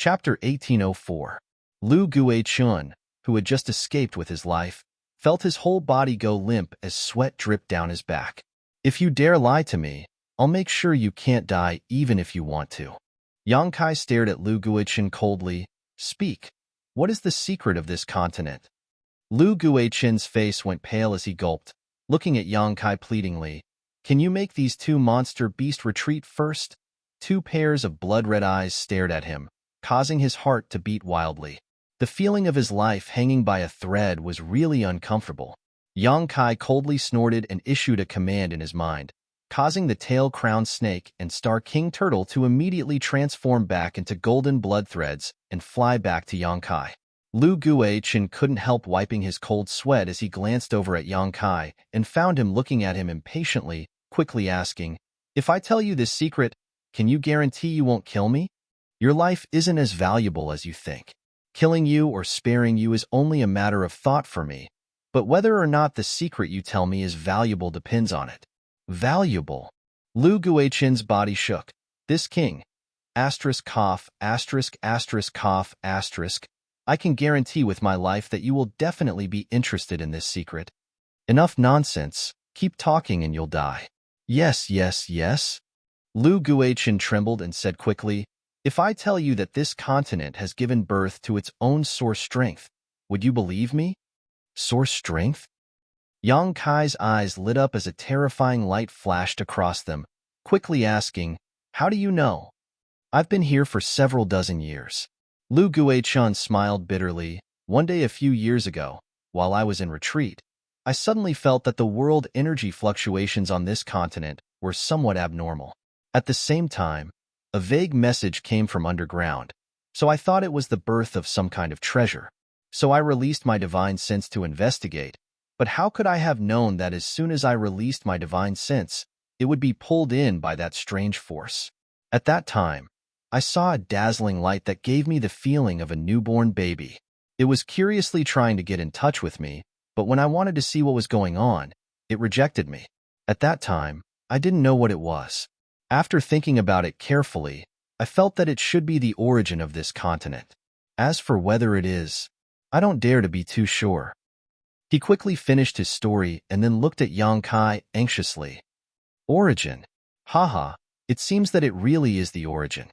Chapter 1804. Lu Guichun, who had just escaped with his life, felt his whole body go limp as sweat dripped down his back. If you dare lie to me, I'll make sure you can't die even if you want to. Yang Kai stared at Lu Guichun coldly. Speak. What is the secret of this continent? Lu Guichun's face went pale as he gulped, looking at Yang Kai pleadingly. Can you make these two monster beasts retreat first? Two pairs of blood-red eyes stared at him, causing his heart to beat wildly. The feeling of his life hanging by a thread was really uncomfortable. Yang Kai coldly snorted and issued a command in his mind, causing the tail-crowned snake and Star King Turtle to immediately transform back into golden blood threads and fly back to Yang Kai. Lu Guichun couldn't help wiping his cold sweat as he glanced over at Yang Kai and found him looking at him impatiently, quickly asking, If I tell you this secret, can you guarantee you won't kill me? Your life isn't as valuable as you think. Killing you or sparing you is only a matter of thought for me, but whether or not the secret you tell me is valuable depends on it. Valuable. Lu Guichun's body shook. This king, cough, cough, I can guarantee with my life that you will definitely be interested in this secret. Enough nonsense. Keep talking and you'll die. Yes. Lu Guichun trembled and said quickly, If I tell you that this continent has given birth to its own source strength, would you believe me? Source strength? Yang Kai's eyes lit up as a terrifying light flashed across them, quickly asking, How do you know? I've been here for several dozen years. Lu Guichun smiled bitterly. One day a few years ago, while I was in retreat, I suddenly felt that the world energy fluctuations on this continent were somewhat abnormal. At the same time, a vague message came from underground, so I thought it was the birth of some kind of treasure. So I released my divine sense to investigate, but how could I have known that as soon as I released my divine sense, it would be pulled in by that strange force? At that time, I saw a dazzling light that gave me the feeling of a newborn baby. It was curiously trying to get in touch with me, but when I wanted to see what was going on, it rejected me. At that time, I didn't know what it was. After thinking about it carefully, I felt that it should be the origin of this continent. As for whether it is, I don't dare to be too sure. He quickly finished his story and then looked at Yang Kai anxiously. Origin? Haha, it seems that it really is the origin.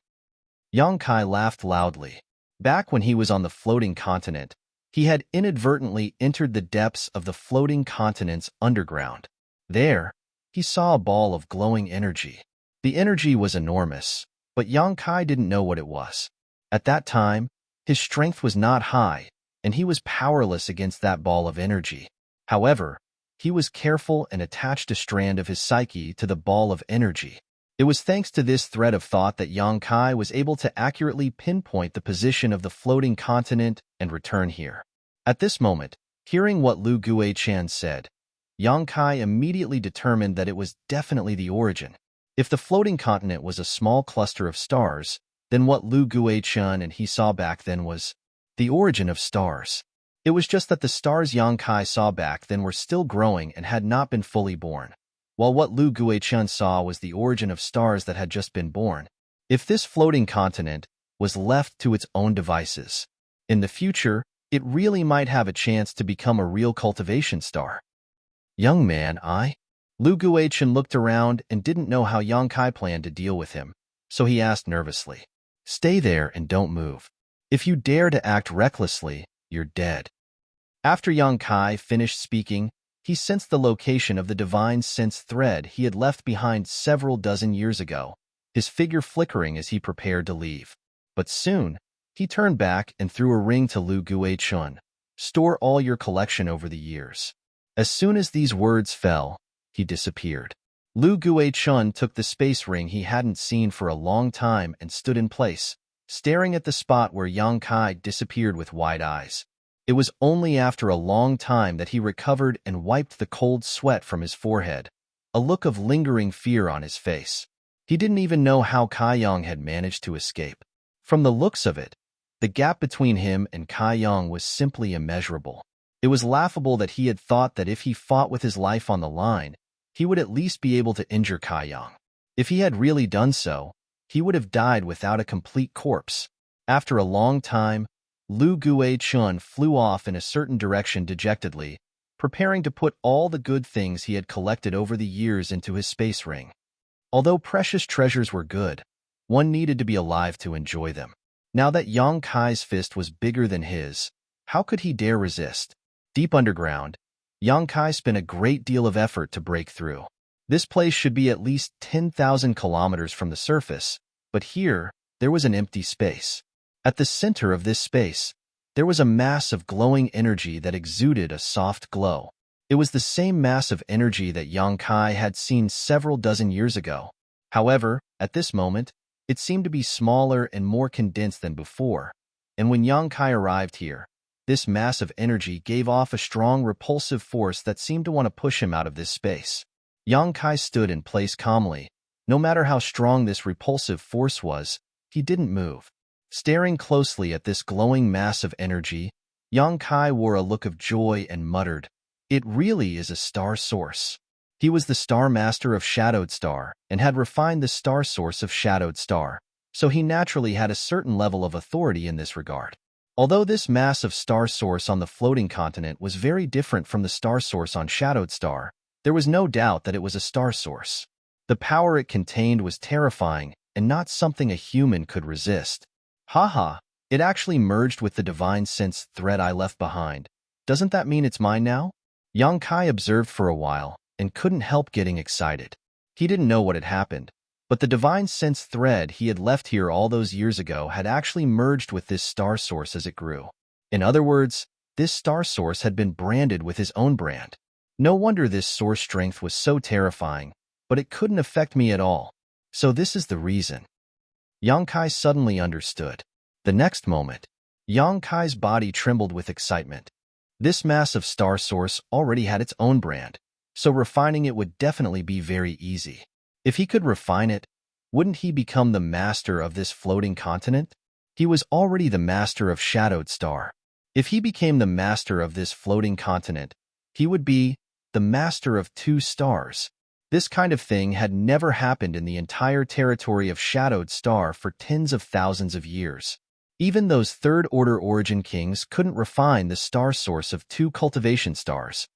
Yang Kai laughed loudly. Back when he was on the floating continent, he had inadvertently entered the depths of the floating continent's underground. There, he saw a ball of glowing energy. The energy was enormous, but Yang Kai didn't know what it was. At that time, his strength was not high, and he was powerless against that ball of energy. However, he was careful and attached a strand of his psyche to the ball of energy. It was thanks to this thread of thought that Yang Kai was able to accurately pinpoint the position of the floating continent and return here. At this moment, hearing what Lu Guichun said, Yang Kai immediately determined that it was definitely the origin. If the floating continent was a small cluster of stars, then what Lu Guichun and he saw back then was the origin of stars. It was just that the stars Yang Kai saw back then were still growing and had not been fully born, while what Lu Guichun saw was the origin of stars that had just been born. If this floating continent was left to its own devices, in the future, it really might have a chance to become a real cultivation star. Young man, Lu Guichun looked around and didn't know how Yang Kai planned to deal with him, so he asked nervously, Stay there and don't move. If you dare to act recklessly, you're dead. After Yang Kai finished speaking, he sensed the location of the divine sense thread he had left behind several dozen years ago, his figure flickering as he prepared to leave. But soon, he turned back and threw a ring to Lu Guichun. Store all your collection over the years. As soon as these words fell, he disappeared. Lu Guichun took the space ring he hadn't seen for a long time and stood in place, staring at the spot where Yang Kai disappeared with wide eyes. It was only after a long time that he recovered and wiped the cold sweat from his forehead, a look of lingering fear on his face. He didn't even know how Kai Yang had managed to escape. From the looks of it, the gap between him and Kai Yang was simply immeasurable. It was laughable that he had thought that if he fought with his life on the line, he would at least be able to injure Kai Yang. If he had really done so, he would have died without a complete corpse. After a long time, Lu Guai-chun flew off in a certain direction dejectedly, preparing to put all the good things he had collected over the years into his space ring. Although precious treasures were good, one needed to be alive to enjoy them. Now that Yang Kai's fist was bigger than his, how could he dare resist? Deep underground, Yang Kai spent a great deal of effort to break through. This place should be at least 10,000 kilometers from the surface, but here, there was an empty space. At the center of this space, there was a mass of glowing energy that exuded a soft glow. It was the same mass of energy that Yang Kai had seen several dozen years ago. However, at this moment, it seemed to be smaller and more condensed than before, and when Yang Kai arrived here, this mass of energy gave off a strong repulsive force that seemed to want to push him out of this space. Yang Kai stood in place calmly. No matter how strong this repulsive force was, he didn't move. Staring closely at this glowing mass of energy, Yang Kai wore a look of joy and muttered, "It really is a star source." He was the Star Master of Shadowed Star and had refined the star source of Shadowed Star, so he naturally had a certain level of authority in this regard. Although this massive star source on the floating continent was very different from the star source on Shadowed Star, there was no doubt that it was a star source. The power it contained was terrifying and not something a human could resist. Haha, it actually merged with the divine sense thread I left behind. Doesn't that mean it's mine now? Yang Kai observed for a while and couldn't help getting excited. He didn't know what had happened, but the divine sense thread he had left here all those years ago had actually merged with this star source as it grew. In other words, this star source had been branded with his own brand. No wonder this source strength was so terrifying, but it couldn't affect me at all. So this is the reason. Yang Kai suddenly understood. The next moment, Yang Kai's body trembled with excitement. This massive star source already had its own brand, so refining it would definitely be very easy. If he could refine it, wouldn't he become the master of this floating continent? He was already the master of Shadowed Star. If he became the master of this floating continent, he would be the master of 2 stars. This kind of thing had never happened in the entire territory of Shadowed Star for tens of thousands of years. Even those third-order origin kings couldn't refine the star source of 2 cultivation stars.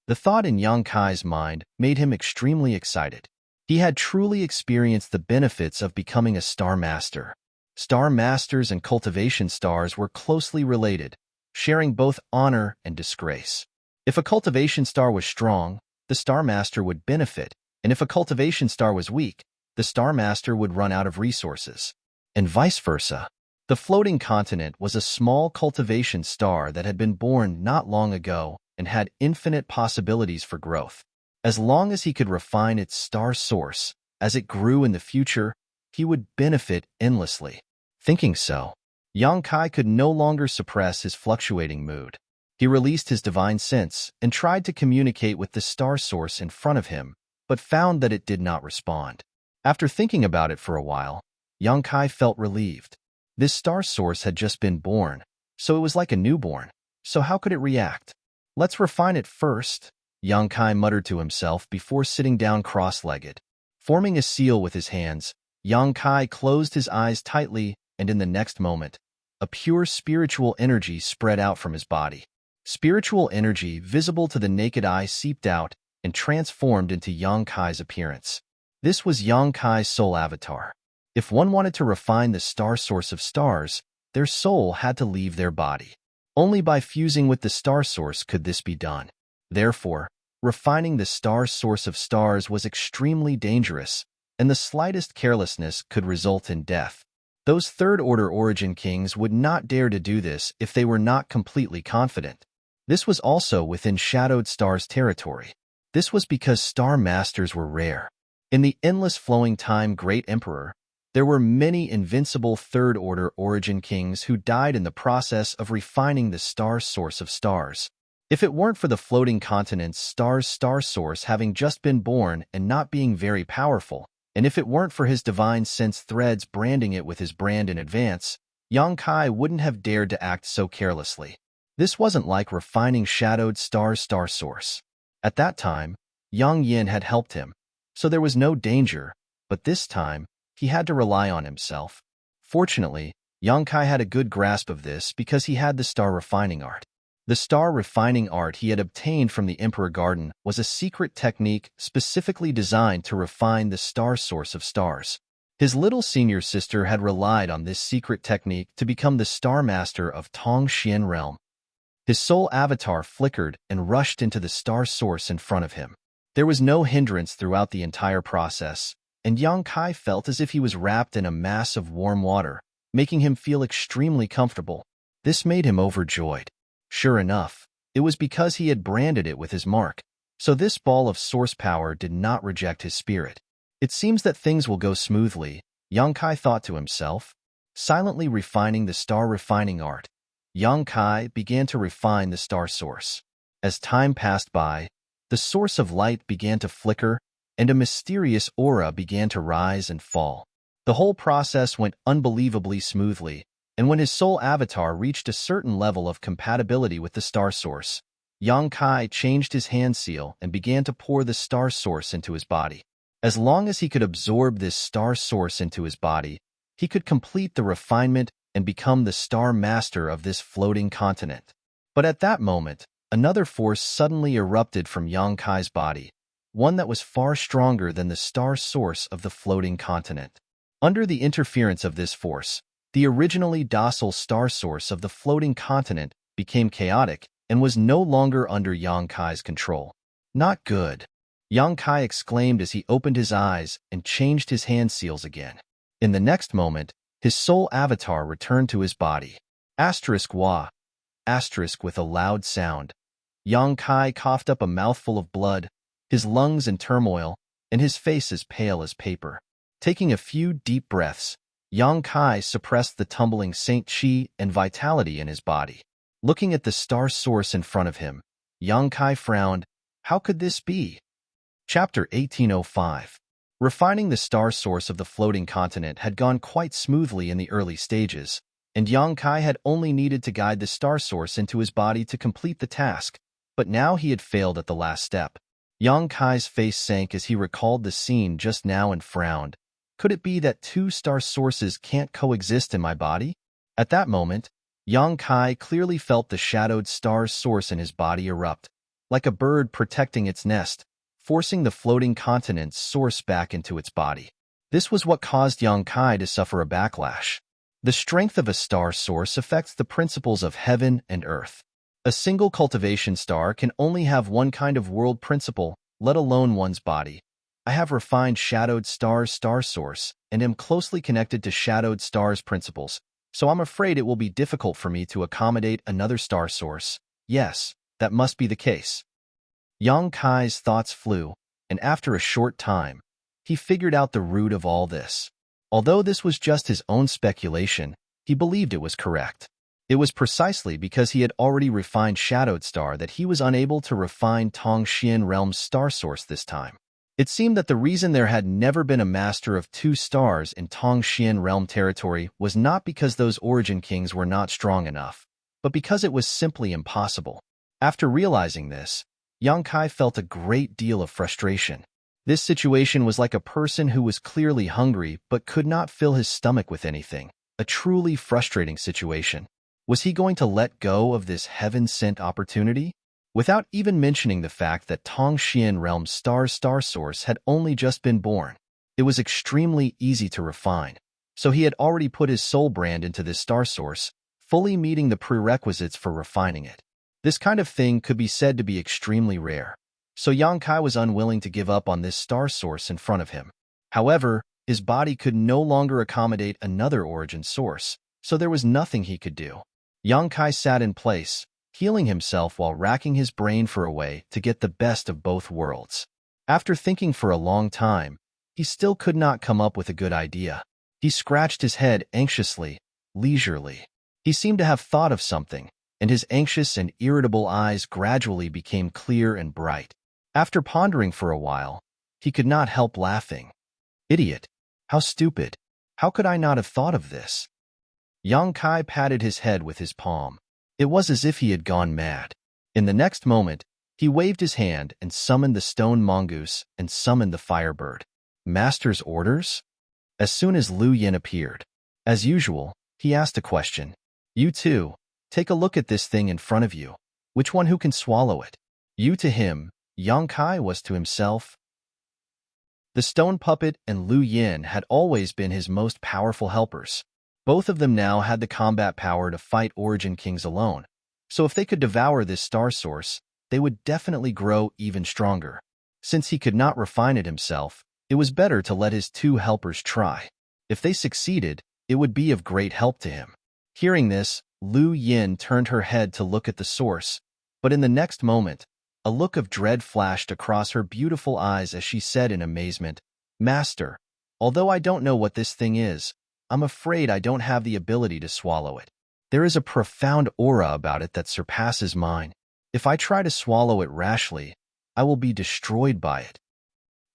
The thought in Yang Kai's mind made him extremely excited. He had truly experienced the benefits of becoming a star master. Star masters and cultivation stars were closely related, sharing both honor and disgrace. If a cultivation star was strong, the star master would benefit, and if a cultivation star was weak, the star master would run out of resources. And vice versa. The floating continent was a small cultivation star that had been born not long ago and had infinite possibilities for growth. As long as he could refine its star source, as it grew in the future, he would benefit endlessly. Thinking so, Yang Kai could no longer suppress his fluctuating mood. He released his divine sense and tried to communicate with the star source in front of him, but found that it did not respond. After thinking about it for a while, Yang Kai felt relieved. This star source had just been born, so it was like a newborn. So how could it react? Let's refine it first, Yang Kai muttered to himself before sitting down cross-legged. Forming a seal with his hands, Yang Kai closed his eyes tightly, and in the next moment, a pure spiritual energy spread out from his body. Spiritual energy visible to the naked eye seeped out and transformed into Yang Kai's appearance. This was Yang Kai's soul avatar. If one wanted to refine the star source of stars, their soul had to leave their body. Only by fusing with the star source could this be done. Therefore, refining the star source of stars was extremely dangerous, and the slightest carelessness could result in death. Those third-order origin kings would not dare to do this if they were not completely confident. This was also within Shadowed Star's territory. This was because star masters were rare. In the endless flowing time Great Emperor, there were many invincible third-order origin kings who died in the process of refining the star source of stars. If it weren't for the floating continent's star source having just been born and not being very powerful, and if it weren't for his divine sense threads branding it with his brand in advance, Yang Kai wouldn't have dared to act so carelessly. This wasn't like refining Shadowed Star's star source. At that time, Yang Yin had helped him, so there was no danger, but this time, he had to rely on himself. Fortunately, Yang Kai had a good grasp of this because he had the star refining art. The star refining art he had obtained from the Emperor Garden was a secret technique specifically designed to refine the star source of stars. His little senior sister had relied on this secret technique to become the star master of Tongxian realm. His soul avatar flickered and rushed into the star source in front of him. There was no hindrance throughout the entire process, and Yang Kai felt as if he was wrapped in a mass of warm water, making him feel extremely comfortable. This made him overjoyed. Sure enough, it was because he had branded it with his mark, so this ball of source power did not reject his spirit. It seems that things will go smoothly, Yang Kai thought to himself. Silently refining the star refining art, Yang Kai began to refine the star source. As time passed by, the source of light began to flicker, and a mysterious aura began to rise and fall. The whole process went unbelievably smoothly, and when his soul avatar reached a certain level of compatibility with the star source, Yang Kai changed his hand seal and began to pour the star source into his body. As long as he could absorb this star source into his body, he could complete the refinement and become the star master of this floating continent. But at that moment, another force suddenly erupted from Yang Kai's body, one that was far stronger than the star source of the floating continent. Under the interference of this force, the originally docile star source of the floating continent became chaotic and was no longer under Yang Kai's control. Not good, Yang Kai exclaimed as he opened his eyes and changed his hand seals again. In the next moment, his soul avatar returned to his body. Wah. With a loud sound. Yang Kai coughed up a mouthful of blood, his lungs in turmoil, and his face as pale as paper. Taking a few deep breaths, Yang Kai suppressed the tumbling Saint Chi and vitality in his body. Looking at the star source in front of him, Yang Kai frowned. How could this be? Chapter 1805. Refining the star source of the floating continent had gone quite smoothly in the early stages, and Yang Kai had only needed to guide the star source into his body to complete the task, but now he had failed at the last step. Yang Kai's face sank as he recalled the scene just now and frowned. Could it be that two star sources can't coexist in my body? At that moment, Yang Kai clearly felt the shadowed star's source in his body erupt, like a bird protecting its nest, forcing the floating continent's source back into its body. This was what caused Yang Kai to suffer a backlash. The strength of a star source affects the principles of heaven and earth. A single cultivation star can only have one kind of world principle, let alone one's body. I have refined shadowed star's star source and am closely connected to shadowed star's principles, so I'm afraid it will be difficult for me to accommodate another star source. Yes, that must be the case. Yang Kai's thoughts flew, and after a short time, he figured out the root of all this. Although this was just his own speculation, he believed it was correct. It was precisely because he had already refined Shadowed Star that he was unable to refine Tongxian Realm's star source this time. It seemed that the reason there had never been a master of two stars in Tongxian Realm territory was not because those origin kings were not strong enough, but because it was simply impossible. After realizing this, Yang Kai felt a great deal of frustration. This situation was like a person who was clearly hungry but could not fill his stomach with anything, a truly frustrating situation. Was he going to let go of this heaven-sent opportunity? Without even mentioning the fact that Tongxian Realm's star source had only just been born, it was extremely easy to refine, so he had already put his soul brand into this star source, fully meeting the prerequisites for refining it. This kind of thing could be said to be extremely rare, so Yang Kai was unwilling to give up on this star source in front of him. However, his body could no longer accommodate another origin source, so there was nothing he could do. Yang Kai sat in place, healing himself while racking his brain for a way to get the best of both worlds. After thinking for a long time, he still could not come up with a good idea. He scratched his head anxiously, leisurely. He seemed to have thought of something, and his anxious and irritable eyes gradually became clear and bright. After pondering for a while, he could not help laughing. Idiot! How stupid! How could I not have thought of this? Yang Kai patted his head with his palm. It was as if he had gone mad. In the next moment, he waved his hand and summoned the stone mongoose and summoned the firebird. Master's orders? As soon as Lu Yin appeared. As usual, He asked a question. You too. Take a look at this thing in front of you. Which one who can swallow it? You to him, Yang Kai was to himself. The stone puppet and Lu Yin had always been his most powerful helpers. Both of them now had the combat power to fight Origin Kings alone, so if they could devour this star source, they would definitely grow even stronger. Since he could not refine it himself, it was better to let his two helpers try. If they succeeded, it would be of great help to him. Hearing this, Lu Yin turned her head to look at the source, but in the next moment, a look of dread flashed across her beautiful eyes as she said in amazement, Master, although I don't know what this thing is, I'm afraid I don't have the ability to swallow it. There is a profound aura about it that surpasses mine. If I try to swallow it rashly, I will be destroyed by it.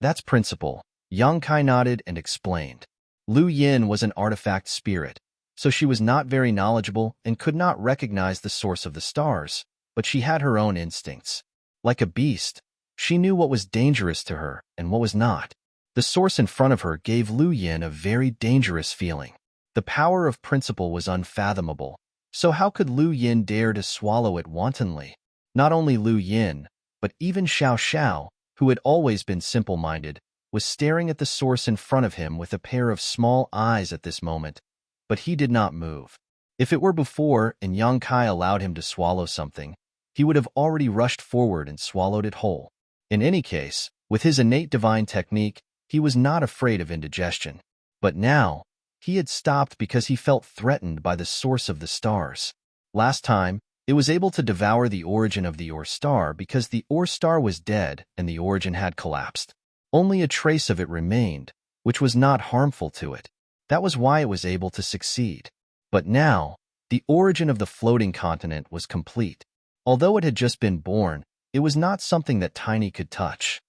That's principle. Yang Kai nodded and explained. Lu Yin was an artifact spirit, so she was not very knowledgeable and could not recognize the source of the stars, but she had her own instincts. Like a beast, she knew what was dangerous to her and what was not. The source in front of her gave Lu Yin a very dangerous feeling. The power of principle was unfathomable, so how could Lu Yin dare to swallow it wantonly? Not only Lu Yin, but even Xiao Xiao, who had always been simple-minded, was staring at the source in front of him with a pair of small eyes at this moment, but he did not move. If it were before and Yang Kai allowed him to swallow something, he would have already rushed forward and swallowed it whole. In any case, with his innate divine technique, he was not afraid of indigestion. But now, he had stopped because he felt threatened by the source of the stars. Last time, it was able to devour the origin of the Ore Star because the Ore Star was dead and the origin had collapsed. Only a trace of it remained, which was not harmful to it. That was why it was able to succeed. But now, the origin of the floating continent was complete. Although it had just been born, it was not something that Tiny could touch.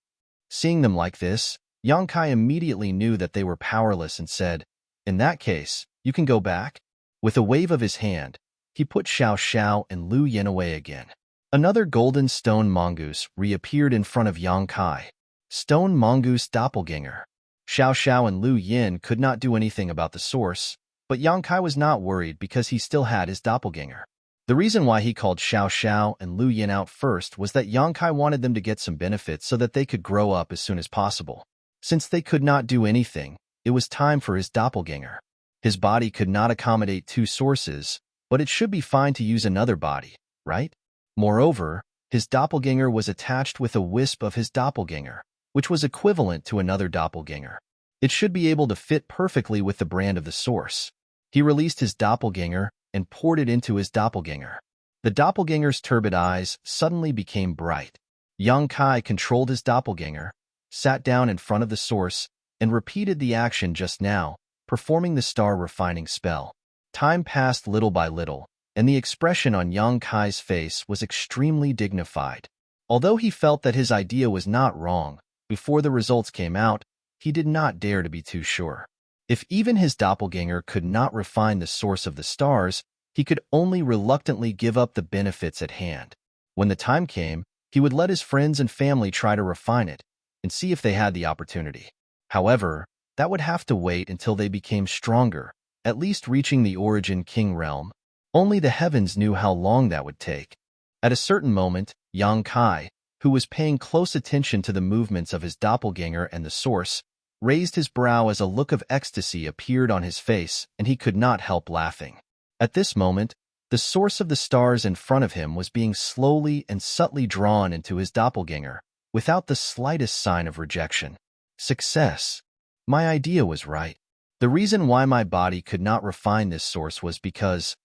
Seeing them like this, Yang Kai immediately knew that they were powerless and said, In that case, you can go back? With a wave of his hand, he put Xiao Xiao and Lu Yin away again. Another golden stone mongoose reappeared in front of Yang Kai. Stone mongoose doppelganger. Xiao Xiao and Lu Yin could not do anything about the source, but Yang Kai was not worried because he still had his doppelganger. The reason why he called Xiao Xiao and Lu Yin out first was that Yang Kai wanted them to get some benefits so that they could grow up as soon as possible. Since they could not do anything, it was time for his doppelganger. His body could not accommodate two sources, but it should be fine to use another body, right? Moreover, his doppelganger was attached with a wisp of his doppelganger, which was equivalent to another doppelganger. It should be able to fit perfectly with the brand of the source. He released his doppelganger and poured it into his doppelganger. The doppelganger's turbid eyes suddenly became bright. Yang Kai controlled his doppelganger, sat down in front of the source, and repeated the action just now, performing the star refining spell. Time passed little by little, and the expression on Yang Kai's face was extremely dignified. Although he felt that his idea was not wrong, before the results came out, he did not dare to be too sure. If even his doppelganger could not refine the source of the stars, he could only reluctantly give up the benefits at hand. When the time came, he would let his friends and family try to refine it, and see if they had the opportunity. However, that would have to wait until they became stronger, at least reaching the Origin King realm. Only the heavens knew how long that would take. At a certain moment, Yang Kai, who was paying close attention to the movements of his doppelganger and the source, raised his brow as a look of ecstasy appeared on his face, and he could not help laughing. At this moment, the source of the stars in front of him was being slowly and subtly drawn into his doppelganger, without the slightest sign of rejection. Success. My idea was right. The reason why my body could not refine this source was because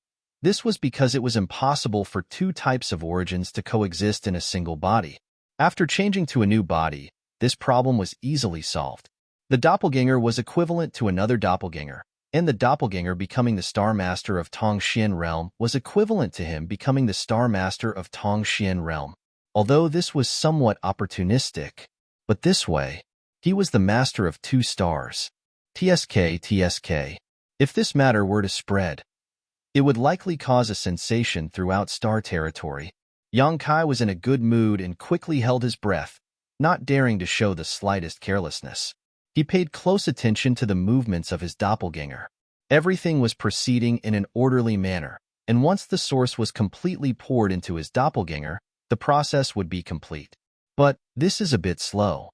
it was impossible for two types of origins to coexist in a single body. After changing to a new body, this problem was easily solved. The doppelganger was equivalent to another doppelganger, and the doppelganger becoming the Star Master of Tongxian Realm was equivalent to him becoming the Star Master of Tongxian Realm. Although this was somewhat opportunistic, but this way, he was the master of two stars. TSK. If this matter were to spread, it would likely cause a sensation throughout star territory. Yang Kai was in a good mood and quickly held his breath, not daring to show the slightest carelessness. He paid close attention to the movements of his doppelganger. Everything was proceeding in an orderly manner, and once the source was completely poured into his doppelganger, the process would be complete. But this is a bit slow.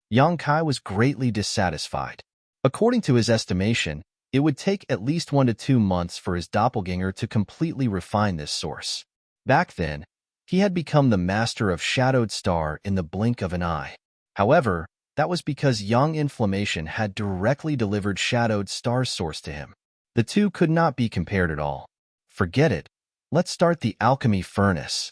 Yang Kai was greatly dissatisfied. According to his estimation, it would take at least 1 to 2 months for his doppelganger to completely refine this source. Back then, he had become the master of Shadowed Star in the blink of an eye. However, that was because Young Inflammation had directly delivered Shadowed Star's source to him. The two could not be compared at all. Forget it. Let's start the alchemy furnace.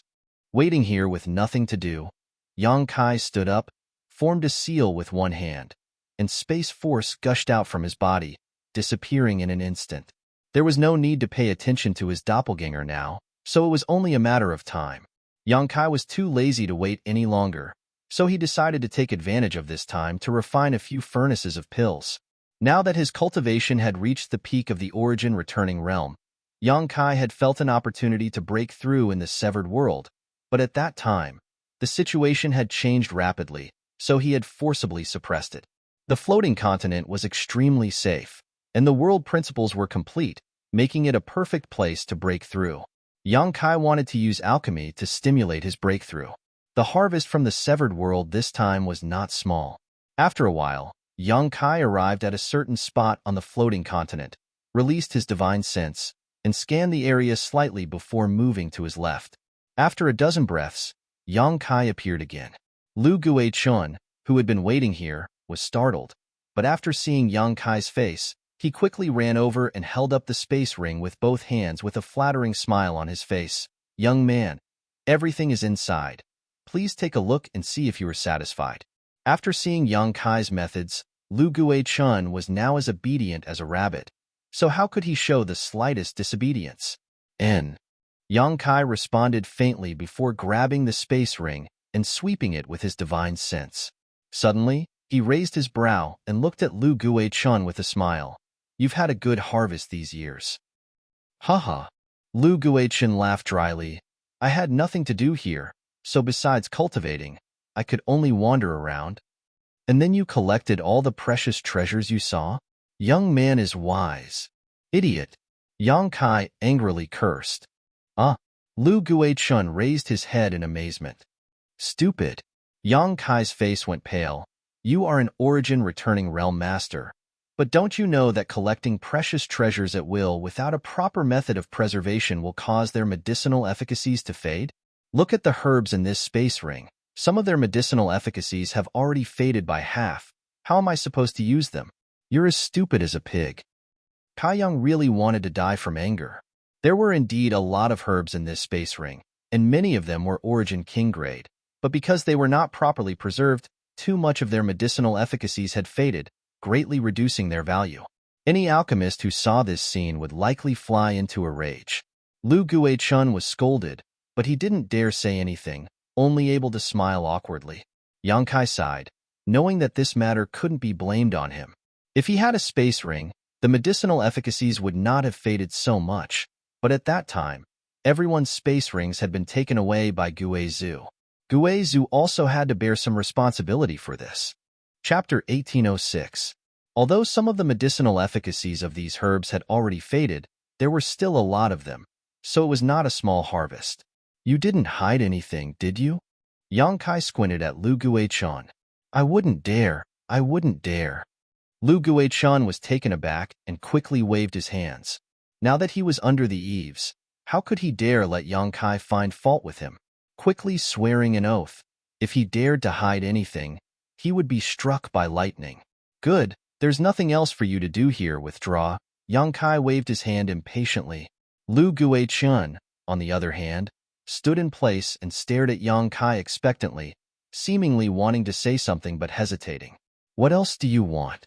Waiting here with nothing to do, Yang Kai stood up, formed a seal with one hand, and space force gushed out from his body, disappearing in an instant. There was no need to pay attention to his doppelganger now, so it was only a matter of time. Yang Kai was too lazy to wait any longer, so he decided to take advantage of this time to refine a few furnaces of pills. Now that his cultivation had reached the peak of the origin returning realm, Yang Kai had felt an opportunity to break through in the severed world, but at that time, the situation had changed rapidly, so he had forcibly suppressed it. The floating continent was extremely safe, and the world principles were complete, making it a perfect place to break through. Yang Kai wanted to use alchemy to stimulate his breakthrough. The harvest from the severed world this time was not small. After a while, Yang Kai arrived at a certain spot on the floating continent, released his divine sense, and scanned the area slightly before moving to his left. After a dozen breaths, Yang Kai appeared again. Lu Guichun, who had been waiting here, was startled, but after seeing Yang Kai's face, he quickly ran over and held up the space ring with both hands with a flattering smile on his face. "Young man, everything is inside. Please take a look and see if you are satisfied." After seeing Yang Kai's methods, Lu Guichun was now as obedient as a rabbit, so how could he show the slightest disobedience? Yang Kai responded faintly before grabbing the space ring and sweeping it with his divine sense. Suddenly, he raised his brow and looked at Lu Guichun with a smile. "You've had a good harvest these years." "Haha." Lu Guichun laughed dryly. "I had nothing to do here, so besides cultivating, I could only wander around." "And then you collected all the precious treasures you saw?" "Young man is wise." "Idiot." Yang Kai angrily cursed. Lu Guichun raised his head in amazement. "Stupid." Yang Kai's face went pale. "You are an origin returning realm master, but don't you know that collecting precious treasures at will without a proper method of preservation will cause their medicinal efficacies to fade? Look at the herbs in this space ring. Some of their medicinal efficacies have already faded by half. How am I supposed to use them? You're as stupid as a pig." Kai Yang really wanted to die from anger. There were indeed a lot of herbs in this space ring, and many of them were origin king grade, but because they were not properly preserved, too much of their medicinal efficacies had faded, greatly reducing their value. Any alchemist who saw this scene would likely fly into a rage. Lu Guichun was scolded, but he didn't dare say anything, only able to smile awkwardly. Yang Kai sighed, knowing that this matter couldn't be blamed on him. If he had a space ring, the medicinal efficacies would not have faded so much, but at that time, everyone's space rings had been taken away by Guizhu. Guizhu also had to bear some responsibility for this. Chapter 1806. Although some of the medicinal efficacies of these herbs had already faded, there were still a lot of them, so it was not a small harvest. "You didn't hide anything, did you?" Yang Kai squinted at Lu Guichun. I wouldn't dare. Lu Guichun was taken aback and quickly waved his hands. Now that he was under the eaves, how could he dare let Yang Kai find fault with him? Quickly swearing an oath, if he dared to hide anything, he would be struck by lightning. "Good, there's nothing else for you to do here, withdraw." Yang Kai waved his hand impatiently. Lu Guichun, on the other hand, stood in place and stared at Yang Kai expectantly, seemingly wanting to say something but hesitating. "What else do you want?"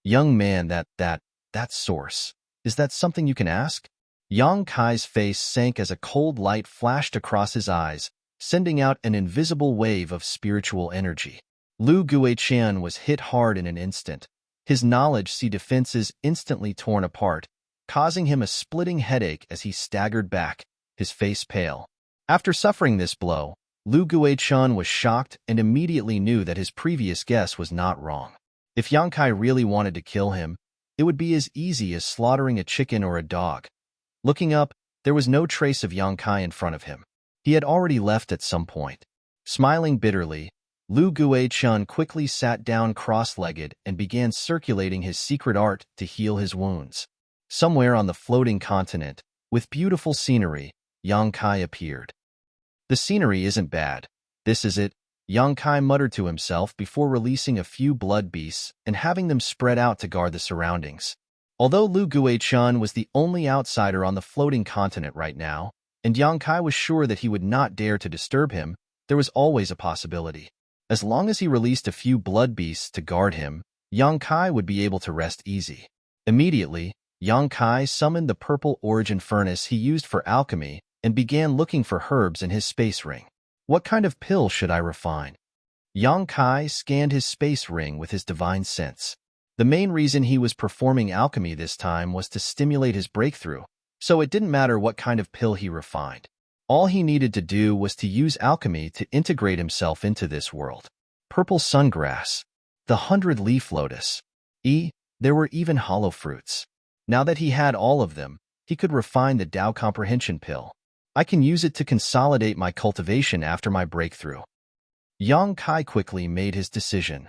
"Young man, that source. Is that something you can ask?" Yang Kai's face sank as a cold light flashed across his eyes, sending out an invisible wave of spiritual energy. Lu Guichun was hit hard in an instant. His knowledge see defenses instantly torn apart, causing him a splitting headache as he staggered back, his face pale. After suffering this blow, Lu Guichun was shocked and immediately knew that his previous guess was not wrong. If Yang Kai really wanted to kill him, It would be as easy as slaughtering a chicken or a dog. Looking up, there was no trace of Yang Kai in front of him. He had already left at some point. Smiling bitterly, Lu Guichun quickly sat down cross-legged and began circulating his secret art to heal his wounds. Somewhere on the floating continent, with beautiful scenery, Yang Kai appeared. The scenery isn't bad. This is it, Yang Kai muttered to himself before releasing a few blood beasts and having them spread out to guard the surroundings. Although Lu Guichun was the only outsider on the floating continent right now, and Yang Kai was sure that he would not dare to disturb him, there was always a possibility. As long as he released a few blood beasts to guard him, Yang Kai would be able to rest easy. Immediately, Yang Kai summoned the purple origin furnace he used for alchemy and began looking for herbs in his space ring. What kind of pill should I refine? Yang Kai scanned his space ring with his divine sense. The main reason he was performing alchemy this time was to stimulate his breakthrough, so it didn't matter what kind of pill he refined. All he needed to do was to use alchemy to integrate himself into this world. Purple sungrass, the 100-leaf lotus. There were even hollow fruits. Now that he had all of them, he could refine the Tao comprehension pill. I can use it to consolidate my cultivation after my breakthrough. Yang Kai quickly made his decision.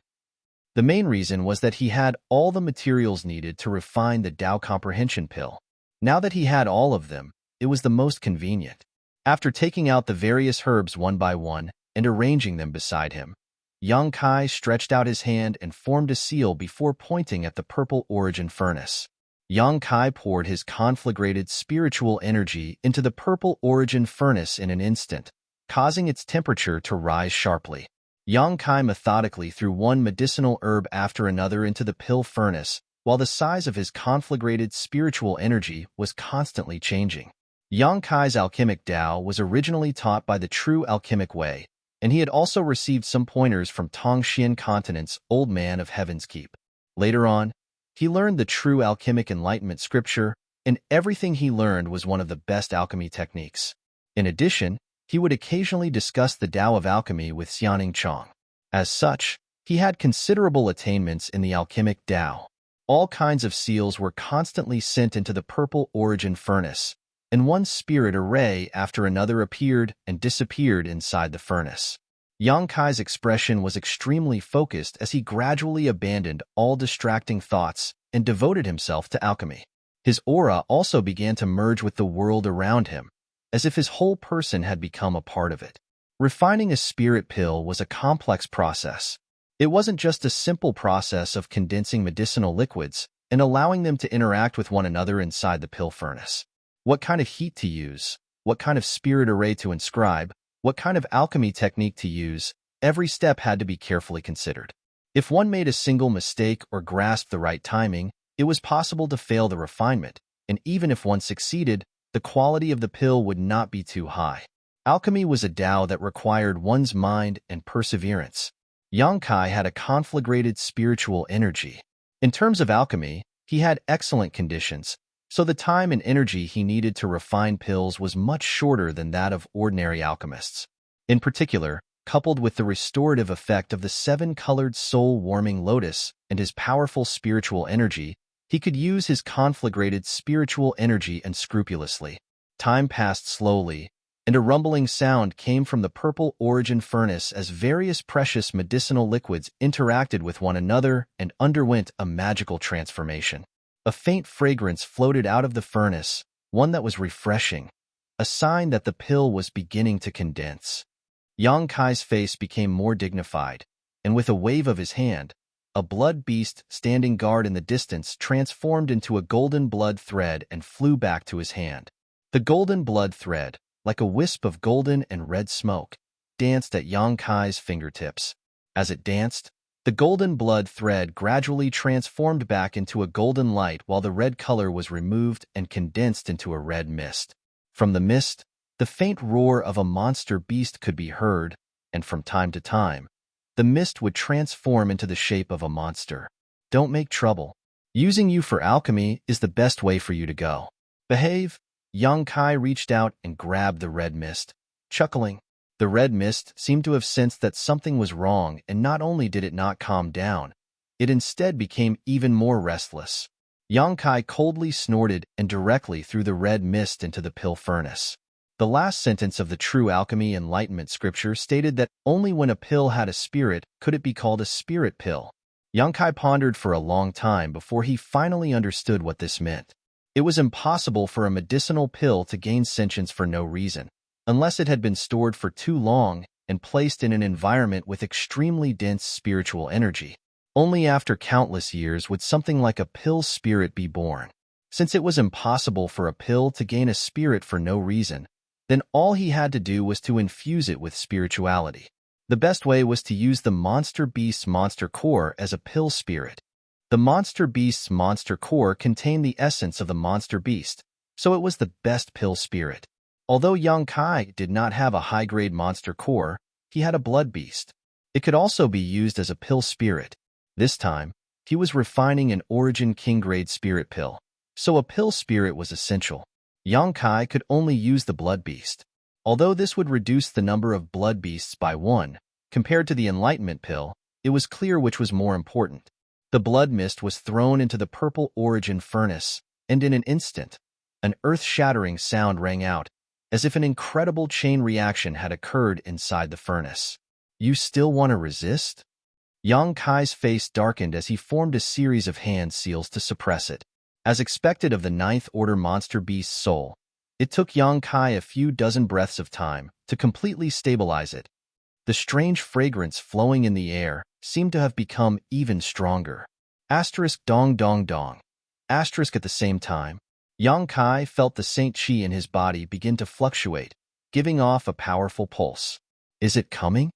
The main reason was that he had all the materials needed to refine the Tao comprehension pill. Now that he had all of them, it was the most convenient. After taking out the various herbs one by one and arranging them beside him, Yang Kai stretched out his hand and formed a seal before pointing at the purple origin furnace. Yang Kai poured his conflagrated spiritual energy into the purple origin furnace in an instant, causing its temperature to rise sharply. Yang Kai methodically threw one medicinal herb after another into the pill furnace, while the size of his conflagrated spiritual energy was constantly changing. Yang Kai's alchemic Tao was originally taught by the true alchemic way, and he had also received some pointers from Tongxian Continent's Old Man of Heaven's Keep. Later on, he learned the true alchemic enlightenment scripture, and everything he learned was one of the best alchemy techniques. In addition, he would occasionally discuss the Tao of alchemy with Xianing Chong. As such, he had considerable attainments in the alchemic Tao. All kinds of seals were constantly sent into the purple origin furnace, and one spirit array after another appeared and disappeared inside the furnace. Yang Kai's expression was extremely focused as he gradually abandoned all distracting thoughts and devoted himself to alchemy. His aura also began to merge with the world around him, as if his whole person had become a part of it. Refining a spirit pill was a complex process. It wasn't just a simple process of condensing medicinal liquids and allowing them to interact with one another inside the pill furnace. What kind of heat to use, what kind of spirit array to inscribe, what kind of alchemy technique to use, every step had to be carefully considered. If one made a single mistake or grasped the right timing, it was possible to fail the refinement, and even if one succeeded, the quality of the pill would not be too high. Alchemy was a Tao that required one's mind and perseverance. Yang Kai had a conflagrated spiritual energy. In terms of alchemy, he had excellent conditions, so the time and energy he needed to refine pills was much shorter than that of ordinary alchemists. In particular, coupled with the restorative effect of the 7-colored soul-warming lotus and his powerful spiritual energy, he could use his conflagrated spiritual energy unscrupulously. Time passed slowly, and a rumbling sound came from the purple origin furnace as various precious medicinal liquids interacted with one another and underwent a magical transformation. A faint fragrance floated out of the furnace, one that was refreshing, a sign that the pill was beginning to condense. Yang Kai's face became more dignified, and with a wave of his hand, a blood beast standing guard in the distance transformed into a golden blood thread and flew back to his hand. The golden blood thread, like a wisp of golden and red smoke, danced at Yang Kai's fingertips. As it danced, the golden blood thread gradually transformed back into a golden light while the red color was removed and condensed into a red mist. From the mist, the faint roar of a monster beast could be heard, and from time to time, the mist would transform into the shape of a monster. Don't make trouble. Using you for alchemy is the best way for you to go. Behave. Yang Kai reached out and grabbed the red mist, chuckling. The red mist seemed to have sensed that something was wrong, and not only did it not calm down, it instead became even more restless. Yang Kai coldly snorted and directly threw the red mist into the pill furnace. The last sentence of the true alchemy enlightenment scripture stated that only when a pill had a spirit could it be called a spirit pill. Yang Kai pondered for a long time before he finally understood what this meant. It was impossible for a medicinal pill to gain sentience for no reason, unless it had been stored for too long and placed in an environment with extremely dense spiritual energy. Only after countless years would something like a pill spirit be born. Since it was impossible for a pill to gain a spirit for no reason, then all he had to do was to infuse it with spirituality. The best way was to use the Monster Beast's monster core as a pill spirit. The Monster Beast's monster core contained the essence of the monster beast, so it was the best pill spirit. Although Yang Kai did not have a high-grade monster core, he had a blood beast. It could also be used as a pill spirit. This time, he was refining an Origin King-grade spirit pill, so a pill spirit was essential. Yang Kai could only use the blood beast. Although this would reduce the number of blood beasts by 1, compared to the enlightenment pill, it was clear which was more important. The blood mist was thrown into the purple origin furnace, and in an instant, an earth-shattering sound rang out, as if an incredible chain reaction had occurred inside the furnace. You still want to resist? Yang Kai's face darkened as he formed a series of hand seals to suppress it. As expected of the ninth-order monster beast's soul, it took Yang Kai a few dozen breaths of time to completely stabilize it. The strange fragrance flowing in the air seemed to have become even stronger. Asterisk dong dong dong. Asterisk at the same time, Yang Kai felt the Saint Chi in his body begin to fluctuate, giving off a powerful pulse. Is it coming?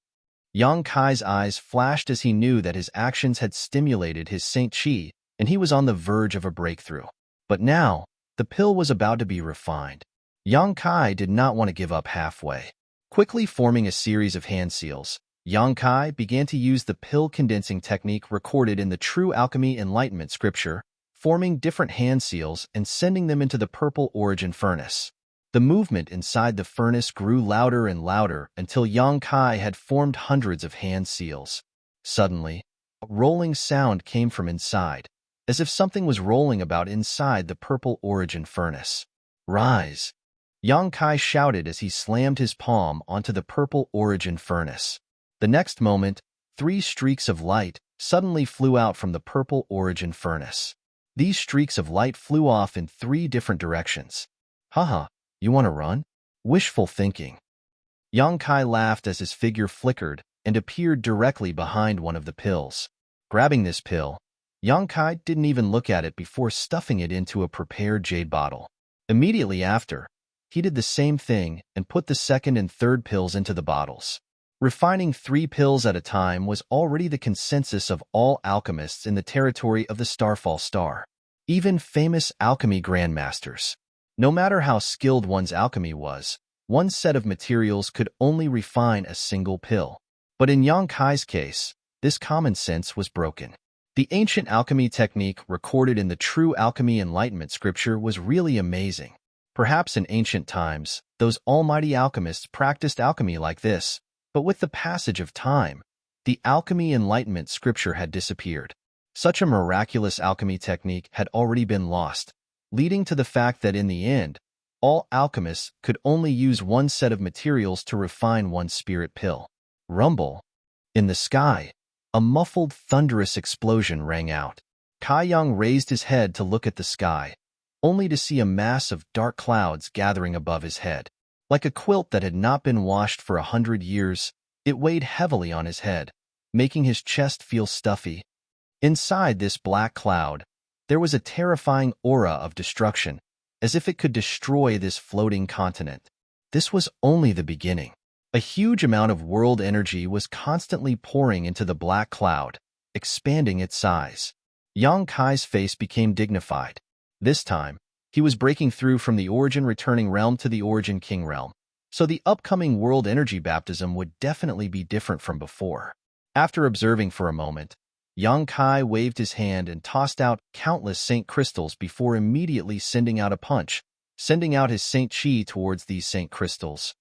Yang Kai's eyes flashed as he knew that his actions had stimulated his Saint Chi, and he was on the verge of a breakthrough. But now, the pill was about to be refined. Yang Kai did not want to give up halfway. Quickly forming a series of hand seals, Yang Kai began to use the pill condensing technique recorded in the True Alchemy Enlightenment scripture, forming different hand seals and sending them into the purple origin furnace. The movement inside the furnace grew louder and louder until Yang Kai had formed hundreds of hand seals. Suddenly, a rolling sound came from inside, as if something was rolling about inside the purple origin furnace. Rise! Yang Kai shouted as he slammed his palm onto the purple origin furnace. The next moment, 3 streaks of light suddenly flew out from the purple origin furnace. These streaks of light flew off in 3 different directions. Haha, you want to run? Wishful thinking. Yang Kai laughed as his figure flickered and appeared directly behind one of the pills. Grabbing this pill, Yang Kai didn't even look at it before stuffing it into a prepared jade bottle. Immediately after, he did the same thing and put the second and third pills into the bottles. Refining 3 pills at a time was already the consensus of all alchemists in the territory of the Starfall Star, even famous alchemy grandmasters. No matter how skilled one's alchemy was, one set of materials could only refine a single pill. But in Yang Kai's case, this common sense was broken. The ancient alchemy technique recorded in the True Alchemy Enlightenment scripture was really amazing. Perhaps in ancient times, those almighty alchemists practiced alchemy like this, but with the passage of time, the alchemy enlightenment scripture had disappeared. Such a miraculous alchemy technique had already been lost, leading to the fact that in the end, all alchemists could only use one set of materials to refine one spirit pill. Rumble. In the sky, a muffled, thunderous explosion rang out. Kai Yang raised his head to look at the sky, only to see a mass of dark clouds gathering above his head. Like a quilt that had not been washed for 100 years, it weighed heavily on his head, making his chest feel stuffy. Inside this black cloud, there was a terrifying aura of destruction, as if it could destroy this floating continent. This was only the beginning. A huge amount of world energy was constantly pouring into the black cloud, expanding its size. Yang Kai's face became dignified. This time, he was breaking through from the Origin Returning Realm to the Origin King Realm, so the upcoming world energy baptism would definitely be different from before. After observing for a moment, Yang Kai waved his hand and tossed out countless Saint Crystals before immediately sending out a punch, sending out his Saint Chi towards these Saint Crystals.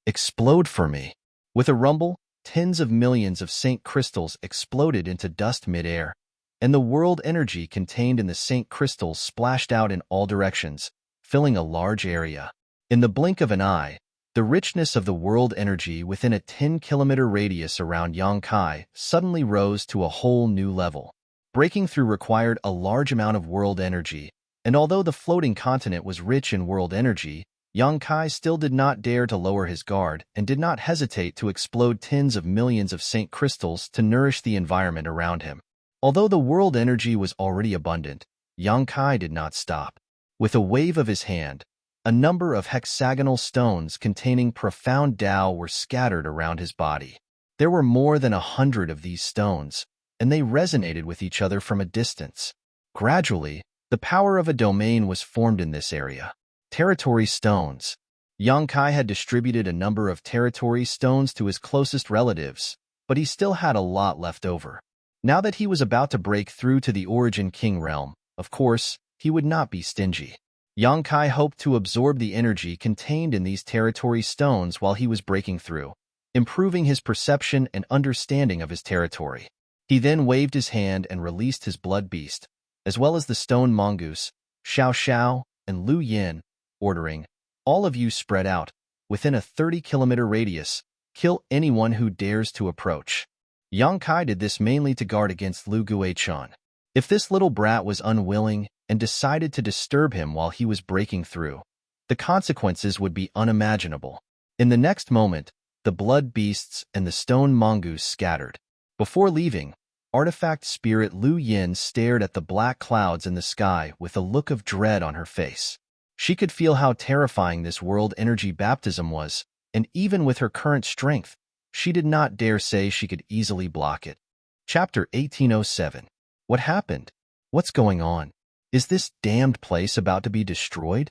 Explode for me. With a rumble, tens of millions of Saint Crystals exploded into dust mid-air, and the world energy contained in the Saint crystals splashed out in all directions, filling a large area. In the blink of an eye, the richness of the world energy within a 10-kilometer radius around Yangkai suddenly rose to a whole new level. Breaking through required a large amount of world energy, and although the floating continent was rich in world energy, Yangkai still did not dare to lower his guard and did not hesitate to explode tens of millions of Saint crystals to nourish the environment around him. Although the world energy was already abundant, Yangkai did not stop. With a wave of his hand, a number of hexagonal stones containing profound Tao were scattered around his body. There were more than 100 of these stones, and they resonated with each other from a distance. Gradually, the power of a domain was formed in this area. Territory stones. Yangkai had distributed a number of territory stones to his closest relatives, but he still had a lot left over. Now that he was about to break through to the Origin King realm, of course, he would not be stingy. Yangkai hoped to absorb the energy contained in these territory stones while he was breaking through, improving his perception and understanding of his territory. He then waved his hand and released his blood beast, as well as the stone mongoose, Xiao Xiao, and Lu Yin, ordering, "All of you spread out, within a 30-kilometer radius, kill anyone who dares to approach." Yangkai did this mainly to guard against Lu Guichan. If this little brat was unwilling and decided to disturb him while he was breaking through, the consequences would be unimaginable. In the next moment, the blood beasts and the stone mongoose scattered. Before leaving, artifact spirit Lu Yin stared at the black clouds in the sky with a look of dread on her face. She could feel how terrifying this world energy baptism was, and even with her current strength, she did not dare say she could easily block it. Chapter 1807. What happened? What's going on? Is this damned place about to be destroyed?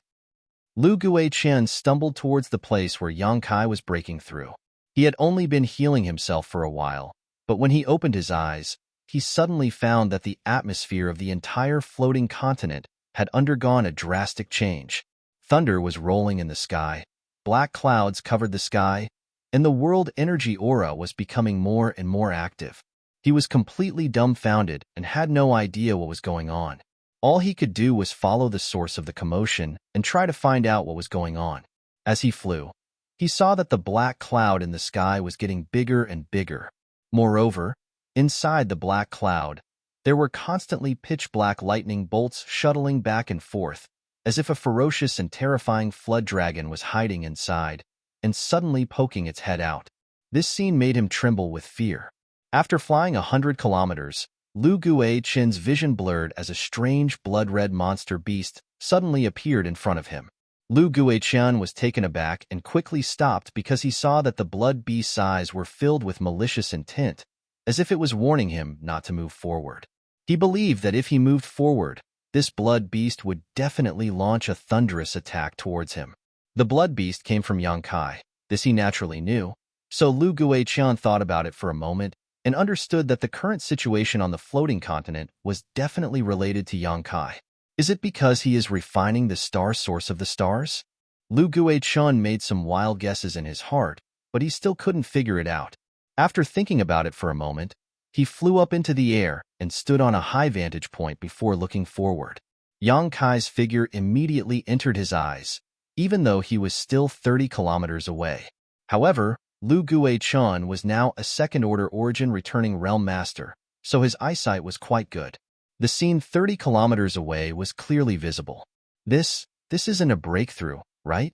Lu Guichen stumbled towards the place where Yangkai was breaking through. He had only been healing himself for a while, but when he opened his eyes, he suddenly found that the atmosphere of the entire floating continent had undergone a drastic change. Thunder was rolling in the sky, black clouds covered the sky, and the world energy aura was becoming more and more active. He was completely dumbfounded and had no idea what was going on. All he could do was follow the source of the commotion and try to find out what was going on. As he flew, he saw that the black cloud in the sky was getting bigger and bigger. Moreover, inside the black cloud, there were constantly pitch-black lightning bolts shuttling back and forth, as if a ferocious and terrifying flood dragon was hiding inside and suddenly poking its head out. This scene made him tremble with fear. After flying 100 kilometers, Lu Guichen's vision blurred as a strange blood-red monster beast suddenly appeared in front of him. Lu Guichen was taken aback and quickly stopped because he saw that the blood beast's eyes were filled with malicious intent, as if it was warning him not to move forward. He believed that if he moved forward, this blood beast would definitely launch a thunderous attack towards him. The blood beast came from Yangkai. This he naturally knew, so Lu Guichen thought about it for a moment and understood that the current situation on the floating continent was definitely related to Yangkai. Is it because he is refining the star source of the stars? Lu Guichen made some wild guesses in his heart, but he still couldn't figure it out. After thinking about it for a moment, he flew up into the air and stood on a high vantage point before looking forward. Yangkai's figure immediately entered his eyes, even though he was still 30 kilometers away. However, Lu Guichen was now a second-order origin returning realm master, so his eyesight was quite good. The scene 30 kilometers away was clearly visible. This isn't a breakthrough, right?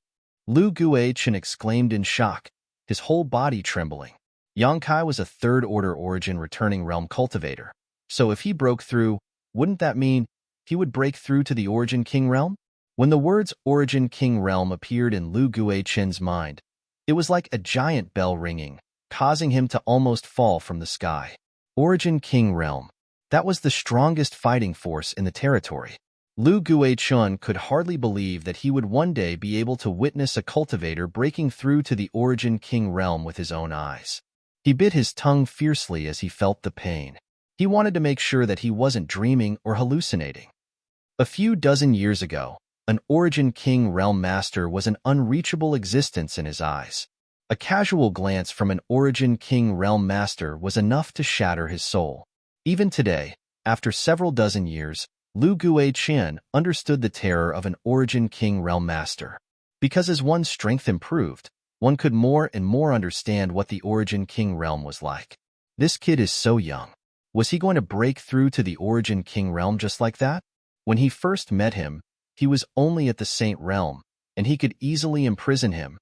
Lu Guichen exclaimed in shock, his whole body trembling. Yangkai was a third-order origin returning realm cultivator, so if he broke through, wouldn't that mean he would break through to the Origin King realm? When the words Origin King realm appeared in Lu Guichen's mind, it was like a giant bell ringing, causing him to almost fall from the sky. Origin King realm. That was the strongest fighting force in the territory. Lu Guichen could hardly believe that he would one day be able to witness a cultivator breaking through to the Origin King realm with his own eyes. He bit his tongue fiercely as he felt the pain. He wanted to make sure that he wasn't dreaming or hallucinating. A few dozen years ago, an Origin King realm master was an unreachable existence in his eyes. A casual glance from an Origin King realm master was enough to shatter his soul. Even today, After several dozen years, Lu Guichen understood the terror of an Origin King Realm Master. Because as one's strength improved, one could more and more understand what the Origin King Realm was like. This kid is so young. Was he going to break through to the Origin King Realm just like that? When he first met him, he was only at the Saint Realm, and he could easily imprison him.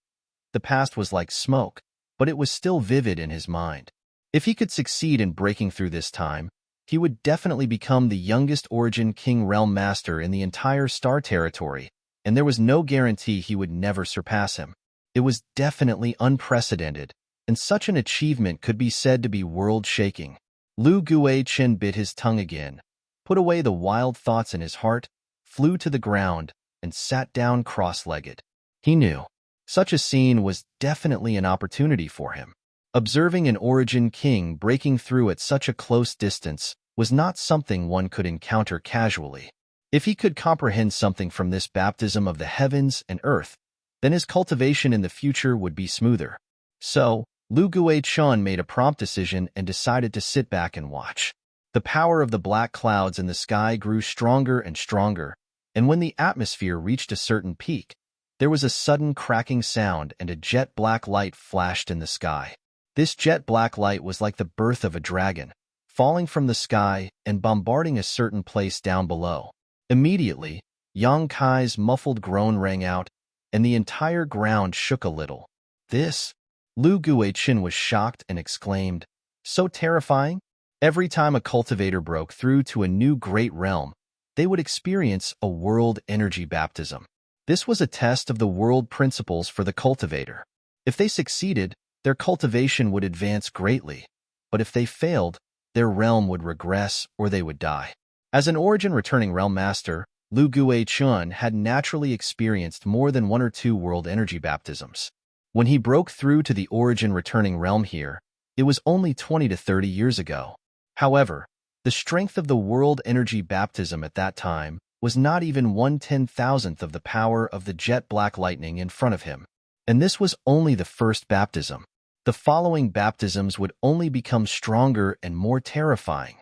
The past was like smoke, but it was still vivid in his mind. If he could succeed in breaking through this time, he would definitely become the youngest Origin King Realm Master in the entire Star Territory, and there was no guarantee he would never surpass him. It was definitely unprecedented, and such an achievement could be said to be world-shaking. Lu Guichen bit his tongue again, put away the wild thoughts in his heart, flew to the ground, and sat down cross-legged. He knew. Such a scene was definitely an opportunity for him. Observing an Origin King breaking through at such a close distance was not something one could encounter casually. If he could comprehend something from this baptism of the heavens and earth, then his cultivation in the future would be smoother. So, Lu Guichen made a prompt decision and decided to sit back and watch. The power of the black clouds in the sky grew stronger and stronger, and when the atmosphere reached a certain peak, there was a sudden cracking sound and a jet black light flashed in the sky. This jet black light was like the birth of a dragon, falling from the sky and bombarding a certain place down below. Immediately, Yang Kai's muffled groan rang out, and the entire ground shook a little. This? Lu Guichen was shocked and exclaimed, "So terrifying?" Every time a cultivator broke through to a new great realm, they would experience a world energy baptism. This was a test of the world principles for the cultivator. If they succeeded, their cultivation would advance greatly, but if they failed, their realm would regress or they would die. As an Origin returning realm master, Lu Guichen had naturally experienced more than one or two world energy baptisms. When he broke through to the Origin returning realm here, it was only 20 to 30 years ago. However, the strength of the world energy baptism at that time was not even 1/10,000th of the power of the jet black lightning in front of him. And this was only the first baptism. The following baptisms would only become stronger and more terrifying.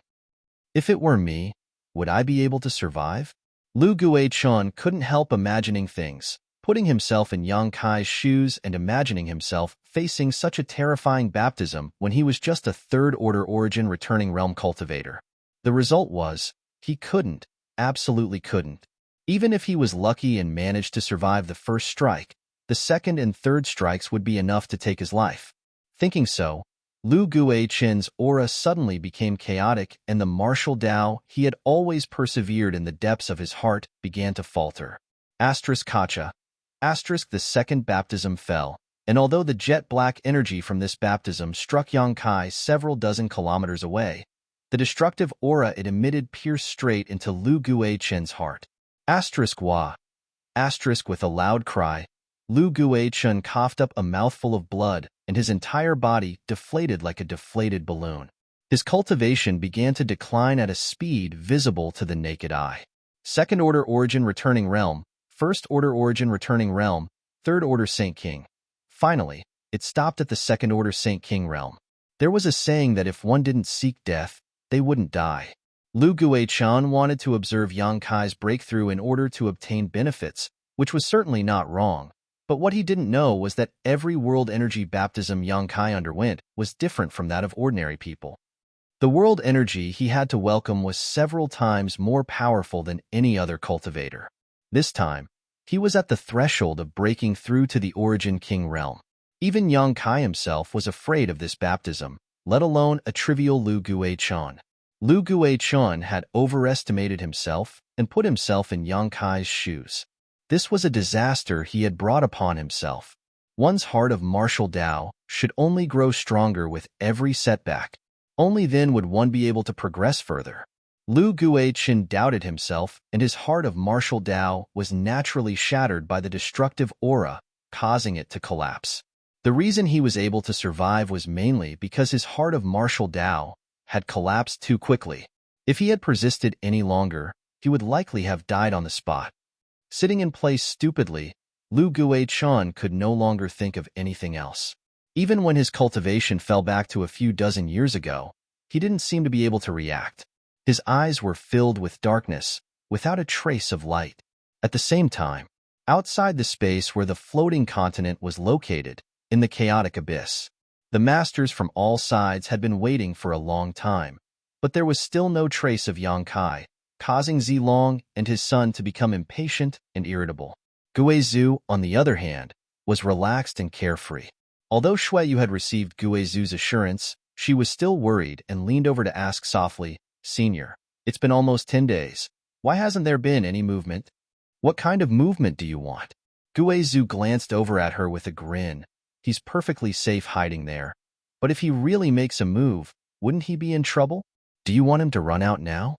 If it were me, would I be able to survive? Lu Guichen couldn't help imagining things, putting himself in Yang Kai's shoes and imagining himself facing such a terrifying baptism when he was just a third-order Origin returning realm cultivator. The result was, he couldn't, absolutely couldn't. Even if he was lucky and managed to survive the first strike, the second and third strikes would be enough to take his life. Thinking so, Lu Guichen's aura suddenly became chaotic and the martial Tao he had always persevered in the depths of his heart began to falter. Kacha. The second baptism fell, and although the jet black energy from this baptism struck Yang Kai several dozen kilometers away, the destructive aura it emitted pierced straight into Lu Guichen's heart. With a loud cry, Lu Guichen coughed up a mouthful of blood, and his entire body deflated like a deflated balloon. His cultivation began to decline at a speed visible to the naked eye. Second-order Origin returning realm, first-order Origin returning realm, third-order Saint King. Finally, it stopped at the second-order Saint King realm. There was a saying that if one didn't seek death, they wouldn't die. Lu Guichen wanted to observe Yang Kai's breakthrough in order to obtain benefits, which was certainly not wrong. But what he didn't know was that every world energy baptism Yang Kai underwent was different from that of ordinary people. The world energy he had to welcome was several times more powerful than any other cultivator. This time, he was at the threshold of breaking through to the Origin King realm. Even Yang Kai himself was afraid of this baptism, let alone a trivial Lu Guichen. Lu Guichen had overestimated himself and put himself in Yang Kai's shoes. This was a disaster he had brought upon himself. One's heart of martial Tao should only grow stronger with every setback. Only then would one be able to progress further. Lu Guichen doubted himself, and his heart of martial Tao was naturally shattered by the destructive aura, causing it to collapse. The reason he was able to survive was mainly because his heart of martial Tao had collapsed too quickly. If he had persisted any longer, he would likely have died on the spot. Sitting in place stupidly, Lu Guichen could no longer think of anything else. Even when his cultivation fell back to a few dozen years ago, he didn't seem to be able to react. His eyes were filled with darkness, without a trace of light. At the same time, outside the space where the floating continent was located, in the chaotic abyss, the masters from all sides had been waiting for a long time, but there was still no trace of Yang Kai, causing Zilong and his son to become impatient and irritable. Guizhu, on the other hand, was relaxed and carefree. Although Shuiyu had received Guizhu's assurance, she was still worried and leaned over to ask softly, "Senior, it's been almost 10 days. Why hasn't there been any movement? What kind of movement do you want?" Guizhu glanced over at her with a grin. He's perfectly safe hiding there. But if he really makes a move, wouldn't he be in trouble? Do you want him to run out now?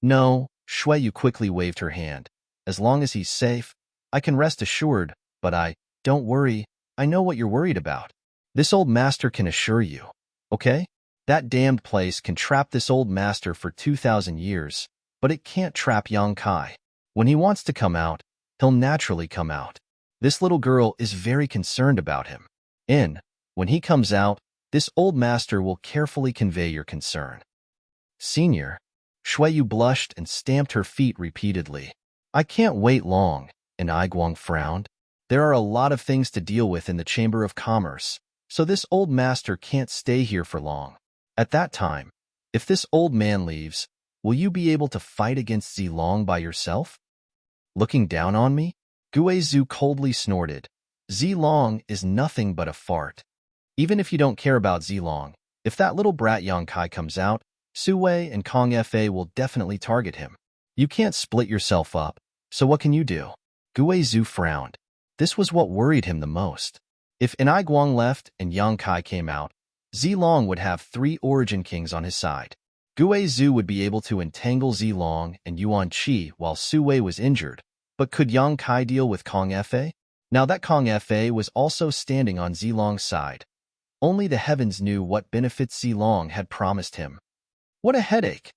No, Shuiyu quickly waved her hand. As long as he's safe, I can rest assured, but don't worry, I know what you're worried about. This old master can assure you, okay? That damned place can trap this old master for 2,000 years, but it can't trap Yang Kai. When he wants to come out, he'll naturally come out. This little girl is very concerned about him. When he comes out, this old master will carefully convey your concern. Senior, Shuiyu blushed and stamped her feet repeatedly. I can't wait long, and Aiguang frowned. There are a lot of things to deal with in the Chamber of Commerce, so this old master can't stay here for long. At that time, if this old man leaves, will you be able to fight against Zilong by yourself? Looking down on me? Guizhu coldly snorted. Zilong is nothing but a fart. Even if you don't care about Zilong, if that little brat Yang Kai comes out, Suwei and Kong Fa will definitely target him. You can't split yourself up, so what can you do? Guizhu frowned. This was what worried him the most. If Aiguang left and Yang Kai came out, Zilong would have 3 Origin Kings on his side. Guizhu would be able to entangle Zilong and Yuan Qi while Suwei was injured, but could Yang Kai deal with Kong Fa? Now that Kong Fa was also standing on Zilong's side. Only the heavens knew what benefits Zilong had promised him. What a headache!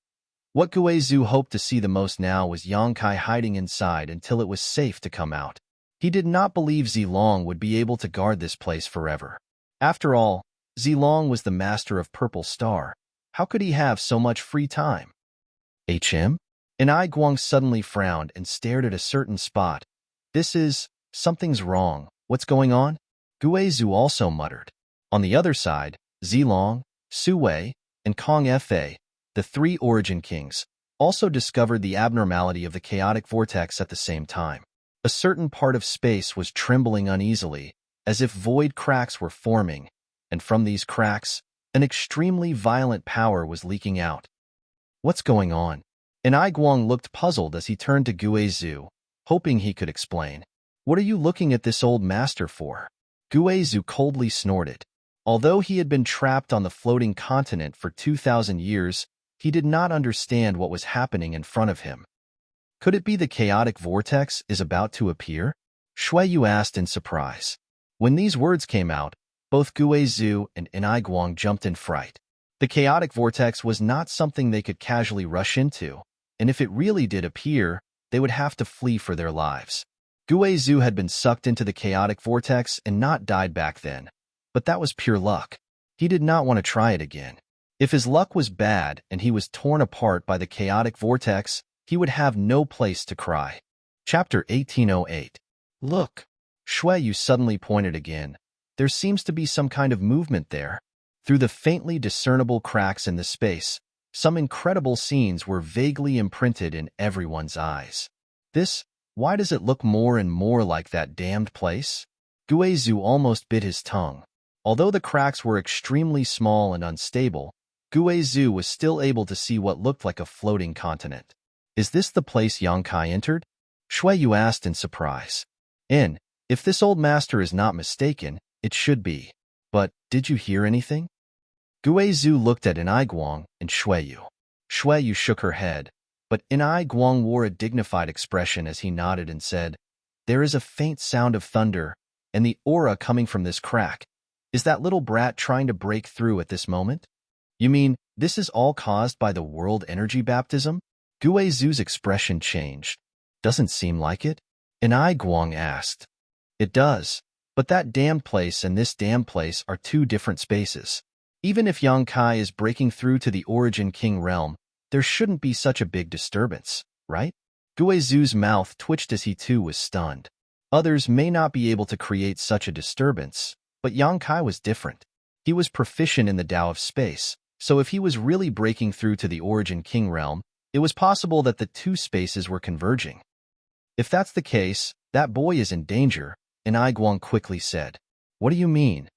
What Guizhu hoped to see the most now was Yang Kai hiding inside until it was safe to come out. He did not believe Zilong would be able to guard this place forever. After all, Zilong was the master of Purple Star. How could he have so much free time? HM? Aiguang suddenly frowned and stared at a certain spot. Something's wrong. What's going on? Guizhu also muttered. On the other side, Zilong, Suwei, and Kong Fa, the 3 Origin Kings, also discovered the abnormality of the chaotic vortex at the same time. A certain part of space was trembling uneasily, as if void cracks were forming, and from these cracks, an extremely violent power was leaking out. What's going on? Aiguang looked puzzled as he turned to Guizhu, hoping he could explain. What are you looking at this old master for? Guizhu coldly snorted. Although he had been trapped on the floating continent for 2,000 years, he did not understand what was happening in front of him. Could it be the chaotic vortex is about to appear? Shuiyu asked in surprise. When these words came out, both Guizhu and Aiguang jumped in fright. The chaotic vortex was not something they could casually rush into, and if it really did appear, they would have to flee for their lives. Guizhu had been sucked into the chaotic vortex and not died back then, but that was pure luck. He did not want to try it again. If his luck was bad and he was torn apart by the chaotic vortex, he would have no place to cry. Chapter 1808. Look! Shuiyu suddenly pointed again. There seems to be some kind of movement there. Through the faintly discernible cracks in the space, some incredible scenes were vaguely imprinted in everyone's eyes. Why does it look more and more like that damned place? Guizhu almost bit his tongue. Although the cracks were extremely small and unstable, Guizhu was still able to see what looked like a floating continent. Is this the place Yang Kai entered? Shuiyu asked in surprise. If this old master is not mistaken, it should be. But did you hear anything? Guizhu looked at Aiguang and Shuiyu. Shuiyu shook her head, but Aiguang wore a dignified expression as he nodded and said, There is a faint sound of thunder, and the aura coming from this crack. Is that little brat trying to break through at this moment? You mean, this is all caused by the world energy baptism? Guizhu's expression changed. Doesn't seem like it? Aiguang asked. It does, but that damned place and this damned place are 2 different spaces. Even if Yang Kai is breaking through to the Origin King realm, there shouldn't be such a big disturbance, right? Guizhu's mouth twitched as he too was stunned. Others may not be able to create such a disturbance, but Yang Kai was different. He was proficient in the Tao of space, so if he was really breaking through to the Origin King realm, it was possible that the two spaces were converging. If that's the case, that boy is in danger, and Guang quickly said. What do you mean?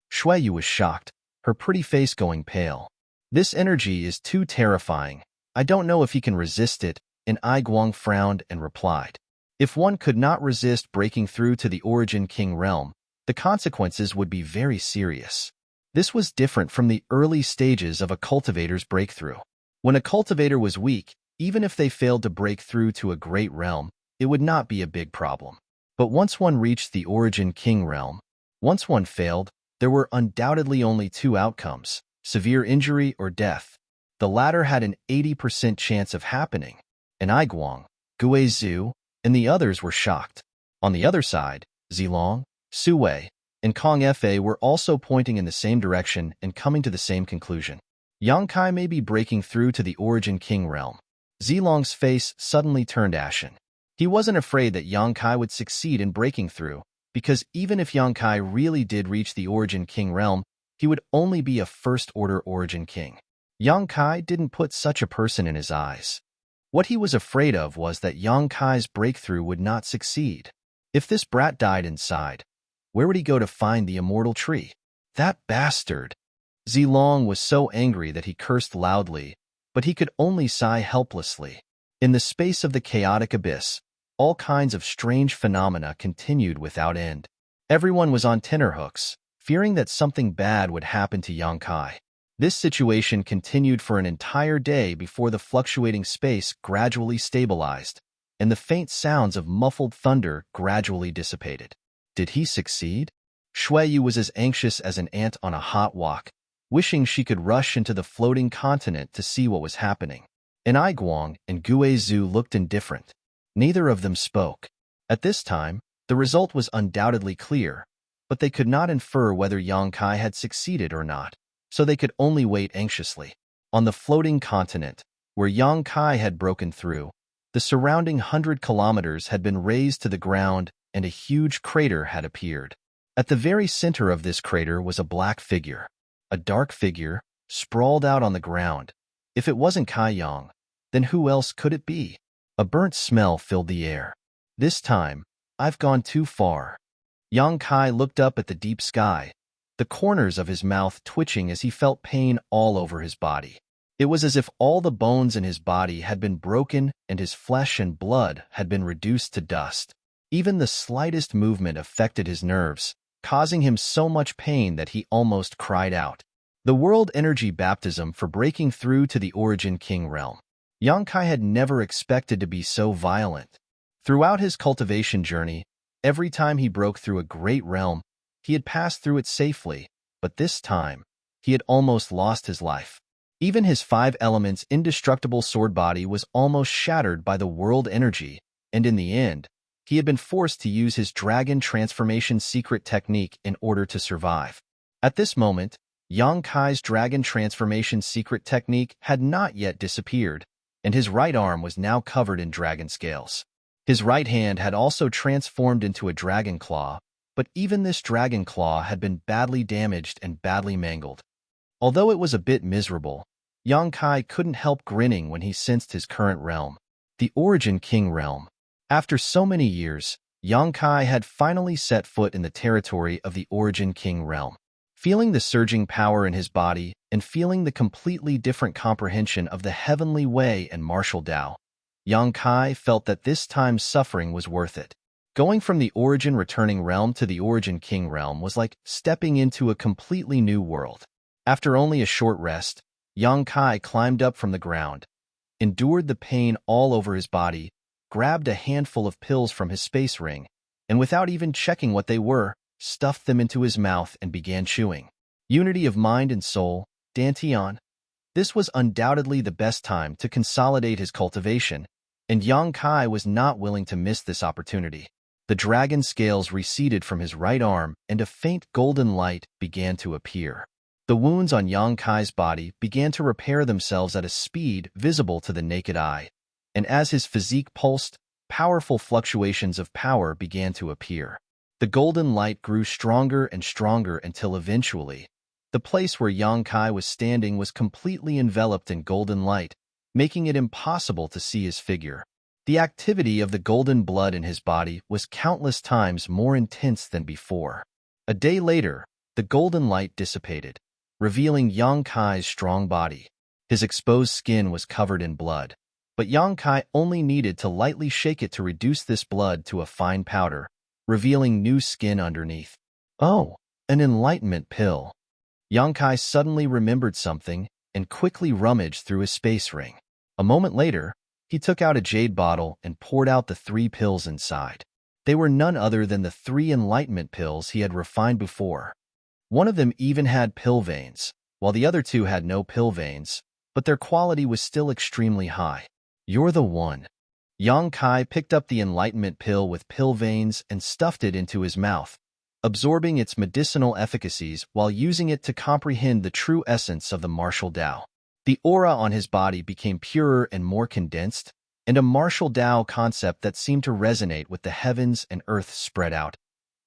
Shuiyu was shocked, her pretty face going pale. This energy is too terrifying. I don't know if he can resist it, and Guang frowned and replied. If one could not resist breaking through to the Origin King realm, the consequences would be very serious. This was different from the early stages of a cultivator's breakthrough. When a cultivator was weak, even if they failed to break through to a great realm, it would not be a big problem. But once one reached the Origin King realm, once one failed, there were undoubtedly only two outcomes, severe injury or death. The latter had an 80% chance of happening, and Guang, Guizhu, and the others were shocked. On the other side, Zilong, Suwei, and Kong Fa were also pointing in the same direction and coming to the same conclusion. Yang Kai may be breaking through to the Origin King realm. Zilong's face suddenly turned ashen. He wasn't afraid that Yang Kai would succeed in breaking through, because even if Yang Kai really did reach the Origin King realm, he would only be a first-order Origin King. Yang Kai didn't put such a person in his eyes. What he was afraid of was that Yang Kai's breakthrough would not succeed. If this brat died inside, where would he go to find the immortal tree? That bastard! Zilong was so angry that he cursed loudly, but he could only sigh helplessly. In the space of the chaotic abyss, all kinds of strange phenomena continued without end. Everyone was on tenterhooks, fearing that something bad would happen to Yang Kai. This situation continued for an entire day before the fluctuating space gradually stabilized, and the faint sounds of muffled thunder gradually dissipated. Did he succeed? Shuiyu was as anxious as an ant on a hot walk, wishing she could rush into the floating continent to see what was happening. And Guang and Guizhu looked indifferent. Neither of them spoke. At this time, the result was undoubtedly clear, but they could not infer whether Yang Kai had succeeded or not, so they could only wait anxiously. On the floating continent, where Yang Kai had broken through, the surrounding 100 kilometers had been razed to the ground and a huge crater had appeared. At the very center of this crater was a black figure. A dark figure, sprawled out on the ground. If it wasn't Kai Yang, then who else could it be? A burnt smell filled the air. This time, I've gone too far. Yang Kai looked up at the deep sky, the corners of his mouth twitching as he felt pain all over his body. It was as if all the bones in his body had been broken and his flesh and blood had been reduced to dust. Even the slightest movement affected his nerves, causing him so much pain that he almost cried out. The world energy baptism for breaking through to the Origin King realm. Yang Kai had never expected to be so violent. Throughout his cultivation journey, every time he broke through a great realm, he had passed through it safely, but this time, he had almost lost his life. Even his 5 elements indestructible sword body was almost shattered by the world energy, and in the end, he had been forced to use his dragon transformation secret technique in order to survive. At this moment, Yang Kai's dragon transformation secret technique had not yet disappeared, and his right arm was now covered in dragon scales. His right hand had also transformed into a dragon claw, but even this dragon claw had been badly damaged and badly mangled. Although it was a bit miserable, Yang Kai couldn't help grinning when he sensed his current realm, the Origin King realm. After so many years, Yang Kai had finally set foot in the territory of the Origin King realm. Feeling the surging power in his body and feeling the completely different comprehension of the heavenly way and martial Tao, Yang Kai felt that this time's suffering was worth it. Going from the Origin returning realm to the Origin King realm was like stepping into a completely new world. After only a short rest, Yang Kai climbed up from the ground, endured the pain all over his body, grabbed a handful of pills from his space ring, and without even checking what they were, stuffed them into his mouth and began chewing. Unity of mind and soul, Dantian. This was undoubtedly the best time to consolidate his cultivation, and Yang Kai was not willing to miss this opportunity. The dragon scales receded from his right arm and a faint golden light began to appear. The wounds on Yang Kai's body began to repair themselves at a speed visible to the naked eye, and as his physique pulsed, powerful fluctuations of power began to appear. The golden light grew stronger and stronger until eventually, the place where Yang Kai was standing was completely enveloped in golden light, making it impossible to see his figure. The activity of the golden blood in his body was countless times more intense than before. A day later, the golden light dissipated, revealing Yang Kai's strong body. His exposed skin was covered in blood, but Yang Kai only needed to lightly shake it to reduce this blood to a fine powder, revealing new skin underneath. Oh, an enlightenment pill. Yang Kai suddenly remembered something and quickly rummaged through his space ring. A moment later, he took out a jade bottle and poured out the 3 pills inside. They were none other than the 3 enlightenment pills he had refined before. One of them even had pill veins, while the other 2 had no pill veins, but their quality was still extremely high. You're the one. Yang Kai picked up the enlightenment pill with pill veins and stuffed it into his mouth, absorbing its medicinal efficacies while using it to comprehend the true essence of the martial Tao. The aura on his body became purer and more condensed, and a martial Tao concept that seemed to resonate with the heavens and earth spread out.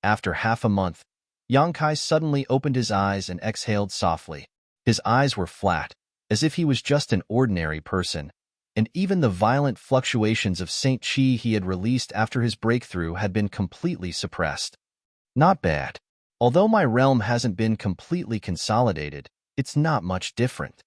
After half a month, Yang Kai suddenly opened his eyes and exhaled softly. His eyes were flat, as if he was just an ordinary person, and even the violent fluctuations of Saint Chi he had released after his breakthrough had been completely suppressed. Not bad. Although my realm hasn't been completely consolidated, it's not much different.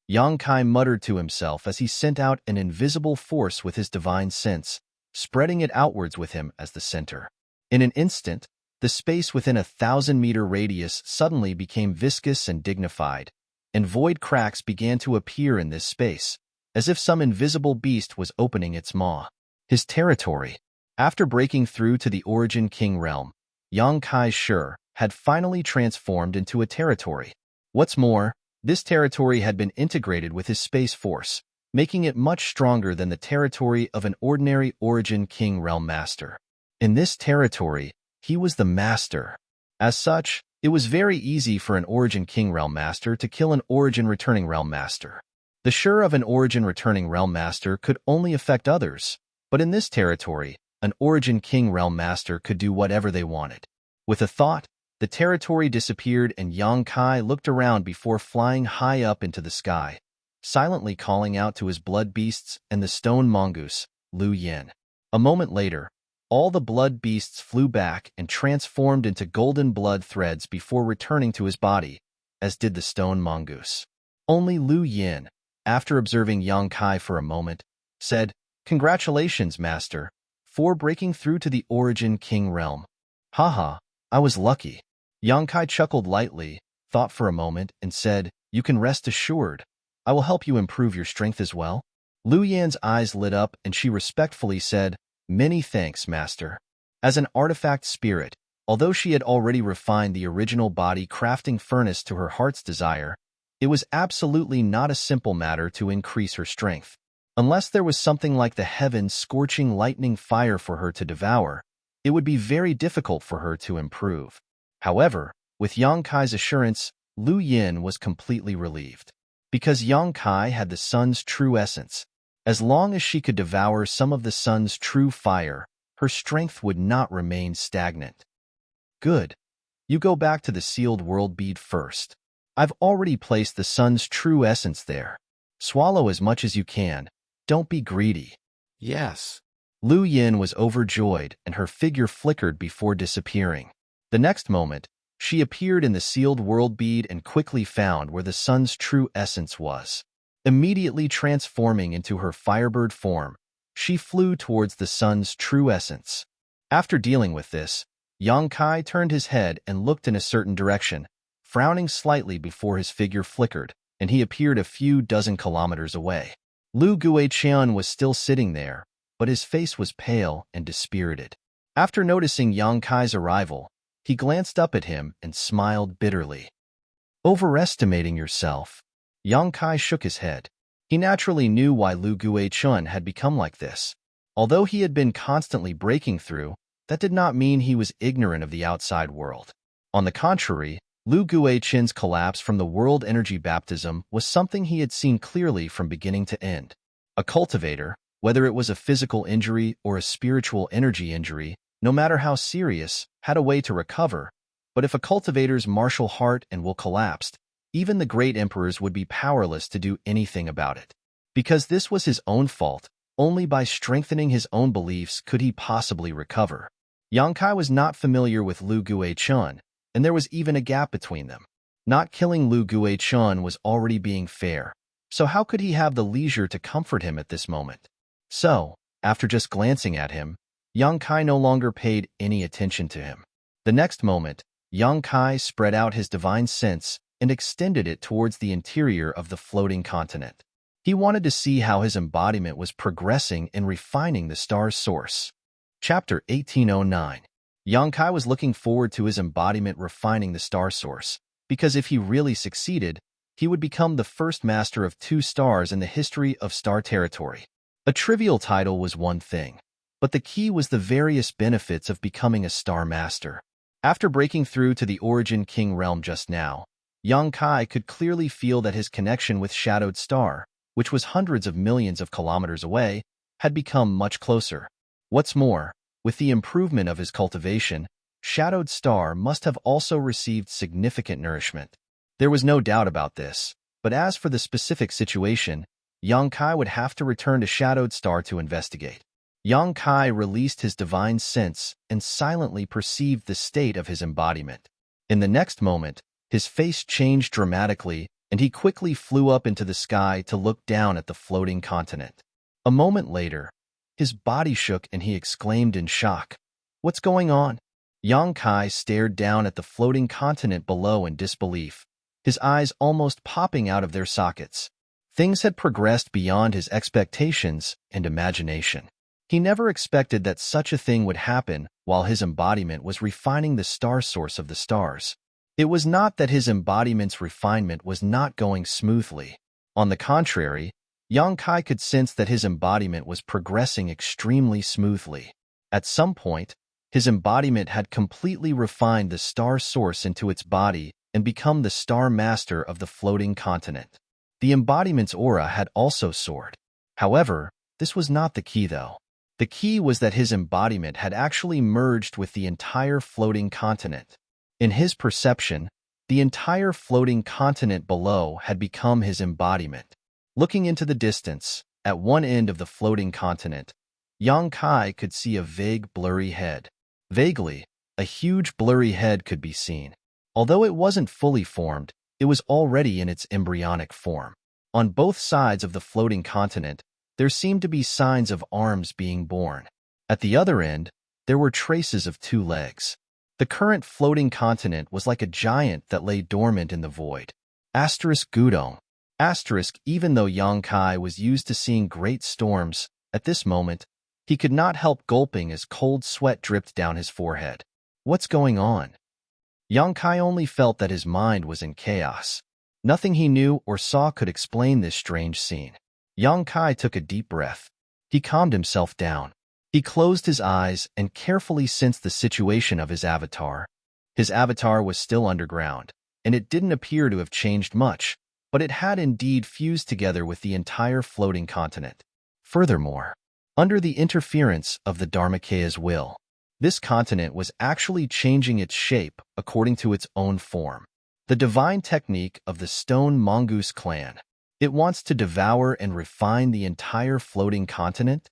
Yang Kai muttered to himself as he sent out an invisible force with his divine sense, spreading it outwards with him as the center. In an instant, the space within a 1,000-meter radius suddenly became viscous and dignified, and void cracks began to appear in this space, as if some invisible beast was opening its maw. His territory. After breaking through to the Origin King realm, Yang Kai's Shi had finally transformed into a territory. What's more, this territory had been integrated with his space force, making it much stronger than the territory of an ordinary Origin King realm master. In this territory, he was the master. As such, it was very easy for an Origin King realm master to kill an Origin returning realm master. The Shi of an Origin returning realm master could only affect others, but in this territory, an Origin King realm master could do whatever they wanted. With a thought, the territory disappeared and Yang Kai looked around before flying high up into the sky, silently calling out to his blood beasts and the stone mongoose, Lu Yin. A moment later, all the blood beasts flew back and transformed into golden blood threads before returning to his body, as did the stone mongoose. Only Lu Yin, after observing Yang Kai for a moment, said, "Congratulations, Master, for breaking through to the Origin King realm. Haha, I was lucky." Yang Kai chuckled lightly, thought for a moment, and said, "You can rest assured. I will help you improve your strength as well." Lu Yan's eyes lit up and she respectfully said, "Many thanks, Master." As an artifact spirit, although she had already refined the original body crafting furnace to her heart's desire, it was absolutely not a simple matter to increase her strength. Unless there was something like the heavens scorching lightning fire for her to devour, it would be very difficult for her to improve. However, with Yang Kai's assurance, Lu Yin was completely relieved. Because Yang Kai had the sun's true essence, as long as she could devour some of the sun's true fire, her strength would not remain stagnant. Good. You go back to the sealed world bead first. I've already placed the sun's true essence there. Swallow as much as you can. Don't be greedy. Yes. Lu Yin was overjoyed and her figure flickered before disappearing. The next moment, she appeared in the sealed world bead and quickly found where the sun's true essence was. Immediately transforming into her firebird form, she flew towards the sun's true essence. After dealing with this, Yang Kai turned his head and looked in a certain direction, frowning slightly before his figure flickered, and he appeared a few dozen kilometers away. Lu Guiqian was still sitting there, but his face was pale and dispirited. After noticing Yang Kai's arrival, he glanced up at him and smiled bitterly. Overestimating yourself. Yang Kai shook his head. He naturally knew why Lu Guiqian had become like this. Although he had been constantly breaking through, that did not mean he was ignorant of the outside world. On the contrary, Lu Guichen's collapse from the world energy baptism was something he had seen clearly from beginning to end. A cultivator, whether it was a physical injury or a spiritual energy injury, no matter how serious, had a way to recover. But if a cultivator's martial heart and will collapsed, even the great emperors would be powerless to do anything about it. Because this was his own fault, only by strengthening his own beliefs could he possibly recover. Yang Kai was not familiar with Lu Guichen, and there was even a gap between them. Not killing Lu Guichen was already being fair, so how could he have the leisure to comfort him at this moment? So, after just glancing at him, Yang Kai no longer paid any attention to him. The next moment, Yang Kai spread out his divine sense and extended it towards the interior of the floating continent. He wanted to see how his embodiment was progressing in refining the star's source. Chapter 1809. Yang Kai was looking forward to his embodiment refining the star source, because if he really succeeded, he would become the first master of 2 stars in the history of star territory. A trivial title was one thing, but the key was the various benefits of becoming a star master. After breaking through to the Origin King realm just now, Yang Kai could clearly feel that his connection with Shadowed Star, which was hundreds of millions of kilometers away, had become much closer. What's more, with the improvement of his cultivation, Shadowed Star must have also received significant nourishment. There was no doubt about this, but as for the specific situation, Yang Kai would have to return to Shadowed Star to investigate. Yang Kai released his divine sense and silently perceived the state of his embodiment. In the next moment, his face changed dramatically, and he quickly flew up into the sky to look down at the floating continent. A moment later, his body shook and he exclaimed in shock, "What's going on?" Yang Kai stared down at the floating continent below in disbelief, his eyes almost popping out of their sockets. Things had progressed beyond his expectations and imagination. He never expected that such a thing would happen while his embodiment was refining the star source of the stars. It was not that his embodiment's refinement was not going smoothly. On the contrary, Yang Kai could sense that his embodiment was progressing extremely smoothly. At some point, his embodiment had completely refined the star source into its body and become the star master of the floating continent. The embodiment's aura had also soared. However, this was not the key though. The key was that his embodiment had actually merged with the entire floating continent. In his perception, the entire floating continent below had become his embodiment. Looking into the distance, at one end of the floating continent, Yang Kai could see a vague blurry head. Vaguely, a huge blurry head could be seen. Although it wasn't fully formed, it was already in its embryonic form. On both sides of the floating continent, there seemed to be signs of arms being born. At the other end, there were traces of 2 legs. The current floating continent was like a giant that lay dormant in the void. Gudong. Even though Yang Kai was used to seeing great storms, at this moment, he could not help gulping as cold sweat dripped down his forehead. What's going on? Yang Kai only felt that his mind was in chaos. Nothing he knew or saw could explain this strange scene. Yang Kai took a deep breath. He calmed himself down. He closed his eyes and carefully sensed the situation of his avatar. His avatar was still underground, and it didn't appear to have changed much, but it had indeed fused together with the entire floating continent. Furthermore, under the interference of the Dharmakeya's will, this continent was actually changing its shape according to its own form. The divine technique of the Stone Mongoose clan. It wants to devour and refine the entire floating continent?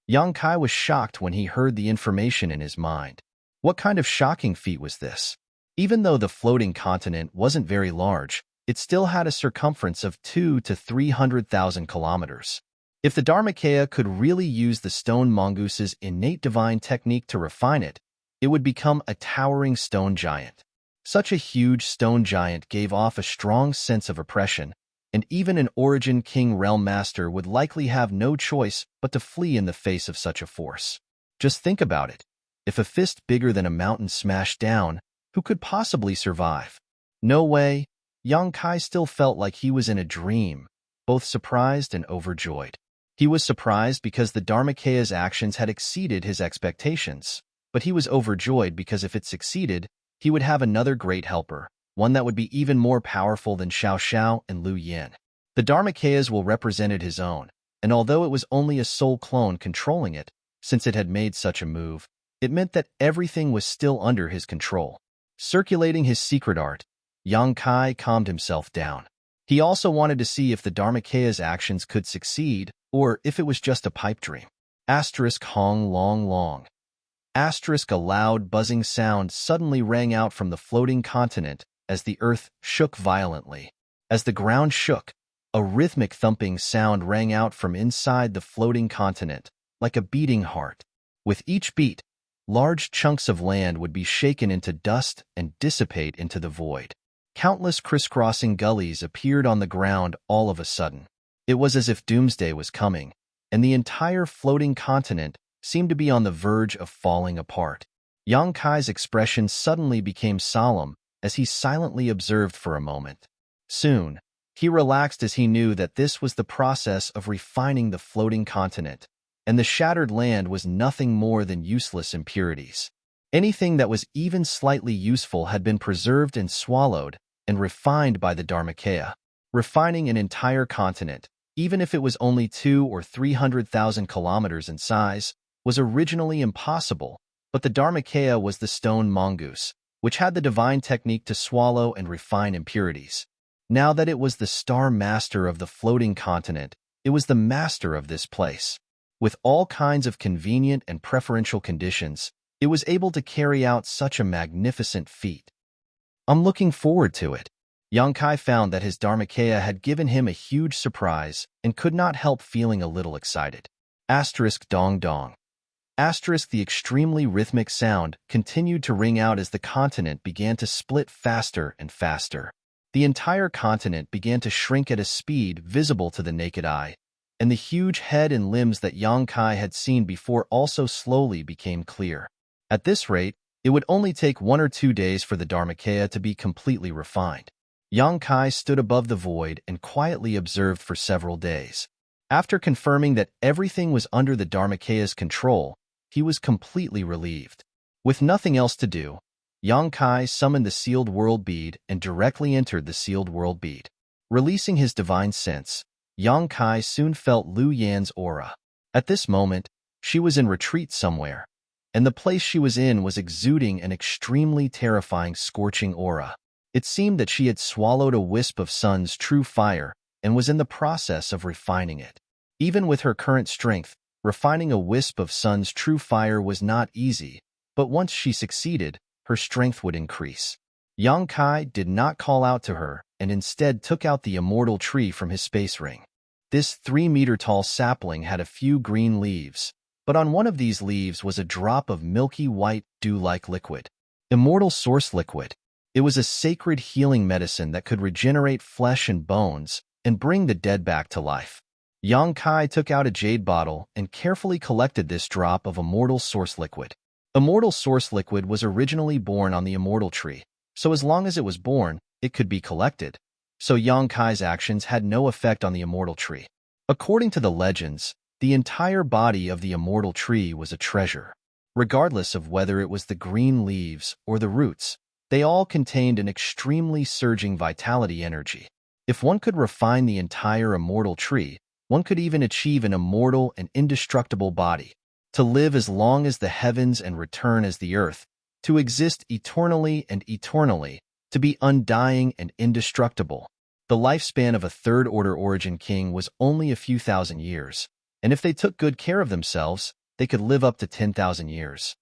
Yang Kai was shocked when he heard the information in his mind. What kind of shocking feat was this? Even though the floating continent wasn't very large, it still had a circumference of 200,000 to 300,000 kilometers. If the Dharmakeya could really use the Stone Mongoose's innate divine technique to refine it, it would become a towering stone giant. Such a huge stone giant gave off a strong sense of oppression, and even an Origin King Realm Master would likely have no choice but to flee in the face of such a force. Just think about it. If a fist bigger than a mountain smashed down, who could possibly survive? No way. Yang Kai still felt like he was in a dream, both surprised and overjoyed. He was surprised because the Dharmakeya's actions had exceeded his expectations, but he was overjoyed because if it succeeded, he would have another great helper, one that would be even more powerful than Xiao Xiao and Lu Yin. The Dharmakayas will represented his own, and although it was only a soul clone controlling it, since it had made such a move, it meant that everything was still under his control. Circulating his secret art, Yang Kai calmed himself down. He also wanted to see if the Dharmakaya's actions could succeed, or if it was just a pipe dream. Asterisk Hong Long Long. Asterisk A loud buzzing sound suddenly rang out from the floating continent as the earth shook violently. As the ground shook, a rhythmic thumping sound rang out from inside the floating continent, like a beating heart. With each beat, large chunks of land would be shaken into dust and dissipate into the void. Countless crisscrossing gullies appeared on the ground all of a sudden. It was as if doomsday was coming, and the entire floating continent seemed to be on the verge of falling apart. Yang Kai's expression suddenly became solemn as he silently observed for a moment. Soon, he relaxed as he knew that this was the process of refining the floating continent, and the shattered land was nothing more than useless impurities. Anything that was even slightly useful had been preserved and swallowed and refined by the Dharmakaya. Refining an entire continent, even if it was only 200,000 or 300,000 kilometers in size, was originally impossible, but the Dharmakaya was the stone mongoose, which had the divine technique to swallow and refine impurities. Now that it was the star master of the floating continent, it was the master of this place. With all kinds of convenient and preferential conditions, it was able to carry out such a magnificent feat. I'm looking forward to it. Yang Kai found that his Dharmakaya had given him a huge surprise and could not help feeling a little excited. Asterisk Dong Dong. Asterisk The extremely rhythmic sound continued to ring out as the continent began to split faster and faster. The entire continent began to shrink at a speed visible to the naked eye, and the huge head and limbs that Yang Kai had seen before also slowly became clear. At this rate, it would only take 1 or 2 days for the Dharmakaya to be completely refined. Yang Kai stood above the void and quietly observed for several days. After confirming that everything was under the Dharmakaya's control, he was completely relieved. With nothing else to do, Yang Kai summoned the sealed world bead and directly entered the sealed world bead. Releasing his divine sense, Yang Kai soon felt Lu Yan's aura. At this moment, she was in retreat somewhere, and the place she was in was exuding an extremely terrifying scorching aura. It seemed that she had swallowed a wisp of sun's true fire and was in the process of refining it. Even with her current strength, refining a wisp of sun's true fire was not easy, but once she succeeded, her strength would increase. Yang Kai did not call out to her and instead took out the immortal tree from his space ring. This 3-meter-tall sapling had a few green leaves, but on one of these leaves was a drop of milky white, dew-like liquid. Immortal source liquid. It was a sacred healing medicine that could regenerate flesh and bones and bring the dead back to life. Yang Kai took out a jade bottle and carefully collected this drop of immortal source liquid. Immortal source liquid was originally born on the immortal tree, so as long as it was born, it could be collected. So Yang Kai's actions had no effect on the immortal tree. According to the legends, the entire body of the immortal tree was a treasure. Regardless of whether it was the green leaves or the roots, they all contained an extremely surging vitality energy. If one could refine the entire immortal tree, one could even achieve an immortal and indestructible body, to live as long as the heavens and return as the earth, to exist eternally and eternally, to be undying and indestructible. The lifespan of a third-order origin king was only a few thousand years, and if they took good care of themselves, they could live up to 10,000 years.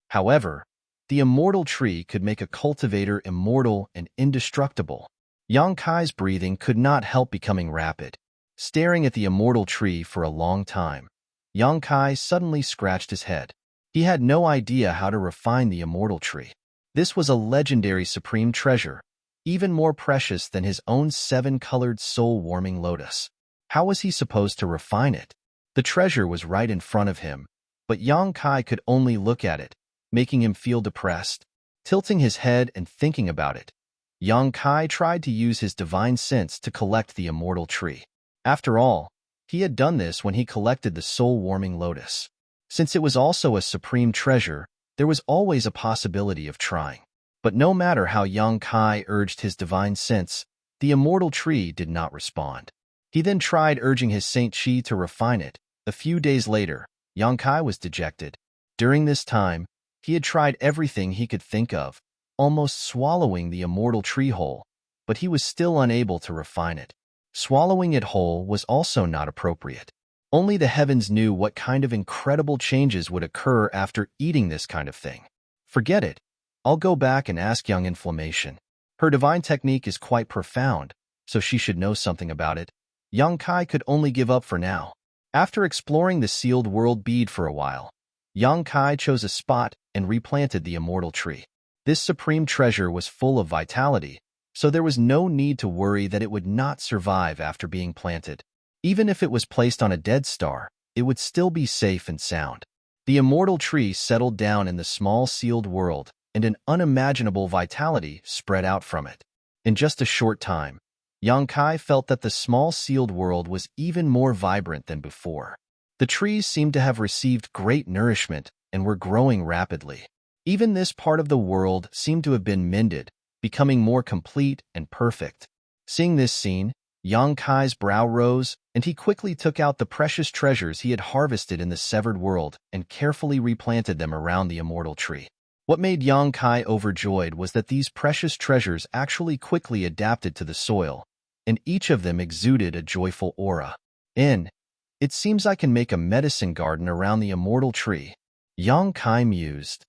However, the immortal tree could make a cultivator immortal and indestructible. Yang Kai's breathing could not help becoming rapid. Staring at the immortal tree for a long time, Yang Kai suddenly scratched his head. He had no idea how to refine the immortal tree. This was a legendary supreme treasure, even more precious than his own 7-colored soul-warming lotus. How was he supposed to refine it? The treasure was right in front of him, but Yang Kai could only look at it, making him feel depressed. Tilting his head and thinking about it, Yang Kai tried to use his divine sense to collect the immortal tree. After all, he had done this when he collected the soul-warming lotus. Since it was also a supreme treasure, there was always a possibility of trying. But no matter how Yang Kai urged his divine sense, the immortal tree did not respond. He then tried urging his Saint Chi to refine it. A few days later, Yang Kai was dejected. During this time, he had tried everything he could think of, almost swallowing the immortal tree whole, but he was still unable to refine it. Swallowing it whole was also not appropriate. Only the heavens knew what kind of incredible changes would occur after eating this kind of thing. Forget it. I'll go back and ask young Inflammation. Her divine technique is quite profound, so she should know something about it. Yang Kai could only give up for now. After exploring the sealed world bead for a while, Yang Kai chose a spot and replanted the immortal tree. This supreme treasure was full of vitality, so there was no need to worry that it would not survive after being planted. Even if it was placed on a dead star, it would still be safe and sound. The immortal tree settled down in the small sealed world, and an unimaginable vitality spread out from it. In just a short time, Yang Kai felt that the small sealed world was even more vibrant than before. The trees seemed to have received great nourishment and were growing rapidly. Even this part of the world seemed to have been mended, becoming more complete and perfect. Seeing this scene, Yang Kai's brow rose, and he quickly took out the precious treasures he had harvested in the severed world and carefully replanted them around the immortal tree. What made Yang Kai overjoyed was that these precious treasures actually quickly adapted to the soil, and each of them exuded a joyful aura. It seems I can make a medicine garden around the immortal tree. Yang Kai mused.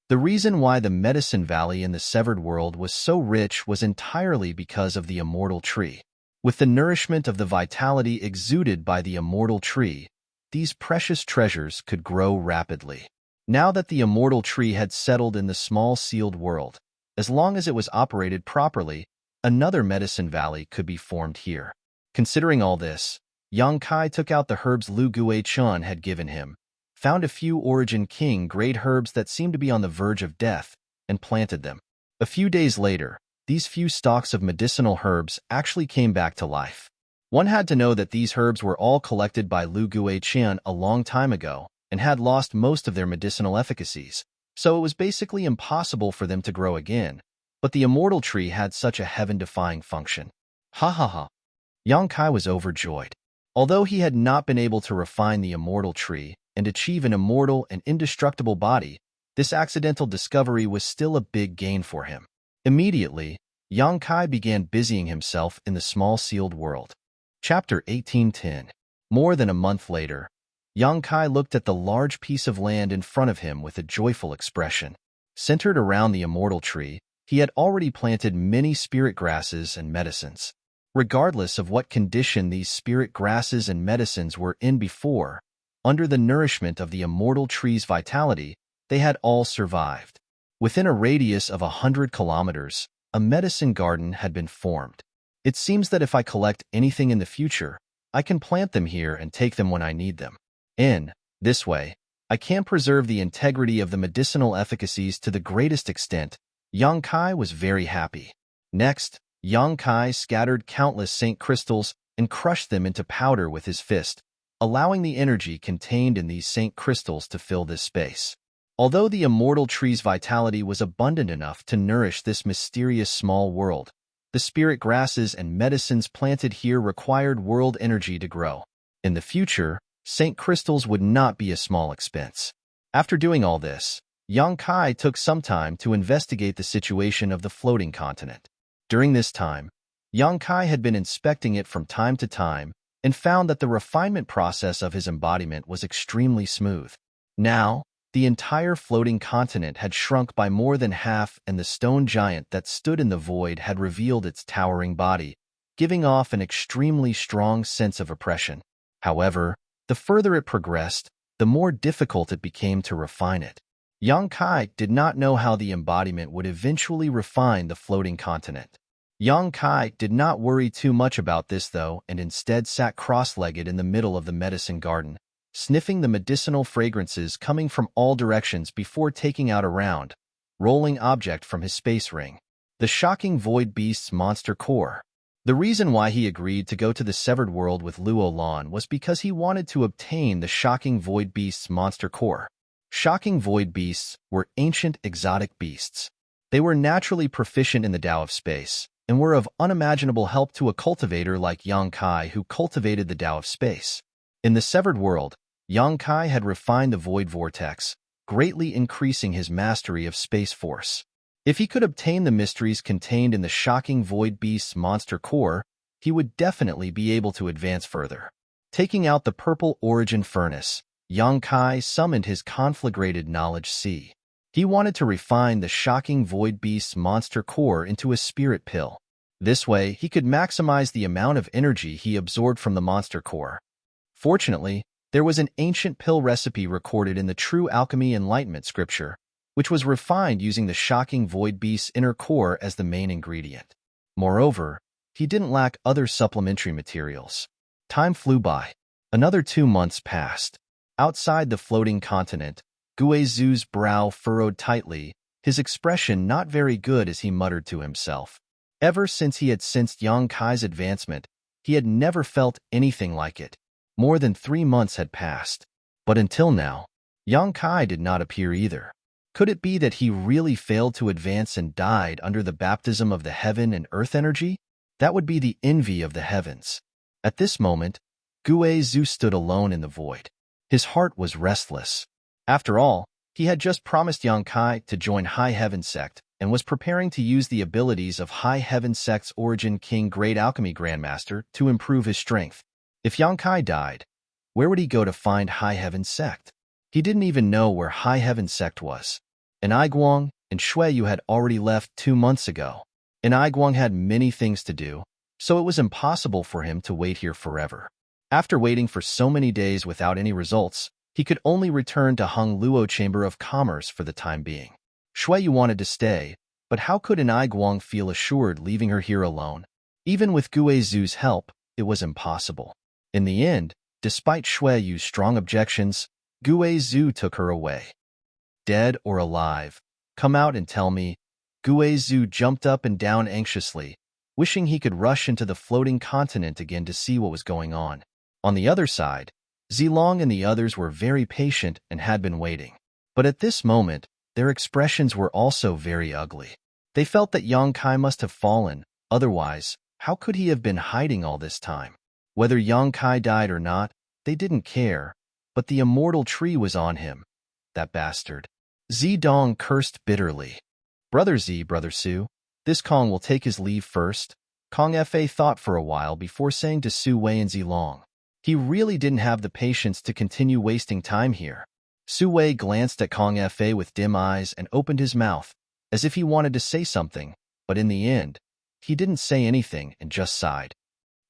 The reason why the medicine valley in the severed world was so rich was entirely because of the immortal tree. With the nourishment of the vitality exuded by the immortal tree, these precious treasures could grow rapidly. Now that the immortal tree had settled in the small sealed world, as long as it was operated properly, another medicine valley could be formed here. Considering all this, Yang Kai took out the herbs Lu Guichun had given him, found a few Origin King grade herbs that seemed to be on the verge of death, and planted them. A few days later, these few stalks of medicinal herbs actually came back to life. One had to know that these herbs were all collected by Lu Guichun a long time ago and had lost most of their medicinal efficacies, so it was basically impossible for them to grow again, but the immortal tree had such a heaven-defying function. Ha ha ha. Yang Kai was overjoyed. Although he had not been able to refine the immortal tree and achieve an immortal and indestructible body, this accidental discovery was still a big gain for him. Immediately, Yang Kai began busying himself in the small sealed world. Chapter 1810. More than a month later, Yang Kai looked at the large piece of land in front of him with a joyful expression. Centered around the immortal tree, he had already planted many spirit grasses and medicines. Regardless of what condition these spirit grasses and medicines were in before, under the nourishment of the immortal tree's vitality, they had all survived. Within a radius of 100 kilometers, a medicine garden had been formed. It seems that if I collect anything in the future, I can plant them here and take them when I need them. In this way, I can preserve the integrity of the medicinal efficacies to the greatest extent. Yang Kai was very happy. Next, Yang Kai scattered countless Saint crystals and crushed them into powder with his fist, allowing the energy contained in these Saint crystals to fill this space. Although the immortal tree's vitality was abundant enough to nourish this mysterious small world, the spirit grasses and medicines planted here required world energy to grow. In the future, Saint crystals would not be a small expense. After doing all this, Yang Kai took some time to investigate the situation of the floating continent. During this time, Yang Kai had been inspecting it from time to time and found that the refinement process of his embodiment was extremely smooth. Now, the entire floating continent had shrunk by more than half, and the stone giant that stood in the void had revealed its towering body, giving off an extremely strong sense of oppression. However, the further it progressed, the more difficult it became to refine it. Yang Kai did not know how the embodiment would eventually refine the floating continent. Yang Kai did not worry too much about this, though, and instead sat cross-legged in the middle of the medicine garden, sniffing the medicinal fragrances coming from all directions before taking out a round, rolling object from his space ring. The shocking void beast's monster core. The reason why he agreed to go to the severed world with Luo Lan was because he wanted to obtain the shocking void beast's monster core. Shocking void beasts were ancient exotic beasts. They were naturally proficient in the Tao of space, and were of unimaginable help to a cultivator like Yang Kai who cultivated the Tao of space. In the severed world, Yang Kai had refined the void vortex, greatly increasing his mastery of space force. If he could obtain the mysteries contained in the shocking void beast's monster core, he would definitely be able to advance further. Taking out the purple origin furnace, Yang Kai summoned his conflagrated knowledge sea. He wanted to refine the shocking void beast's monster core into a spirit pill. This way, he could maximize the amount of energy he absorbed from the monster core. Fortunately, there was an ancient pill recipe recorded in the True Alchemy Enlightenment scripture, which was refined using the shocking void beast's inner core as the main ingredient. Moreover, he didn't lack other supplementary materials. Time flew by. Another 2 months passed. Outside the floating continent, Guizhu's brow furrowed tightly, his expression not very good as he muttered to himself. Ever since he had sensed Yang Kai's advancement, he had never felt anything like it. More than 3 months had passed. But until now, Yang Kai did not appear either. Could it be that he really failed to advance and died under the baptism of the heaven and earth energy? That would be the envy of the heavens. At this moment, Guizhu stood alone in the void. His heart was restless. After all, he had just promised Yang Kai to join High Heaven Sect and was preparing to use the abilities of High Heaven Sect's Origin King Great Alchemy Grandmaster to improve his strength. If Yang Kai died, where would he go to find High Heaven Sect? He didn't even know where High Heaven Sect was. And Aiguang and Xueyu had already left 2 months ago. And Aiguang had many things to do, so it was impossible for him to wait here forever. After waiting for so many days without any results, he could only return to Hung Luo Chamber of Commerce for the time being. Xueyu wanted to stay, but how could an Aiguang feel assured leaving her here alone? Even with Guizhu's help, it was impossible. In the end, despite Xueyu's strong objections, Guizhu took her away. Dead or alive, come out and tell me. Guizhu jumped up and down anxiously, wishing he could rush into the floating continent again to see what was going on. On the other side, Zilong and the others were very patient and had been waiting. But at this moment, their expressions were also very ugly. They felt that Yang Kai must have fallen, otherwise, how could he have been hiding all this time? Whether Yang Kai died or not, they didn't care, but the immortal tree was on him. That bastard. Zidong cursed bitterly. Brother Su, this Kong will take his leave first. Kong Fa thought for a while before saying to Su Wei and Zilong. He really didn't have the patience to continue wasting time here. Su Wei glanced at Kong Fa with dim eyes and opened his mouth, as if he wanted to say something, but in the end, he didn't say anything and just sighed.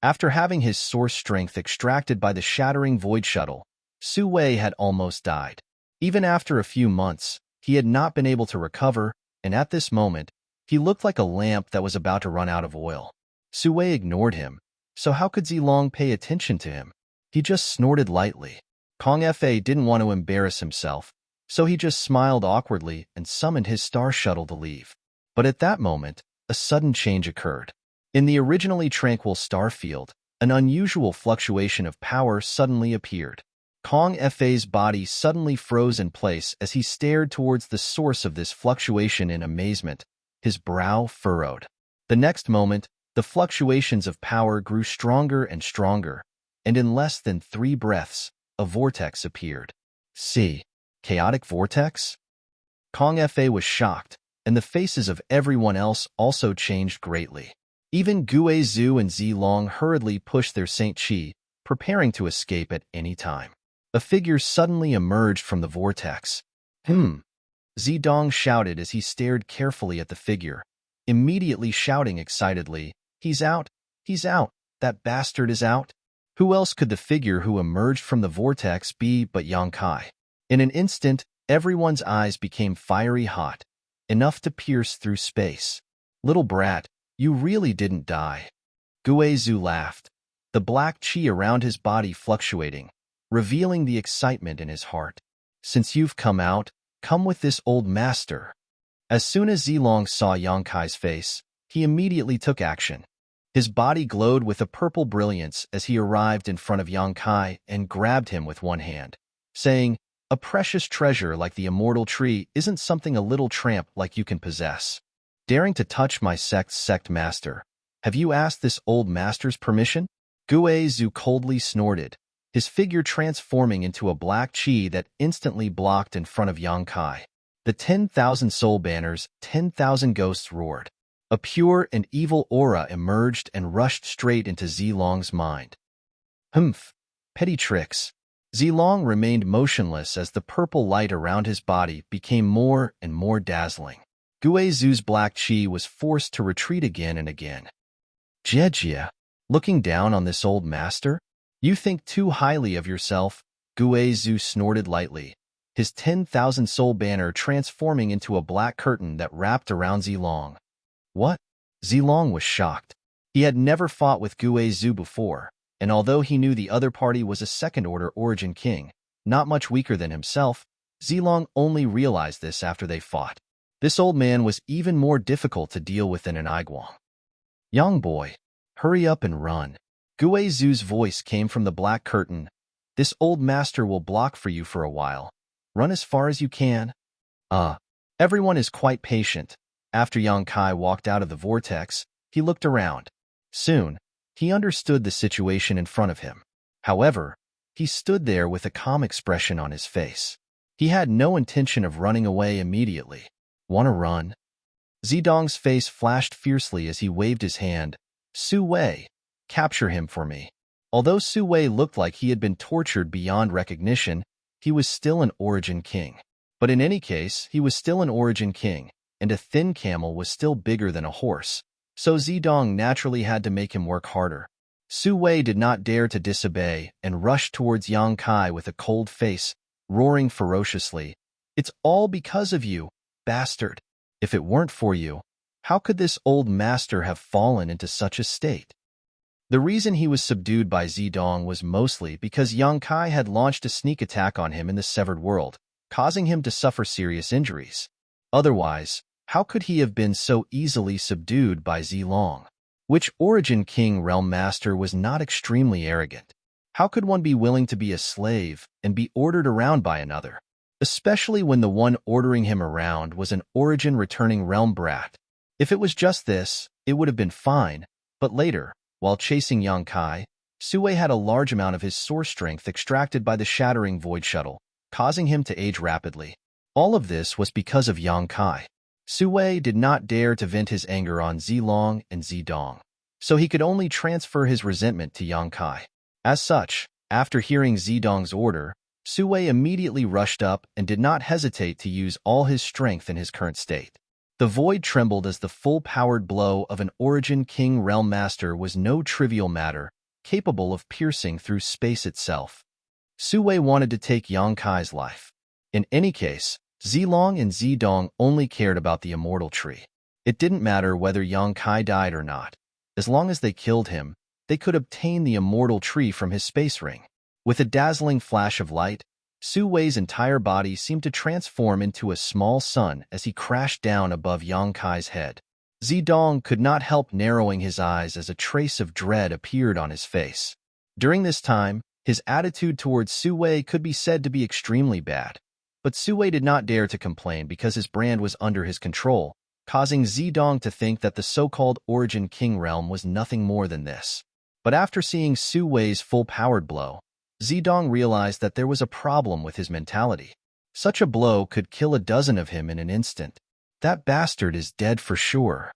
After having his source strength extracted by the shattering void shuttle, Su Wei had almost died. Even after a few months, he had not been able to recover, and at this moment, he looked like a lamp that was about to run out of oil. Su Wei ignored him, so how could Zilong pay attention to him? He just snorted lightly. Kong Fa didn't want to embarrass himself, so he just smiled awkwardly and summoned his star shuttle to leave. But at that moment, a sudden change occurred. In the originally tranquil star field, an unusual fluctuation of power suddenly appeared. Kong Fa's body suddenly froze in place as he stared towards the source of this fluctuation in amazement, his brow furrowed. The next moment, the fluctuations of power grew stronger and stronger, and in less than 3 breaths, a vortex appeared. See, chaotic vortex? Kong Fa was shocked, and the faces of everyone else also changed greatly. Even Guizhu and Zilong hurriedly pushed their Saint Chi, preparing to escape at any time. A figure suddenly emerged from the vortex. Zidong shouted as he stared carefully at the figure, immediately shouting excitedly, "He's out! He's out! That bastard is out!" Who else could the figure who emerged from the vortex be but Yang Kai? In an instant, everyone's eyes became fiery hot, enough to pierce through space. "Little brat, you really didn't die." Guizhu laughed, the black chi around his body fluctuating, revealing the excitement in his heart. "Since you've come out, come with this old master." As soon as Zilong saw Yang Kai's face, he immediately took action. His body glowed with a purple brilliance as he arrived in front of Yang Kai and grabbed him with one hand, saying, "A precious treasure like the immortal tree isn't something a little tramp like you can possess. daring to touch my sect's sect master. Have you asked this old master's permission? Gue Zhu coldly snorted, his figure transforming into a black chi that instantly blocked in front of Yang Kai. The 10,000 soul banners, 10,000 ghosts roared. A pure and evil aura emerged and rushed straight into Zilong's mind. Humph! Petty tricks. Zilong remained motionless as the purple light around his body became more and more dazzling. Gue Zhu's black chi was forced to retreat again and again. Jejia, looking down on this old master? You think too highly of yourself, Gue Zhu snorted lightly, his 10,000 soul banner transforming into a black curtain that wrapped around Zilong. What? Zilong was shocked. He had never fought with Gue Zhu before, and although he knew the other party was a second-order origin king, not much weaker than himself, Zilong only realized this after they fought. This old man was even more difficult to deal with than an Aiguang. Young boy, hurry up and run. Gue Zhu's voice came from the black curtain. This old master will block for you for a while. Run as far as you can. Everyone is quite patient. After Yang Kai walked out of the vortex, he looked around. Soon, he understood the situation in front of him. However, he stood there with a calm expression on his face. He had no intention of running away immediately. Wanna run? Zidong's face flashed fiercely as he waved his hand. Su Wei, capture him for me. Although Su Wei looked like he had been tortured beyond recognition, he was still an origin king. But in any case, he was still an origin king, and a thin camel was still bigger than a horse, so Zidong naturally had to make him work harder. Su Wei did not dare to disobey and rushed towards Yang Kai with a cold face, roaring ferociously. It's all because of you, bastard. If it weren't for you, how could this old master have fallen into such a state? The reason he was subdued by Zidong was mostly because Yang Kai had launched a sneak attack on him in the Severed World, causing him to suffer serious injuries. Otherwise, how could he have been so easily subdued by Zilong? Which origin king realm master was not extremely arrogant? How could one be willing to be a slave and be ordered around by another? Especially when the one ordering him around was an origin returning realm brat. If it was just this, it would have been fine, but later, while chasing Yang Kai, Su Wei had a large amount of his source strength extracted by the shattering void shuttle, causing him to age rapidly. All of this was because of Yang Kai. Su Wei did not dare to vent his anger on Zilong and Zidong, so he could only transfer his resentment to Yang Kai. As such, after hearing Zidong's order, Su Wei immediately rushed up and did not hesitate to use all his strength in his current state. The void trembled as the full-powered blow of an origin king realm master was no trivial matter, capable of piercing through space itself. Su Wei wanted to take Yang Kai's life. In any case, Zilong and Zidong only cared about the immortal tree. It didn't matter whether Yang Kai died or not. As long as they killed him, they could obtain the immortal tree from his space ring. With a dazzling flash of light, Su Wei's entire body seemed to transform into a small sun as he crashed down above Yang Kai's head. Zidong could not help narrowing his eyes as a trace of dread appeared on his face. During this time, his attitude towards Su Wei could be said to be extremely bad. But Su Wei did not dare to complain because his brand was under his control, causing Zidong to think that the so-called Origin King realm was nothing more than this. But after seeing Su Wei's full-powered blow, Zidong realized that there was a problem with his mentality. Such a blow could kill a dozen of him in an instant. That bastard is dead for sure.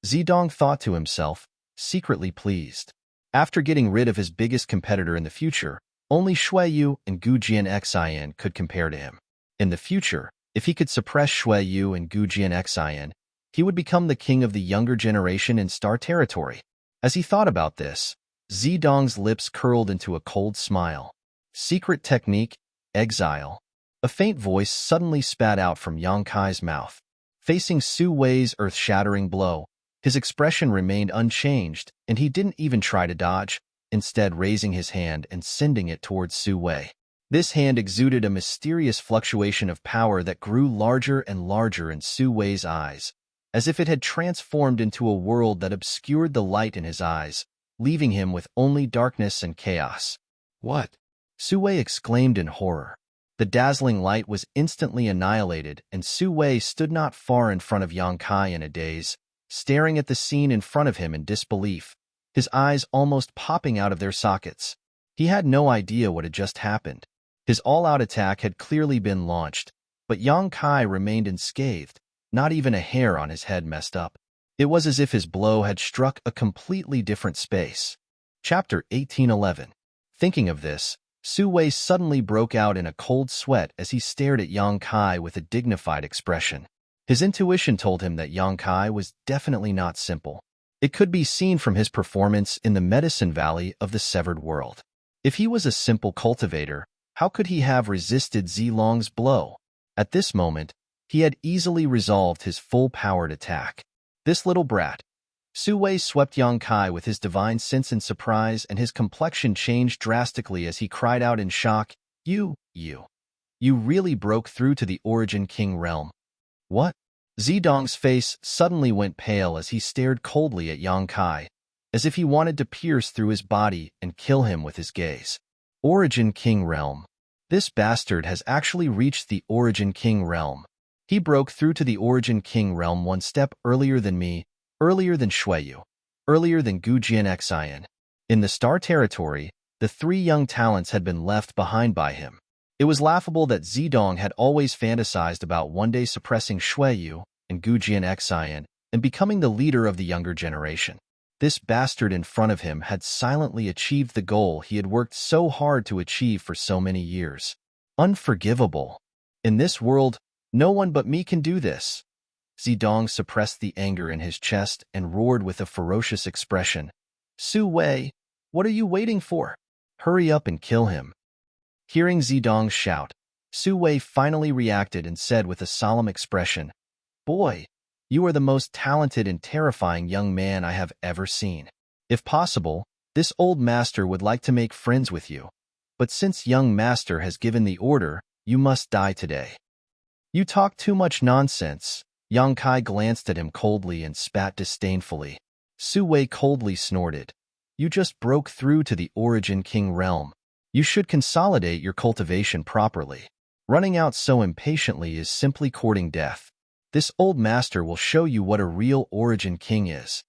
Zidong thought to himself, secretly pleased. After getting rid of his biggest competitor in the future, only Shui Yu and Gu Jian could compare to him. In the future, if he could suppress Shui Yu and Gu Jian, he would become the king of the younger generation in Star Territory. As he thought about this, Zidong's lips curled into a cold smile. Secret technique, exile. A faint voice suddenly spat out from Yang Kai's mouth. Facing Su Wei's earth-shattering blow, his expression remained unchanged, and he didn't even try to dodge, instead raising his hand and sending it towards Su Wei. This hand exuded a mysterious fluctuation of power that grew larger and larger in Su Wei's eyes, as if it had transformed into a world that obscured the light in his eyes, leaving him with only darkness and chaos. What? Su Wei exclaimed in horror. The dazzling light was instantly annihilated, and Su Wei stood not far in front of Yang Kai in a daze, staring at the scene in front of him in disbelief, his eyes almost popping out of their sockets. He had no idea what had just happened. His all-out attack had clearly been launched, but Yang Kai remained unscathed, not even a hair on his head messed up. It was as if his blow had struck a completely different space. Chapter 1811. Thinking of this, Su Wei suddenly broke out in a cold sweat as he stared at Yang Kai with a dignified expression. His intuition told him that Yang Kai was definitely not simple. It could be seen from his performance in the Medicine Valley of the Severed World. If he was a simple cultivator, how could he have resisted Zilong's blow? At this moment, he had easily resolved his full-powered attack. This little brat. Su Wei swept Yang Kai with his divine sense in surprise, and his complexion changed drastically as he cried out in shock, You really broke through to the Origin King realm. What? Zidong's face suddenly went pale as he stared coldly at Yang Kai, as if he wanted to pierce through his body and kill him with his gaze. Origin King realm. This bastard has actually reached the Origin King realm. He broke through to the Origin King realm one step earlier than me, earlier than Shuiyu, earlier than Gujian Xian. In the Star Territory, the three young talents had been left behind by him. It was laughable that Zidong had always fantasized about one day suppressing Shuiyu and Gujian Xian and becoming the leader of the younger generation. This bastard in front of him had silently achieved the goal he had worked so hard to achieve for so many years. Unforgivable. In this world, no one but me can do this. Zidong suppressed the anger in his chest and roared with a ferocious expression. Su Wei, what are you waiting for? Hurry up and kill him. Hearing Zidong's shout, Su Wei finally reacted and said with a solemn expression, Boy, you are the most talented and terrifying young man I have ever seen. If possible, this old master would like to make friends with you. But since young master has given the order, you must die today. You talk too much nonsense. Yang Kai glanced at him coldly and spat disdainfully. Su Wei coldly snorted. You just broke through to the Origin King realm. You should consolidate your cultivation properly. Running out so impatiently is simply courting death. This old master will show you what a real Origin King is.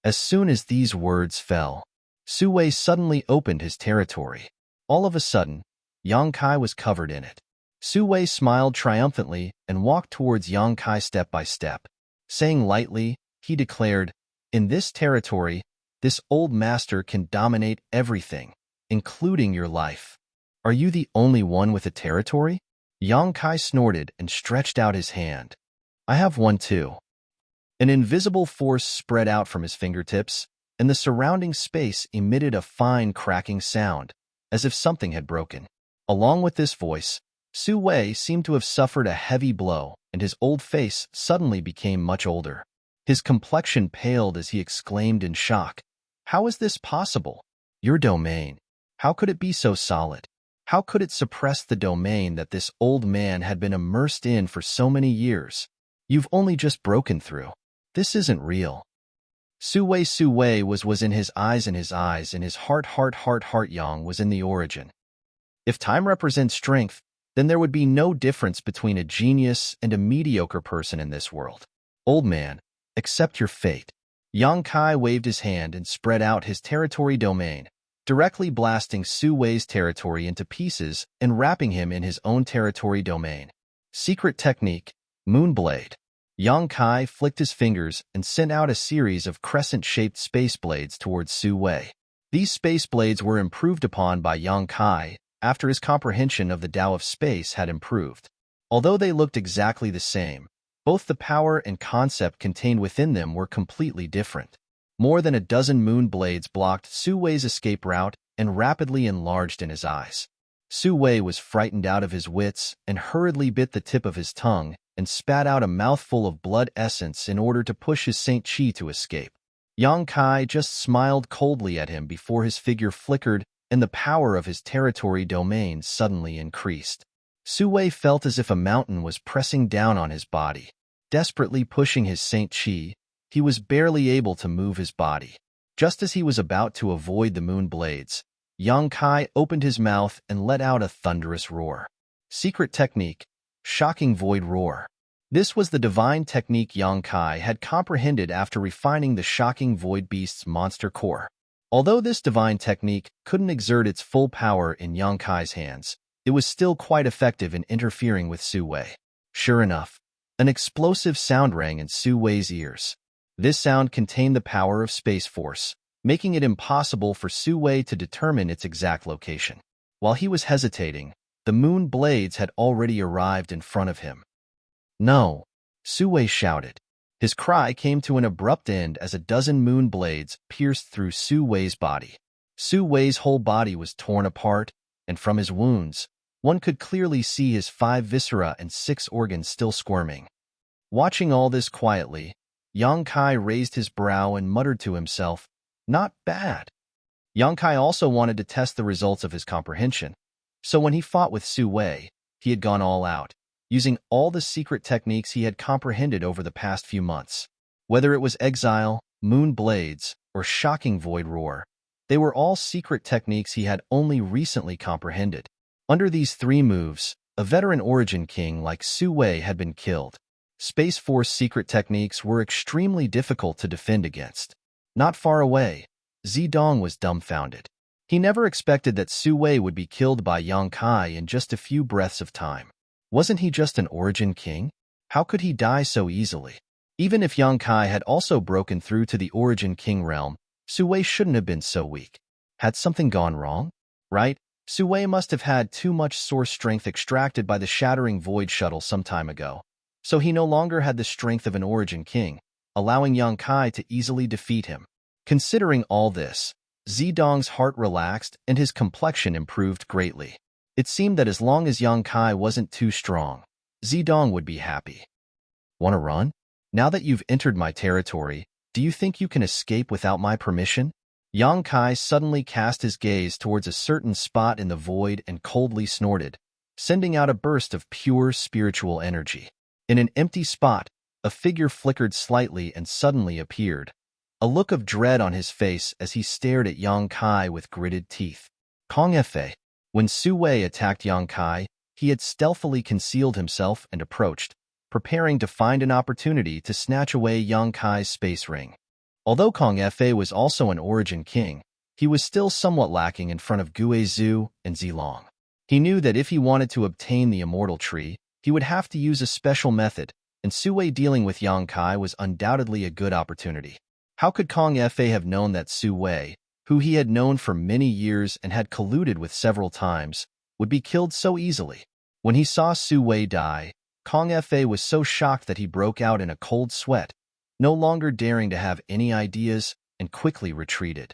As soon as these words fell, Su Wei suddenly opened his territory. All of a sudden, Yang Kai was covered in it. Su Wei smiled triumphantly and walked towards Yang Kai step by step. Saying lightly, he declared, In this territory, this old master can dominate everything, including your life. Are you the only one with a territory? Yang Kai snorted and stretched out his hand. I have one too. An invisible force spread out from his fingertips, and the surrounding space emitted a fine cracking sound, as if something had broken. Along with this voice, Su Wei seemed to have suffered a heavy blow, and his old face suddenly became much older. His complexion paled as he exclaimed in shock, How is this possible? Your domain. How could it be so solid? How could it suppress the domain that this old man had been immersed in for so many years? You've only just broken through. This isn't real. Su Wei was in his eyes, and his heart Yang was in the origin. If time represents strength, then there would be no difference between a genius and a mediocre person in this world. Old man, accept your fate. Yang Kai waved his hand and spread out his territory domain, directly blasting Su Wei's territory into pieces and wrapping him in his own territory domain. Secret technique, Moonblade. Yang Kai flicked his fingers and sent out a series of crescent-shaped space blades towards Su Wei. These space blades were improved upon by Yang Kai after his comprehension of the Tao of space had improved. Although they looked exactly the same, both the power and concept contained within them were completely different. More than a dozen moon blades blocked Su Wei's escape route and rapidly enlarged in his eyes. Su Wei was frightened out of his wits and hurriedly bit the tip of his tongue and spat out a mouthful of blood essence in order to push his Saint Chi to escape. Yang Kai just smiled coldly at him before his figure flickered and the power of his territory domain suddenly increased. Su Wei felt as if a mountain was pressing down on his body. Desperately pushing his Saint Chi, he was barely able to move his body. Just as he was about to avoid the moon blades, Yang Kai opened his mouth and let out a thunderous roar. Secret technique, shocking void roar. This was the divine technique Yang Kai had comprehended after refining the shocking void beast's monster core. Although this divine technique couldn't exert its full power in Yang Kai's hands, it was still quite effective in interfering with Su Wei. Sure enough, an explosive sound rang in Su Wei's ears. This sound contained the power of Space Force, making it impossible for Su Wei to determine its exact location. While he was hesitating, the moon blades had already arrived in front of him. No! Su Wei shouted. His cry came to an abrupt end as a dozen moon blades pierced through Su Wei's body. Su Wei's whole body was torn apart, and from his wounds, one could clearly see his 5 viscera and 6 organs still squirming. Watching all this quietly, Yang Kai raised his brow and muttered to himself, "Not bad." Yang Kai also wanted to test the results of his comprehension, so when he fought with Su Wei, he had gone all out, using all the secret techniques he had comprehended over the past few months. Whether it was exile, moon blades, or shocking void roar, they were all secret techniques he had only recently comprehended. Under these 3 moves, a veteran origin king like Su Wei had been killed. Space Force secret techniques were extremely difficult to defend against. Not far away, Zidong was dumbfounded. He never expected that Su Wei would be killed by Yang Kai in just a few breaths of time. Wasn't he just an origin king? How could he die so easily? Even if Yang Kai had also broken through to the origin king realm, Su Wei shouldn't have been so weak. Had something gone wrong? Right? Su Wei must have had too much source strength extracted by the shattering void shuttle some time ago, so he no longer had the strength of an origin king, allowing Yang Kai to easily defeat him. Considering all this, Zidong's heart relaxed and his complexion improved greatly. It seemed that as long as Yang Kai wasn't too strong, Zidong would be happy. "Want to run? Now that you've entered my territory, do you think you can escape without my permission?" Yang Kai suddenly cast his gaze towards a certain spot in the void and coldly snorted, sending out a burst of pure spiritual energy. In an empty spot, a figure flickered slightly and suddenly appeared, a look of dread on his face as he stared at Yang Kai with gritted teeth. Kong Fe. When Su Wei attacked Yang Kai, he had stealthily concealed himself and approached, preparing to find an opportunity to snatch away Yang Kai's space ring. Although Kong Fe was also an origin king, he was still somewhat lacking in front of Gue Zhu and Zilong. He knew that if he wanted to obtain the immortal tree, he would have to use a special method, and Su Wei dealing with Yang Kai was undoubtedly a good opportunity. How could Kong Fe have known that Su Wei, who he had known for many years and had colluded with several times, would be killed so easily? When he saw Su Wei die, Kong Fe was so shocked that he broke out in a cold sweat, no longer daring to have any ideas, and quickly retreated.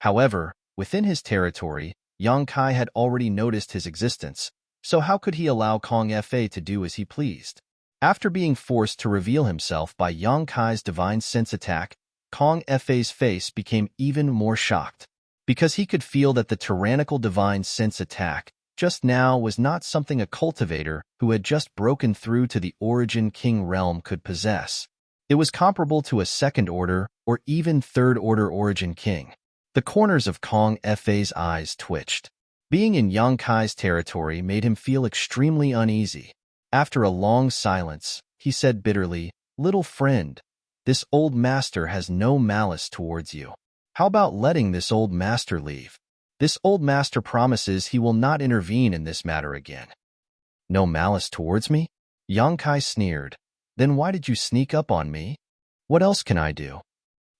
However, within his territory, Yang Kai had already noticed his existence, so how could he allow Kong Fe to do as he pleased? After being forced to reveal himself by Yang Kai's divine sense attack, Kong Fe's face became even more shocked, because he could feel that the tyrannical divine sense attack just now was not something a cultivator who had just broken through to the origin king realm could possess. It was comparable to a second-order or even third-order origin king. The corners of Kong Fe's eyes twitched. Being in Yang Kai's territory made him feel extremely uneasy. After a long silence, he said bitterly, "Little friend, this old master has no malice towards you. How about letting this old master leave? This old master promises he will not intervene in this matter again." "No malice towards me?" Yang Kai sneered. "Then why did you sneak up on me? What else can I do?"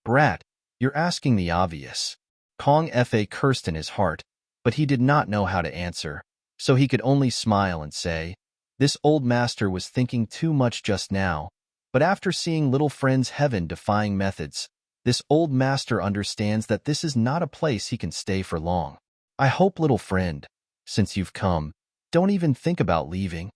"Brat, you're asking the obvious." Kong Fe cursed in his heart, but he did not know how to answer, so he could only smile and say, "This old master was thinking too much just now, but after seeing little friend's heaven-defying methods, this old master understands that this is not a place he can stay for long. I hope, little friend, since you've come, don't even think about leaving."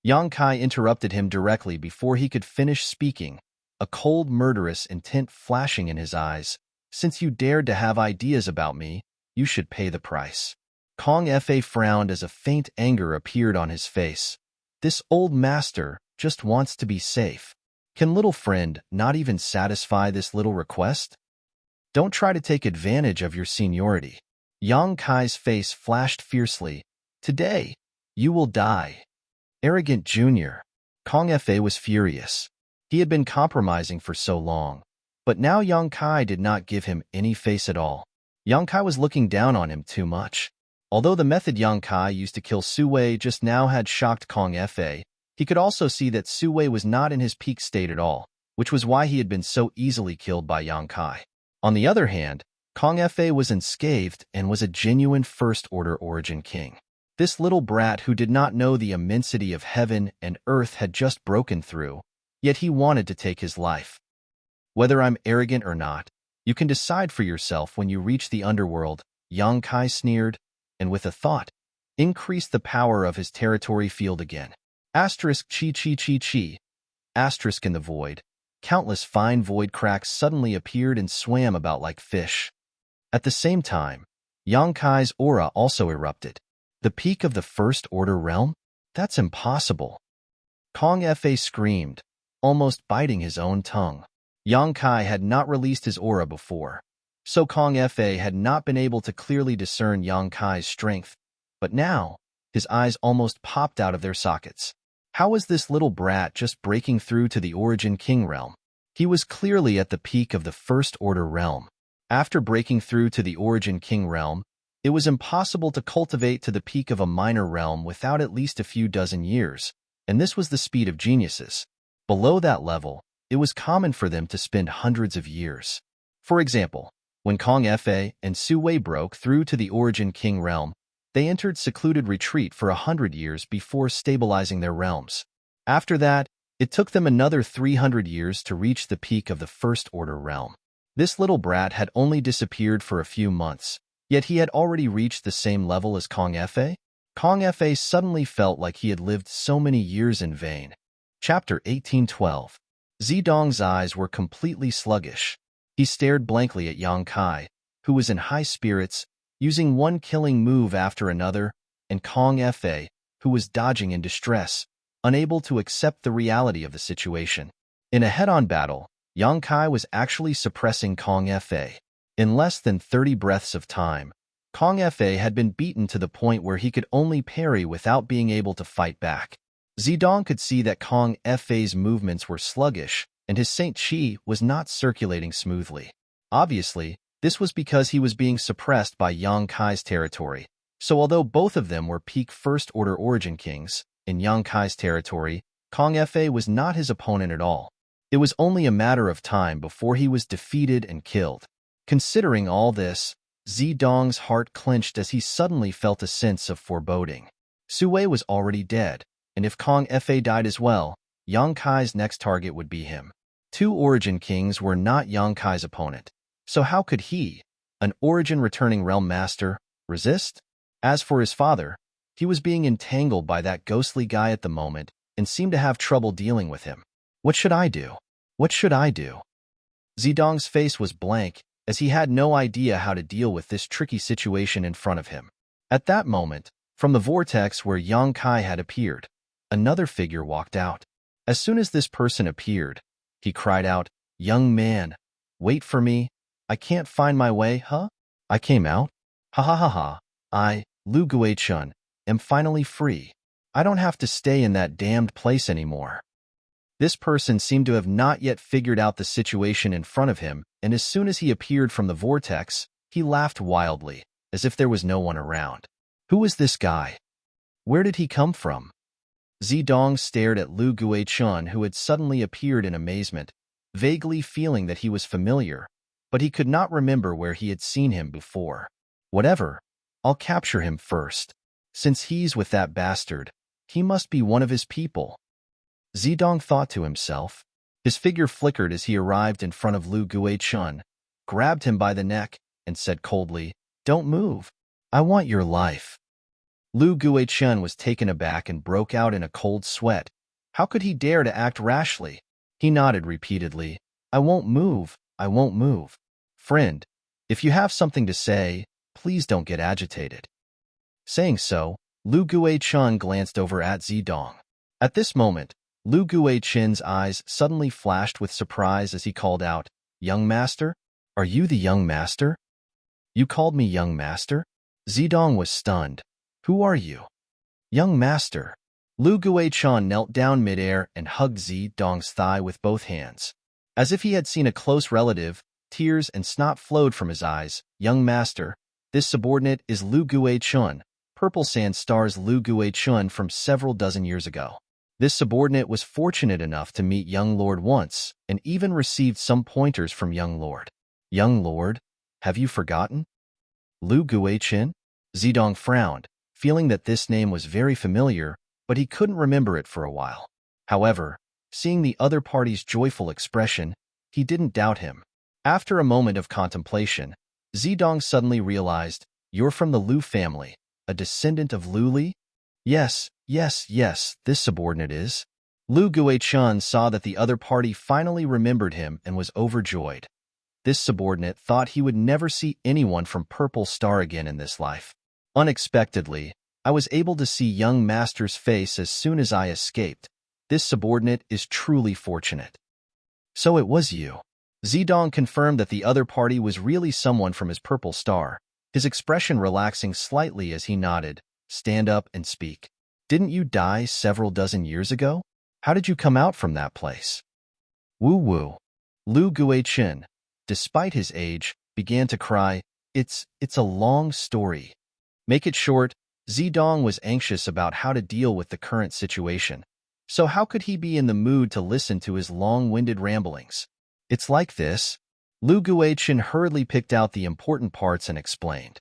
Yang Kai interrupted him directly before he could finish speaking, a cold, murderous intent flashing in his eyes. "Since you dared to have ideas about me, you should pay the price." Kong Fe frowned as a faint anger appeared on his face. This old master just wants to be safe. Can little friend not even satisfy this little request? Don't try to take advantage of your seniority. Yang Kai's face flashed fiercely. Today, You will die. Arrogant Junior. Kong Fa was furious. He had been compromising for so long. But now Yang Kai did not give him any face at all. Yang Kai was looking down on him too much. Although the method Yang Kai used to kill Su Wei just now had shocked Kong Fa, he could also see that Su Wei was not in his peak state at all, which was why he had been so easily killed by Yang Kai. On the other hand, Kong Fa was unscathed and was a genuine first-order origin king. This little brat who did not know the immensity of heaven and earth had just broken through, yet he wanted to take his life. Whether I'm arrogant or not, you can decide for yourself when you reach the underworld, Yang Kai sneered, and with a thought, increased the power of his territory field again. Asterisk chi chi chi chi. Asterisk in the void. Countless fine void cracks suddenly appeared and swam about like fish. At the same time, Yang Kai's aura also erupted. The peak of the First Order realm? That's impossible. Kong Fa screamed, almost biting his own tongue. Yang Kai had not released his aura before, so Kong Fa had not been able to clearly discern Yang Kai's strength, but now, his eyes almost popped out of their sockets. How was this little brat just breaking through to the Origin King realm? He was clearly at the peak of the First Order realm. After breaking through to the Origin King realm, it was impossible to cultivate to the peak of a minor realm without at least a few dozen years, and this was the speed of geniuses. Below that level, it was common for them to spend hundreds of years. For example, when Kong Fa and Su Wei broke through to the Origin King realm, they entered secluded retreat for 100 years before stabilizing their realms. After that, it took them another 300 years to reach the peak of the First Order realm. This little brat had only disappeared for a few months, yet he had already reached the same level as Kong Fa. Kong Fa suddenly felt like he had lived so many years in vain. Chapter 1812. Zidong's eyes were completely sluggish. He stared blankly at Yang Kai, who was in high spirits, using one killing move after another, and Kong Fa, who was dodging in distress, unable to accept the reality of the situation. In a head-on battle, Yang Kai was actually suppressing Kong Fa. In less than 30 breaths of time, Kong Fa had been beaten to the point where he could only parry without being able to fight back. Zidong could see that Kong Fa's movements were sluggish, and his Saint Chi was not circulating smoothly. Obviously, this was because he was being suppressed by Yang Kai's territory, so although both of them were peak First-Order Origin Kings, in Yang Kai's territory, Kong Fa was not his opponent at all. It was only a matter of time before he was defeated and killed. Considering all this, Zidong's heart clenched as he suddenly felt a sense of foreboding. Su Wei was already dead, and if Kong Fa died as well, Yang Kai's next target would be him. Two Origin Kings were not Yang Kai's opponent, so how could he, an Origin-returning Realm Master, resist? As for his father, he was being entangled by that ghostly guy at the moment and seemed to have trouble dealing with him. What should I do? What should I do? Zidong's face was blank, as he had no idea how to deal with this tricky situation in front of him. At that moment, from the vortex where Yang Kai had appeared, another figure walked out. As soon as this person appeared, he cried out, "Young man, wait for me. I can't find my way, huh?" I came out. Ha ha ha ha. I, Lu Guichun, am finally free. I don't have to stay in that damned place anymore. This person seemed to have not yet figured out the situation in front of him, and as soon as he appeared from the vortex, he laughed wildly, as if there was no one around. Who is this guy? Where did he come from? Zidong stared at Lu Guichun, who had suddenly appeared in amazement, vaguely feeling that he was familiar, but he could not remember where he had seen him before. Whatever, I'll capture him first. Since he's with that bastard, he must be one of his people. Zidong thought to himself. His figure flickered as he arrived in front of Lu Guichun, grabbed him by the neck, and said coldly, "Don't move. I want your life." Lu Guichun was taken aback and broke out in a cold sweat. How could he dare to act rashly? He nodded repeatedly. "I won't move. I won't move. Friend, if you have something to say, please don't get agitated." Saying so, Lu Guichun glanced over at Zidong. At this moment, Lu Guichun's eyes suddenly flashed with surprise as he called out, "Young master? Are you the young master? You called me young master?" Zidong was stunned. "Who are you?" Young master. Lu Guichun knelt down midair and hugged Zidong's thigh with both hands. As if he had seen a close relative, tears and snot flowed from his eyes. Young master, this subordinate is Lu Guichun, Purple Sand Star's Lu Guichun from several dozen years ago. This subordinate was fortunate enough to meet young lord once, and even received some pointers from young lord. Young lord, have you forgotten? Lu Guichun? Zidong frowned, feeling that this name was very familiar, but he couldn't remember it for a while. However, seeing the other party's joyful expression, he didn't doubt him. After a moment of contemplation, Zidong suddenly realized, you're from the Lu family, a descendant of Lu Li? Yes, this subordinate is. Lu Guichun saw that the other party finally remembered him and was overjoyed. This subordinate thought he would never see anyone from Purple Star again in this life. Unexpectedly, I was able to see young master's face as soon as I escaped. This subordinate is truly fortunate. So it was you. Zidong confirmed that the other party was really someone from his Purple Star, his expression relaxing slightly as he nodded. Stand up and speak. Didn't you die several dozen years ago? How did you come out from that place? Woo-woo. Lu Guichun, despite his age, began to cry. It's a long story. Make it short, Zidong was anxious about how to deal with the current situation. So how could he be in the mood to listen to his long-winded ramblings? It's like this. Lu Guichun hurriedly picked out the important parts and explained.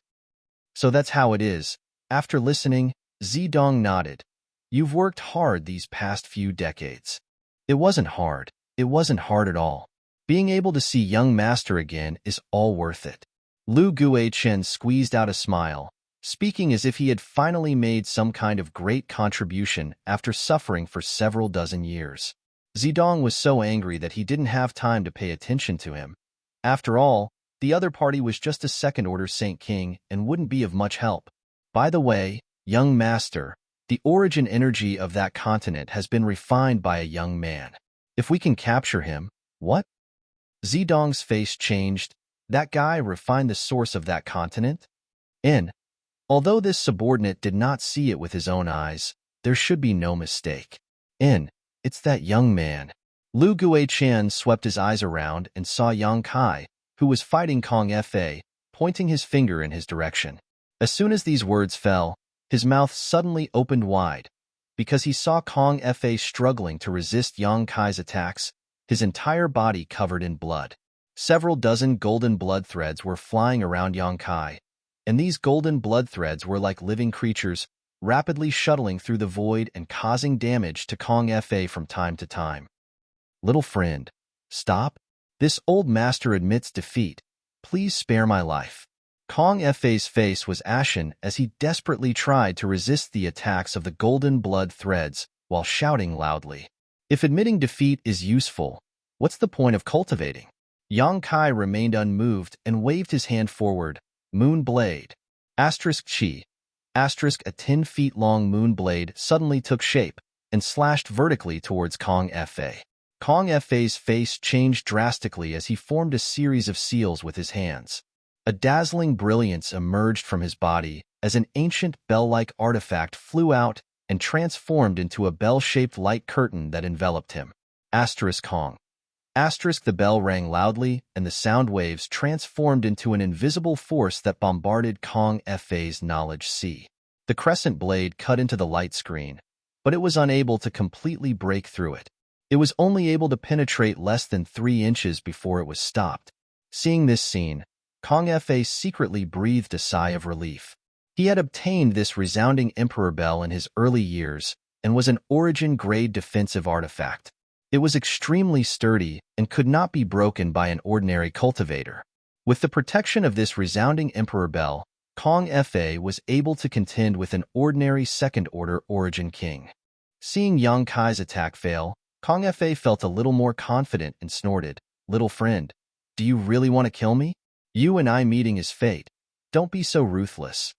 So that's how it is. After listening, Zidong nodded. You've worked hard these past few decades. It wasn't hard. It wasn't hard at all. Being able to see young master again is all worth it. Lu Guichun squeezed out a smile, speaking as if he had finally made some kind of great contribution after suffering for several dozen years. Zidong was so angry that he didn't have time to pay attention to him. After all, the other party was just a second-order Saint King and wouldn't be of much help. By the way, young master, the origin energy of that continent has been refined by a young man. If we can capture him, what? Zidong's face changed. That guy refined the source of that continent? Although this subordinate did not see it with his own eyes, there should be no mistake. It's that young man. Lu Guichun swept his eyes around and saw Yang Kai, who was fighting Kong Fa, pointing his finger in his direction. As soon as these words fell, his mouth suddenly opened wide. Because he saw Kong Fa struggling to resist Yang Kai's attacks, his entire body covered in blood. Several dozen golden blood threads were flying around Yang Kai, and these golden blood threads were like living creatures, rapidly shuttling through the void and causing damage to Kong Fa from time to time. Little friend, stop. This old master admits defeat. Please spare my life. Kong Fa's face was ashen as he desperately tried to resist the attacks of the golden blood threads while shouting loudly. If admitting defeat is useful, what's the point of cultivating? Yang Kai remained unmoved and waved his hand forward. Moon Blade. Chi. A 10-feet-long moon blade suddenly took shape and slashed vertically towards Kong Fa. Kong Fa's face changed drastically as he formed a series of seals with his hands. A dazzling brilliance emerged from his body as an ancient bell-like artifact flew out and transformed into a bell-shaped light curtain that enveloped him. Kong. The bell rang loudly, and the sound waves transformed into an invisible force that bombarded Kong Fa's knowledge sea. The crescent blade cut into the light screen, but it was unable to completely break through it. It was only able to penetrate less than 3 inches before it was stopped. Seeing this scene, Kong Fa secretly breathed a sigh of relief. He had obtained this resounding Emperor Bell in his early years and was an origin-grade defensive artifact. It was extremely sturdy and could not be broken by an ordinary cultivator. With the protection of this resounding Emperor Bell, Kong Fa was able to contend with an ordinary second-order Origin King. Seeing Yang Kai's attack fail, Kong Fa felt a little more confident and snorted, "Little friend, do you really want to kill me? You and I meeting is fate. Don't be so ruthless."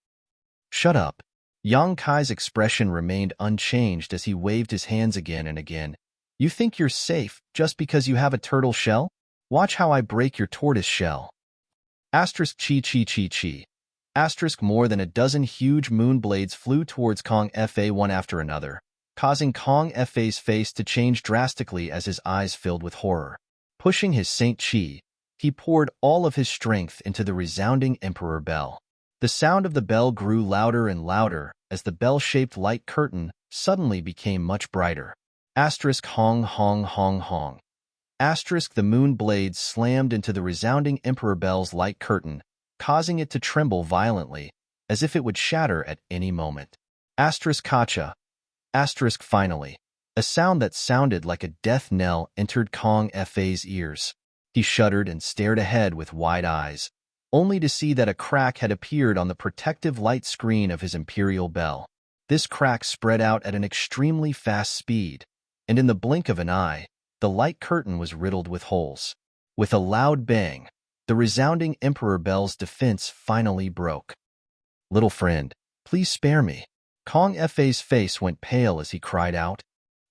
"Shut up." Yang Kai's expression remained unchanged as he waved his hands again and again. "You think you're safe just because you have a turtle shell? Watch how I break your tortoise shell." Chi. Asterisk more than a dozen huge moon blades flew towards Kong Fa one after another, causing Kong Fa's face to change drastically as his eyes filled with horror. Pushing his Saint Chi, he poured all of his strength into the resounding Emperor Bell. The sound of the bell grew louder and louder as the bell-shaped light curtain suddenly became much brighter. Asterisk hong hong hong hong. Asterisk the moon blades slammed into the resounding Emperor Bell's light curtain, causing it to tremble violently, as if it would shatter at any moment. Asterisk kacha. Asterisk finally. A sound that sounded like a death knell entered Kong Fa's ears. He shuddered and stared ahead with wide eyes, only to see that a crack had appeared on the protective light screen of his imperial bell. This crack spread out at an extremely fast speed, and in the blink of an eye, the light curtain was riddled with holes. With a loud bang, the resounding Emperor Bell's defense finally broke. "Little friend, please spare me." Kong Fa's face went pale as he cried out,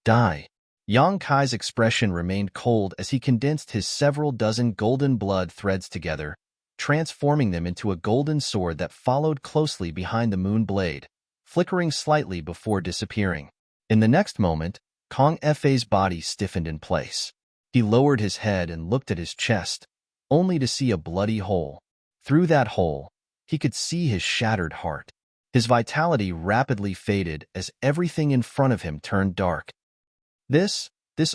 "Die." Yang Kai's expression remained cold as he condensed his several dozen golden blood threads together, transforming them into a golden sword that followed closely behind the moon blade, flickering slightly before disappearing. In the next moment, Kong Fa's body stiffened in place. He lowered his head and looked at his chest, only to see a bloody hole. Through that hole, he could see his shattered heart. His vitality rapidly faded as everything in front of him turned dark. This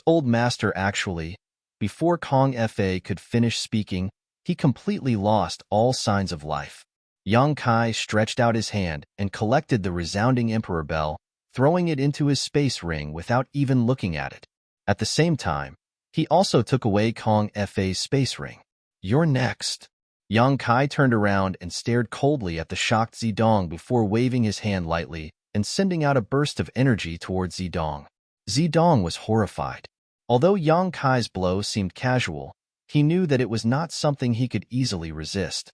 old master actually, before Kong Fa could finish speaking, he completely lost all signs of life. Yang Kai stretched out his hand and collected the resounding Emperor Bell, throwing it into his space ring without even looking at it. At the same time, he also took away Kong Fa's space ring. "You're next." Yang Kai turned around and stared coldly at the shocked Zidong before waving his hand lightly and sending out a burst of energy towards Zidong. Zidong was horrified. Although Yang Kai's blow seemed casual, he knew that it was not something he could easily resist.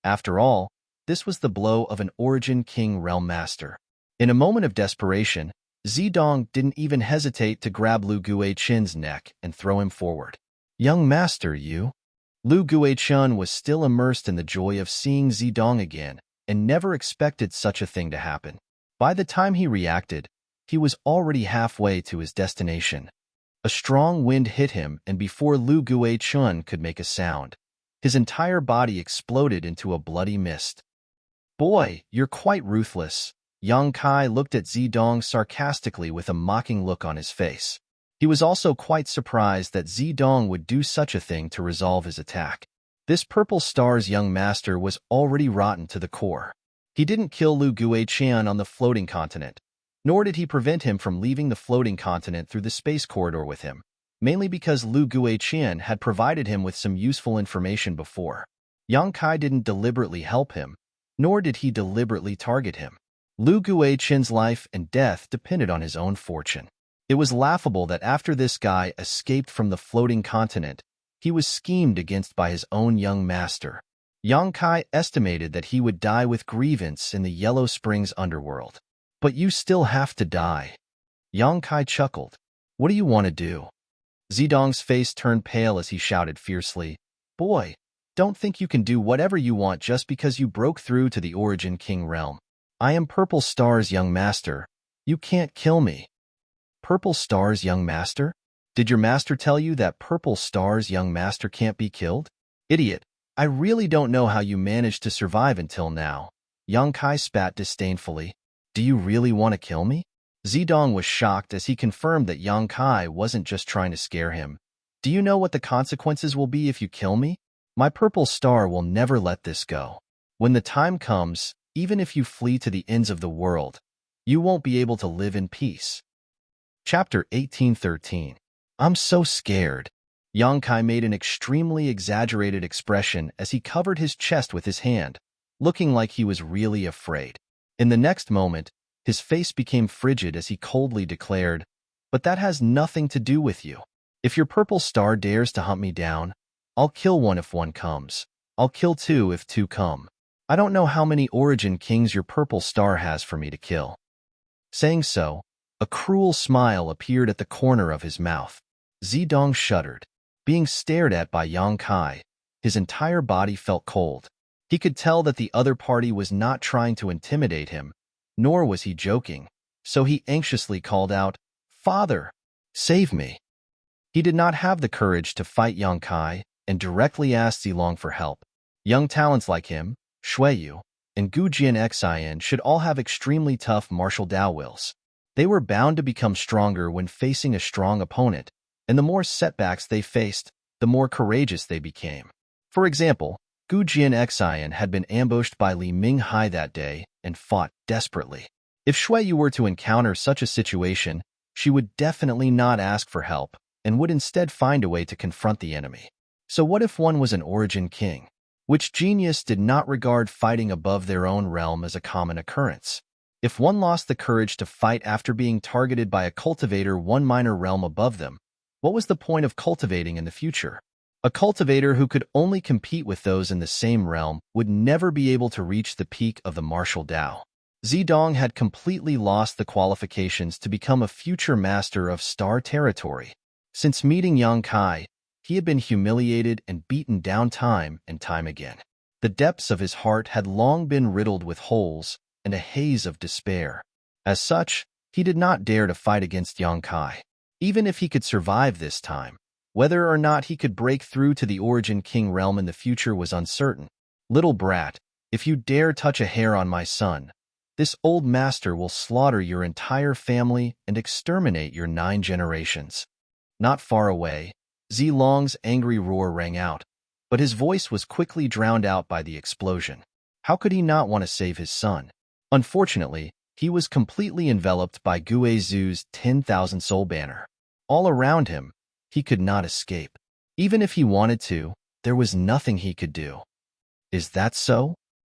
After all, this was the blow of an Origin King Realm Master. In a moment of desperation, Zidong didn't even hesitate to grab Lu Guichen's neck and throw him forward. "Young Master, you?" Lu Guichen was still immersed in the joy of seeing Zidong again and never expected such a thing to happen. By the time he reacted, he was already halfway to his destination. A strong wind hit him, and before Lu Guichen could make a sound, his entire body exploded into a bloody mist. "Boy, you're quite ruthless." Yang Kai looked at Zidong sarcastically with a mocking look on his face. He was also quite surprised that Zidong would do such a thing to resolve his attack. This Purple Star's young master was already rotten to the core. He didn't kill Lu Guichen on the floating continent, nor did he prevent him from leaving the floating continent through the space corridor with him, mainly because Lu Guichen had provided him with some useful information before. Yang Kai didn't deliberately help him, nor did he deliberately target him. Lu Guichen's life and death depended on his own fortune. It was laughable that after this guy escaped from the floating continent, he was schemed against by his own young master. Yang Kai estimated that he would die with grievance in the Yellow Springs underworld. "But you still have to die." Yang Kai chuckled. "What do you want to do?" Zidong's face turned pale as he shouted fiercely, "Boy, don't think you can do whatever you want just because you broke through to the Origin King realm. I am Purple Star's young master. You can't kill me." "Purple Star's young master? Did your master tell you that Purple Star's young master can't be killed?" "Idiot, I really don't know how you managed to survive until now." Yang Kai spat disdainfully. "Do you really want to kill me?" Zidong was shocked as he confirmed that Yang Kai wasn't just trying to scare him. "Do you know what the consequences will be if you kill me? My Purple Star will never let this go. When the time comes, even if you flee to the ends of the world, you won't be able to live in peace." Chapter 1813. "I'm so scared." Yang Kai made an extremely exaggerated expression as he covered his chest with his hand, looking like he was really afraid. In the next moment, his face became frigid as he coldly declared, "But that has nothing to do with you. If your Purple Star dares to hunt me down, I'll kill one if one comes. I'll kill two if two come. I don't know how many Origin Kings your Purple Star has for me to kill." Saying so, a cruel smile appeared at the corner of his mouth. Zidong shuddered. Being stared at by Yang Kai, his entire body felt cold. He could tell that the other party was not trying to intimidate him, nor was he joking, so he anxiously called out, "Father, save me." He did not have the courage to fight Yang Kai and directly asked Zilong for help. Young talents like him, Shuiyu, and Gu Jianxian should all have extremely tough martial Dao wills. They were bound to become stronger when facing a strong opponent, and the more setbacks they faced, the more courageous they became. For example, Gu Jianxian had been ambushed by Li Minghai that day and fought desperately. If Shuiyu were to encounter such a situation, she would definitely not ask for help and would instead find a way to confront the enemy. So what if one was an origin king? Which genius did not regard fighting above their own realm as a common occurrence? If one lost the courage to fight after being targeted by a cultivator one minor realm above them, what was the point of cultivating in the future? A cultivator who could only compete with those in the same realm would never be able to reach the peak of the martial Dao. Zidong had completely lost the qualifications to become a future master of star territory. Since meeting Yang Kai, he had been humiliated and beaten down time and time again. The depths of his heart had long been riddled with holes and a haze of despair. As such, he did not dare to fight against Yang Kai. Even if he could survive this time, whether or not he could break through to the Origin King realm in the future was uncertain. "Little brat, if you dare touch a hair on my son, this old master will slaughter your entire family and exterminate your 9 generations." Not far away, Zilong's angry roar rang out, but his voice was quickly drowned out by the explosion. How could he not want to save his son? Unfortunately, he was completely enveloped by Guizhu's 10,000 soul banner. All around him, he could not escape. Even if he wanted to, there was nothing he could do. Is that so?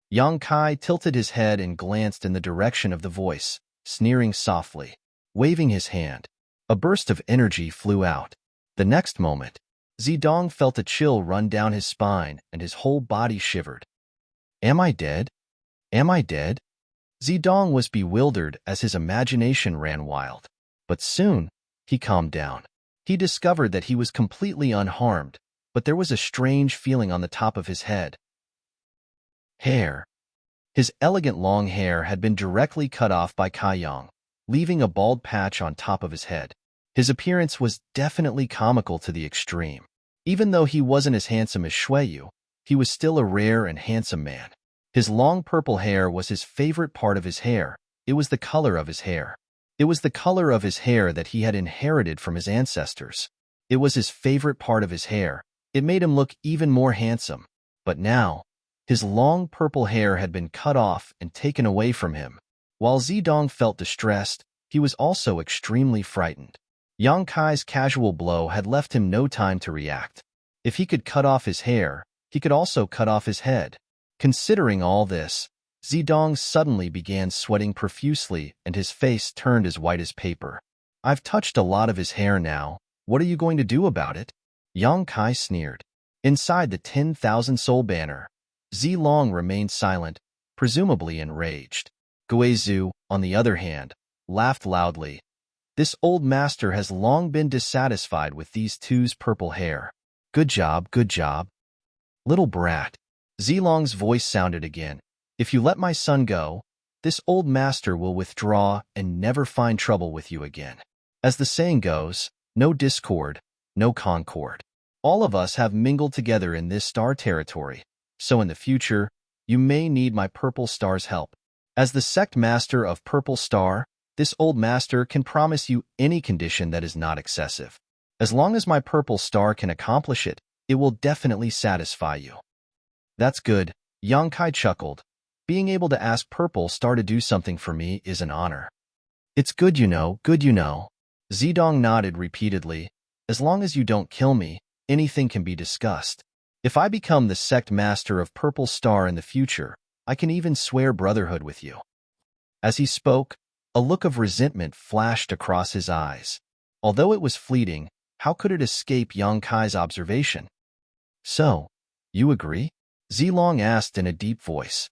Yang Kai tilted his head and glanced in the direction of the voice, sneering softly, waving his hand. A burst of energy flew out. The next moment, Zidong felt a chill run down his spine and his whole body shivered. Am I dead? Am I dead? Zidong was bewildered as his imagination ran wild. But soon, he calmed down. He discovered that he was completely unharmed, but there was a strange feeling on the top of his head. Hair. His elegant long hair had been directly cut off by Kaiyang, leaving a bald patch on top of his head. His appearance was definitely comical to the extreme. Even though he wasn't as handsome as Shuiyu, he was still a rare and handsome man. His long purple hair was his favorite part of his hair. It was the color of his hair. It was the color of his hair that he had inherited from his ancestors. It was his favorite part of his hair. It made him look even more handsome. But now, his long purple hair had been cut off and taken away from him. While Zidong felt distressed, he was also extremely frightened. Yang Kai's casual blow had left him no time to react. If he could cut off his hair, he could also cut off his head. Considering all this, Zidong suddenly began sweating profusely and his face turned as white as paper. I've touched a lot of his hair now. What are you going to do about it? Yang Kai sneered. Inside the 10,000 soul banner, Zilong remained silent, presumably enraged. Guizhu, on the other hand, laughed loudly. This old master has long been dissatisfied with these two's purple hair. Good job, good job. Little brat. Zilong's voice sounded again. If you let my son go, this old master will withdraw and never find trouble with you again. As the saying goes, no discord, no concord. All of us have mingled together in this star territory, so in the future, you may need my Purple Star's help. As the sect master of Purple Star, this old master can promise you any condition that is not excessive. As long as my Purple Star can accomplish it, it will definitely satisfy you. That's good, Yang Kai chuckled. Being able to ask Purple Star to do something for me is an honor. It's good you know, good you know. Zidong nodded repeatedly. As long as you don't kill me, anything can be discussed. If I become the sect master of Purple Star in the future, I can even swear brotherhood with you. As he spoke, a look of resentment flashed across his eyes. Although it was fleeting, how could it escape Yang Kai's observation? So, you agree? Zilong asked in a deep voice.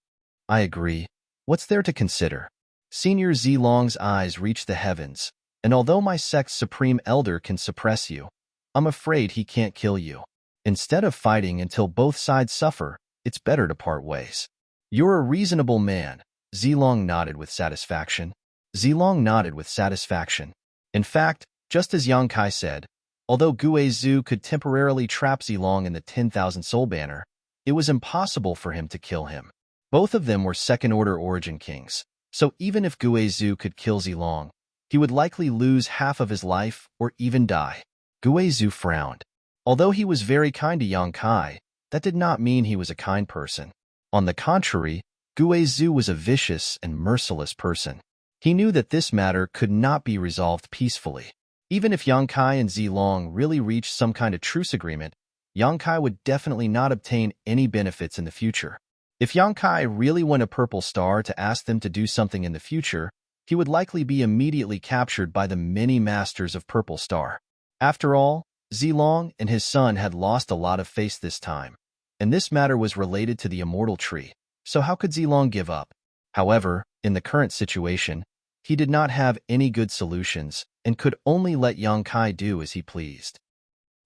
I agree. What's there to consider? Senior Zilong's eyes reached the heavens, and although my sect's supreme elder can suppress you, I'm afraid he can't kill you. Instead of fighting until both sides suffer, it's better to part ways. You're a reasonable man. Zilong nodded with satisfaction. Zilong nodded with satisfaction. In fact, just as Yang Kai said, although Gue Zhu could temporarily trap Zilong in the 10,000 soul banner, it was impossible for him to kill him. Both of them were second-order origin kings, so even if Gue Zhu could kill Zilong, he would likely lose half of his life or even die. Gue Zhu frowned. Although he was very kind to Yang Kai, that did not mean he was a kind person. On the contrary, Gue Zhu was a vicious and merciless person. He knew that this matter could not be resolved peacefully. Even if Yang Kai and Zilong really reached some kind of truce agreement, Yang Kai would definitely not obtain any benefits in the future. If Yang Kai really won a purple star to ask them to do something in the future, he would likely be immediately captured by the many masters of Purple Star. After all, Zilong and his son had lost a lot of face this time, and this matter was related to the immortal tree, so how could Zilong give up? However, in the current situation, he did not have any good solutions and could only let Yang Kai do as he pleased.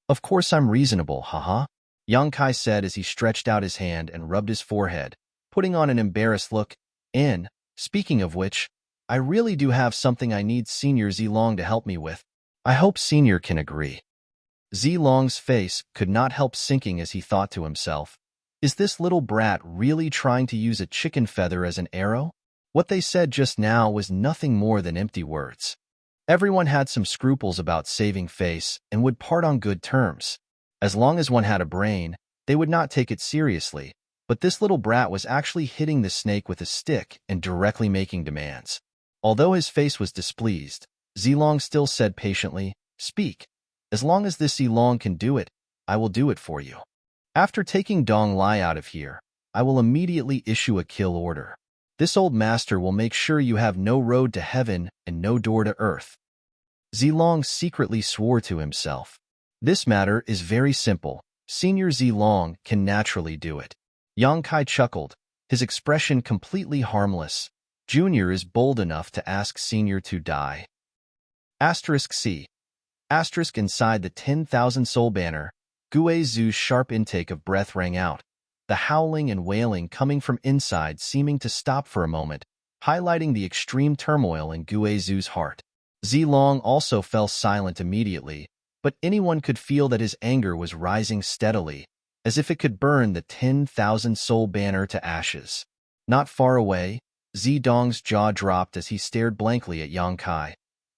Of course I'm reasonable, haha, Yang Kai said as he stretched out his hand and rubbed his forehead, putting on an embarrassed look. Speaking of which, I really do have something I need Senior Zilong to help me with. I hope Senior can agree. Zilong's face could not help sinking as he thought to himself, is this little brat really trying to use a chicken feather as an arrow? What they said just now was nothing more than empty words. Everyone had some scruples about saving face and would part on good terms. As long as one had a brain, they would not take it seriously, but this little brat was actually hitting the snake with a stick and directly making demands. Although his face was displeased, Zilong still said patiently, "Speak. As long as this Zilong can do it, I will do it for you. After taking Dong Lai out of here, I will immediately issue a kill order. This old master will make sure you have no road to heaven and no door to earth." Zilong secretly swore to himself. This matter is very simple. Senior Zilong can naturally do it. Yang Kai chuckled, his expression completely harmless. Junior is bold enough to ask Senior to die. *C. Inside the 10,000 soul banner, Gue Zhu's sharp intake of breath rang out, the howling and wailing coming from inside seeming to stop for a moment, highlighting the extreme turmoil in Gue Zhu's heart. Zilong also fell silent immediately, but anyone could feel that his anger was rising steadily, as if it could burn the 10,000 soul banner to ashes. Not far away, Zidong's jaw dropped as he stared blankly at Yang Kai,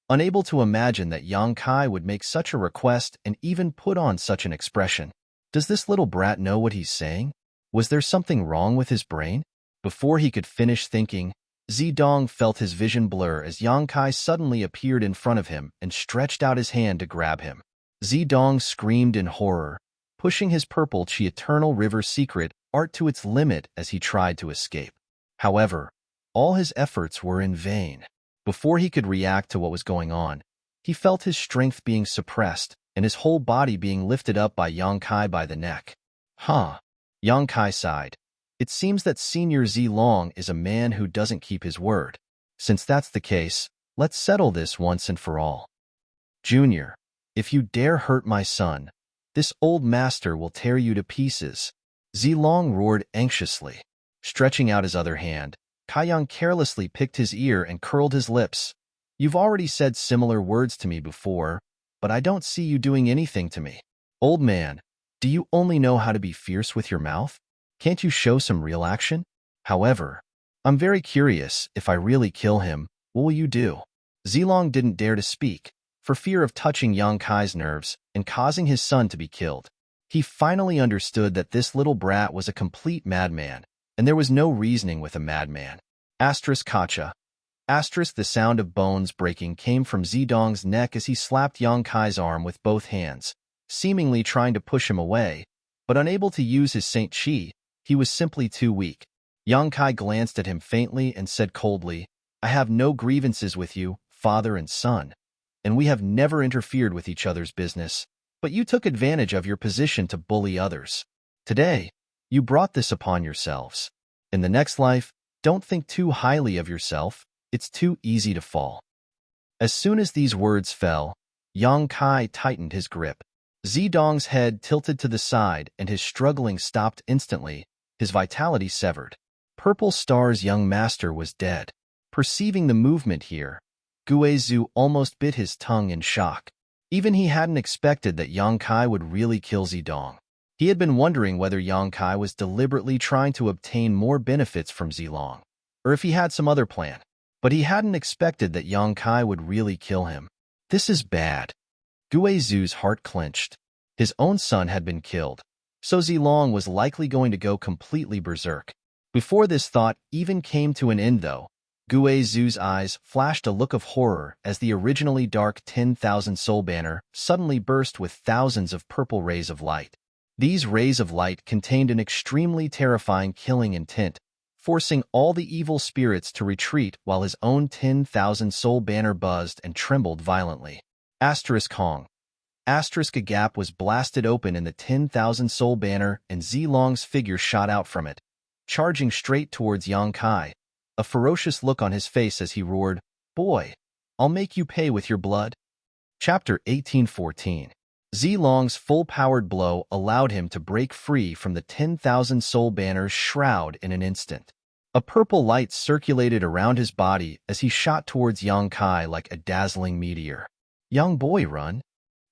unable to imagine that Yang Kai would make such a request and even put on such an expression. Does this little brat know what he's saying? Was there something wrong with his brain? Before he could finish thinking, Zidong felt his vision blur as Yang Kai suddenly appeared in front of him and stretched out his hand to grab him. Zidong screamed in horror, pushing his purple chi eternal river secret art to its limit as he tried to escape. However, all his efforts were in vain. Before he could react to what was going on, he felt his strength being suppressed and his whole body being lifted up by Yang Kai by the neck. Yang Kai sighed. It seems that Senior Zilong is a man who doesn't keep his word. Since that's the case, let's settle this once and for all. Junior, if you dare hurt my son, this old master will tear you to pieces. Zilong roared anxiously. Stretching out his other hand, Kaiyang carelessly picked his ear and curled his lips. You've already said similar words to me before, but I don't see you doing anything to me. Old man, do you only know how to be fierce with your mouth? Can't you show some real action? However, I'm very curious, if I really kill him, what will you do? Zilong didn't dare to speak, for fear of touching Yang Kai's nerves and causing his son to be killed. He finally understood that this little brat was a complete madman, and there was no reasoning with a madman. Kacha. The sound of bones breaking came from Zidong's neck as he slapped Yang Kai's arm with both hands, seemingly trying to push him away, but unable to use his Saint Chi. He was simply too weak. Yang Kai glanced at him faintly and said coldly, I have no grievances with you, father and son, and we have never interfered with each other's business, but you took advantage of your position to bully others. Today, you brought this upon yourselves. In the next life, don't think too highly of yourself. It's too easy to fall. As soon as these words fell, Yang Kai tightened his grip. Zidong's head tilted to the side and his struggling stopped instantly, his vitality severed. Purple Star's young master was dead. Perceiving the movement here, Guizhu almost bit his tongue in shock. Even he hadn't expected that Yang Kai would really kill Zilong. He had been wondering whether Yang Kai was deliberately trying to obtain more benefits from Zilong, or if he had some other plan. But he hadn't expected that Yang Kai would really kill him. This is bad. Guizhu's heart clenched. His own son had been killed, so Zilong was likely going to go completely berserk. Before this thought even came to an end, though, Guizhu's eyes flashed a look of horror as the originally dark 10,000 soul banner suddenly burst with thousands of purple rays of light. These rays of light contained an extremely terrifying killing intent, forcing all the evil spirits to retreat while his own 10,000 soul banner buzzed and trembled violently. Asterisk Hong. Asterisk a gap was blasted open in the 10,000 soul banner and Zilong's figure shot out from it, charging straight towards Yang Kai, a ferocious look on his face as he roared, "Boy, I'll make you pay with your blood." Chapter 1814. Zilong's full-powered blow allowed him to break free from the 10,000 soul banner's shroud in an instant. A purple light circulated around his body as he shot towards Yang Kai like a dazzling meteor. "Young boy, run!"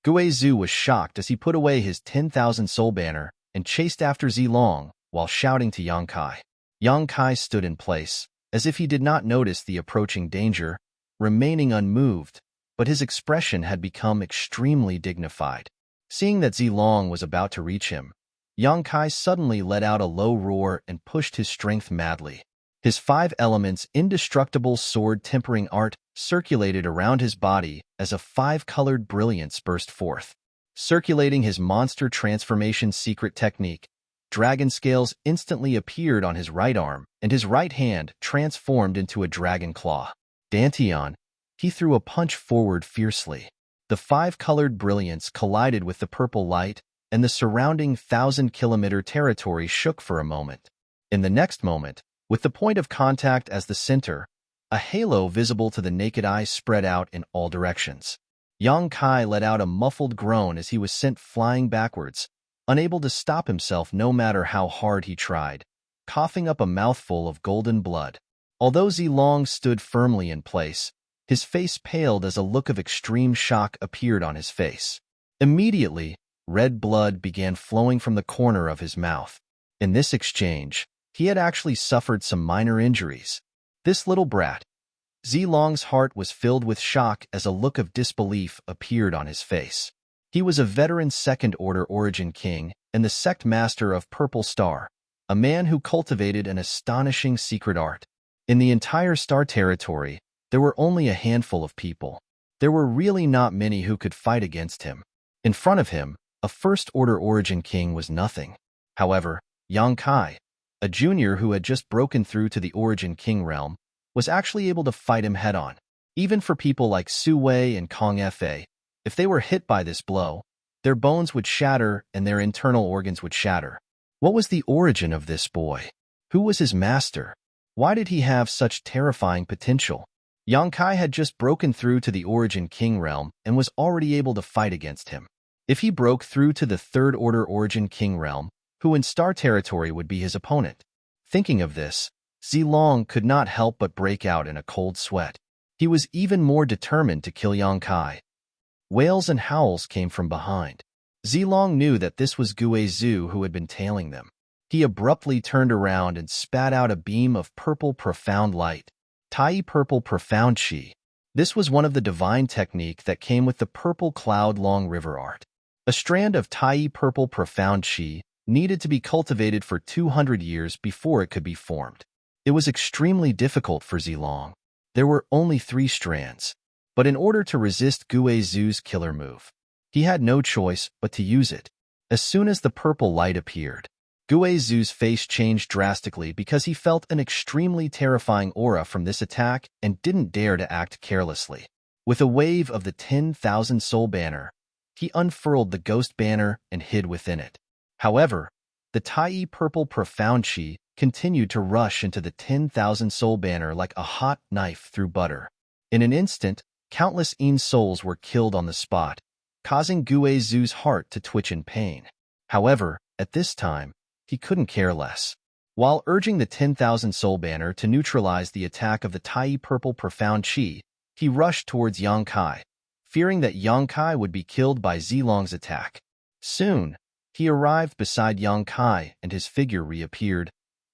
Guizhu was shocked as he put away his 10,000 soul banner and chased after Zilong while shouting to Yang Kai. Yang Kai stood in place, as if he did not notice the approaching danger, remaining unmoved, but his expression had become extremely dignified. Seeing that Zilong was about to reach him, Yang Kai suddenly let out a low roar and pushed his strength madly. His 5 elements indestructible sword tempering art circulated around his body as a 5-colored brilliance burst forth. Circulating his monster transformation secret technique, dragon scales instantly appeared on his right arm, and his right hand transformed into a dragon claw. Dantian, he threw a punch forward fiercely. The 5-colored brilliance collided with the purple light, and the surrounding 1,000-kilometer territory shook for a moment. In the next moment, with the point of contact as the center, a halo visible to the naked eye spread out in all directions. Yang Kai let out a muffled groan as he was sent flying backwards, unable to stop himself no matter how hard he tried, coughing up a mouthful of golden blood. Although Zilong stood firmly in place, his face paled as a look of extreme shock appeared on his face. Immediately, red blood began flowing from the corner of his mouth. In this exchange, he had actually suffered some minor injuries. This little brat. Zilong's heart was filled with shock as a look of disbelief appeared on his face. He was a veteran Second-Order Origin King and the sect master of Purple Star, a man who cultivated an astonishing secret art. In the entire Star territory, there were only a handful of people. There were really not many who could fight against him. In front of him, a First-Order Origin King was nothing. However, Yang Kai, a junior who had just broken through to the Origin King realm, was actually able to fight him head-on. Even for people like Su Wei and Kong Fa, if they were hit by this blow, their bones would shatter and their internal organs would shatter. What was the origin of this boy? Who was his master? Why did he have such terrifying potential? Yang Kai had just broken through to the Origin King realm and was already able to fight against him. If he broke through to the Third Order Origin King realm, who in Star territory would be his opponent? Thinking of this, Zilong could not help but break out in a cold sweat. He was even more determined to kill Yang Kai. Wails and howls came from behind. Zilong knew that this was Guizhu who had been tailing them. He abruptly turned around and spat out a beam of purple profound light. Tai Purple Profound Chi. This was one of the divine technique that came with the Purple Cloud Long River art. A strand of Tai Purple Profound Chi needed to be cultivated for 200 years before it could be formed. It was extremely difficult for Zilong. There were only 3 strands. But in order to resist Guizhu's killer move, he had no choice but to use it. As soon as the purple light appeared, Guizhu's face changed drastically because he felt an extremely terrifying aura from this attack and didn't dare to act carelessly. With a wave of the 10,000 soul banner, he unfurled the ghost banner and hid within it. However, the Tai Purple Profound Chi continued to rush into the 10,000 soul banner like a hot knife through butter. In an instant, countless souls were killed on the spot, causing Guizhu's heart to twitch in pain. However, at this time, he couldn't care less. While urging the 10,000 soul banner to neutralize the attack of the Tai purple profound chi, he rushed towards Yang Kai, fearing that Yang Kai would be killed by Zilong's attack. Soon, he arrived beside Yang Kai and his figure reappeared,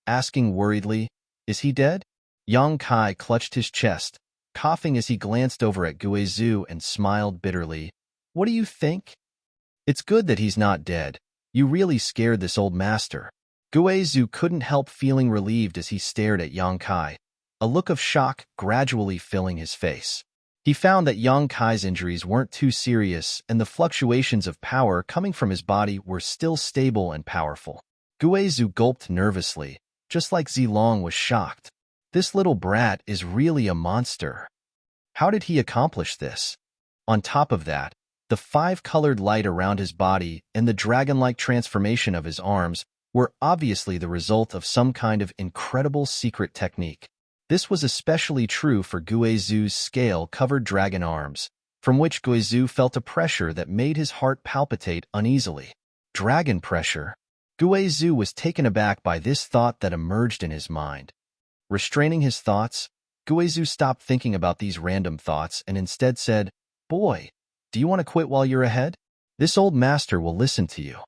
asking worriedly, "Is he dead?" Yang Kai clutched his chest, coughing as he glanced over at Guizhu and smiled bitterly. "What do you think? It's good that he's not dead. You really scared this old master." Guizhu couldn't help feeling relieved as he stared at Yang Kai, a look of shock gradually filling his face. He found that Yang Kai's injuries weren't too serious and the fluctuations of power coming from his body were still stable and powerful. Guizhu gulped nervously, just like Zilong was shocked. This little brat is really a monster. How did he accomplish this? On top of that, the five-colored light around his body and the dragon-like transformation of his arms were obviously the result of some kind of incredible secret technique. This was especially true for Guizhu's scale-covered dragon arms, from which Guizhu felt a pressure that made his heart palpitate uneasily. Dragon pressure? Guizhu was taken aback by this thought that emerged in his mind. Restraining his thoughts, Guizhu stopped thinking about these random thoughts and instead said, "Boy, do you want to quit while you're ahead? This old master will listen to you."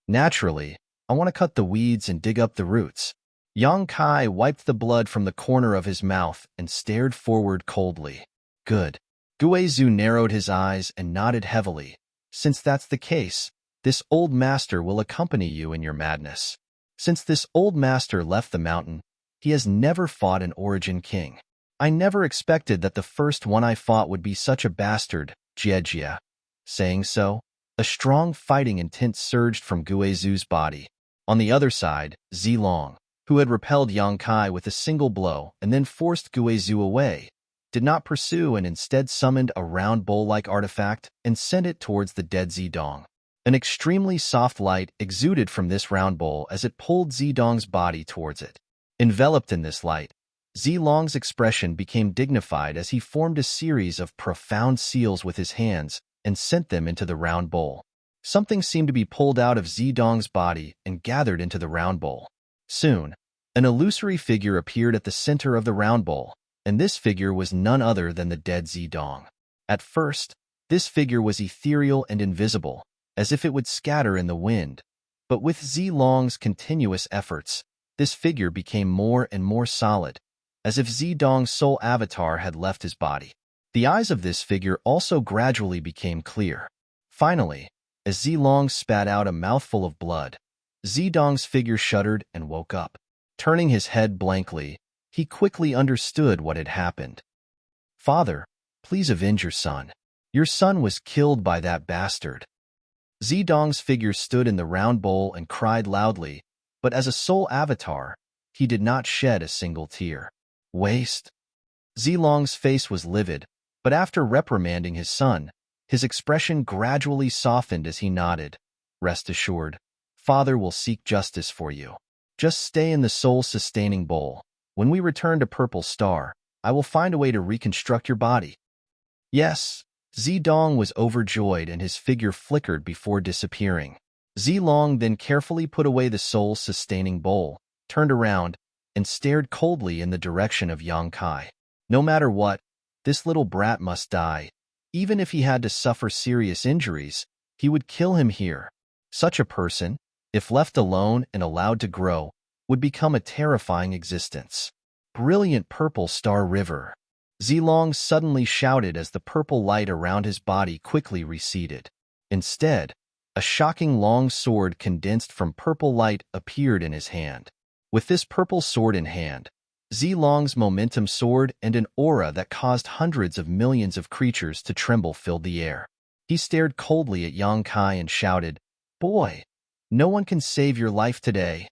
Naturally, I want to cut the weeds and dig up the roots. Yang Kai wiped the blood from the corner of his mouth and stared forward coldly. Good. Guizhu narrowed his eyes and nodded heavily. Since that's the case, this old master will accompany you in your madness. Since this old master left the mountain, he has never fought an origin king. I never expected that the first one I fought would be such a bastard, Jiejia. Saying so, a strong fighting intent surged from Guizhu's body. On the other side, Zilong, who had repelled Yang Kai with a single blow and then forced Guizhu away, did not pursue and instead summoned a round bowl-like artifact and sent it towards the dead Zidong. An extremely soft light exuded from this round bowl as it pulled Zidong's body towards it. Enveloped in this light, Zilong's expression became dignified as he formed a series of profound seals with his hands and sent them into the round bowl. Something seemed to be pulled out of Zidong's body and gathered into the round bowl. Soon, an illusory figure appeared at the center of the round bowl, and this figure was none other than the dead Zidong. At first, this figure was ethereal and invisible, as if it would scatter in the wind. But with Zilong's continuous efforts, this figure became more and more solid, as if Zidong's soul avatar had left his body. The eyes of this figure also gradually became clear. Finally, as Zilong spat out a mouthful of blood, Zidong's figure shuddered and woke up. Turning his head blankly, he quickly understood what had happened. "Father, please avenge your son. Your son was killed by that bastard." Zidong's figure stood in the round bowl and cried loudly, but as a soul avatar, he did not shed a single tear. "Waste." Zilong's face was livid, but after reprimanding his son, his expression gradually softened as he nodded. "Rest assured, Father will seek justice for you. Just stay in the soul-sustaining bowl. When we return to Purple Star, I will find a way to reconstruct your body." Yes, Zidong was overjoyed and his figure flickered before disappearing. Zilong then carefully put away the soul-sustaining bowl, turned around, and stared coldly in the direction of Yang Kai. No matter what, this little brat must die. Even if he had to suffer serious injuries, he would kill him here. Such a person, if left alone and allowed to grow, would become a terrifying existence. Brilliant Purple Star River. Zilong suddenly shouted as the purple light around his body quickly receded. Instead, a shocking long sword condensed from purple light appeared in his hand. With this purple sword in hand, Zilong's momentum soared and an aura that caused hundreds of millions of creatures to tremble filled the air. He stared coldly at Yang Kai and shouted, "Boy, no one can save your life today.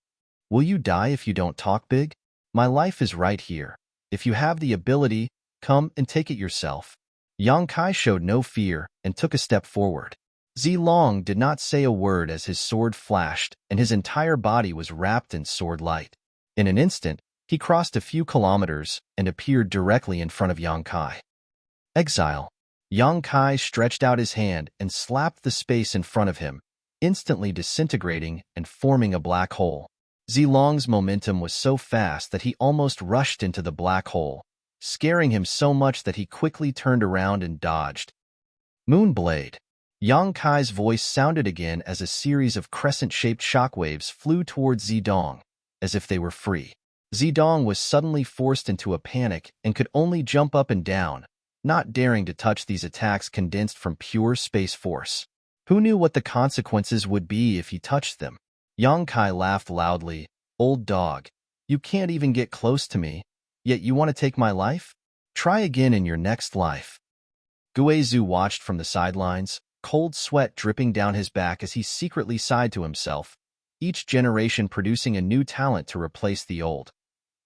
Will you die if you don't talk big? My life is right here. If you have the ability, come and take it yourself." Yang Kai showed no fear and took a step forward. Zilong did not say a word as his sword flashed and his entire body was wrapped in sword light. In an instant, he crossed a few kilometers and appeared directly in front of Yang Kai. "Exile." Yang Kai stretched out his hand and slapped the space in front of him, instantly disintegrating and forming a black hole. Zilong's momentum was so fast that he almost rushed into the black hole, scaring him so much that he quickly turned around and dodged. Moonblade. Yang Kai's voice sounded again as a series of crescent-shaped shockwaves flew towards Zidong, as if they were free. Zidong was suddenly forced into a panic and could only jump up and down, not daring to touch these attacks condensed from pure space force. Who knew what the consequences would be if he touched them? Yang Kai laughed loudly. Old dog, you can't even get close to me, yet you want to take my life? Try again in your next life. Guizhu watched from the sidelines, cold sweat dripping down his back as he secretly sighed to himself, each generation producing a new talent to replace the old.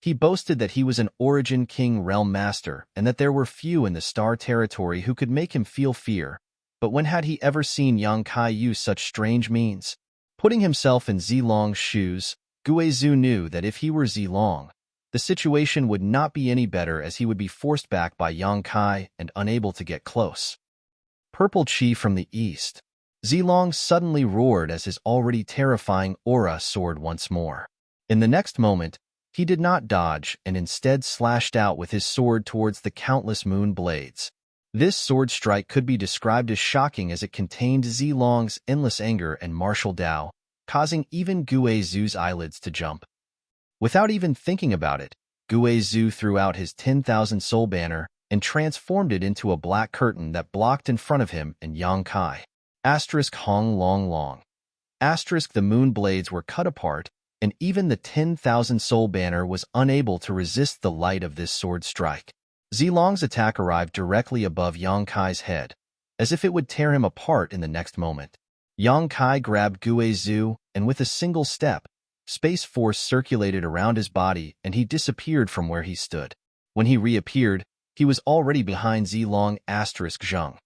He boasted that he was an Origin King Realm Master and that there were few in the Star Territory who could make him feel fear, but when had he ever seen Yang Kai use such strange means? Putting himself in Zilong's shoes, Guizhu knew that if he were Zilong, the situation would not be any better as he would be forced back by Yang Kai and unable to get close. Purple Chi from the east. Zilong suddenly roared as his already terrifying aura soared once more. In the next moment, he did not dodge and instead slashed out with his sword towards the countless moon blades. This sword strike could be described as shocking as it contained Zilong's endless anger and martial Dao, causing even Guizhu's eyelids to jump. Without even thinking about it, Guizhu threw out his 10,000 soul banner and transformed it into a black curtain that blocked in front of him and Yang Kai. Hong Long Long. The moon blades were cut apart, and even the 10,000 soul banner was unable to resist the light of this sword strike. Zilong's attack arrived directly above Yang Kai's head, as if it would tear him apart in the next moment. Yang Kai grabbed Guizhu, and with a single step, space force circulated around his body and he disappeared from where he stood. When he reappeared, he was already behind Zilong Zheng,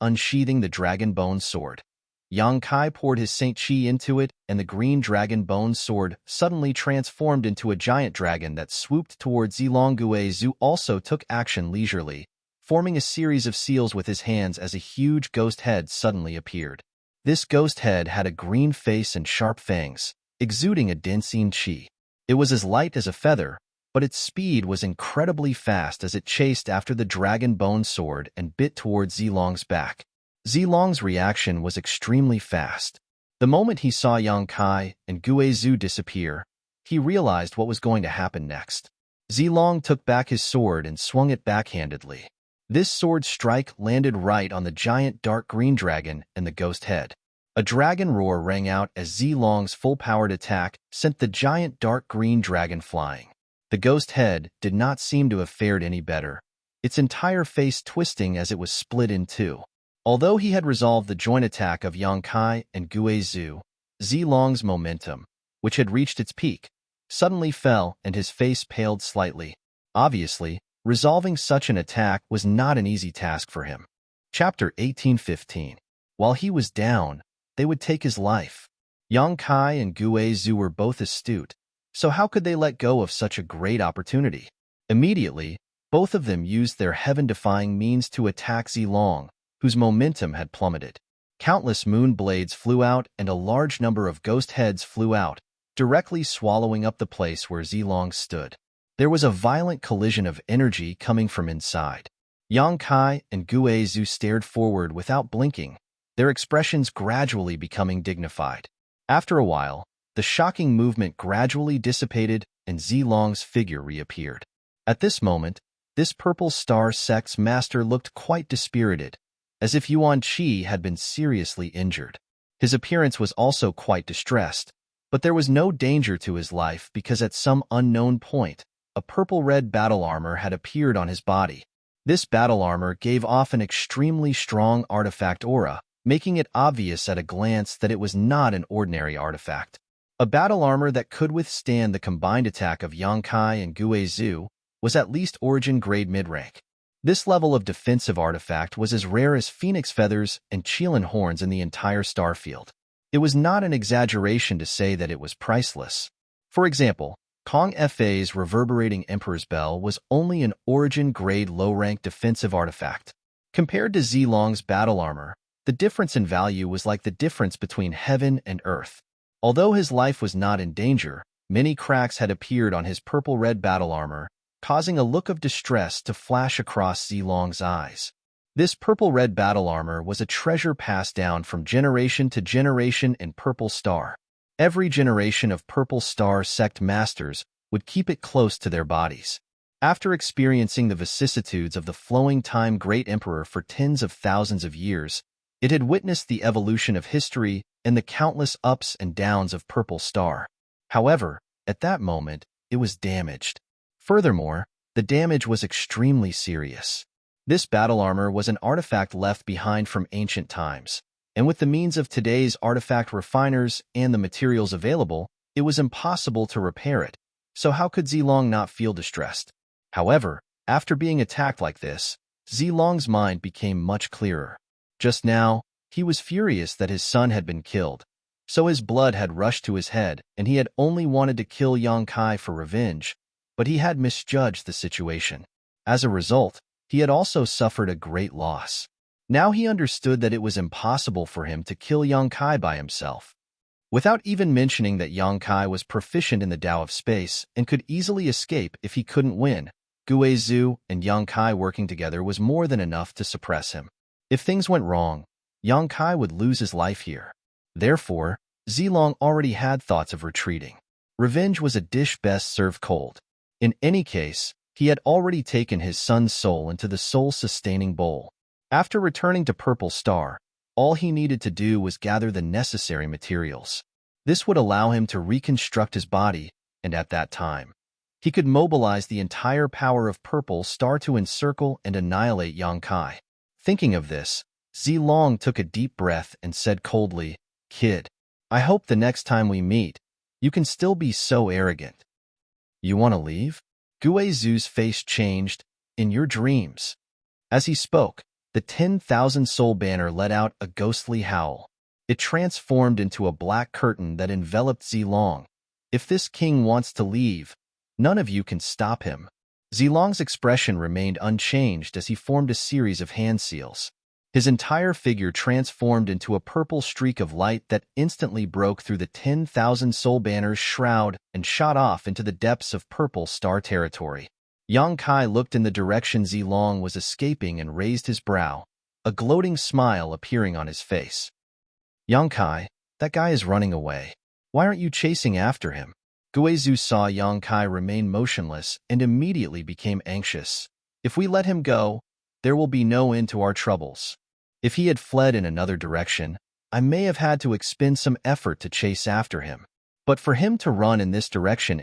unsheathing the dragon bone sword. Yang Kai poured his Saint Chi into it, and the green dragon bone sword suddenly transformed into a giant dragon that swooped towards Zilong. Guizhu also took action leisurely, forming a series of seals with his hands as a huge ghost head suddenly appeared. This ghost head had a green face and sharp fangs, exuding a densine chi. It was as light as a feather, but its speed was incredibly fast as it chased after the dragon bone sword and bit towards Zilong's back. Zilong's reaction was extremely fast. The moment he saw Yang Kai and Guizhu disappear, he realized what was going to happen next. Zilong took back his sword and swung it backhandedly. This sword strike landed right on the giant dark green dragon and the ghost head. A dragon roar rang out as Zilong's full-powered attack sent the giant dark green dragon flying. The ghost head did not seem to have fared any better, its entire face twisting as it was split in two. Although he had resolved the joint attack of Yang Kai and Guizhu, Zilong's momentum, which had reached its peak, suddenly fell and his face paled slightly. Obviously, resolving such an attack was not an easy task for him. Chapter 1815. While he was down, they would take his life. Yang Kai and Guizhu were both astute, so how could they let go of such a great opportunity? Immediately, both of them used their heaven-defying means to attack Zilong, whose momentum had plummeted. Countless moon blades flew out and a large number of ghost heads flew out, directly swallowing up the place where Zilong stood. There was a violent collision of energy coming from inside. Yang Kai and Guizhu stared forward without blinking, their expressions gradually becoming dignified. After a while, the shocking movement gradually dissipated and Zilong's figure reappeared. At this moment, this purple star sect's master looked quite dispirited, as if Yuan Qi had been seriously injured. His appearance was also quite distressed, but there was no danger to his life because at some unknown point, a purple-red battle armor had appeared on his body. This battle armor gave off an extremely strong artifact aura, making it obvious at a glance that it was not an ordinary artifact. A battle armor that could withstand the combined attack of Yang Kai and Guizhu was at least Origin grade mid-rank. This level of defensive artifact was as rare as phoenix feathers and Qilin horns in the entire starfield. It was not an exaggeration to say that it was priceless. For example, Kong Fa's reverberating Emperor's Bell was only an Origin-grade low-rank defensive artifact. Compared to Zilong's battle armor, the difference in value was like the difference between heaven and earth. Although his life was not in danger, many cracks had appeared on his purple-red battle armor, causing a look of distress to flash across Zilong's eyes. This purple-red battle armor was a treasure passed down from generation to generation in Purple Star. Every generation of Purple Star sect masters would keep it close to their bodies. After experiencing the vicissitudes of the flowing time Great Emperor for tens of thousands of years, it had witnessed the evolution of history and the countless ups and downs of Purple Star. However, at that moment, it was damaged. Furthermore, the damage was extremely serious. This battle armor was an artifact left behind from ancient times, and with the means of today's artifact refiners and the materials available, it was impossible to repair it. So how could Zilong not feel distressed? However, after being attacked like this, Zilong's mind became much clearer. Just now, he was furious that his son had been killed, so his blood had rushed to his head and he had only wanted to kill Yang Kai for revenge, but he had misjudged the situation. As a result, he had also suffered a great loss. Now he understood that it was impossible for him to kill Yang Kai by himself. Without even mentioning that Yang Kai was proficient in the Tao of Space and could easily escape if he couldn't win, Guizhu and Yang Kai working together was more than enough to suppress him. If things went wrong, Yang Kai would lose his life here. Therefore, Zilong already had thoughts of retreating. Revenge was a dish best served cold. In any case, he had already taken his son's soul into the soul-sustaining bowl. After returning to Purple Star, all he needed to do was gather the necessary materials. This would allow him to reconstruct his body, and at that time, he could mobilize the entire power of Purple Star to encircle and annihilate Yang Kai. Thinking of this, Zilong took a deep breath and said coldly, "Kid, I hope the next time we meet, you can still be so arrogant." "You want to leave?" Guizhu's face changed. "In your dreams." As he spoke, the 10,000 soul banner let out a ghostly howl. It transformed into a black curtain that enveloped Zilong. "If this king wants to leave, none of you can stop him." Zilong's expression remained unchanged as he formed a series of hand seals. His entire figure transformed into a purple streak of light that instantly broke through the 10,000 soul banner's shroud and shot off into the depths of Purple Star territory. Yang Kai looked in the direction Zilong was escaping and raised his brow, a gloating smile appearing on his face. "Yang Kai, that guy is running away. Why aren't you chasing after him?" Guizhu saw Yang Kai remain motionless and immediately became anxious. "If we let him go, there will be no end to our troubles. If he had fled in another direction, I may have had to expend some effort to chase after him. But for him to run in this direction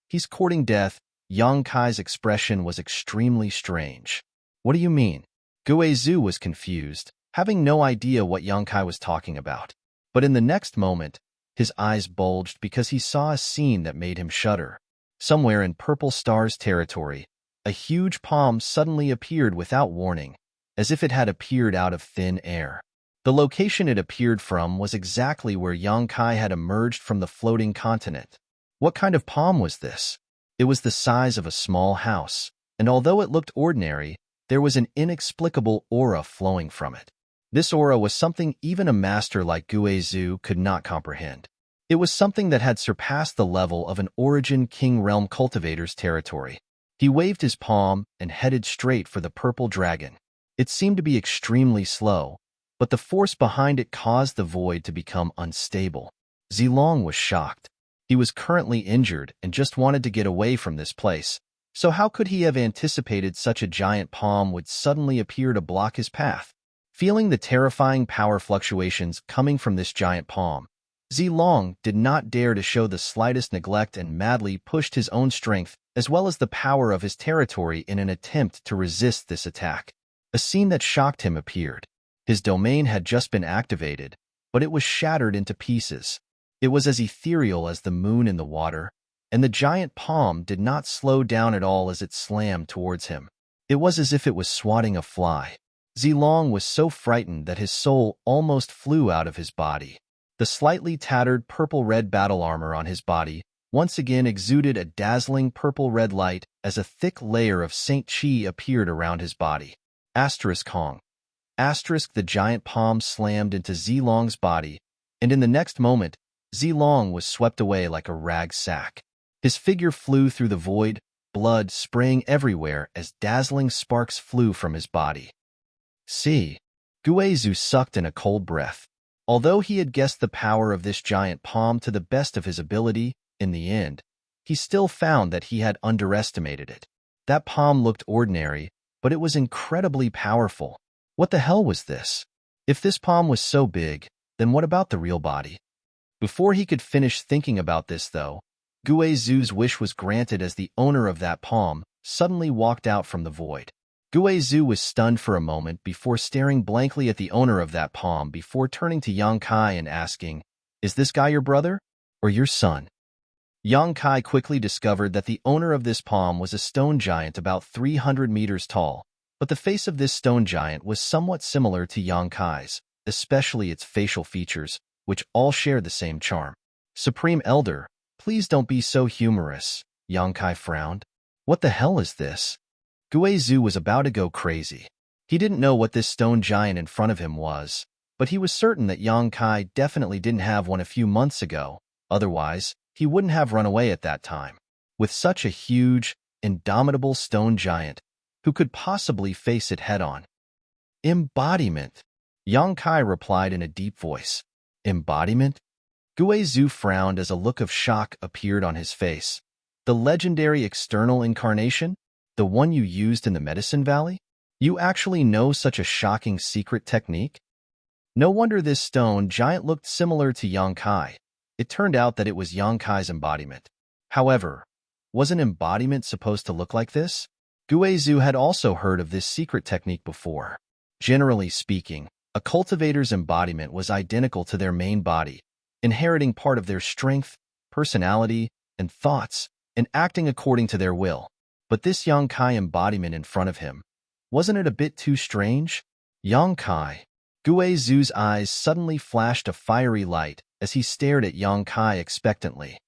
he's courting death." Yang Kai's expression was extremely strange. "What do you mean?" Guizhu was confused, having no idea what Yang Kai was talking about. But in the next moment, his eyes bulged because he saw a scene that made him shudder. Somewhere in Purple Star's territory, a huge palm suddenly appeared without warning, as if it had appeared out of thin air. The location it appeared from was exactly where Yang Kai had emerged from the floating continent. What kind of palm was this? It was the size of a small house, and although it looked ordinary, there was an inexplicable aura flowing from it. This aura was something even a master like Guizhu could not comprehend. It was something that had surpassed the level of an Origin King Realm cultivator's territory. He waved his palm and headed straight for the purple dragon. It seemed to be extremely slow, but the force behind it caused the void to become unstable. Zilong was shocked. He was currently injured and just wanted to get away from this place, so how could he have anticipated such a giant palm would suddenly appear to block his path? Feeling the terrifying power fluctuations coming from this giant palm, Zilong did not dare to show the slightest neglect and madly pushed his own strength as well as the power of his territory in an attempt to resist this attack. A scene that shocked him appeared. His domain had just been activated, but it was shattered into pieces. It was as ethereal as the moon in the water, and the giant palm did not slow down at all as it slammed towards him. It was as if it was swatting a fly. Zilong was so frightened that his soul almost flew out of his body. The slightly tattered purple-red battle armor on his body once again exuded a dazzling purple-red light as a thick layer of Saint Chi appeared around his body. Kong. The giant palm slammed into Zilong's body, and in the next moment, Zilong was swept away like a rag sack. His figure flew through the void, blood spraying everywhere as dazzling sparks flew from his body. See, Guizhu sucked in a cold breath. Although he had guessed the power of this giant palm to the best of his ability, in the end, he still found that he had underestimated it. That palm looked ordinary, but it was incredibly powerful. What the hell was this? If this palm was so big, then what about the real body? Before he could finish thinking about this, though, Guizhu's wish was granted as the owner of that palm suddenly walked out from the void. Guizhu was stunned for a moment before staring blankly at the owner of that palm before turning to Yang Kai and asking, "Is this guy your brother or your son?" Yang Kai quickly discovered that the owner of this palm was a stone giant about 300 meters tall, but the face of this stone giant was somewhat similar to Yang Kai's, especially its facial features, which all share the same charm. "Supreme Elder, please don't be so humorous," Yang Kai frowned. "What the hell is this?" Guizhu was about to go crazy. He didn't know what this stone giant in front of him was, but he was certain that Yang Kai definitely didn't have one a few months ago, otherwise, he wouldn't have run away at that time. With such a huge, indomitable stone giant, who could possibly face it head-on? "Embodiment," Yang Kai replied in a deep voice. "Embodiment?" Guizhu frowned as a look of shock appeared on his face. "The legendary external incarnation? The one you used in the Medicine Valley? You actually know such a shocking secret technique?" No wonder this stone giant looked similar to Yang Kai. It turned out that it was Yang Kai's embodiment. However, was an embodiment supposed to look like this? Guizhu had also heard of this secret technique before. Generally speaking, a cultivator's embodiment was identical to their main body, inheriting part of their strength, personality, and thoughts, and acting according to their will. But this Yang Kai embodiment in front of him, wasn't it a bit too strange? Yang Kai. Guizhu's eyes suddenly flashed a fiery light as he stared at Yang Kai expectantly.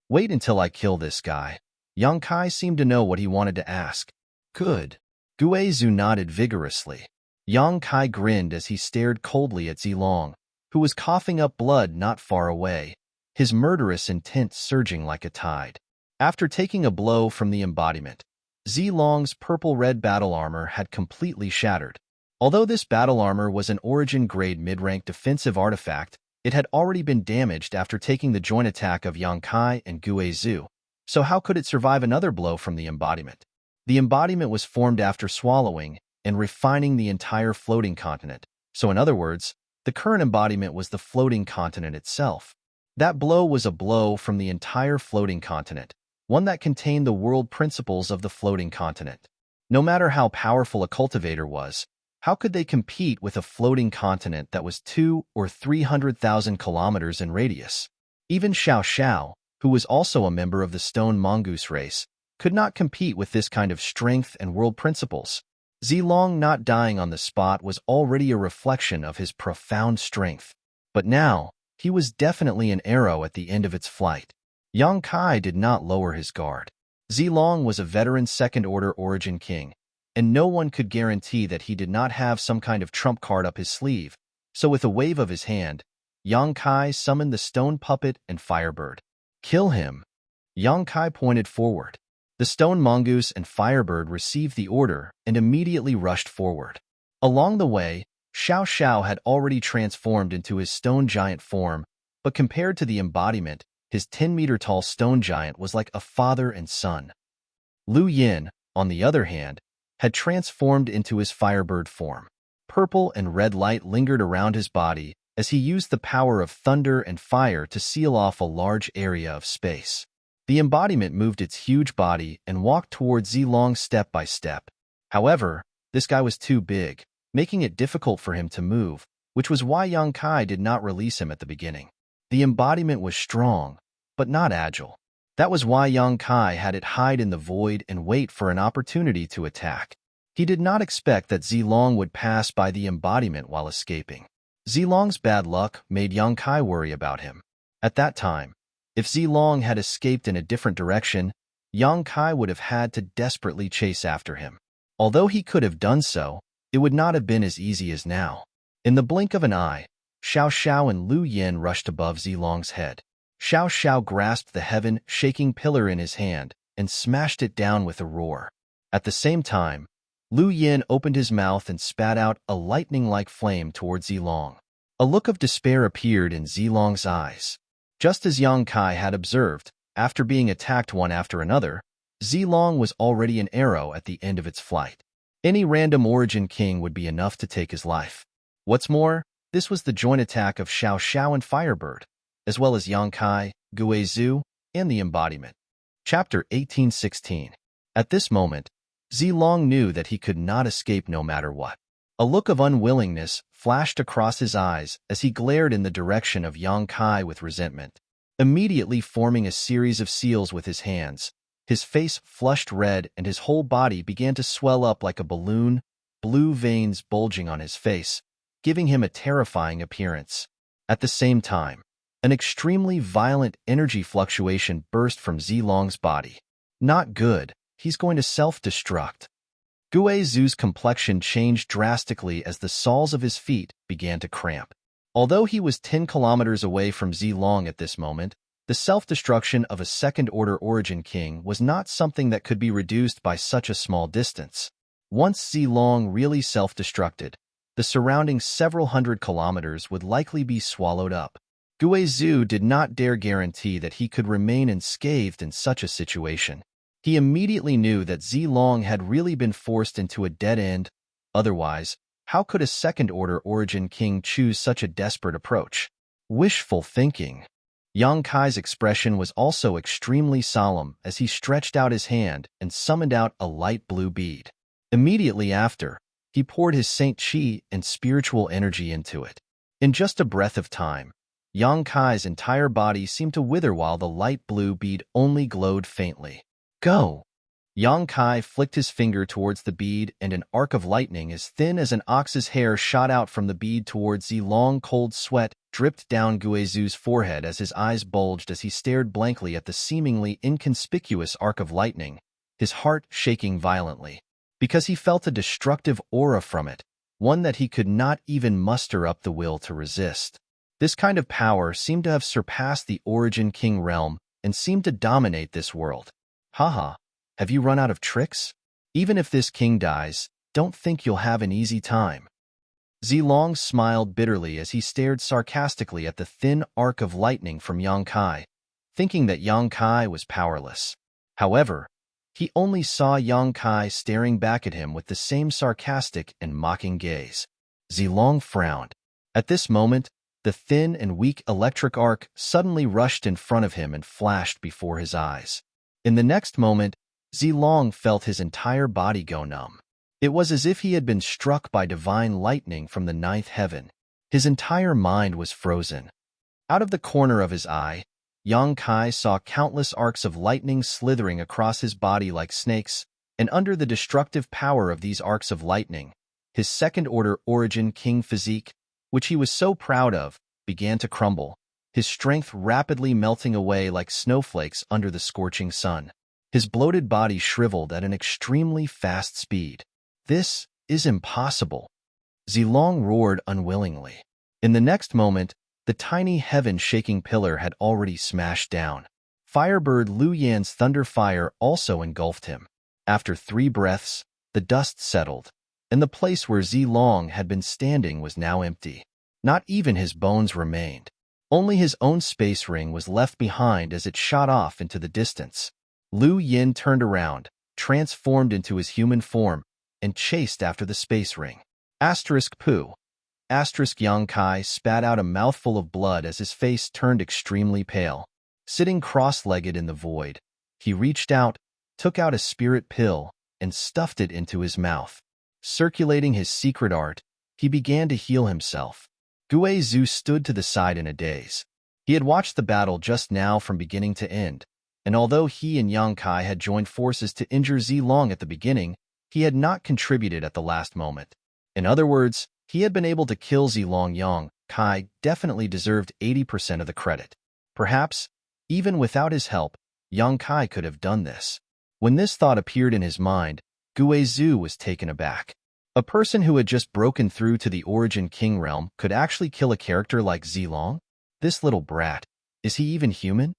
"Wait until I kill this guy." Yang Kai seemed to know what he wanted to ask. "Good." Guizhu nodded vigorously. Yang Kai grinned as he stared coldly at Zilong, who was coughing up blood not far away, his murderous intent surging like a tide. After taking a blow from the embodiment, Zilong's purple-red battle armor had completely shattered. Although this battle armor was an origin-grade mid-rank defensive artifact, it had already been damaged after taking the joint attack of Yang Kai and Guizhu, so how could it survive another blow from the embodiment? The embodiment was formed after swallowing and refining the entire floating continent, so in other words, the current embodiment was the floating continent itself. That blow was a blow from the entire floating continent, one that contained the world principles of the floating continent. No matter how powerful a cultivator was, how could they compete with a floating continent that was 200,000 or 300,000 kilometers in radius? Even Xiao Xiao, who was also a member of the stone mongoose race, could not compete with this kind of strength and world principles. Zilong not dying on the spot was already a reflection of his profound strength. But now, he was definitely an arrow at the end of its flight. Yang Kai did not lower his guard. Zilong was a veteran second-order origin king, and no one could guarantee that he did not have some kind of trump card up his sleeve, so with a wave of his hand, Yang Kai summoned the stone puppet and Firebird. "Kill him." Yang Kai pointed forward. The stone mongoose and Firebird received the order and immediately rushed forward. Along the way, Xiao Xiao had already transformed into his stone giant form, but compared to the embodiment, his 10-meter-tall stone giant was like a father and son. Lu Yin, on the other hand, had transformed into his Firebird form. Purple and red light lingered around his body as he used the power of thunder and fire to seal off a large area of space. The embodiment moved its huge body and walked towards Zilong step by step. However, this guy was too big, making it difficult for him to move, which was why Yang Kai did not release him at the beginning. The embodiment was strong, but not agile. That was why Yang Kai had it hide in the void and wait for an opportunity to attack. He did not expect that Zilong would pass by the embodiment while escaping. Zilong's bad luck made Yang Kai worry about him. At that time, if Zilong had escaped in a different direction, Yang Kai would have had to desperately chase after him. Although he could have done so, it would not have been as easy as now. In the blink of an eye, Xiao Xiao and Lu Yin rushed above Zilong's head. Xiao Xiao grasped the heaven-shaking pillar in his hand and smashed it down with a roar. At the same time, Lu Yin opened his mouth and spat out a lightning-like flame toward Zilong. A look of despair appeared in Zilong's eyes. Just as Yang Kai had observed, after being attacked one after another, Zilong was already an arrow at the end of its flight. Any random origin king would be enough to take his life. What's more, this was the joint attack of Xiao Xiao and Firebird, as well as Yang Kai, Guizhu, and the embodiment. Chapter 1816. At this moment, Zilong knew that he could not escape no matter what. A look of unwillingness flashed across his eyes as he glared in the direction of Yang Kai with resentment. Immediately forming a series of seals with his hands, his face flushed red and his whole body began to swell up like a balloon, blue veins bulging on his face, giving him a terrifying appearance. At the same time, an extremely violent energy fluctuation burst from Zilong's body. Not good, he's going to self-destruct. Guizhu's complexion changed drastically as the soles of his feet began to cramp. Although he was 10 kilometers away from Zilong at this moment, the self-destruction of a second-order origin king was not something that could be reduced by such a small distance. Once Zilong really self-destructed, the surrounding several hundred kilometers would likely be swallowed up. Guizhu did not dare guarantee that he could remain unscathed in such a situation. He immediately knew that Zilong had really been forced into a dead end. Otherwise, how could a second-order origin king choose such a desperate approach? Wishful thinking. Yang Kai's expression was also extremely solemn as he stretched out his hand and summoned out a light blue bead. Immediately after, he poured his Saint Qi and spiritual energy into it. In just a breath of time, Yang Kai's entire body seemed to wither while the light blue bead only glowed faintly. Go! Yang Kai flicked his finger towards the bead and an arc of lightning as thin as an ox's hair shot out from the bead towards Zilong. Cold sweat dripped down Guizhu's forehead as his eyes bulged as he stared blankly at the seemingly inconspicuous arc of lightning, his heart shaking violently. Because he felt a destructive aura from it, one that he could not even muster up the will to resist. This kind of power seemed to have surpassed the Origin King realm and seemed to dominate this world. Haha, have you run out of tricks? Even if this king dies, don't think you'll have an easy time. Zilong smiled bitterly as he stared sarcastically at the thin arc of lightning from Yang Kai, thinking that Yang Kai was powerless. However, he only saw Yang Kai staring back at him with the same sarcastic and mocking gaze. Zilong frowned. At this moment, the thin and weak electric arc suddenly rushed in front of him and flashed before his eyes. In the next moment, Zilong felt his entire body go numb. It was as if he had been struck by divine lightning from the ninth heaven. His entire mind was frozen. Out of the corner of his eye, Yang Kai saw countless arcs of lightning slithering across his body like snakes, and under the destructive power of these arcs of lightning, his second-order origin king physique, which he was so proud of, began to crumble, his strength rapidly melting away like snowflakes under the scorching sun. His bloated body shriveled at an extremely fast speed. This is impossible. Zilong roared unwillingly. In the next moment, the tiny heaven-shaking pillar had already smashed down. Firebird Lu Yan's thunder fire also engulfed him. After 3 breaths, the dust settled, and the place where Zilong had been standing was now empty. Not even his bones remained. Only his own space ring was left behind as it shot off into the distance. Lu Yin turned around, transformed into his human form, and chased after the space ring. Poo. Yang Kai spat out a mouthful of blood as his face turned extremely pale. Sitting cross-legged in the void, he reached out, took out a spirit pill, and stuffed it into his mouth. Circulating his secret art, he began to heal himself. Guizhu stood to the side in a daze. He had watched the battle just now from beginning to end, and although he and Yang Kai had joined forces to injure Zilong at the beginning, he had not contributed at the last moment. In other words, he had been able to kill Zilong. Yang Kai definitely deserved 80% of the credit. Perhaps, even without his help, Yang Kai could have done this. When this thought appeared in his mind, Guizhu was taken aback. A person who had just broken through to the Origin King realm could actually kill a character like Zilong? This little brat. Is he even human?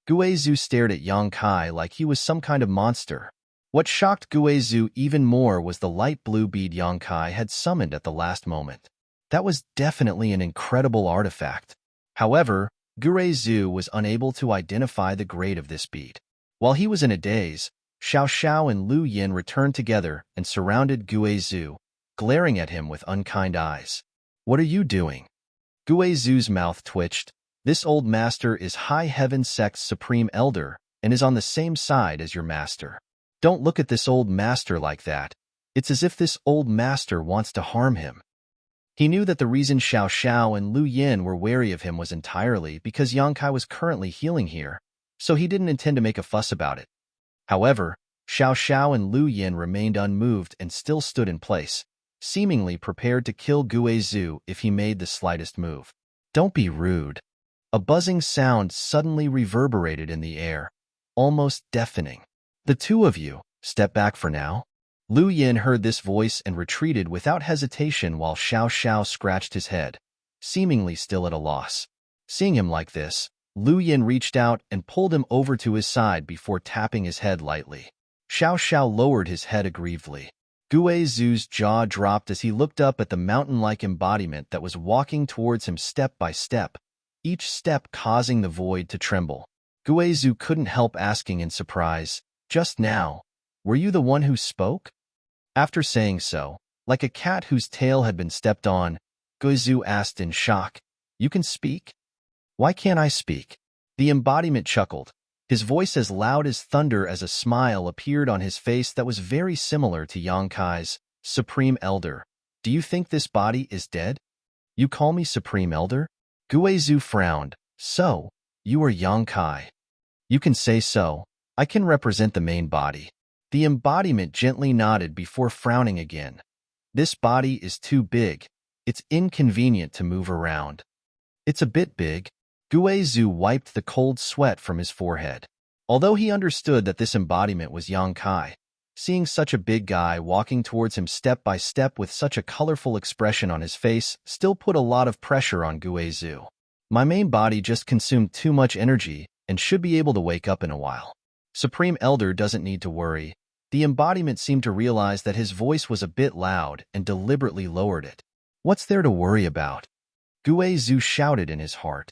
Guizhu stared at Yang Kai like he was some kind of monster. What shocked Guizhu even more was the light blue bead Yang Kai had summoned at the last moment. That was definitely an incredible artifact. However, Guizhu was unable to identify the grade of this bead. While he was in a daze, Xiao Xiao and Lu Yin returned together and surrounded Guizhu, glaring at him with unkind eyes. What are you doing? Guizhu's mouth twitched. This old master is High Heaven Sect's Supreme Elder and is on the same side as your master. Don't look at this old master like that. It's as if this old master wants to harm him. He knew that the reason Xiao Xiao and Lu Yin were wary of him was entirely because Yang Kai was currently healing here, so he didn't intend to make a fuss about it. However, Xiao Xiao and Lu Yin remained unmoved and still stood in place, seemingly prepared to kill Guizhu if he made the slightest move. Don't be rude. A buzzing sound suddenly reverberated in the air, almost deafening. The two of you, step back for now. Lu Yin heard this voice and retreated without hesitation while Xiao Xiao scratched his head, seemingly still at a loss. Seeing him like this, Lu Yin reached out and pulled him over to his side before tapping his head lightly. Xiao Xiao lowered his head aggrievedly. Guizhu's jaw dropped as he looked up at the mountain-like embodiment that was walking towards him step by step, each step causing the void to tremble. Guizhu couldn't help asking in surprise, "Just now, were you the one who spoke?" After saying so, like a cat whose tail had been stepped on, Guizhu asked in shock, "You can speak? Why can't I speak?" The embodiment chuckled, his voice as loud as thunder as a smile appeared on his face that was very similar to Yang Kai's. "Supreme Elder, do you think this body is dead? You call me Supreme Elder?" Guizhu frowned. "So, you are Yang Kai. You can say so. I can represent the main body." The embodiment gently nodded before frowning again. "This body is too big. It's inconvenient to move around." "It's a bit big." Guizhu wiped the cold sweat from his forehead. Although he understood that this embodiment was Yang Kai, seeing such a big guy walking towards him step by step with such a colorful expression on his face still put a lot of pressure on Guizhu. "My main body just consumed too much energy and should be able to wake up in a while. Supreme Elder doesn't need to worry." The embodiment seemed to realize that his voice was a bit loud and deliberately lowered it. "What's there to worry about?" Guizhu shouted in his heart.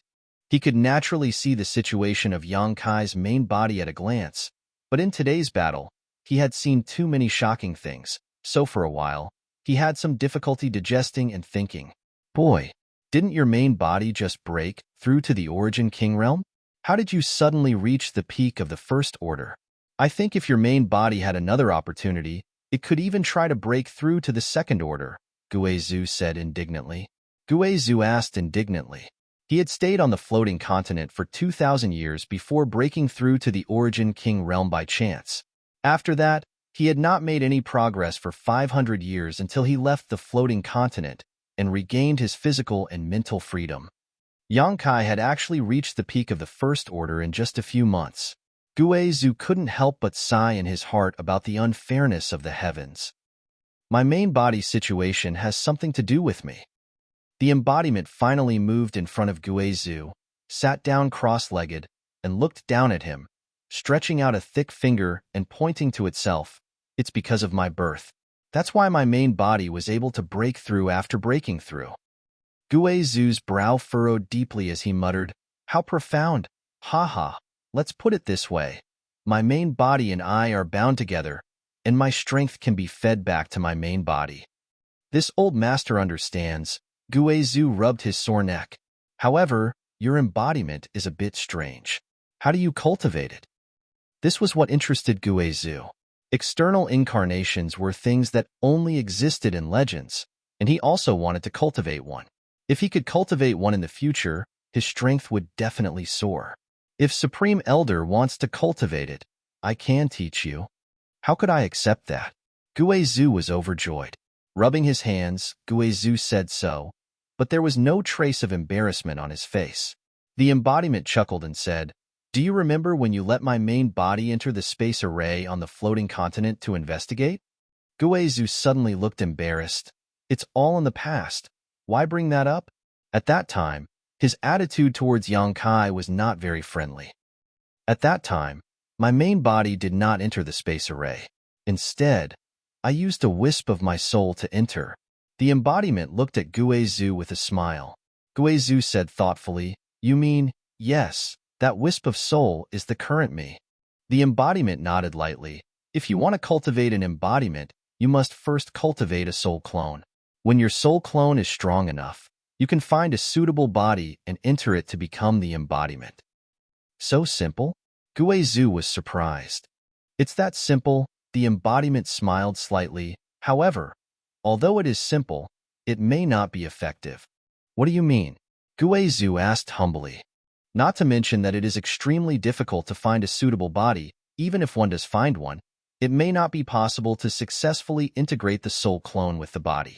He could naturally see the situation of Yang Kai's main body at a glance, but in today's battle, he had seen too many shocking things, so for a while, he had some difficulty digesting and thinking. "Boy, didn't your main body just break through to the Origin King realm? How did you suddenly reach the peak of the First Order? I think if your main body had another opportunity, it could even try to break through to the Second Order," Guizhu said indignantly. Guizhu asked indignantly. He had stayed on the floating continent for 2,000 years before breaking through to the Origin King realm by chance. After that, he had not made any progress for 500 years until he left the floating continent and regained his physical and mental freedom. Yang Kai had actually reached the peak of the First Order in just a few months. Guizhu couldn't help but sigh in his heart about the unfairness of the heavens. "My main body situation has something to do with me." The embodiment finally moved in front of Guizhu, sat down cross-legged, and looked down at him, stretching out a thick finger and pointing to itself. "It's because of my birth. That's why my main body was able to break through after breaking through." Guizhu's brow furrowed deeply as he muttered, "How profound. Ha. Let's put it this way. My main body and I are bound together, and my strength can be fed back to my main body." "This old master understands." Guizhu rubbed his sore neck. "However, your embodiment is a bit strange. How do you cultivate it?" This was what interested Guizhu. External incarnations were things that only existed in legends, and he also wanted to cultivate one. If he could cultivate one in the future, his strength would definitely soar. "If Supreme Elder wants to cultivate it, I can teach you." "How could I accept that?" Guizhu was overjoyed. Rubbing his hands, Guizhu said so, but there was no trace of embarrassment on his face. The embodiment chuckled and said, "Do you remember when you let my main body enter the space array on the floating continent to investigate? Guizhu suddenly looked embarrassed. It's all in the past. Why bring that up? At that time, his attitude towards Yang Kai was not very friendly. At that time, my main body did not enter the space array. Instead, I used a wisp of my soul to enter. The embodiment looked at Guizhu with a smile. Guizhu said thoughtfully, "You mean, yes, that wisp of soul is the current me." The embodiment nodded lightly. If you want to cultivate an embodiment, you must first cultivate a soul clone. When your soul clone is strong enough, you can find a suitable body and enter it to become the embodiment. So simple? Guizhu was surprised. It's that simple, the embodiment smiled slightly. However, although it is simple, it may not be effective. What do you mean? Guizhu asked humbly. Not to mention that it is extremely difficult to find a suitable body. Even if one does find one, it may not be possible to successfully integrate the soul clone with the body.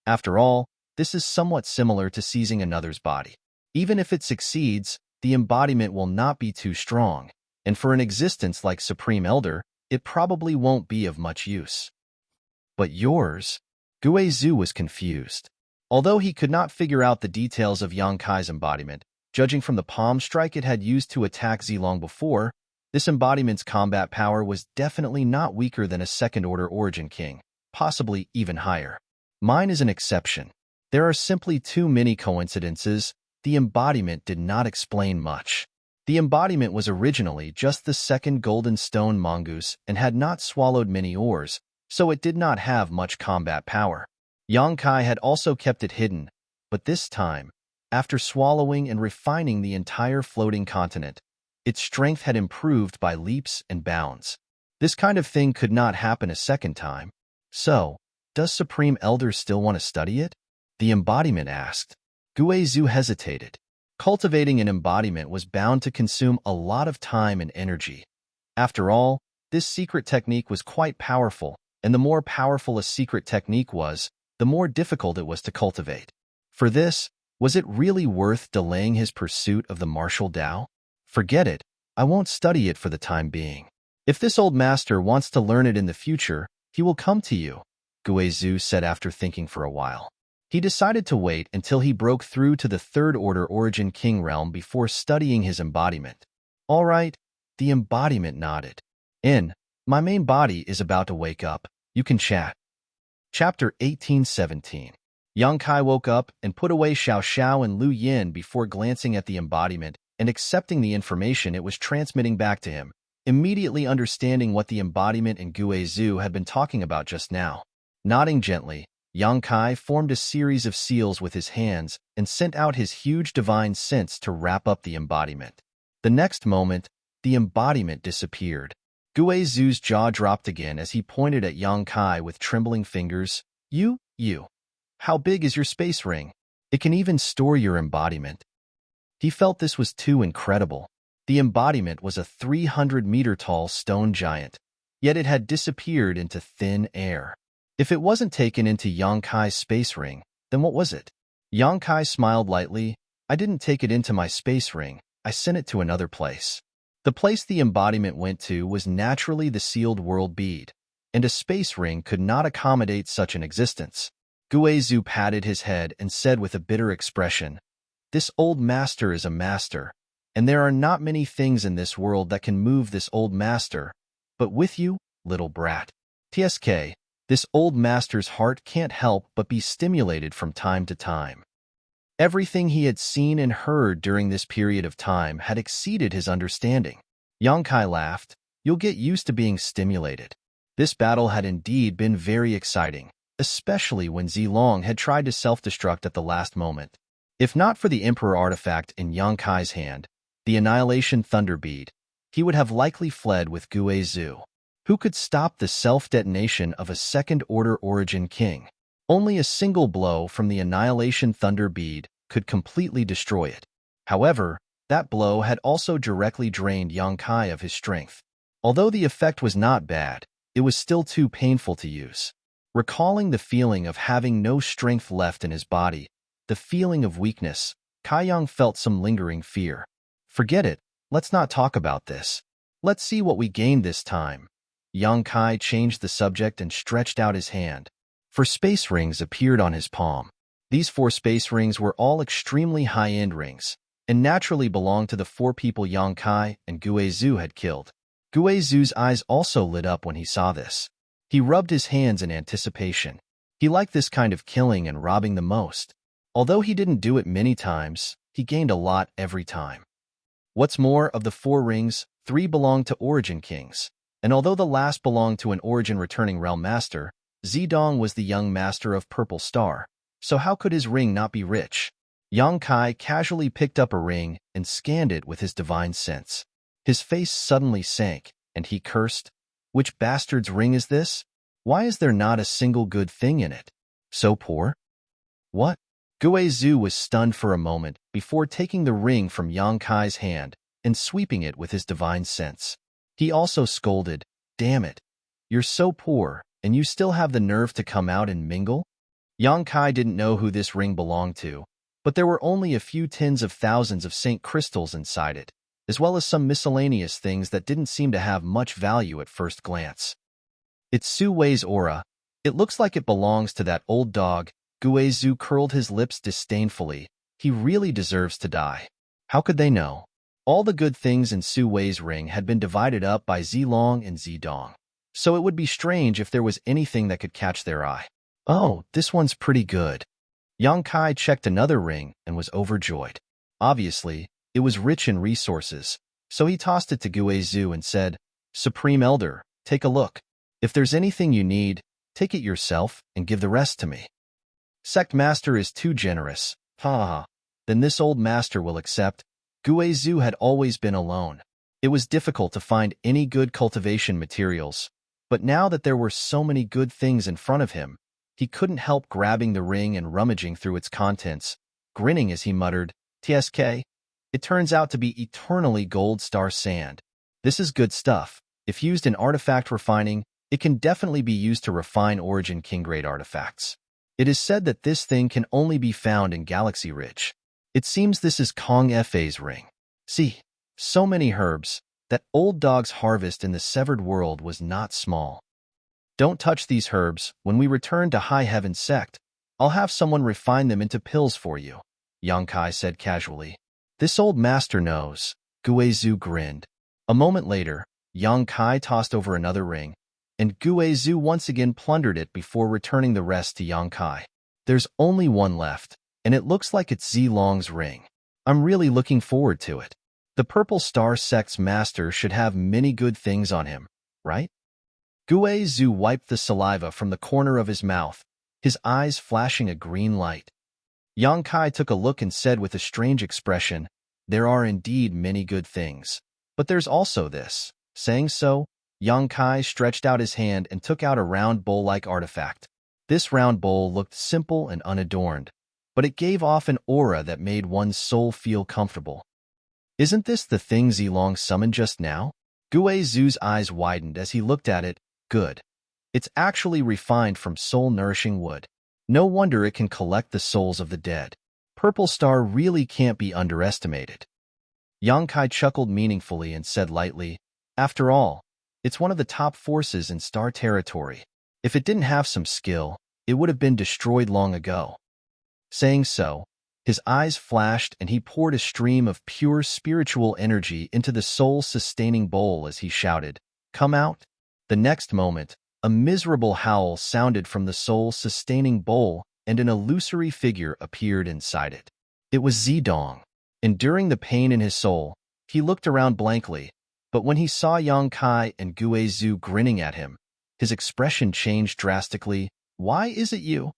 After all, this is somewhat similar to seizing another's body. Even if it succeeds, the embodiment will not be too strong, and for an existence like Supreme Elder, it probably won't be of much use. But yours? Guizhu was confused. Although he could not figure out the details of Yang Kai's embodiment, judging from the palm strike it had used to attack Zilong before, this embodiment's combat power was definitely not weaker than a second-order Origin King, possibly even higher. Mine is an exception. There are simply too many coincidences. The embodiment did not explain much. The embodiment was originally just the second golden stone mongoose and had not swallowed many ores, so it did not have much combat power. Yang Kai had also kept it hidden, but this time, after swallowing and refining the entire floating continent, its strength had improved by leaps and bounds. This kind of thing could not happen a second time. So, does Supreme Elder still want to study it? The embodiment asked. Guizhu hesitated. Cultivating an embodiment was bound to consume a lot of time and energy. After all, this secret technique was quite powerful, and the more powerful a secret technique was, the more difficult it was to cultivate. For this, was it really worth delaying his pursuit of the martial Tao? Forget it, I won't study it for the time being. If this old master wants to learn it in the future, he will come to you, Guizhu said after thinking for a while. He decided to wait until he broke through to the third-order Origin King realm before studying his embodiment. All right, the embodiment nodded. My main body is about to wake up. You can chat. Chapter 1817. Yang Kai woke up and put away Xiao Xiao and Lu Yin before glancing at the embodiment and accepting the information it was transmitting back to him, immediately understanding what the embodiment and Guizhu had been talking about just now. Nodding gently, Yang Kai formed a series of seals with his hands and sent out his huge divine sense to wrap up the embodiment. The next moment, the embodiment disappeared. Guizhu's jaw dropped again as he pointed at Yang Kai with trembling fingers. You. How big is your space ring? It can even store your embodiment. He felt this was too incredible. The embodiment was a 300-meter-tall stone giant, yet it had disappeared into thin air. If it wasn't taken into Yang Kai's space ring, then what was it? Yang Kai smiled lightly. I didn't take it into my space ring. I sent it to another place. The place the embodiment went to was naturally the sealed world bead, and a space ring could not accommodate such an existence. Guizhu patted his head and said with a bitter expression, "This old master is a master, and there are not many things in this world that can move this old master. But with you, little brat. TSK, this old master's heart can't help but be stimulated from time to time." Everything he had seen and heard during this period of time had exceeded his understanding. Yang Kai laughed. You'll get used to being stimulated. This battle had indeed been very exciting, especially when Zilong had tried to self-destruct at the last moment. If not for the Emperor artifact in Yang Kai's hand, the Annihilation Thunder Bead, he would have likely fled with Guizhu. Who could stop the self-detonation of a second-order Origin King? Only a single blow from the Annihilation Thunder Bead could completely destroy it. However, that blow had also directly drained Yang Kai of his strength. Although the effect was not bad, it was still too painful to use. Recalling the feeling of having no strength left in his body, the feeling of weakness, Kaiyang felt some lingering fear. Forget it, let's not talk about this. Let's see what we gained this time. Yang Kai changed the subject and stretched out his hand. 4 space rings appeared on his palm. These 4 space rings were all extremely high-end rings, and naturally belonged to the 4 people Yang Kai and Guizhu had killed. Guizhu's eyes also lit up when he saw this. He rubbed his hands in anticipation. He liked this kind of killing and robbing the most. Although he didn't do it many times, he gained a lot every time. What's more, of the 4 rings, 3 belonged to Origin Kings, and although the last belonged to an Origin returning Realm Master, Zidong was the young master of Purple Star, so how could his ring not be rich? Yang Kai casually picked up a ring and scanned it with his divine sense. His face suddenly sank, and he cursed, "Which bastard's ring is this? Why is there not a single good thing in it? So poor?" "What?" Guizhu was stunned for a moment before taking the ring from Yang Kai's hand and sweeping it with his divine sense. He also scolded, "Damn it! You're so poor, and you still have the nerve to come out and mingle?" Yang Kai didn't know who this ring belonged to, but there were only a few tens of thousands of Saint crystals inside it, as well as some miscellaneous things that didn't seem to have much value at first glance. "It's Su Wei's aura. It looks like it belongs to that old dog." Guizhu curled his lips disdainfully. "He really deserves to die." How could they know? All the good things in Su Wei's ring had been divided up by Zilong and Zidong, so it would be strange if there was anything that could catch their eye. "Oh, this one's pretty good." Yang Kai checked another ring and was overjoyed. Obviously, it was rich in resources, so he tossed it to Guizhu and said, "Supreme Elder, take a look. If there's anything you need, take it yourself and give the rest to me." "Sect Master is too generous. Ha. Then this old master will accept." Guizhu had always been alone. It was difficult to find any good cultivation materials, but now that there were so many good things in front of him, he couldn't help grabbing the ring and rummaging through its contents, grinning as he muttered, "TSK, it turns out to be eternally gold star sand. This is good stuff. If used in artifact refining, it can definitely be used to refine Origin King-grade artifacts. It is said that this thing can only be found in Galaxy Ridge. It seems this is Kong Fa's ring. See, so many herbs. That old dog's harvest in the severed world was not small. Don't touch these herbs. When we return to High Heaven Sect, I'll have someone refine them into pills for you," Yang Kai said casually. "This old master knows." Guizhu grinned. A moment later, Yang Kai tossed over another ring, and Guizhu once again plundered it before returning the rest to Yang Kai. "There's only one left, and it looks like it's Zilong's ring. I'm really looking forward to it. The Purple Star Sect's master should have many good things on him, right?" Guizhu wiped the saliva from the corner of his mouth, his eyes flashing a green light. Yang Kai took a look and said with a strange expression, "There are indeed many good things, but there's also this." Saying so, Yang Kai stretched out his hand and took out a round bowl-like artifact. This round bowl looked simple and unadorned, but it gave off an aura that made one's soul feel comfortable. "Isn't this the thing Zilong summoned just now?" Guizhu's eyes widened as he looked at it. "Good. It's actually refined from soul-nourishing wood. No wonder it can collect the souls of the dead. Purple Star really can't be underestimated." Yang Kai chuckled meaningfully and said lightly, "After all, it's one of the top forces in Star Territory. If it didn't have some skill, it would have been destroyed long ago." Saying so, his eyes flashed and he poured a stream of pure spiritual energy into the soul-sustaining bowl as he shouted, "Come out." The next moment, a miserable howl sounded from the soul-sustaining bowl and an illusory figure appeared inside it. It was Zidong. Enduring the pain in his soul, he looked around blankly, but when he saw Yang Kai and Guizhu grinning at him, his expression changed drastically. "Why is it you?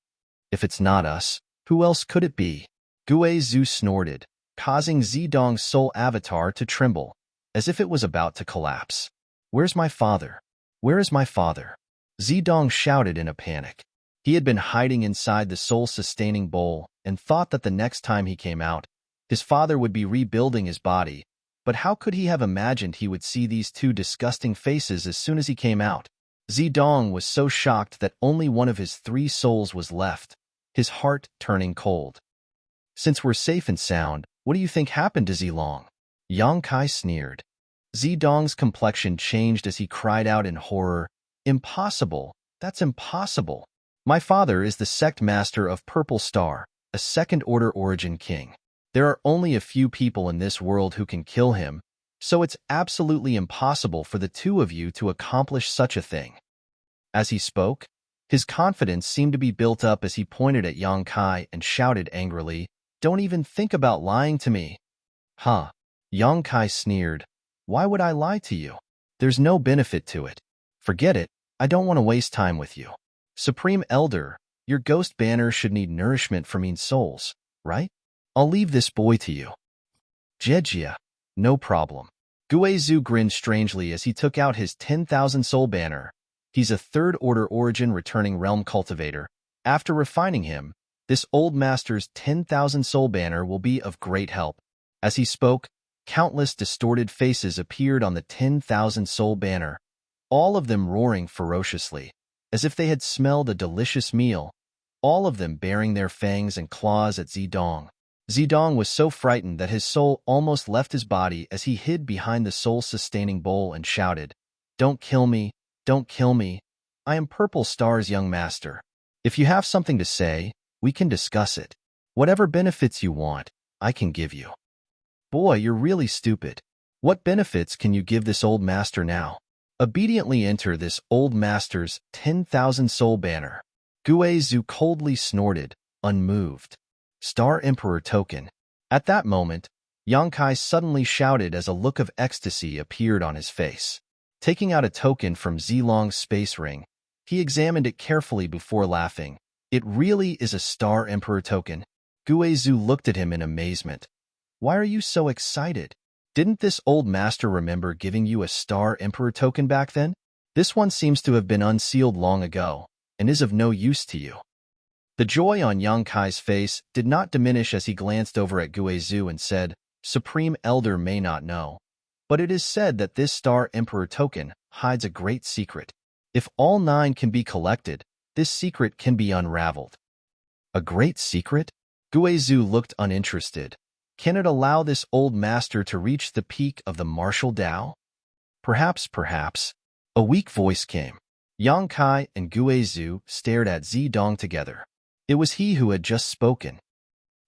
If it's not us, who else could it be?" Guizhu snorted, causing Zidong's soul avatar to tremble, as if it was about to collapse. "Where's my father? Where is my father?" Zidong shouted in a panic. He had been hiding inside the soul-sustaining bowl and thought that the next time he came out, his father would be rebuilding his body, but how could he have imagined he would see these two disgusting faces as soon as he came out? Zidong was so shocked that only one of his 3 souls was left, his heart turning cold. "Since we're safe and sound, what do you think happened to Zilong?" Yang Kai sneered. Zedong's complexion changed as he cried out in horror, "Impossible! That's impossible! My father is the sect master of Purple Star, a second-order origin king. There are only a few people in this world who can kill him, so it's absolutely impossible for the two of you to accomplish such a thing." As he spoke, his confidence seemed to be built up as he pointed at Yang Kai and shouted angrily, "Don't even think about lying to me." "Huh?" Yang Kai sneered. "Why would I lie to you? There's no benefit to it. Forget it, I don't want to waste time with you. Supreme Elder, your ghost banner should need nourishment for mean souls, right? I'll leave this boy to you." "Jejia, no problem." Guizhu grinned strangely as he took out his 10,000 soul banner. He's a third-order origin returning realm cultivator. After refining him, this old master's 10,000 soul banner will be of great help. As he spoke, countless distorted faces appeared on the 10,000 soul banner, all of them roaring ferociously, as if they had smelled a delicious meal, all of them baring their fangs and claws at Zedong. Zedong was so frightened that his soul almost left his body as he hid behind the soul-sustaining bowl and shouted, "Don't kill me, don't kill me. I am Purple Star's young master. If you have something to say, we can discuss it. Whatever benefits you want, I can give you." "Boy, you're really stupid. What benefits can you give this old master now?" "Obediently enter this old master's 10,000 soul banner." Guizhu coldly snorted, unmoved. "Star Emperor token." At that moment, Yang Kai suddenly shouted as a look of ecstasy appeared on his face. Taking out a token from Zilong's space ring, he examined it carefully before laughing. "It really is a Star Emperor token." Guizhu looked at him in amazement. "Why are you so excited? Didn't this old master remember giving you a Star Emperor token back then? This one seems to have been unsealed long ago, and is of no use to you." The joy on Yang Kai's face did not diminish as he glanced over at Guizhu and said, "Supreme Elder may not know, but it is said that this Star Emperor token hides a great secret. If all 9 can be collected, this secret can be unraveled." "A great secret?" Guizhu looked uninterested. "Can it allow this old master to reach the peak of the martial Tao?" Perhaps." A weak voice came. Yang Kai and Guizhu stared at Zedong together. It was he who had just spoken.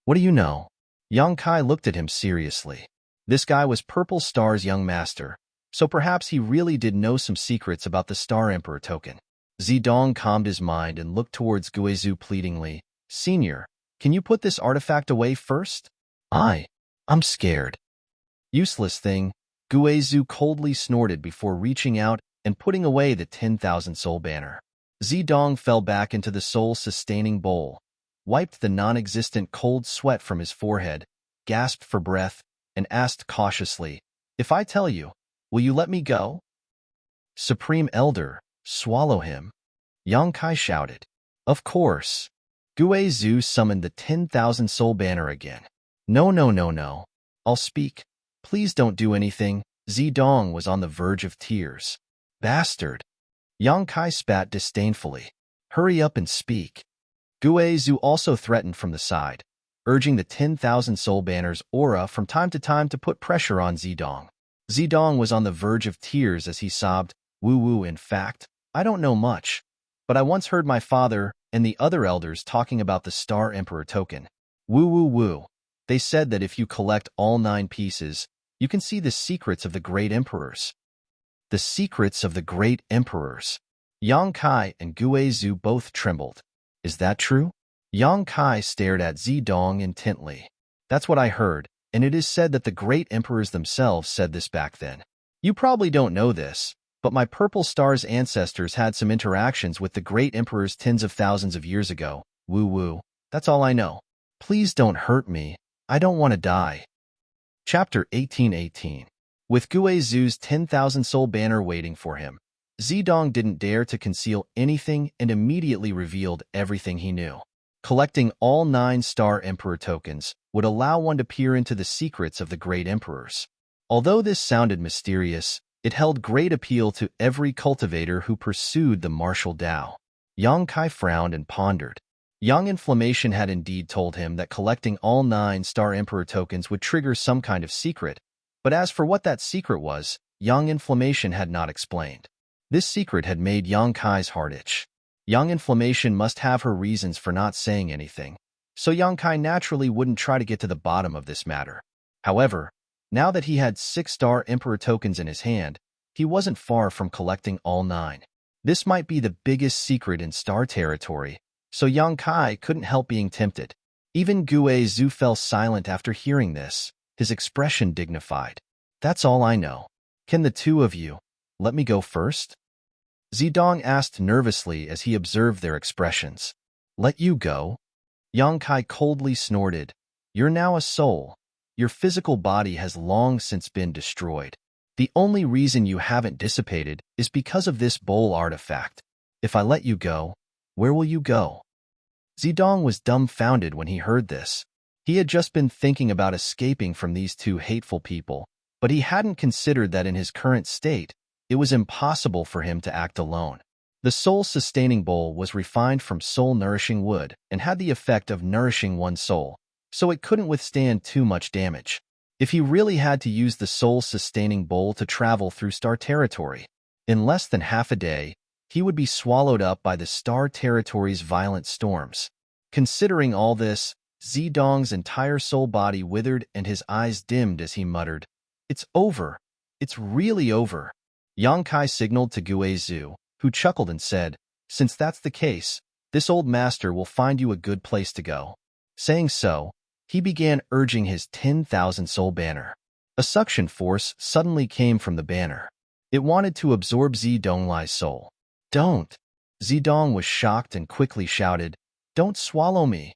"What do you know?" Yang Kai looked at him seriously. This guy was Purple Star's young master, so perhaps he really did know some secrets about the Star Emperor token. Zedong calmed his mind and looked towards Guizhu pleadingly. "Senior, can you put this artifact away first?" I'm scared." "Useless thing," Guizhu coldly snorted before reaching out and putting away the 10,000 soul banner. Zedong fell back into the soul-sustaining bowl, wiped the non-existent cold sweat from his forehead, gasped for breath, and asked cautiously, "If I tell you, will you let me go?" "Supreme Elder, swallow him," Yang Kai shouted. "Of course." Guizhu summoned the 10,000 soul banner again. No. I'll speak. Please don't do anything." Zedong was on the verge of tears. "Bastard." Yang Kai spat disdainfully. "Hurry up and speak." Guizhu also threatened from the side, urging the 10,000 soul banner's aura from time to time to put pressure on Zedong. Zedong was on the verge of tears as he sobbed, "Woo, in fact, I don't know much, but I once heard my father and the other elders talking about the Star Emperor token. Woo. They said that if you collect all 9 pieces, you can see the secrets of the great emperors." The secrets of the great emperors. Yang Kai and Guizhu both trembled. "Is that true?" Yang Kai stared at Zedong intently. "That's what I heard, and it is said that the great emperors themselves said this back then. You probably don't know this, but my Purple Star's ancestors had some interactions with the great emperors tens of thousands of years ago. Woo. That's all I know. Please don't hurt me. I don't want to die." Chapter 1818. With Guizhu's 10,000 soul banner waiting for him, Zedong didn't dare to conceal anything and immediately revealed everything he knew. Collecting all 9 Star Emperor tokens would allow one to peer into the secrets of the great emperors. Although this sounded mysterious, it held great appeal to every cultivator who pursued the martial Tao. Yang Kai frowned and pondered. Young Inflammation had indeed told him that collecting all 9 Star Emperor tokens would trigger some kind of secret, but as for what that secret was, Yang Inflammation had not explained. This secret had made Yang Kai's heart itch. Yang Inflammation must have her reasons for not saying anything, so Yang Kai naturally wouldn't try to get to the bottom of this matter. However, now that he had 6-star Emperor tokens in his hand, he wasn't far from collecting all 9. This might be the biggest secret in star territory, so Yang Kai couldn't help being tempted. Even Gue Zhu fell silent after hearing this, his expression dignified. That's all I know. Can the two of you let me go first? Zidong asked nervously as he observed their expressions. Let you go? Yang Kai coldly snorted. You're now a soul. Your physical body has long since been destroyed. The only reason you haven't dissipated is because of this bowl artifact. If I let you go, where will you go? Zidong was dumbfounded when he heard this. He had just been thinking about escaping from these two hateful people, but he hadn't considered that in his current state, it was impossible for him to act alone. The soul-sustaining bowl was refined from soul-nourishing wood and had the effect of nourishing one's soul, so it couldn't withstand too much damage. If he really had to use the soul-sustaining bowl to travel through star territory, in less than half a day, he would be swallowed up by the star territory's violent storms. Considering all this, Zidong's entire soul body withered and his eyes dimmed as he muttered, It's over. It's really over. Yang Kai signaled to Gue Zhu, who chuckled and said, Since that's the case, this old master will find you a good place to go. Saying so, he began urging his 10,000 soul banner. A suction force suddenly came from the banner. It wanted to absorb Zidonglai's soul. Don't! Zidong was shocked and quickly shouted, Don't swallow me!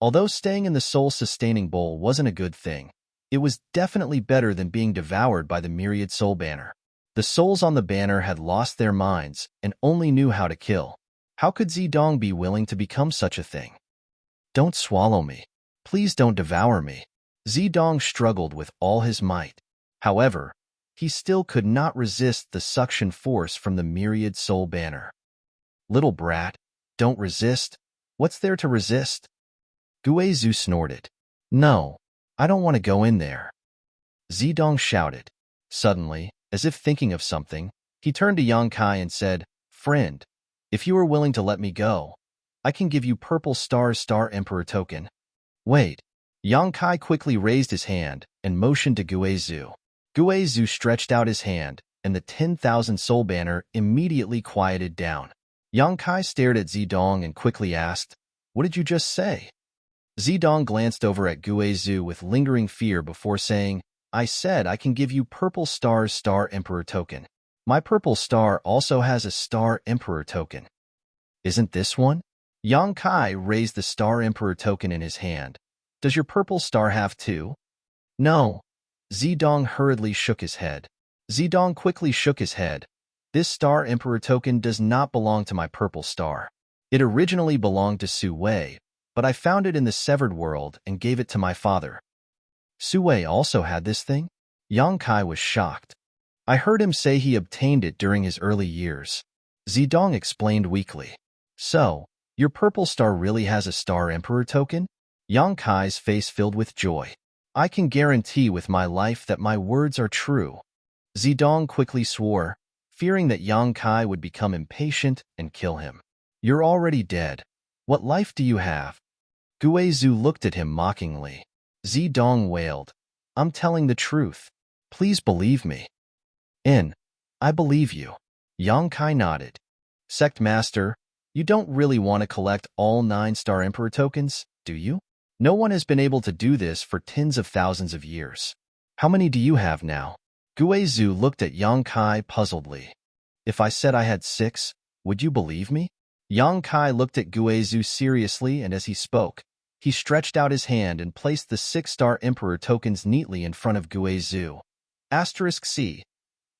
Although staying in the soul-sustaining bowl wasn't a good thing, it was definitely better than being devoured by the myriad soul banner. The souls on the banner had lost their minds and only knew how to kill. How could Zidong be willing to become such a thing? Don't swallow me. Please don't devour me. Zidong struggled with all his might. However, he still could not resist the suction force from the myriad soul banner. Little brat, don't resist. What's there to resist? Gue Zhu snorted. No, I don't want to go in there. Zidong shouted. Suddenly, as if thinking of something, he turned to Yang Kai and said, Friend, if you are willing to let me go, I can give you purple star Emperor token. Wait. Yang Kai quickly raised his hand and motioned to Gue Zhu. Gue Zhu stretched out his hand, and the 10,000 soul banner immediately quieted down. Yang Kai stared at Zidong and quickly asked, What did you just say? Zidong glanced over at Gue Zhu with lingering fear before saying, I said I can give you purple star Emperor token. My purple star also has a star Emperor token. Isn't this one? Yang Kai raised the star Emperor token in his hand. Does your purple star have two? No. Zidong hurriedly shook his head. Zidong quickly shook his head. This star Emperor token does not belong to my purple star. It originally belonged to Su Wei, but I found it in the severed world and gave it to my father. Su Wei also had this thing? Yang Kai was shocked. I heard him say he obtained it during his early years. Zidong explained weakly. So, your purple star really has a star Emperor token? Yang Kai's face filled with joy. I can guarantee with my life that my words are true. Zidong quickly swore, fearing that Yang Kai would become impatient and kill him. You're already dead. What life do you have? Gue Zhu looked at him mockingly. Zidong wailed. I'm telling the truth. Please believe me. I believe you. Yang Kai nodded. Sect Master, you don't really want to collect all 9-star Emperor tokens, do you? No one has been able to do this for tens of thousands of years. How many do you have now? Gue Zhu looked at Yang Kai puzzledly. If I said I had 6, would you believe me? Yang Kai looked at Gue Zhu seriously, and as he spoke, he stretched out his hand and placed the 6-star Emperor tokens neatly in front of Gue Zhu. *C.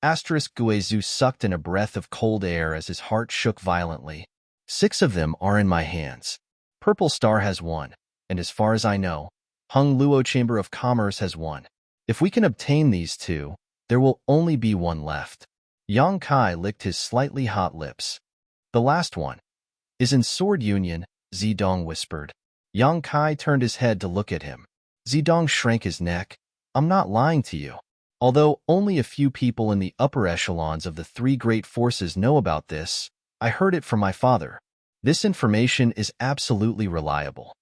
Gue Zhu sucked in a breath of cold air as his heart shook violently. 6 of them are in my hands. Purple Star has 1, and as far as I know, Hung Luo Chamber of Commerce has 1. If we can obtain these 2, there will only be 1 left. Yang Kai licked his slightly hot lips. The last one is in Sword Union, Zidong whispered. Yang Kai turned his head to look at him. Zidong shrank his neck. I'm not lying to you. Although only a few people in the upper echelons of the three great forces know about this, I heard it from my father. This information is absolutely reliable.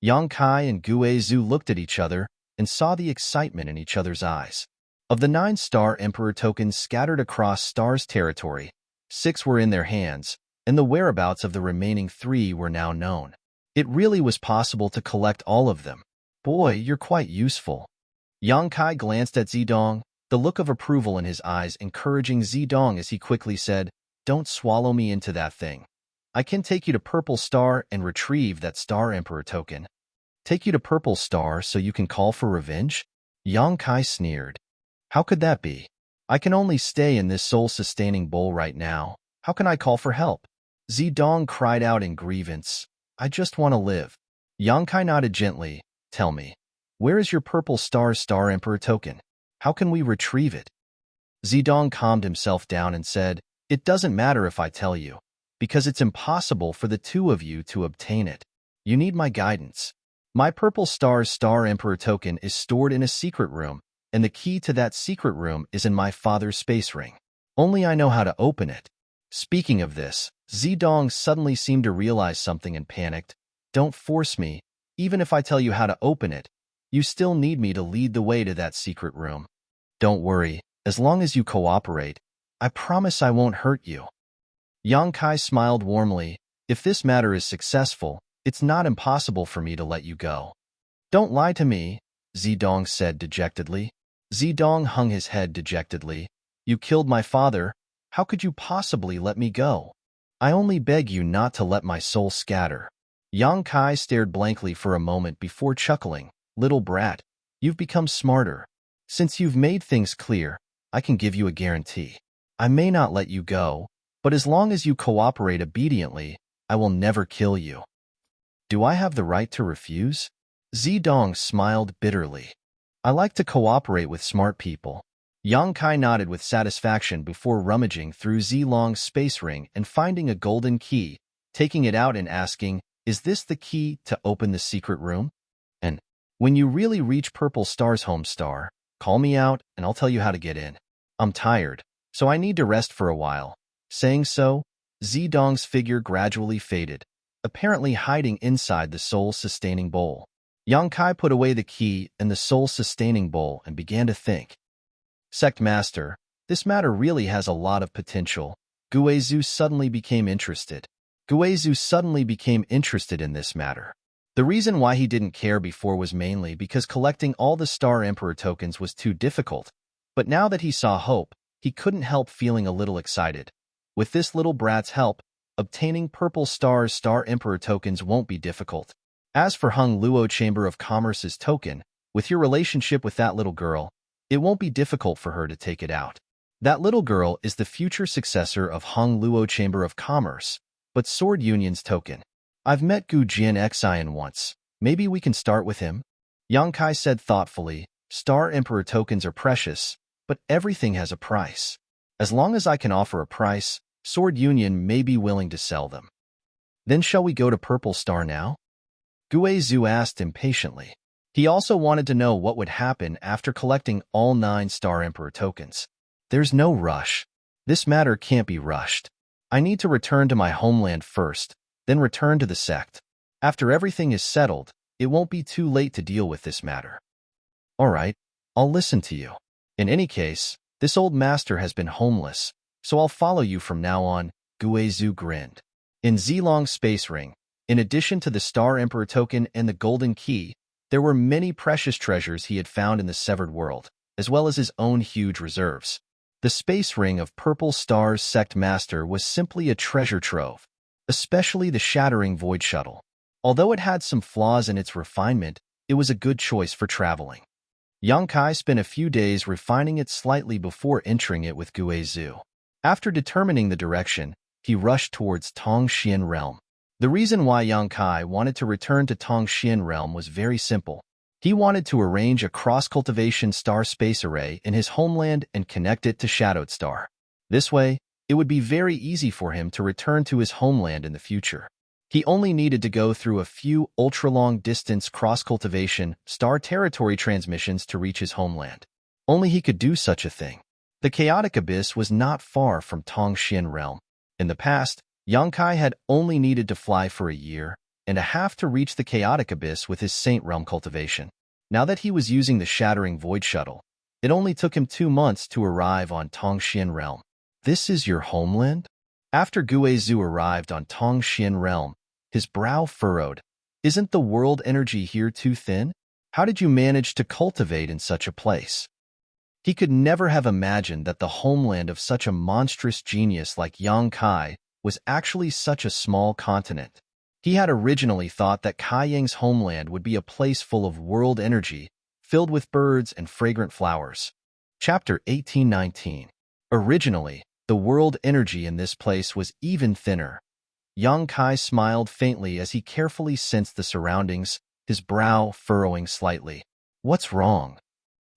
Yang Kai and Gue Zhu looked at each other and saw the excitement in each other's eyes. Of the 9 Star Emperor tokens scattered across Star's territory, 6 were in their hands, and the whereabouts of the remaining 3 were now known. It really was possible to collect all of them. Boy, you're quite useful. Yang Kai glanced at Zidong, the look of approval in his eyes encouraging Zidong as he quickly said, "Don't swallow me into that thing. I can take you to Purple Star and retrieve that Star Emperor token." Take you to Purple Star so you can call for revenge? Yang Kai sneered. How could that be? I can only stay in this soul-sustaining bowl right now. How can I call for help? Zidong cried out in grievance. I just want to live. Yang Kai nodded gently. Tell me, where is your Purple Star Emperor token? How can we retrieve it? Zidong calmed himself down and said, It doesn't matter if I tell you, because it's impossible for the 2 of you to obtain it. You need my guidance. My Purple Star Emperor token is stored in a secret room, and the key to that secret room is in my father's space ring. Only I know how to open it. Speaking of this, Zidong suddenly seemed to realize something and panicked. Don't force me. Even if I tell you how to open it, you still need me to lead the way to that secret room. Don't worry, as long as you cooperate, I promise I won't hurt you. Yang Kai smiled warmly. If this matter is successful, it's not impossible for me to let you go. Don't lie to me, Zidong said dejectedly. Zidong hung his head dejectedly. You killed my father. How could you possibly let me go? I only beg you not to let my soul scatter. Yang Kai stared blankly for a moment before chuckling. Little brat, you've become smarter. Since you've made things clear, I can give you a guarantee. I may not let you go, but as long as you cooperate obediently, I will never kill you. Do I have the right to refuse? Zidong smiled bitterly. I like to cooperate with smart people. Yang Kai nodded with satisfaction before rummaging through Zilong's space ring and finding a golden key, taking it out and asking, Is this the key to open the secret room? And when you really reach Purple Star's home star, call me out and I'll tell you how to get in. I'm tired, so I need to rest for a while. Saying so, Zidong's figure gradually faded, apparently hiding inside the soul-sustaining bowl. Yang Kai put away the key and the soul-sustaining bowl and began to think. Sect Master, this matter really has a lot of potential. Gue Zhu suddenly became interested. Gue Zhu suddenly became interested in this matter. The reason why he didn't care before was mainly because collecting all the Star Emperor tokens was too difficult, but now that he saw hope, he couldn't help feeling a little excited. With this little brat's help, obtaining Purple Star's Star Emperor tokens won't be difficult. As for Hung Luo Chamber of Commerce's token, with your relationship with that little girl, it won't be difficult for her to take it out. That little girl is the future successor of Hung Luo Chamber of Commerce, but Sword Union's token. I've met Gu Jian Xian once. Maybe we can start with him? Yang Kai said thoughtfully, Star Emperor tokens are precious, but everything has a price. As long as I can offer a price, Sword Union may be willing to sell them. Then shall we go to Purple Star now? Gue Zhu asked impatiently. He also wanted to know what would happen after collecting all 9 Star Emperor tokens. There's no rush. This matter can't be rushed. I need to return to my homeland first, then return to the sect. After everything is settled, it won't be too late to deal with this matter. All right, I'll listen to you. In any case, this old master has been homeless, so I'll follow you from now on, Gue Zhu grinned. In Zilong's space ring, in addition to the Star Emperor token and the golden key, there were many precious treasures he had found in the Severed World, as well as his own huge reserves. The space ring of Purple Star's Sect Master was simply a treasure trove, especially the Shattering Void Shuttle. Although it had some flaws in its refinement, it was a good choice for traveling. Yang Kai spent a few days refining it slightly before entering it with Gue Zhu. After determining the direction, he rushed towards Tongxian Realm. The reason why Yang Kai wanted to return to Tongxian Realm was very simple. He wanted to arrange a cross-cultivation star space array in his homeland and connect it to Shadowed Star. This way, it would be very easy for him to return to his homeland in the future. He only needed to go through a few ultra-long-distance cross-cultivation star territory transmissions to reach his homeland. Only he could do such a thing. The chaotic abyss was not far from Tongxian realm. In the past, Yang Kai had only needed to fly for a year and a half to reach the chaotic abyss with his Saint Realm cultivation. Now that he was using the Shattering Void Shuttle, it only took him 2 months to arrive on Tongxian realm. This is your homeland? After Guizhu arrived on Tongxian realm, his brow furrowed. Isn't the world energy here too thin? How did you manage to cultivate in such a place? He could never have imagined that the homeland of such a monstrous genius like Yang Kai was actually such a small continent. He had originally thought that Kai Yang's homeland would be a place full of world energy, filled with birds and fragrant flowers. Chapter 1819. Originally, the world energy in this place was even thinner. Yang Kai smiled faintly as he carefully sensed the surroundings, his brow furrowing slightly. What's wrong?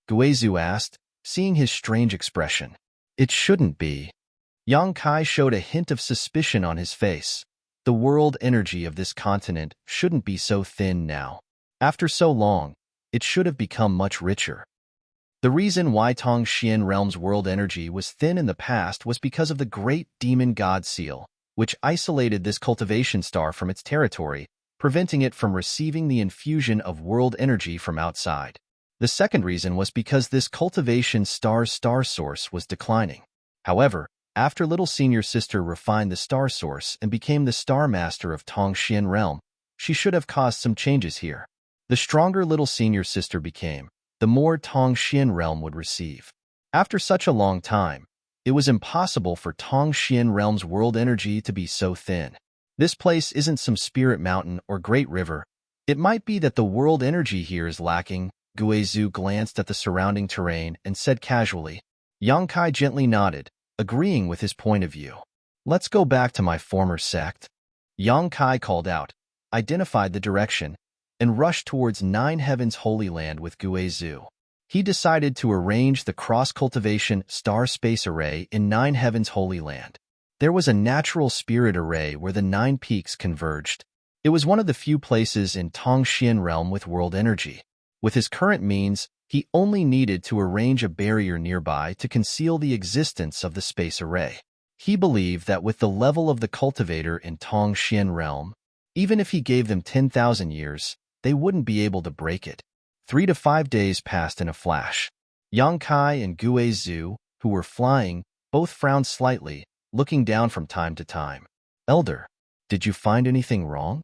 Guizhu asked, seeing his strange expression. It shouldn't be. Yang Kai showed a hint of suspicion on his face. The world energy of this continent shouldn't be so thin now. After so long, it should have become much richer. The reason why Tongxian Realm's world energy was thin in the past was because of the great demon god seal, which isolated this cultivation star from its territory, preventing it from receiving the infusion of world energy from outside. The second reason was because this cultivation star's star source was declining. However, after little senior sister refined the star source and became the star master of Tongxian Realm, she should have caused some changes here. The stronger little senior sister became, the more Tongxian Realm would receive. After such a long time, it was impossible for Tongxian Realm's world energy to be so thin. This place isn't some spirit mountain or great river. It might be that the world energy here is lacking. Guizhu glanced at the surrounding terrain and said casually. Yang Kai gently nodded, agreeing with his point of view. Let's go back to my former sect. Yang Kai called out, identified the direction, and rushed towards Nine Heavens Holy Land with Guizhu. He decided to arrange the cross-cultivation star space array in Nine Heavens Holy Land. There was a natural spirit array where the 9 peaks converged. It was one of the few places in Tongxian Realm with world energy. With his current means, he only needed to arrange a barrier nearby to conceal the existence of the space array. He believed that with the level of the cultivator in Tongxian Realm, even if he gave them 10,000 years, they wouldn't be able to break it. 3 to 5 days passed in a flash. Yang Kai and Guizhu, who were flying, both frowned slightly, looking down from time to time. Elder, did you find anything wrong?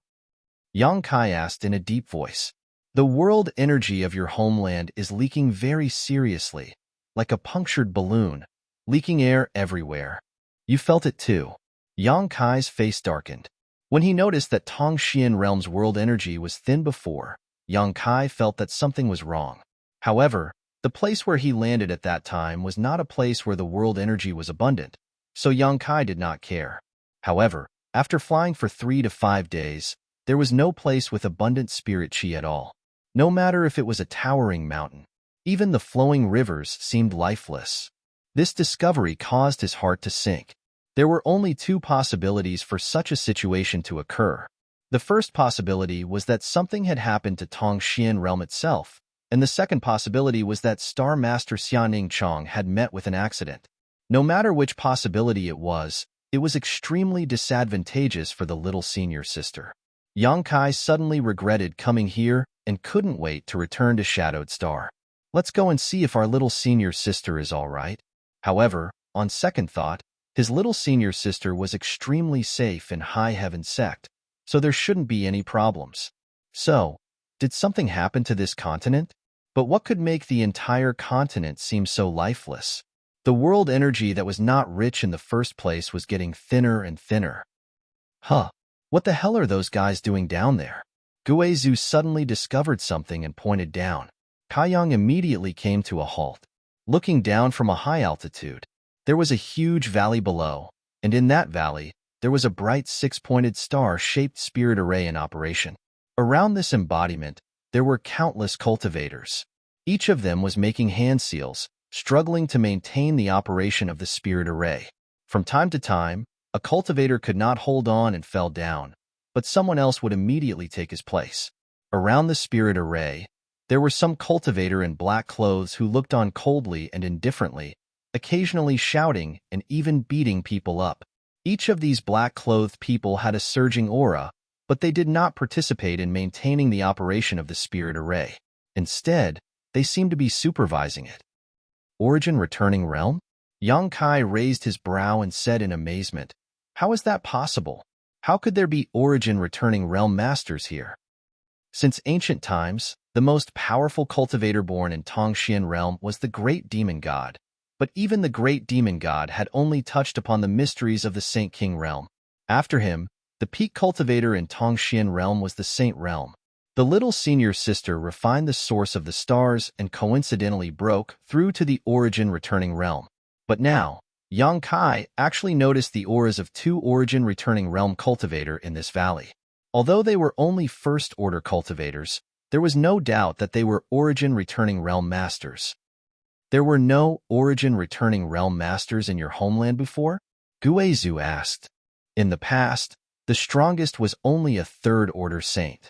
Yang Kai asked in a deep voice. The world energy of your homeland is leaking very seriously, like a punctured balloon, leaking air everywhere. You felt it too. Yang Kai's face darkened. When he noticed that Tongxian Realm's world energy was thin before, Yang Kai felt that something was wrong. However, the place where he landed at that time was not a place where the world energy was abundant, so Yang Kai did not care. However, after flying for 3 to 5 days, there was no place with abundant spirit chi at all. No matter if it was a towering mountain, even the flowing rivers seemed lifeless. This discovery caused his heart to sink. There were only 2 possibilities for such a situation to occur. The first possibility was that something had happened to Tongxian Realm itself, and the second possibility was that Star Master Xianing Chong had met with an accident. No matter which possibility it was extremely disadvantageous for the little senior sister. Yang Kai suddenly regretted coming here and couldn't wait to return to Shadowed Star. Let's go and see if our little senior sister is all right. However, on second thought, his little senior sister was extremely safe in High Heaven Sect, so there shouldn't be any problems. So, did something happen to this continent? But what could make the entire continent seem so lifeless? The world energy that was not rich in the first place was getting thinner and thinner. Huh, what the hell are those guys doing down there? Guizhu suddenly discovered something and pointed down. Kaiyang immediately came to a halt. Looking down from a high altitude, there was a huge valley below, and in that valley, there was a bright 6-pointed star-shaped spirit array in operation. Around this embodiment, there were countless cultivators. Each of them was making hand seals, struggling to maintain the operation of the spirit array. From time to time, a cultivator could not hold on and fell down, but someone else would immediately take his place. Around the spirit array, There were some cultivator in black clothes who looked on coldly and indifferently, occasionally shouting and even beating people up. Each of these black-clothed people had a surging aura, but they did not participate in maintaining the operation of the spirit array. Instead, they seemed to be supervising it. Origin returning realm? Yang Kai raised his brow and said in amazement, "How is that possible? How could there be origin returning realm masters here?" Since ancient times, the most powerful cultivator born in Tongxian realm was the great demon god. But even the great demon god had only touched upon the mysteries of the Saint King realm. After him, the peak cultivator in Tongxian realm was the Saint realm. The little senior sister refined the source of the stars and coincidentally broke through to the origin returning realm. But now, Yang Kai actually noticed the auras of two origin returning realm cultivator in this valley. Although they were only first-order cultivators, there was no doubt that they were origin returning realm masters. There were no origin returning realm masters in your homeland before? Guizhu asked. In the past, the strongest was only a third-order saint.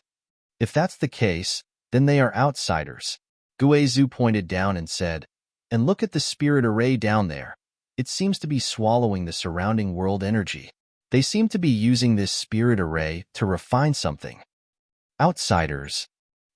If that's the case, then they are outsiders. Guizhu pointed down and said, "And look at the spirit array down there. It seems to be swallowing the surrounding world energy. They seem to be using this spirit array to refine something." Outsiders.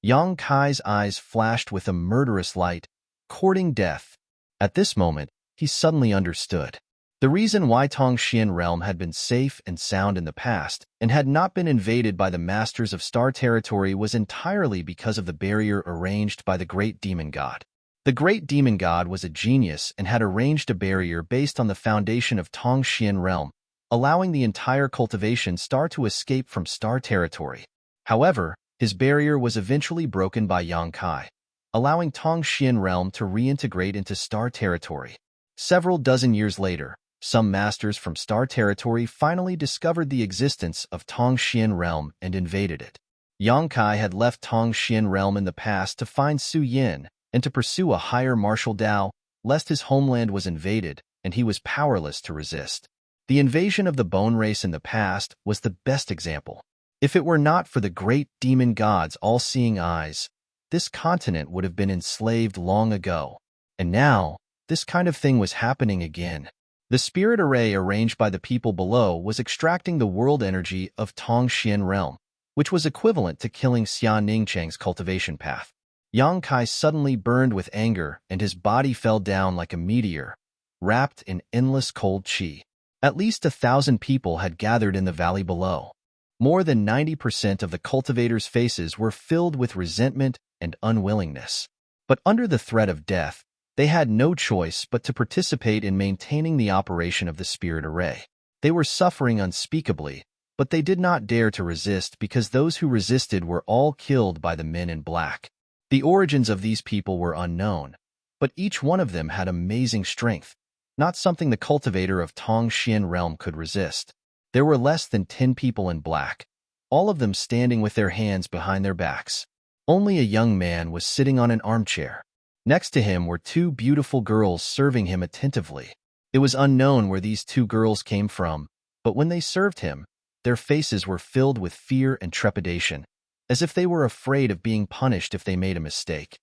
Yang Kai's eyes flashed with a murderous light, courting death. At this moment, he suddenly understood. The reason why Tongxian realm had been safe and sound in the past and had not been invaded by the masters of star territory was entirely because of the barrier arranged by the great demon god. The great demon god was a genius and had arranged a barrier based on the foundation of Tongxian realm, allowing the entire cultivation star to escape from star territory. However, his barrier was eventually broken by Yang Kai, allowing Tongxian realm to reintegrate into star territory. Several dozen years later, some masters from star territory finally discovered the existence of Tongxian realm and invaded it. Yang Kai had left Tongxian realm in the past to find Su Yin and to pursue a higher martial Dao, lest his homeland was invaded and he was powerless to resist. The invasion of the bone race in the past was the best example. If it were not for the great demon god's all-seeing eyes, this continent would have been enslaved long ago. And now, this kind of thing was happening again. The spirit array arranged by the people below was extracting the world energy of Tongxian realm, which was equivalent to killing Xia Ningchang's cultivation path. Yang Kai suddenly burned with anger and his body fell down like a meteor, wrapped in endless cold qi. At least 1,000 people had gathered in the valley below. More than 90% of the cultivators' faces were filled with resentment and unwillingness. But under the threat of death, they had no choice but to participate in maintaining the operation of the spirit array. They were suffering unspeakably, but they did not dare to resist because those who resisted were all killed by the men in black. The origins of these people were unknown, but each one of them had amazing strength, not something the cultivator of Tongxian realm could resist. There were less than 10 people in black, all of them standing with their hands behind their backs. Only a young man was sitting on an armchair. Next to him were two beautiful girls serving him attentively. It was unknown where these two girls came from, but when they served him, their faces were filled with fear and trepidation, as if they were afraid of being punished if they made a mistake.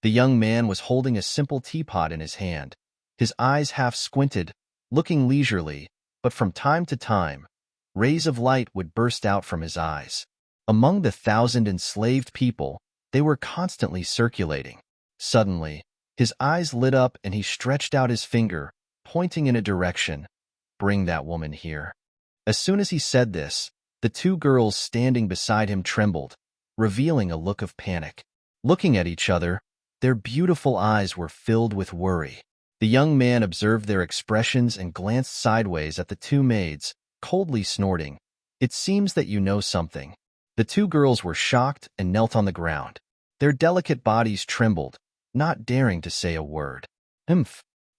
The young man was holding a simple teapot in his hand, his eyes half squinted, looking leisurely, but from time to time, rays of light would burst out from his eyes. Among the 1,000 enslaved people, they were constantly circulating. Suddenly, his eyes lit up and he stretched out his finger, pointing in a direction. "Bring that woman here." As soon as he said this, the two girls standing beside him trembled, revealing a look of panic. Looking at each other, their beautiful eyes were filled with worry. The young man observed their expressions and glanced sideways at the two maids, coldly snorting. "It seems that you know something." The two girls were shocked and knelt on the ground. Their delicate bodies trembled, not daring to say a word.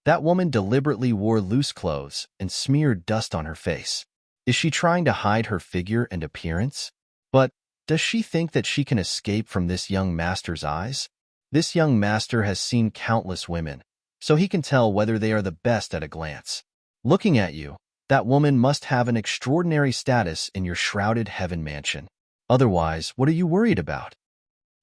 That woman deliberately wore loose clothes and smeared dust on her face. Is she trying to hide her figure and appearance? But does she think that she can escape from this young master's eyes? This young master has seen countless women, so he can tell whether they are the best at a glance. Looking at you, that woman must have an extraordinary status in your shrouded heaven mansion. Otherwise, what are you worried about?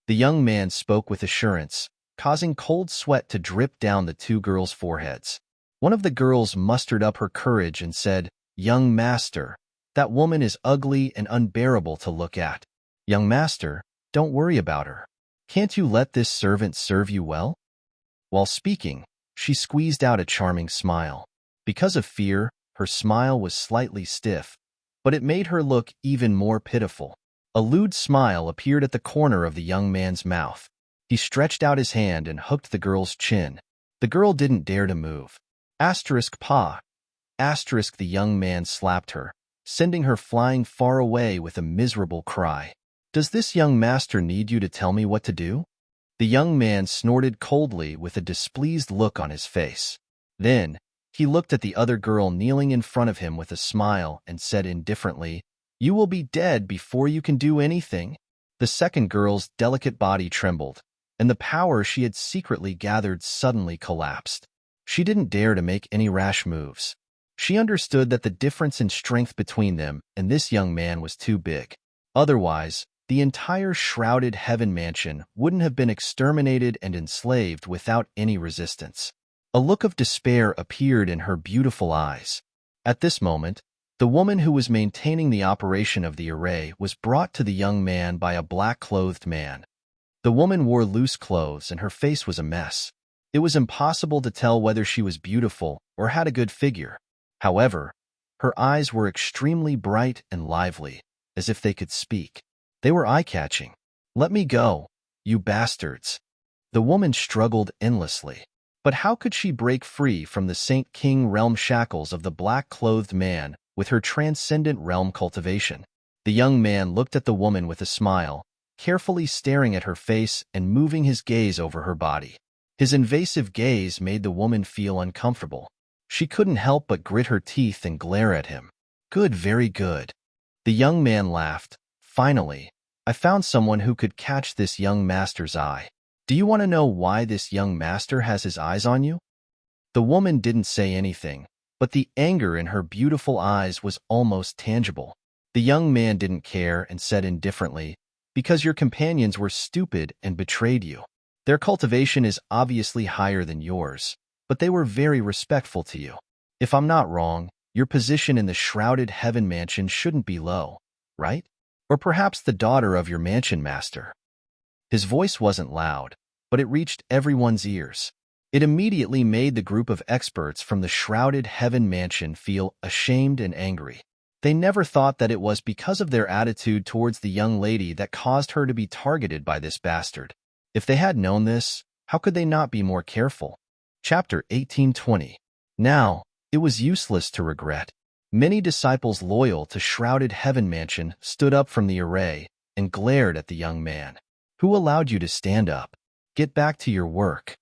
The young man spoke with assurance, causing cold sweat to drip down the two girls' foreheads. One of the girls mustered up her courage and said, "Young master, that woman is ugly and unbearable to look at." "Young master, don't worry about her. Can't you let this servant serve you well?" While speaking, she squeezed out a charming smile. Because of fear, her smile was slightly stiff, but it made her look even more pitiful. A lewd smile appeared at the corner of the young man's mouth. He stretched out his hand and hooked the girl's chin. The girl didn't dare to move. Asterisk pa. Asterisk the young man slapped her, sending her flying far away with a miserable cry. "Does this young master need you to tell me what to do?" The young man snorted coldly with a displeased look on his face. Then, he looked at the other girl kneeling in front of him with a smile and said indifferently, "You will be dead before you can do anything." The second girl's delicate body trembled, and the power she had secretly gathered suddenly collapsed. She didn't dare to make any rash moves. She understood that the difference in strength between them and this young man was too big. Otherwise, the entire shrouded heaven mansion wouldn't have been exterminated and enslaved without any resistance. A look of despair appeared in her beautiful eyes. At this moment, the woman who was maintaining the operation of the array was brought to the young man by a black-clothed man. The woman wore loose clothes and her face was a mess. It was impossible to tell whether she was beautiful or had a good figure. However, her eyes were extremely bright and lively, as if they could speak. They were eye-catching. "Let me go, you bastards." The woman struggled endlessly. But how could she break free from the Saint King realm shackles of the black-clothed man with her transcendent realm cultivation? The young man looked at the woman with a smile, carefully staring at her face and moving his gaze over her body. His invasive gaze made the woman feel uncomfortable. She couldn't help but grit her teeth and glare at him. "Good, very good." The young man laughed. "Finally, I found someone who could catch this young master's eye. Do you want to know why this young master has his eyes on you?" The woman didn't say anything, but the anger in her beautiful eyes was almost tangible. The young man didn't care and said indifferently, "Because your companions were stupid and betrayed you. Their cultivation is obviously higher than yours, but they were very respectful to you. If I'm not wrong, your position in the shrouded heaven mansion shouldn't be low, right? Or perhaps the daughter of your mansion master." His voice wasn't loud, but it reached everyone's ears. It immediately made the group of experts from the shrouded heaven mansion feel ashamed and angry. They never thought that it was because of their attitude towards the young lady that caused her to be targeted by this bastard. If they had known this, how could they not be more careful? Chapter 18:20. Now, it was useless to regret. Many disciples loyal to shrouded heaven mansion stood up from the array and glared at the young man. "Who allowed you to stand up? Get back to your work."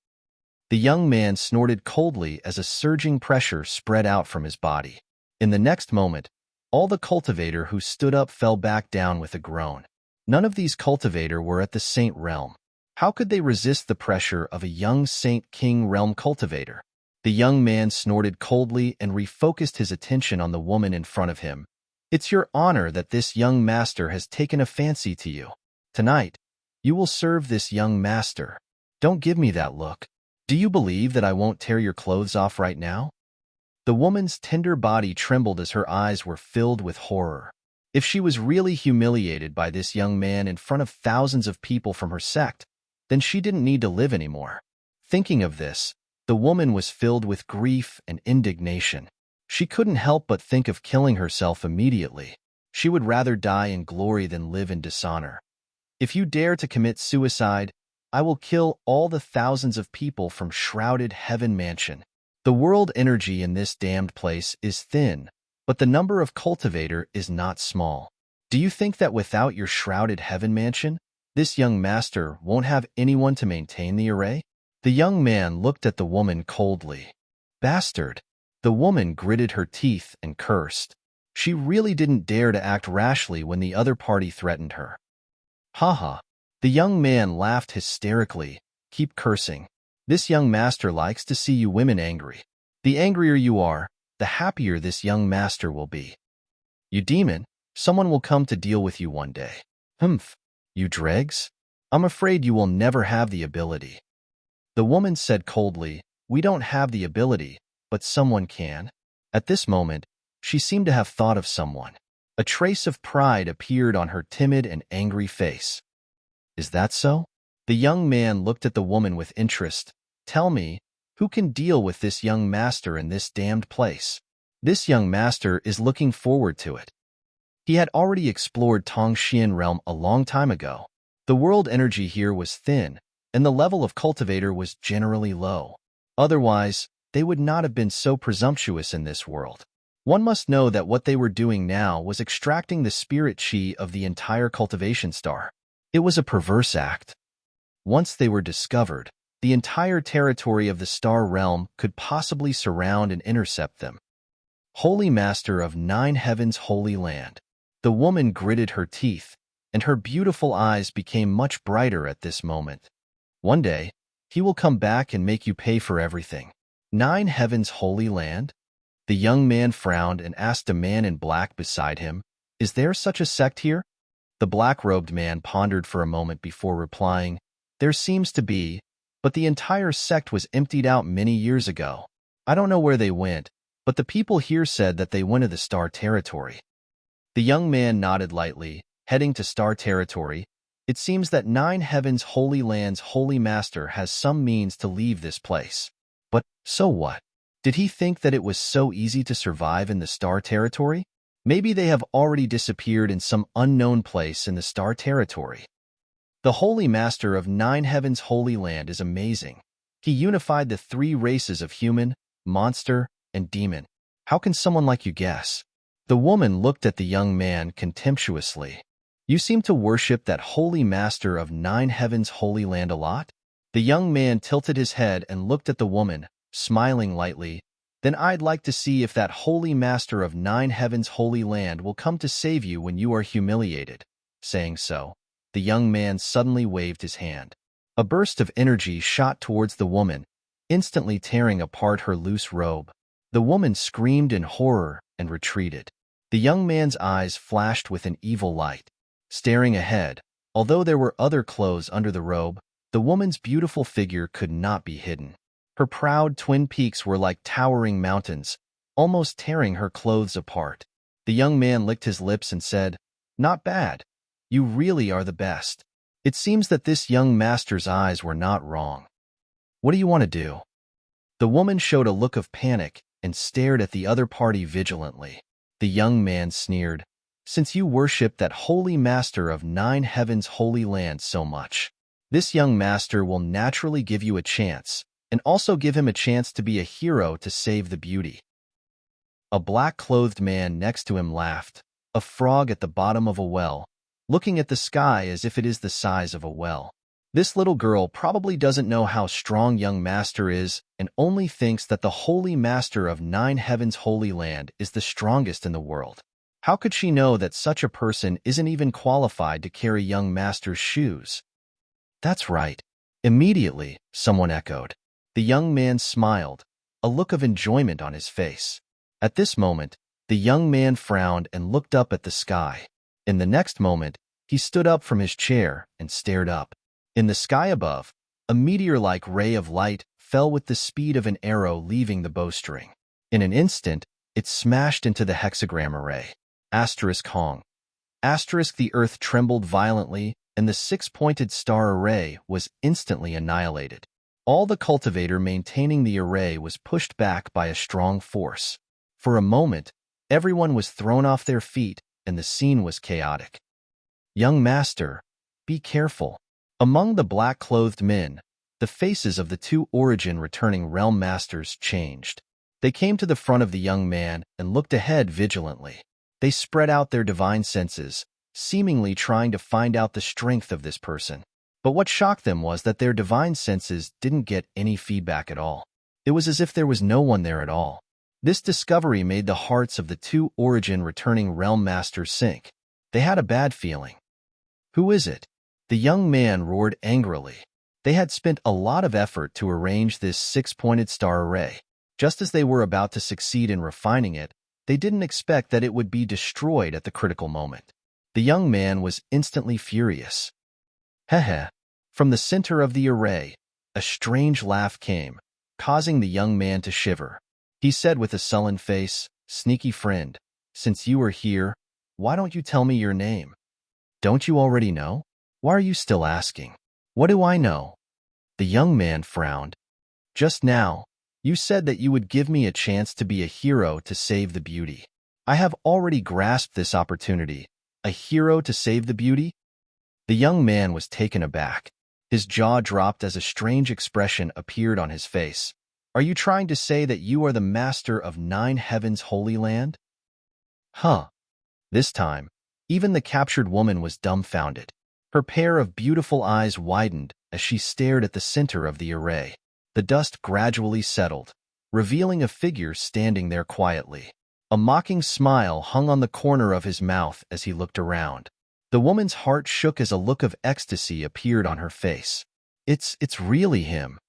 The young man snorted coldly as a surging pressure spread out from his body. In the next moment, all the cultivator who stood up fell back down with a groan. None of these cultivator were at the Saint realm. How could they resist the pressure of a young Saint King realm cultivator? The young man snorted coldly and refocused his attention on the woman in front of him. "It's your honor that this young master has taken a fancy to you. Tonight, you will serve this young master. Don't give me that look. Do you believe that I won't tear your clothes off right now?" The woman's tender body trembled as her eyes were filled with horror. If she was really humiliated by this young man in front of thousands of people from her sect, then she didn't need to live anymore. Thinking of this, the woman was filled with grief and indignation. She couldn't help but think of killing herself immediately. She would rather die in glory than live in dishonor. "If you dare to commit suicide, I will kill all the thousands of people from shrouded heaven mansion." The world energy in this damned place is thin, but the number of cultivator is not small. Do you think that without your shrouded heaven mansion, this young master won't have anyone to maintain the array? The young man looked at the woman coldly. "Bastard!" The woman gritted her teeth and cursed. She really didn't dare to act rashly when the other party threatened her. "Ha." The young man laughed hysterically. "Keep cursing. This young master likes to see you women angry. The angrier you are, the happier this young master will be. You demon, someone will come to deal with you one day." "Humph. You dregs? I'm afraid you will never have the ability. The woman said coldly, we don't have the ability, but someone can. At this moment, she seemed to have thought of someone. A trace of pride appeared on her timid and angry face. Is that so? The young man looked at the woman with interest. Tell me, who can deal with this young master in this damned place? This young master is looking forward to it. He had already explored Tongxian realm a long time ago. The world energy here was thin, and the level of cultivator was generally low. Otherwise, they would not have been so presumptuous in this world. One must know that what they were doing now was extracting the spirit chi of the entire cultivation star. It was a perverse act. Once they were discovered, the entire territory of the star realm could possibly surround and intercept them. Holy Master of 9 Heavens Holy Land. The woman gritted her teeth, and her beautiful eyes became much brighter at this moment. One day, he will come back and make you pay for everything. 9 Heavens Holy Land? The young man frowned and asked a man in black beside him, is there such a sect here? The black-robed man pondered for a moment before replying, there seems to be, but the entire sect was emptied out many years ago. I don't know where they went, but the people here said that they went to the star territory. The young man nodded lightly, heading to star territory. It seems that 9 Heavens Holy Land's Holy Master has some means to leave this place. But so what? Did he think that it was so easy to survive in the star territory? Maybe they have already disappeared in some unknown place in the star territory. The Holy Master of 9 Heavens Holy Land is amazing. He unified the 3 races of human, monster, and demon. How can someone like you guess? The woman looked at the young man contemptuously. You seem to worship that Holy Master of 9 Heavens Holy Land a lot? The young man tilted his head and looked at the woman, smiling lightly. Then I'd like to see if that Holy Master of 9 Heavens Holy Land will come to save you when you are humiliated. Saying so, the young man suddenly waved his hand. A burst of energy shot towards the woman, instantly tearing apart her loose robe. The woman screamed in horror and retreated. The young man's eyes flashed with an evil light. Staring ahead, although there were other clothes under the robe, the woman's beautiful figure could not be hidden. Her proud twin peaks were like towering mountains, almost tearing her clothes apart. The young man licked his lips and said, not bad. You really are the best. It seems that this young master's eyes were not wrong. What do you want to do? The woman showed a look of panic and stared at the other party vigilantly. The young man sneered, since you worship that Holy Master of 9 Heavens Holy Land so much, this young master will naturally give you a chance, and also give him a chance to be a hero to save the beauty. A black-clothed man next to him laughed, a frog at the bottom of a well, looking at the sky as if it is the size of a well. This little girl probably doesn't know how strong young master is and only thinks that the Holy Master of 9 Heavens Holy Land is the strongest in the world. How could she know that such a person isn't even qualified to carry young master's shoes? That's right. Immediately, someone echoed. The young man smiled, a look of enjoyment on his face. At this moment, the young man frowned and looked up at the sky. In the next moment, he stood up from his chair and stared up. In the sky above, a meteor-like ray of light fell with the speed of an arrow leaving the bowstring. In an instant, it smashed into the hexagram array. Hong. The earth trembled violently, and the 6-pointed star array was instantly annihilated. All the cultivator maintaining the array was pushed back by a strong force. For a moment, everyone was thrown off their feet, and the scene was chaotic. Young master, be careful. Among the black-clothed men, the faces of the 2 origin-returning realm masters changed. They came to the front of the young man and looked ahead vigilantly. They spread out their divine senses, seemingly trying to find out the strength of this person. But what shocked them was that their divine senses didn't get any feedback at all. It was as if there was no one there at all. This discovery made the hearts of the 2 origin-returning realm masters sink. They had a bad feeling. Who is it? The young man roared angrily. They had spent a lot of effort to arrange this 6-pointed star array. Just as they were about to succeed in refining it, they didn't expect that it would be destroyed at the critical moment. The young man was instantly furious. Heh, From the center of the array, a strange laugh came, causing the young man to shiver. He said with a sullen face, "Sneaky friend, since you are here, why don't you tell me your name? Don't you already know? Why are you still asking? What do I know?" The young man frowned. "Just now, you said that you would give me a chance to be a hero to save the beauty. I have already grasped this opportunity. A hero to save the beauty?" The young man was taken aback. His jaw dropped as a strange expression appeared on his face. "Are you trying to say that you are the master of 9 Heavens' Holy Land?" Huh. This time, even the captured woman was dumbfounded. Her pair of beautiful eyes widened as she stared at the center of the array. The dust gradually settled, revealing a figure standing there quietly. A mocking smile hung on the corner of his mouth as he looked around. The woman's heart shook as a look of ecstasy appeared on her face. It's really him.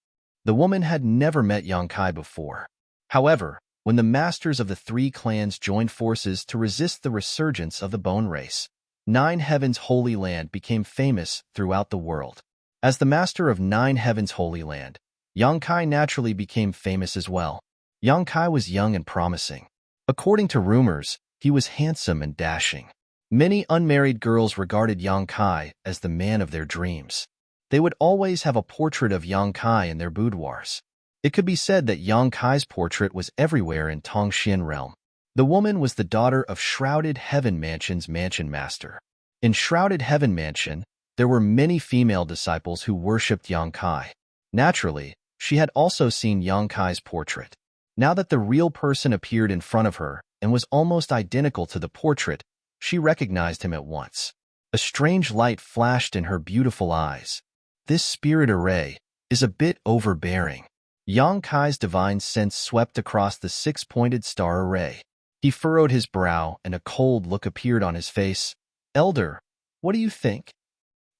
The woman had never met Yongkai before. However, when the masters of the 3 clans joined forces to resist the resurgence of the bone race, 9 Heavens' Holy Land became famous throughout the world. As the master of 9 Heavens' Holy Land, Yongkai naturally became famous as well. Yongkai was young and promising. According to rumors, he was handsome and dashing. Many unmarried girls regarded Yongkai as the man of their dreams. They would always have a portrait of Yongkai in their boudoirs. It could be said that Yongkai's portrait was everywhere in Tongxian realm. The woman was the daughter of Shrouded Heaven Mansion's mansion master. In Shrouded Heaven Mansion, there were many female disciples who worshipped Yongkai. Naturally, she had also seen Yongkai's portrait. Now that the real person appeared in front of her and was almost identical to the portrait, she recognized him at once. A strange light flashed in her beautiful eyes. This spirit array is a bit overbearing. Yongkai's divine sense swept across the 6-pointed star array. He furrowed his brow and a cold look appeared on his face. "Elder, what do you think?"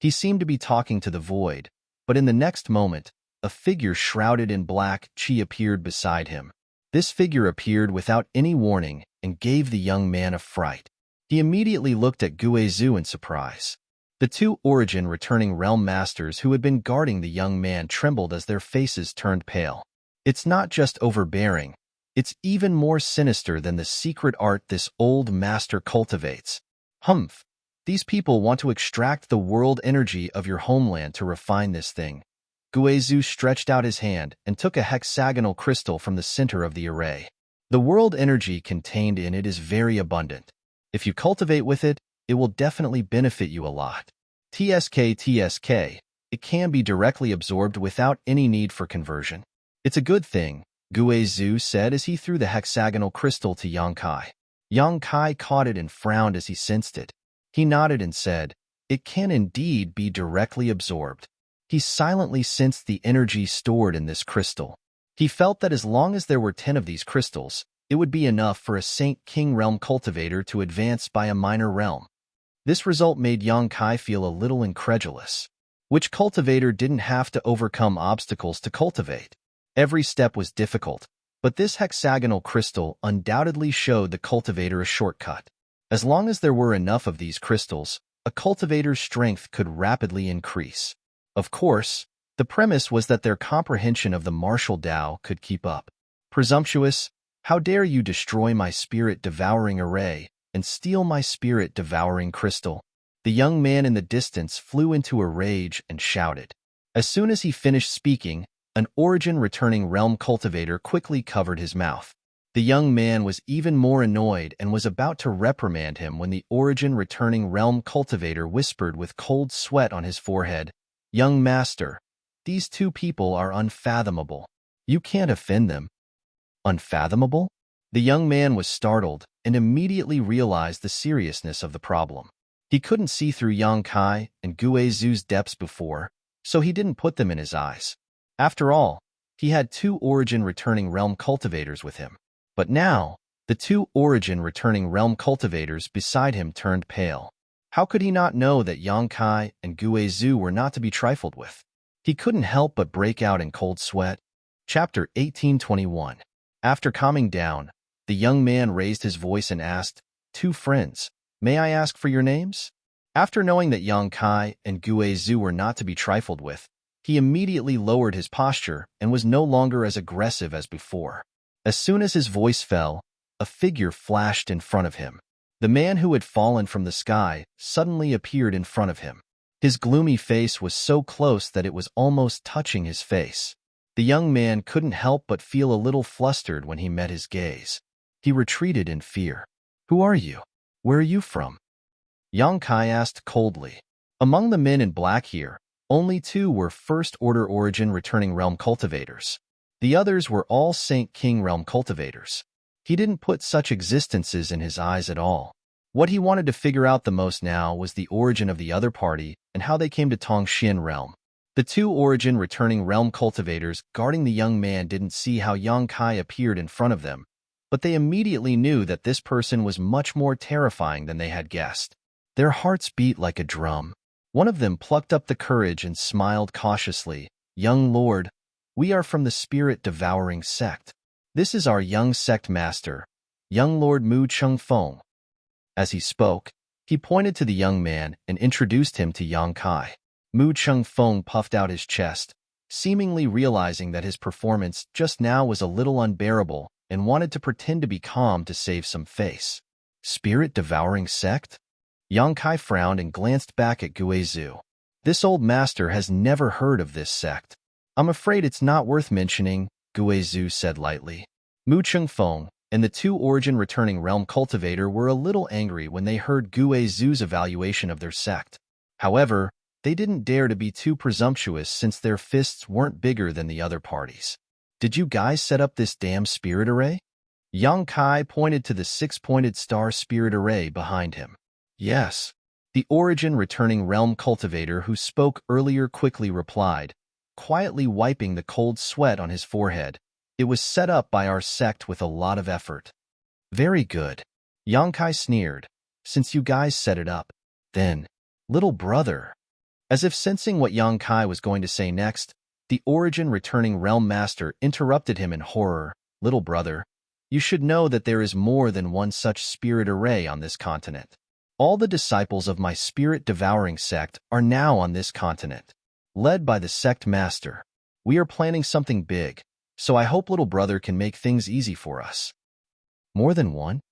He seemed to be talking to the void, but in the next moment, a figure shrouded in black chi appeared beside him. This figure appeared without any warning and gave the young man a fright. He immediately looked at Guizhu in surprise. The 2 Origin returning realm masters who had been guarding the young man trembled as their faces turned pale. It's not just overbearing, it's even more sinister than the secret art this old master cultivates. Humph! These people want to extract the world energy of your homeland to refine this thing. Guizhu stretched out his hand and took a hexagonal crystal from the center of the array. The world energy contained in it is very abundant. If you cultivate with it, it will definitely benefit you a lot. TSK, it can be directly absorbed without any need for conversion. It's a good thing, Guizhu said as he threw the hexagonal crystal to Yongkai. Yongkai caught it and frowned as he sensed it. He nodded and said, "It can indeed be directly absorbed." He silently sensed the energy stored in this crystal. He felt that as long as there were 10 of these crystals, it would be enough for a Saint King realm cultivator to advance by a minor realm. This result made Yongkai feel a little incredulous. Which cultivator didn't have to overcome obstacles to cultivate? Every step was difficult, but this hexagonal crystal undoubtedly showed the cultivator a shortcut. As long as there were enough of these crystals, a cultivator's strength could rapidly increase. Of course, the premise was that their comprehension of the martial Tao could keep up. "Presumptuous, how dare you destroy my spirit-devouring array and steal my spirit-devouring crystal?" The young man in the distance flew into a rage and shouted. As soon as he finished speaking, an origin-returning realm cultivator quickly covered his mouth. The young man was even more annoyed and was about to reprimand him when the origin-returning realm cultivator whispered with cold sweat on his forehead, "Young master, these 2 people are unfathomable. You can't offend them." Unfathomable? The young man was startled and immediately realized the seriousness of the problem. He couldn't see through Yongkai and Guizhu's depths before, so he didn't put them in his eyes. After all, he had 2 origin-returning realm cultivators with him. But now, the 2 origin-returning realm cultivators beside him turned pale. How could he not know that Yongkai and Guizhu were not to be trifled with? He couldn't help but break out in cold sweat. Chapter 1821. After calming down, the young man raised his voice and asked, 2 friends, may I ask for your names?" After knowing that Yang Kai and Gue Zhu were not to be trifled with, he immediately lowered his posture and was no longer as aggressive as before. As soon as his voice fell, a figure flashed in front of him. The man who had fallen from the sky suddenly appeared in front of him. His gloomy face was so close that it was almost touching his face. The young man couldn't help but feel a little flustered when he met his gaze. He retreated in fear. "Who are you? Where are you from?" Yang Kai asked coldly. Among the men in black here, only 2 were First-Order Origin returning realm cultivators. The others were all Saint King realm cultivators. He didn't put such existences in his eyes at all. What he wanted to figure out the most now was the origin of the other party and how they came to Tongxian realm. The 2 Origin returning realm cultivators guarding the young man didn't see how Yang Kai appeared in front of them, but they immediately knew that this person was much more terrifying than they had guessed. Their hearts beat like a drum. One of them plucked up the courage and smiled cautiously. "Young lord, we are from the spirit-devouring sect. This is our young sect master, young Lord Mu Chengfeng." As he spoke, he pointed to the young man and introduced him to Yang Kai. Mu Chengfeng puffed out his chest, seemingly realizing that his performance just now was a little unbearable and wanted to pretend to be calm to save some face. Spirit-devouring sect? Yang Kai frowned and glanced back at Gue Zhu. This old master has never heard of this sect. "I'm afraid it's not worth mentioning," Gue Zhu said lightly. Mu Chengfeng and the 2 Origin returning realm cultivator were a little angry when they heard Gue Zhu's evaluation of their sect. However, they didn't dare to be too presumptuous since their fists weren't bigger than the other parties. "Did you guys set up this damn spirit array?" Yang Kai pointed to the 6-pointed star spirit array behind him. "Yes." The Origin returning realm cultivator who spoke earlier quickly replied, quietly wiping the cold sweat on his forehead. "It was set up by our sect with a lot of effort." "Very good." Yang Kai sneered. "Since you guys set it up, then, little brother." As if sensing what Yang Kai was going to say next, the Origin returning realm master interrupted him in horror. "Little brother, you should know that there is more than one such spirit array on this continent. All the disciples of my spirit-devouring sect are now on this continent, led by the sect master. We are planning something big, so I hope little brother can make things easy for us." "More than one?"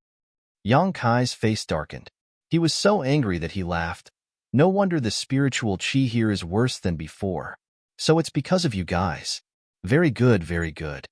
Yang Kai's face darkened. He was so angry that he laughed. "No wonder the spiritual chi here is worse than before. So it's because of you guys. Very good, very good."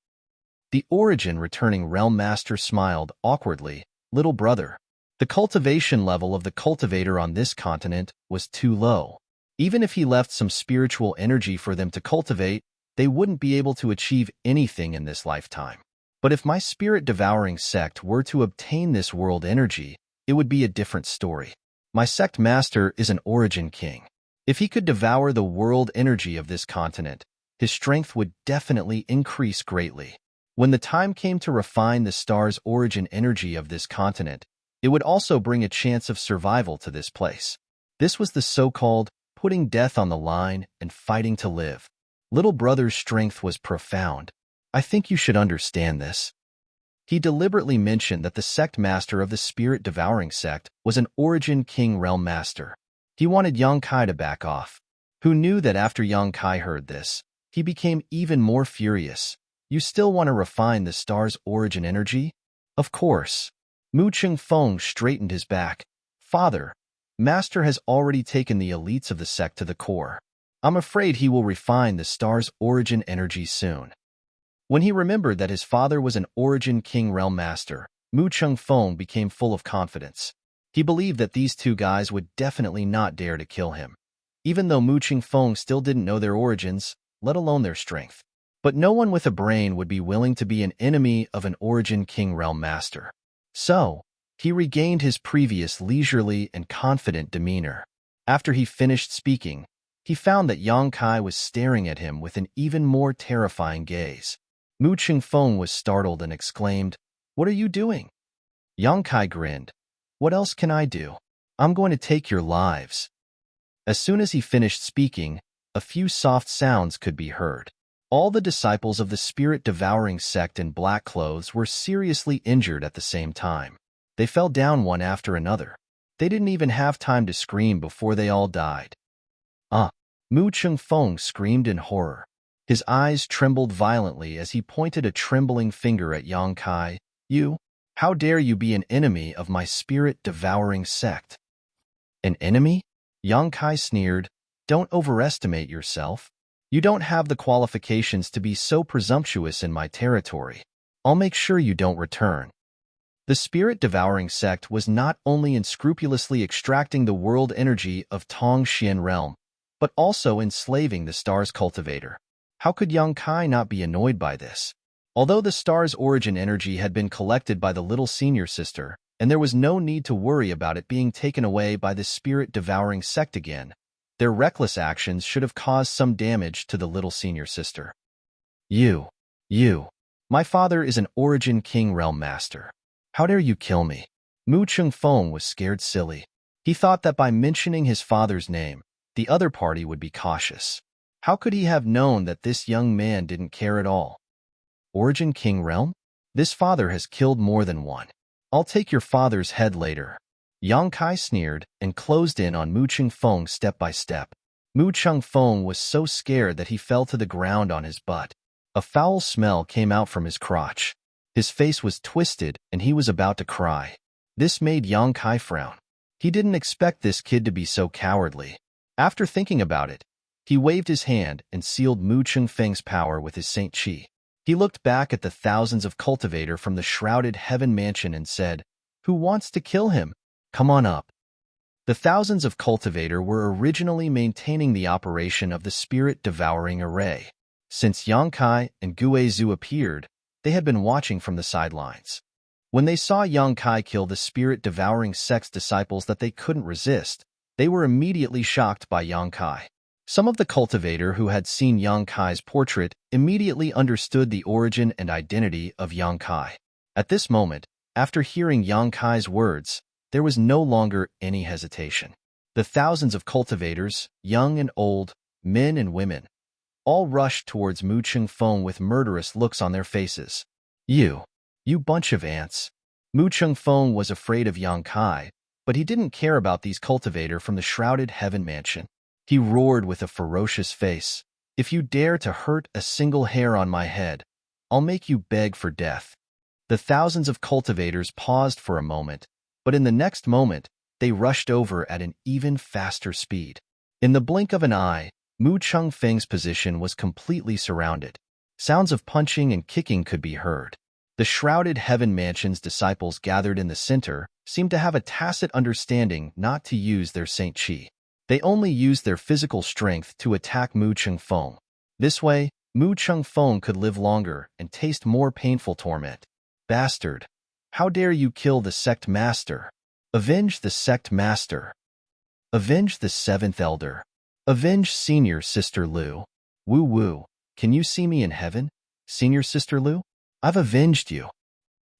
The Origin returning realm master smiled awkwardly. "Little brother, the cultivation level of the cultivator on this continent was too low. Even if he left some spiritual energy for them to cultivate, they wouldn't be able to achieve anything in this lifetime. But if my spirit-devouring sect were to obtain this world energy, it would be a different story. My sect master is an Origin king. If he could devour the world energy of this continent, his strength would definitely increase greatly. When the time came to refine the star's origin energy of this continent, it would also bring a chance of survival to this place. This was the so-called putting death on the line and fighting to live. Little brother's strength was profound. I think you should understand this." He deliberately mentioned that the sect master of the spirit-devouring sect was an Origin king realm master. He wanted Yang Kai to back off. Who knew that after Yang Kai heard this, he became even more furious. "You still want to refine the star's origin energy?" "Of course." Mu Chengfeng straightened his back. "Father, Master has already taken the elites of the sect to the core. I'm afraid he will refine the star's origin energy soon." When he remembered that his father was an Origin king realm master, Mu Chengfeng became full of confidence. He believed that these 2 guys would definitely not dare to kill him, even though Mu Chengfeng still didn't know their origins, let alone their strength. But no one with a brain would be willing to be an enemy of an Origin king realm master. So, he regained his previous leisurely and confident demeanor. After he finished speaking, he found that Yang Kai was staring at him with an even more terrifying gaze. Mu Chengfeng was startled and exclaimed, "What are you doing?" Yang Kai grinned. "What else can I do? I'm going to take your lives." As soon as he finished speaking, a few soft sounds could be heard. All the disciples of the spirit-devouring sect in black clothes were seriously injured at the same time. They fell down one after another. They didn't even have time to scream before they all died. Ah! Mu Chengfeng screamed in horror. His eyes trembled violently as he pointed a trembling finger at Yang Kai. You? How dare you be an enemy of my spirit-devouring sect? An enemy? Yang Kai sneered. Don't overestimate yourself. You don't have the qualifications to be so presumptuous in my territory. I'll make sure you don't return. The spirit-devouring sect was not only unscrupulously extracting the world energy of Tongxian realm, but also enslaving the star's cultivator. How could Yang Kai not be annoyed by this? Although the star's origin energy had been collected by the little senior sister, and there was no need to worry about it being taken away by the spirit-devouring sect again, their reckless actions should have caused some damage to the little senior sister. You. My father is an origin king realm master. How dare you kill me? Mu Chengfeng was scared silly. He thought that by mentioning his father's name, the other party would be cautious. How could he have known that this young man didn't care at all? Origin King Realm? This father has killed more than one. I'll take your father's head later. Yang Kai sneered and closed in on Mu Chengfeng step by step. Mu Chengfeng was so scared that he fell to the ground on his butt. A foul smell came out from his crotch. His face was twisted and he was about to cry. This made Yang Kai frown. He didn't expect this kid to be so cowardly. After thinking about it, he waved his hand and sealed Mu Chengfeng's power with his Saint Qi. He looked back at the thousands of cultivator from the shrouded heaven mansion and said, "Who wants to kill him? Come on up." The thousands of cultivator were originally maintaining the operation of the spirit-devouring array. Since Yang Kai and Guizhu appeared, they had been watching from the sidelines. When they saw Yang Kai kill the spirit-devouring sect's disciples that they couldn't resist, they were immediately shocked by Yang Kai. Some of the cultivator who had seen Yang Kai's portrait immediately understood the origin and identity of Yang Kai. At this moment, after hearing Yang Kai's words, there was no longer any hesitation. The thousands of cultivators, young and old, men and women, all rushed towards Mu Chengfeng with murderous looks on their faces. You bunch of ants. Mu Chengfeng was afraid of Yang Kai, but he didn't care about these cultivator from the shrouded heaven mansion. He roared with a ferocious face, "If you dare to hurt a single hair on my head, I'll make you beg for death." The thousands of cultivators paused for a moment, but in the next moment, they rushed over at an even faster speed. In the blink of an eye, Mu Chengfeng's position was completely surrounded. Sounds of punching and kicking could be heard. The shrouded heaven mansion's disciples gathered in the center seemed to have a tacit understanding not to use their Saint Qi. They only used their physical strength to attack Mu Chengfeng. This way, Mu Chengfeng could live longer and taste more painful torment. Bastard! How dare you kill the sect master? Avenge the sect master. Avenge the seventh elder. Avenge senior sister Lu. Woo woo. Can you see me in heaven, senior sister Lu? I've avenged you.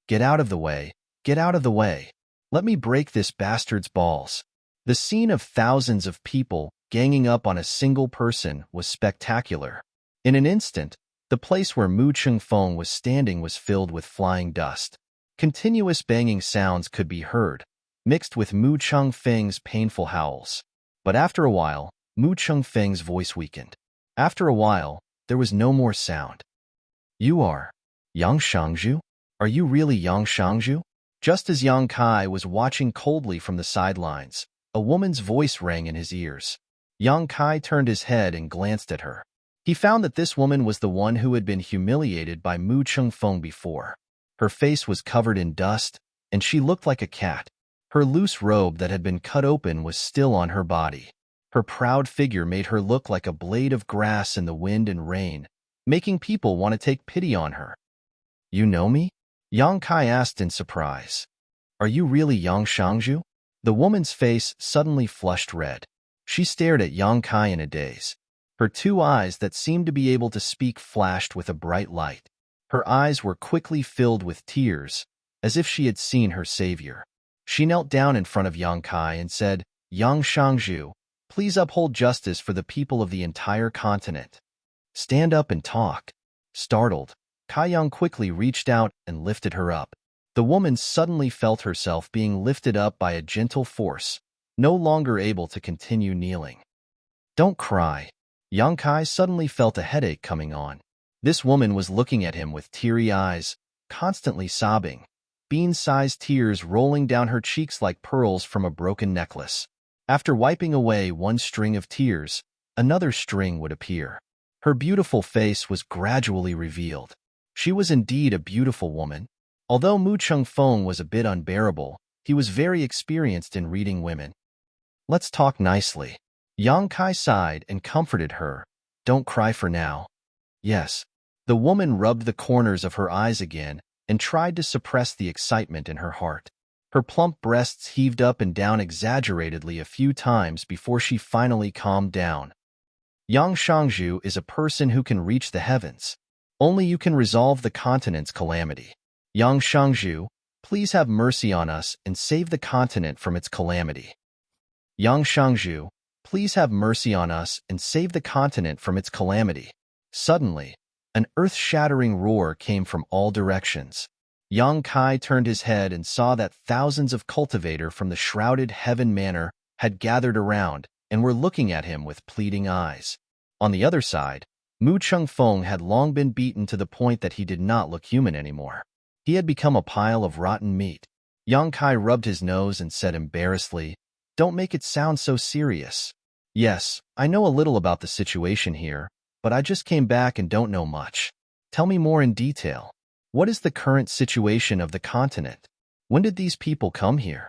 Get out of the way. Get out of the way. Let me break this bastard's balls. The scene of thousands of people ganging up on a single person was spectacular. In an instant, the place where Mu Chengfeng was standing was filled with flying dust. Continuous banging sounds could be heard, mixed with Mu Chengfeng's painful howls. But after a while, Mu Chengfeng's voice weakened. After a while, there was no more sound. You are Yang Shangzhu? Are you really Yang Shangzhu? Just as Yang Kai was watching coldly from the sidelines, a woman's voice rang in his ears. Yang Kai turned his head and glanced at her. He found that this woman was the one who had been humiliated by Mu Chengfeng before. Her face was covered in dust, and she looked like a cat. Her loose robe that had been cut open was still on her body. Her proud figure made her look like a blade of grass in the wind and rain, making people want to take pity on her. You know me? Yang Kai asked in surprise. Are you really Yang Shangzhu? The woman's face suddenly flushed red. She stared at Yang Kai in a daze. Her two eyes that seemed to be able to speak flashed with a bright light. Her eyes were quickly filled with tears, as if she had seen her savior. She knelt down in front of Yang Kai and said, Yang Shangzhu, please uphold justice for the people of the entire continent. Stand up and talk. Startled, Kai Yang quickly reached out and lifted her up. The woman suddenly felt herself being lifted up by a gentle force, no longer able to continue kneeling. Don't cry. Yang Kai suddenly felt a headache coming on. This woman was looking at him with teary eyes, constantly sobbing, bean-sized tears rolling down her cheeks like pearls from a broken necklace. After wiping away one string of tears, another string would appear. Her beautiful face was gradually revealed. She was indeed a beautiful woman. Although Mu Chengfeng was a bit unbearable, he was very experienced in reading women. Let's talk nicely. Yang Kai sighed and comforted her. Don't cry for now. Yes. The woman rubbed the corners of her eyes again and tried to suppress the excitement in her heart. Her plump breasts heaved up and down exaggeratedly a few times before she finally calmed down. Yang Shangzhu is a person who can reach the heavens. Only you can resolve the continent's calamity. Yang Shangzhu, please have mercy on us and save the continent from its calamity. Yang Shangzhu, please have mercy on us and save the continent from its calamity. Suddenly, an earth-shattering roar came from all directions. Yang Kai turned his head and saw that thousands of cultivators from the shrouded heaven manor had gathered around and were looking at him with pleading eyes. On the other side, Mu Chengfeng had long been beaten to the point that he did not look human anymore. He had become a pile of rotten meat. Yang Kai rubbed his nose and said embarrassedly, "Don't make it sound so serious. Yes, I know a little about the situation here, but I just came back and don't know much. Tell me more in detail. What is the current situation of the continent? When did these people come here?"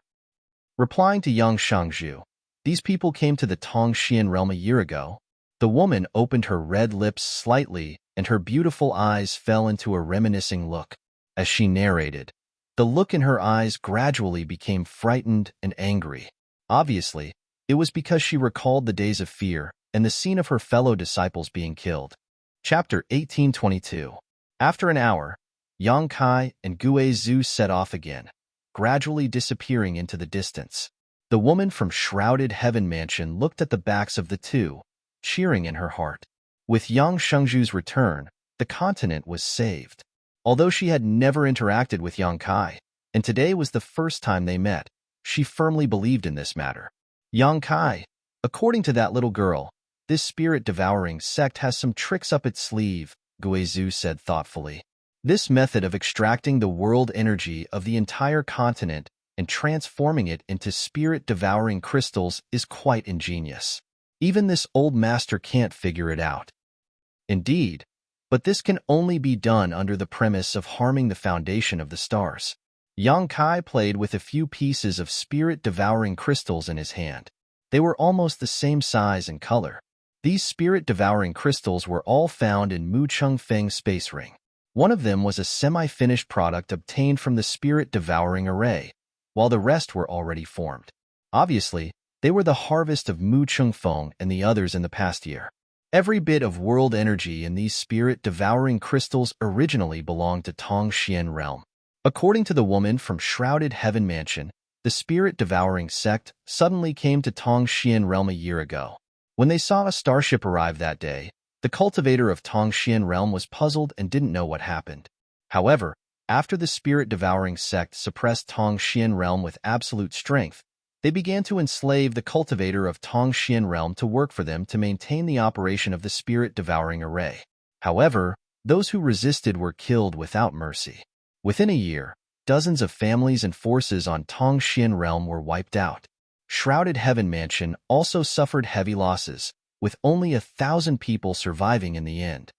Replying to Yang Shangzhu, "These people came to the Tongxian realm a year ago." The woman opened her red lips slightly and her beautiful eyes fell into a reminiscing look. As she narrated, the look in her eyes gradually became frightened and angry. Obviously, it was because she recalled the days of fear and the scene of her fellow disciples being killed. Chapter 1822. After an hour, Yang Kai and Gue Zhu set off again, gradually disappearing into the distance. The woman from Shrouded Heaven Mansion looked at the backs of the two, cheering in her heart. With Yang Shengzhu's return, the continent was saved. Although she had never interacted with Yang Kai, and today was the first time they met, she firmly believed in this matter. Yang Kai, according to that little girl, this spirit-devouring sect has some tricks up its sleeve, Gue Zhu said thoughtfully. This method of extracting the world energy of the entire continent and transforming it into spirit-devouring crystals is quite ingenious. Even this old master can't figure it out. Indeed, but this can only be done under the premise of harming the foundation of the stars. Yang Kai played with a few pieces of spirit-devouring crystals in his hand. They were almost the same size and color. These spirit-devouring crystals were all found in Mu Chengfeng's space ring. One of them was a semi-finished product obtained from the spirit-devouring array, while the rest were already formed. Obviously, they were the harvest of Mu Chengfeng and the others in the past year. Every bit of world energy in these spirit-devouring crystals originally belonged to Tongxian realm. According to the woman from Shrouded Heaven Mansion, the spirit-devouring sect suddenly came to Tongxian realm a year ago. When they saw a starship arrive that day, the cultivator of Tongxian realm was puzzled and didn't know what happened. However, after the spirit-devouring sect suppressed Tongxian realm with absolute strength, they began to enslave the cultivator of Tongxian realm to work for them to maintain the operation of the spirit-devouring array. However, those who resisted were killed without mercy. Within a year, dozens of families and forces on Tongxian realm were wiped out. Shrouded Heaven Mansion also suffered heavy losses, with only 1,000 people surviving in the end.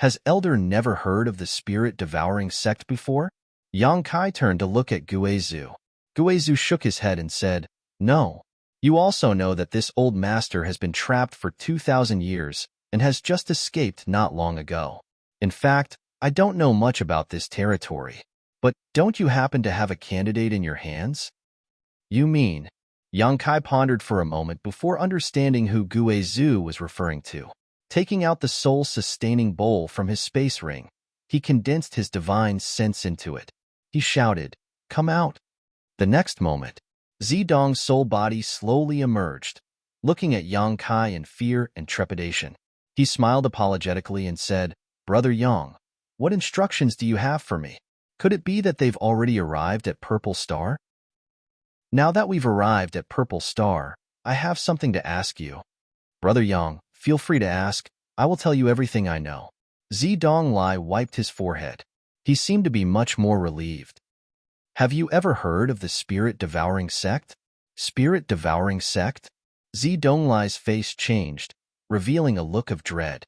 Has Elder never heard of the spirit-devouring sect before? Yang Kai turned to look at Gue Zhu. Gue Zhu shook his head and said, "No. You also know that this old master has been trapped for 2,000 years and has just escaped not long ago. In fact, I don't know much about this territory. But don't you happen to have a candidate in your hands?" "You mean?" Yang Kai pondered for a moment before understanding who Gue Zhu was referring to. Taking out the soul-sustaining bowl from his space ring, he condensed his divine sense into it. He shouted, "Come out!" The next moment, Zidong's soul body slowly emerged, looking at Yang Kai in fear and trepidation. He smiled apologetically and said, "Brother Yang, what instructions do you have for me?" Could it be that they've already arrived at Purple Star? Now that we've arrived at Purple Star, I have something to ask you. Brother Yang, feel free to ask. I will tell you everything I know. Zidong wiped his forehead. He seemed to be much more relieved. Have you ever heard of the spirit-devouring sect? Spirit-devouring sect? Zidong face changed, revealing a look of dread.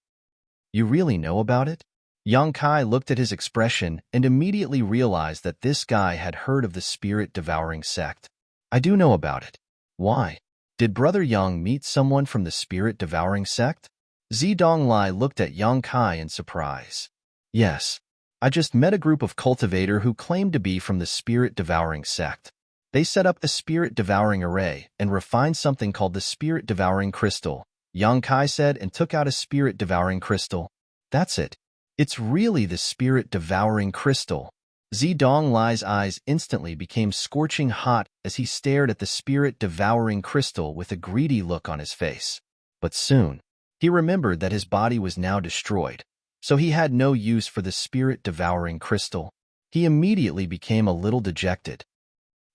You really know about it? Yang Kai looked at his expression and immediately realized that this guy had heard of the spirit-devouring sect. I do know about it. Why? Did Brother Yang meet someone from the spirit-devouring sect? Zidong looked at Yang Kai in surprise. Yes. I just met a group of cultivator who claimed to be from the spirit-devouring sect. They set up a spirit-devouring array and refined something called the spirit-devouring crystal, Yang Kai said, and took out a spirit-devouring crystal. That's it. It's really the spirit-devouring crystal. Zidong eyes instantly became scorching hot as he stared at the spirit-devouring crystal with a greedy look on his face. But soon, he remembered that his body was now destroyed, so he had no use for the spirit-devouring crystal. He immediately became a little dejected.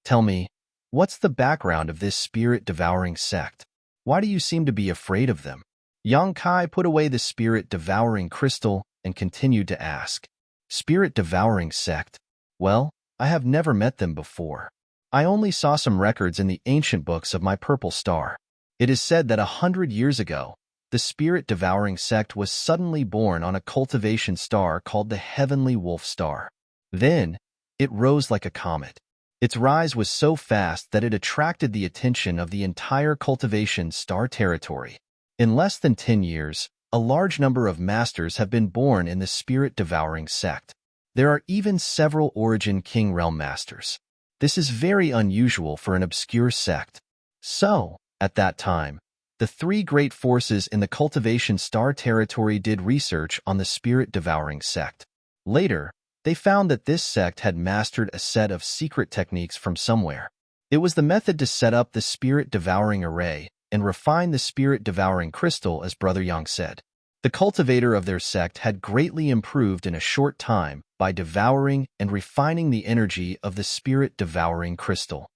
Tell me, what's the background of this spirit-devouring sect? Why do you seem to be afraid of them? Yang Kai put away the spirit-devouring crystal and continued to ask. Spirit-devouring sect? Well, I have never met them before. I only saw some records in the ancient books of my Purple Star. It is said that 100 years ago, the spirit-devouring sect was suddenly born on a cultivation star called the Heavenly Wolf Star. Then, it rose like a comet. Its rise was so fast that it attracted the attention of the entire cultivation star territory. In less than 10 years, a large number of masters have been born in the spirit-devouring sect. There are even several Origin King Realm masters. This is very unusual for an obscure sect. So, at that time, the three great forces in the cultivation star territory did research on the spirit-devouring sect. Later, they found that this sect had mastered a set of secret techniques from somewhere. It was the method to set up the spirit-devouring array and refine the spirit-devouring crystal, as Brother Yang said. The cultivator of their sect had greatly improved in a short time by devouring and refining the energy of the spirit-devouring crystal.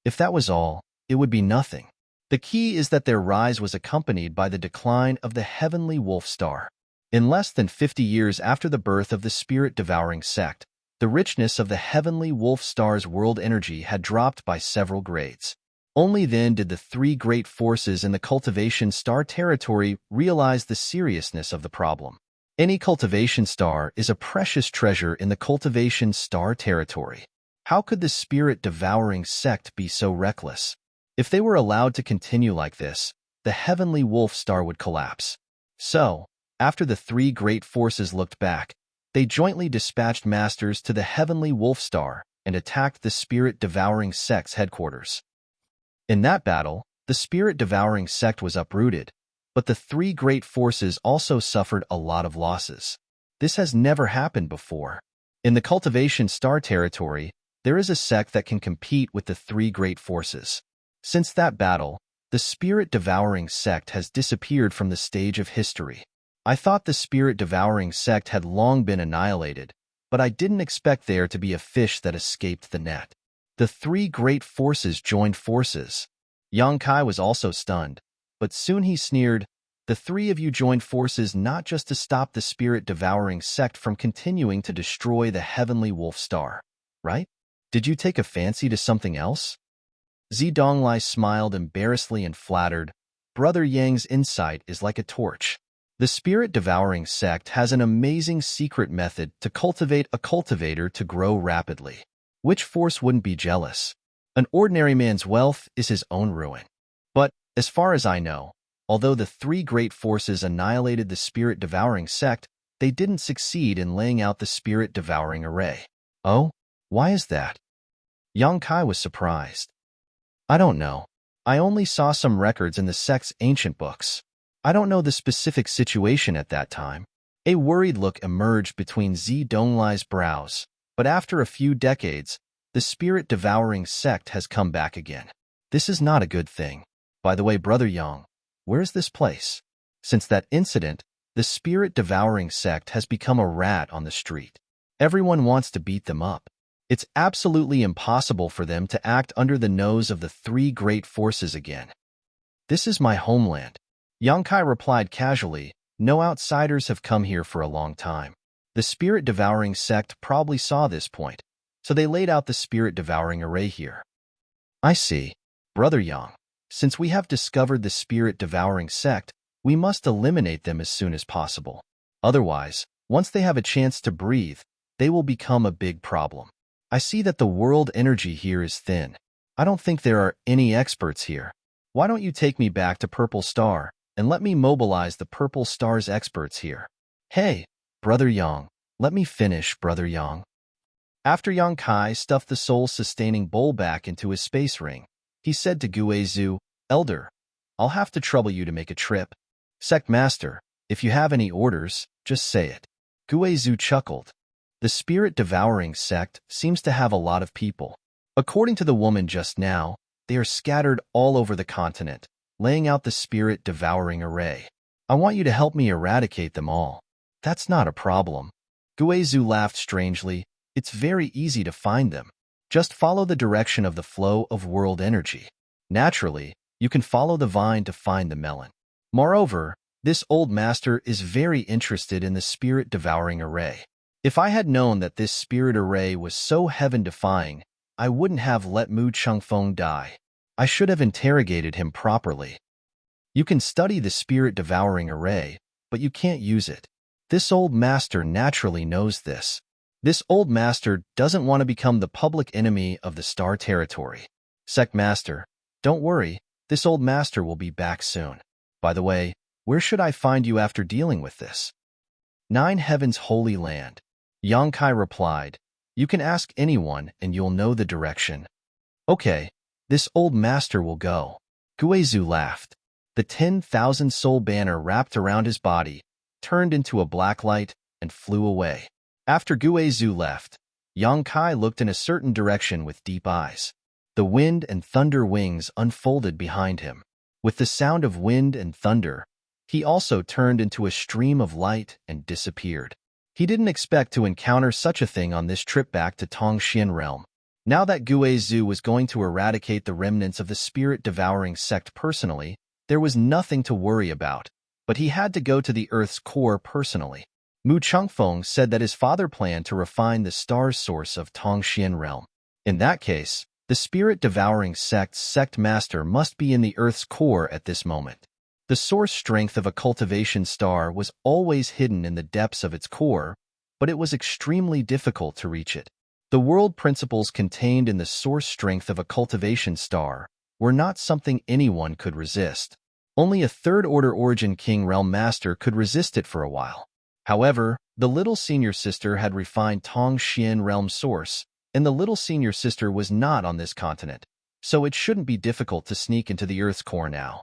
If that was all, it would be nothing. The key is that their rise was accompanied by the decline of the Heavenly Wolf Star. In less than 50 years after the birth of the spirit-devouring sect, the richness of the Heavenly Wolf Star's world energy had dropped by several grades. Only then did the three great forces in the cultivation star territory realize the seriousness of the problem. Any cultivation star is a precious treasure in the cultivation star territory. How could the spirit-devouring sect be so reckless? If they were allowed to continue like this, the Heavenly Wolf Star would collapse. So, after the three great forces looked back, they jointly dispatched masters to the Heavenly Wolf Star and attacked the spirit-devouring sect's headquarters. In that battle, the spirit-devouring sect was uprooted, but the three great forces also suffered a lot of losses. This has never happened before. In the cultivation star territory, there is a sect that can compete with the three great forces. Since that battle, the spirit-devouring sect has disappeared from the stage of history. I thought the spirit-devouring sect had long been annihilated, but I didn't expect there to be a fish that escaped the net. The three great forces joined forces. Yang Kai was also stunned, but soon he sneered, "The three of you joined forces not just to stop the spirit-devouring sect from continuing to destroy the Heavenly Wolf Star, right? Did you take a fancy to something else?" Zidong smiled embarrassedly and flattered, "Brother Yang's insight is like a torch. The spirit-devouring sect has an amazing secret method to cultivate a cultivator to grow rapidly. Which force wouldn't be jealous? An ordinary man's wealth is his own ruin. But, as far as I know, although the three great forces annihilated the spirit-devouring sect, they didn't succeed in laying out the spirit-devouring array." "Oh? Why is that?" Yang Kai was surprised. "I don't know. I only saw some records in the sect's ancient books. I don't know the specific situation at that time." A worried look emerged between Zidong's brows, but after a few decades, the spirit-devouring sect has come back again. This is not a good thing. By the way, Brother Yang, where's this place? Since that incident, the spirit-devouring sect has become a rat on the street. Everyone wants to beat them up. It's absolutely impossible for them to act under the nose of the three great forces again. This is my homeland. Yongkai replied casually. No outsiders have come here for a long time. The spirit-devouring sect probably saw this point, so they laid out the spirit-devouring array here. I see. Brother Yang, since we have discovered the spirit-devouring sect, we must eliminate them as soon as possible. Otherwise, once they have a chance to breathe, they will become a big problem. I see that the world energy here is thin. I don't think there are any experts here. Why don't you take me back to Purple Star and let me mobilize the Purple Star's experts here? Hey, Brother Yang, let me finish, Brother Yang. After Yang Kai stuffed the soul-sustaining bowl back into his space ring, he said to Guizhu, Elder, I'll have to trouble you to make a trip. Sect Master, if you have any orders, just say it. Guizhu chuckled. The spirit-devouring sect seems to have a lot of people. According to the woman just now, they are scattered all over the continent, laying out the spirit-devouring array. I want you to help me eradicate them all. That's not a problem. Guizhu laughed strangely. It's very easy to find them. Just follow the direction of the flow of world energy. Naturally, you can follow the vine to find the melon. Moreover, this old master is very interested in the spirit-devouring array. If I had known that this spirit array was so heaven-defying, I wouldn't have let Mu Chengfeng die. I should have interrogated him properly. You can study the spirit-devouring array, but you can't use it. This old master naturally knows this. This old master doesn't want to become the public enemy of the Star Territory. Sect Master, don't worry, this old master will be back soon. By the way, where should I find you after dealing with this? 9 Heaven's Holy Land. Yang Kai replied, you can ask anyone and you'll know the direction. Okay, this old master will go. Guizhu laughed. The 10,000 soul banner wrapped around his body, turned into a black light, and flew away. After Guizhu left, Yang Kai looked in a certain direction with deep eyes. The wind and thunder wings unfolded behind him. With the sound of wind and thunder, he also turned into a stream of light and disappeared. He didn't expect to encounter such a thing on this trip back to Tongxian realm. Now that Guizhu was going to eradicate the remnants of the spirit-devouring sect personally, there was nothing to worry about, but he had to go to the Earth's core personally. Mu Chengfeng said that his father planned to refine the star's source of Tongxian realm. In that case, the spirit-devouring sect's sect master must be in the Earth's core at this moment. The source strength of a cultivation star was always hidden in the depths of its core, but it was extremely difficult to reach it. The world principles contained in the source strength of a cultivation star were not something anyone could resist. Only a third-order origin king realm master could resist it for a while. However, the little senior sister had refined Tongxian realm source, and the little senior sister was not on this continent, so it shouldn't be difficult to sneak into the Earth's core now.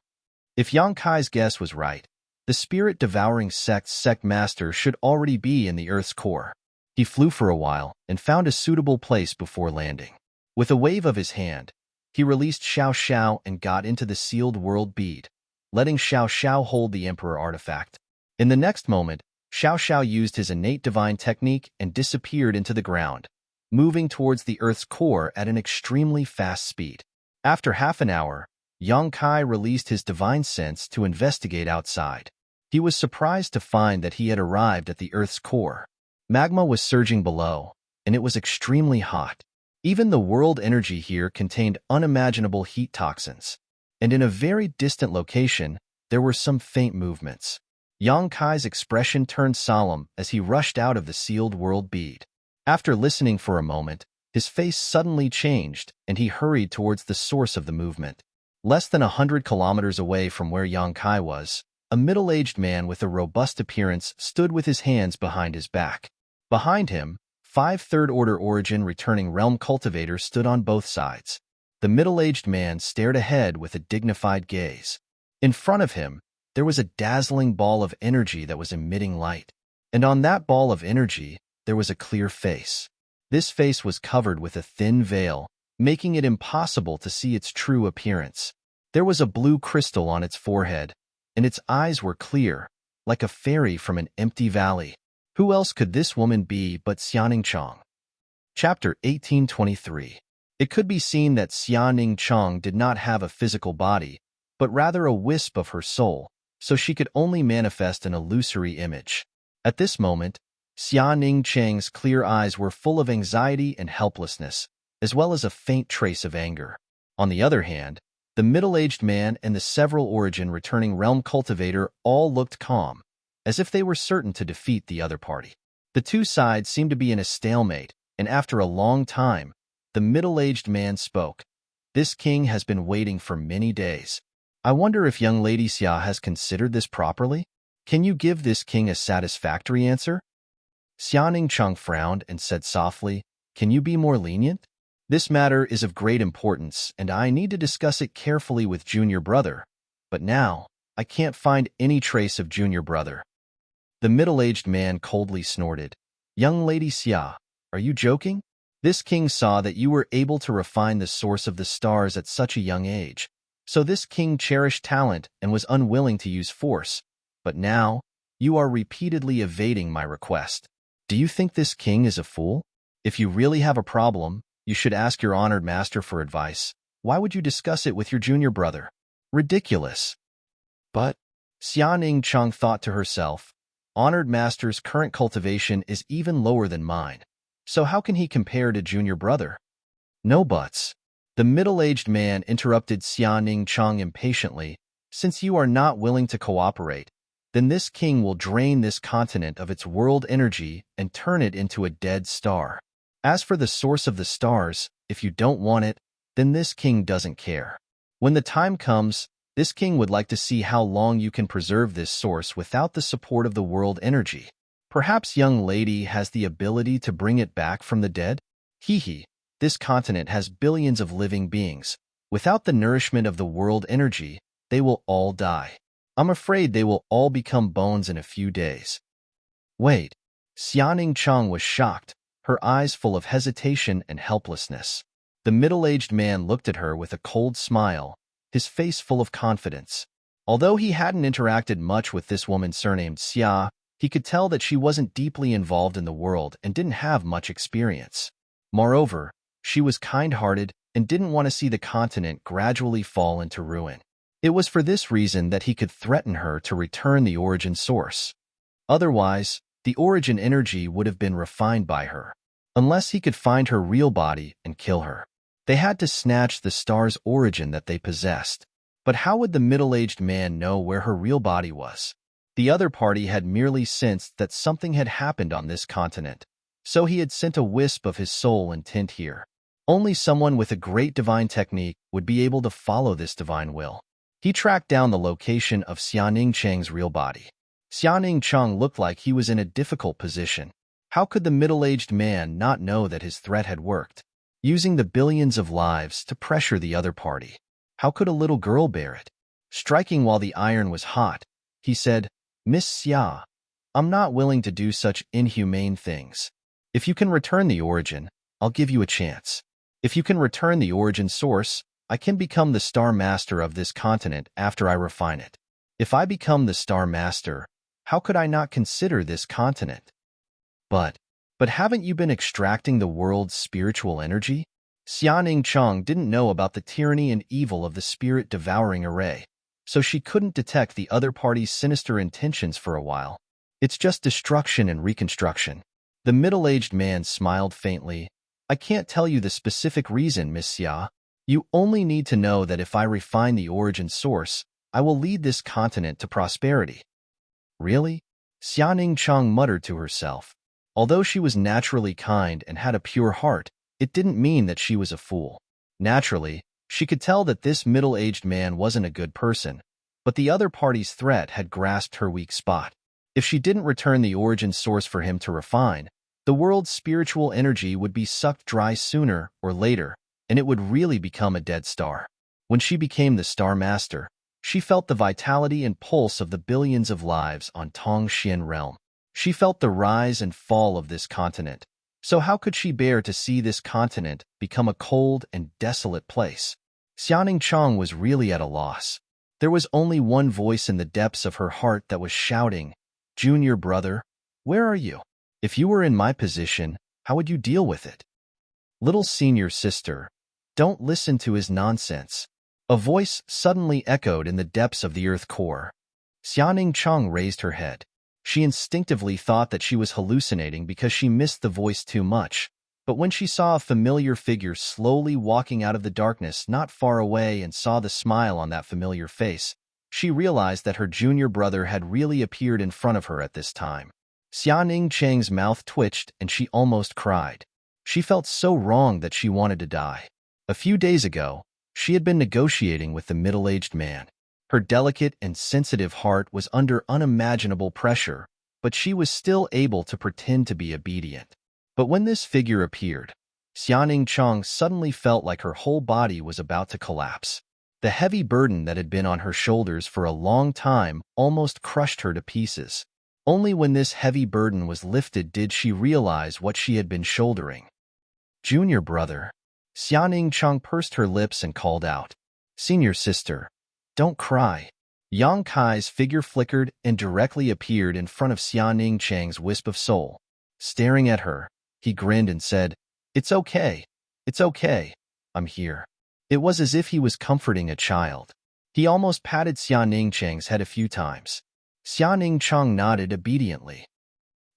If Yang Kai's guess was right, the spirit-devouring sect's sect master should already be in the Earth's core. He flew for a while and found a suitable place before landing. With a wave of his hand, he released Xiao Xiao and got into the sealed world bead, letting Xiao Xiao hold the Emperor artifact. In the next moment, Xiao Xiao used his innate divine technique and disappeared into the ground, moving towards the Earth's core at an extremely fast speed. After half an hour, Yang Kai released his divine sense to investigate outside. He was surprised to find that he had arrived at the Earth's core. Magma was surging below, and it was extremely hot. Even the world energy here contained unimaginable heat toxins. And in a very distant location, there were some faint movements. Yang Kai's expression turned solemn as he rushed out of the sealed world bead. After listening for a moment, his face suddenly changed, and he hurried towards the source of the movement. Less than 100 kilometers away from where Yang Kai was, a middle-aged man with a robust appearance stood with his hands behind his back. Behind him, 5 third-order origin returning realm cultivators stood on both sides. The middle-aged man stared ahead with a dignified gaze. In front of him, there was a dazzling ball of energy that was emitting light. And on that ball of energy, there was a clear face. This face was covered with a thin veil, making it impossible to see its true appearance. There was a blue crystal on its forehead, and its eyes were clear, like a fairy from an empty valley. Who else could this woman be but Xianing Chong? Chapter 1823. It could be seen that Xianing Chong did not have a physical body, but rather a wisp of her soul, so she could only manifest an illusory image. At this moment, Xianing Chang's clear eyes were full of anxiety and helplessness, as well as a faint trace of anger. On the other hand, the middle-aged man and the several origin returning realm cultivator all looked calm, as if they were certain to defeat the other party. The two sides seemed to be in a stalemate, and after a long time, the middle-aged man spoke. This king has been waiting for many days. I wonder if young Lady Xia has considered this properly? Can you give this king a satisfactory answer? Xianing Chong frowned and said softly, Can you be more lenient? This matter is of great importance, and I need to discuss it carefully with junior brother. But now, I can't find any trace of junior brother. The middle-aged man coldly snorted. Young Lady Xia, are you joking? This king saw that you were able to refine the source of the stars at such a young age. So this king cherished talent and was unwilling to use force. But now, you are repeatedly evading my request. Do you think this king is a fool? If you really have a problem, you should ask your honored master for advice. Why would you discuss it with your junior brother? Ridiculous. But, Xianing Chong thought to herself, honored master's current cultivation is even lower than mine. So how can he compare to junior brother? No buts. The middle-aged man interrupted Xianing Chong impatiently. Since you are not willing to cooperate, then this king will drain this continent of its world energy and turn it into a dead star. As for the source of the stars, if you don't want it, then this king doesn't care. When the time comes, this king would like to see how long you can preserve this source without the support of the world energy. Perhaps young lady has the ability to bring it back from the dead? Hee. This continent has billions of living beings. Without the nourishment of the world energy, they will all die. I'm afraid they will all become bones in a few days. Wait. Xianing Chong was shocked, her eyes full of hesitation and helplessness. The middle-aged man looked at her with a cold smile, his face full of confidence. Although he hadn't interacted much with this woman surnamed Xia, he could tell that she wasn't deeply involved in the world and didn't have much experience. Moreover, she was kind-hearted and didn't want to see the continent gradually fall into ruin. It was for this reason that he could threaten her to return the origin source. Otherwise, the origin energy would have been refined by her. Unless he could find her real body and kill her. They had to snatch the star's origin that they possessed. But how would the middle-aged man know where her real body was? The other party had merely sensed that something had happened on this continent, so he had sent a wisp of his soul intent here. Only someone with a great divine technique would be able to follow this divine will. He tracked down the location of Xianing Chang's real body. Xianing Chang looked like he was in a difficult position. How could the middle-aged man not know that his threat had worked? Using the billions of lives to pressure the other party. How could a little girl bear it? Striking while the iron was hot, he said, Miss Xia, I'm not willing to do such inhumane things. If you can return the origin, I'll give you a chance. If you can return the origin source, I can become the star master of this continent after I refine it. If I become the star master, how could I not consider this continent? But haven't you been extracting the world's spiritual energy? Xianing Chong didn't know about the tyranny and evil of the spirit-devouring array, so she couldn't detect the other party's sinister intentions for a while. It's just destruction and reconstruction. The middle-aged man smiled faintly. I can't tell you the specific reason, Miss Xia. You only need to know that if I refine the origin source, I will lead this continent to prosperity. Really? Xianing Chong muttered to herself. Although she was naturally kind and had a pure heart, it didn't mean that she was a fool. Naturally, she could tell that this middle-aged man wasn't a good person, but the other party's threat had grasped her weak spot. If she didn't return the origin source for him to refine, the world's spiritual energy would be sucked dry sooner or later, and it would really become a dead star. When she became the Star Master, she felt the vitality and pulse of the billions of lives on Tongxian realm. She felt the rise and fall of this continent. So how could she bear to see this continent become a cold and desolate place? Xianing Chong was really at a loss. There was only one voice in the depths of her heart that was shouting, Junior brother, Where are you? If you were in my position, how would you deal with it? Little senior sister, don't listen to his nonsense. A voice suddenly echoed in the depths of the earth core. Xianing Cheng raised her head. She instinctively thought that she was hallucinating because she missed the voice too much. But when she saw a familiar figure slowly walking out of the darkness not far away and saw the smile on that familiar face, she realized that her junior brother had really appeared in front of her at this time. Xianing Cheng's mouth twitched and she almost cried. She felt so wrong that she wanted to die. A few days ago, she had been negotiating with the middle-aged man. Her delicate and sensitive heart was under unimaginable pressure, but she was still able to pretend to be obedient. But when this figure appeared, Xianing Cheng suddenly felt like her whole body was about to collapse. The heavy burden that had been on her shoulders for a long time almost crushed her to pieces. Only when this heavy burden was lifted did she realize what she had been shouldering. Junior brother. Xianing Cheng pursed her lips and called out, Senior sister, don't cry. Yang Kai's figure flickered and directly appeared in front of Xianing Cheng's wisp of soul. Staring at her, he grinned and said, It's okay. It's okay. I'm here. It was as if he was comforting a child. He almost patted Xianing Cheng's head a few times. Xianing Cheng nodded obediently.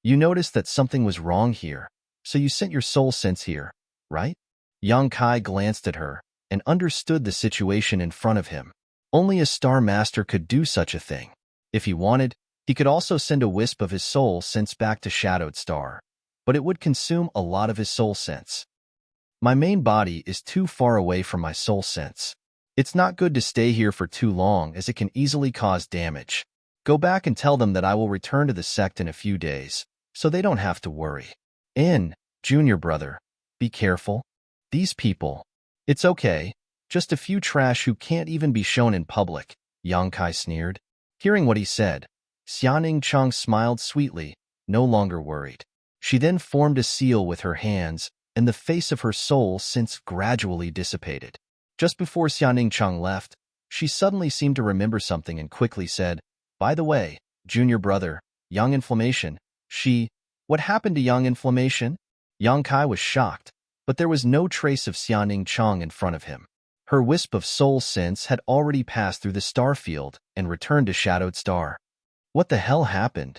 You noticed that something was wrong here, so you sent your soul sense here, right? Yang Kai glanced at her and understood the situation in front of him. Only a Star Master could do such a thing. If he wanted, he could also send a wisp of his soul sense back to Shadowed Star, but it would consume a lot of his soul sense. My main body is too far away from my soul sense. It's not good to stay here for too long as it can easily cause damage. Go back and tell them that I will return to the sect in a few days, so they don't have to worry. Junior brother, be careful. These people. It's okay. Just a few trash who can't even be shown in public, Yang Kai sneered. Hearing what he said, Xianing Cheng smiled sweetly, no longer worried. She then formed a seal with her hands, and the face of her soul sense gradually dissipated. Just before Xianing Cheng left, she suddenly seemed to remember something and quickly said, By the way, junior brother, Yang Inflammation, what happened to Yang Inflammation? Yang Kai was shocked, but there was no trace of Xianing Cheng in front of him. Her wisp of soul sense had already passed through the star field and returned to Shadowed Star. What the hell happened?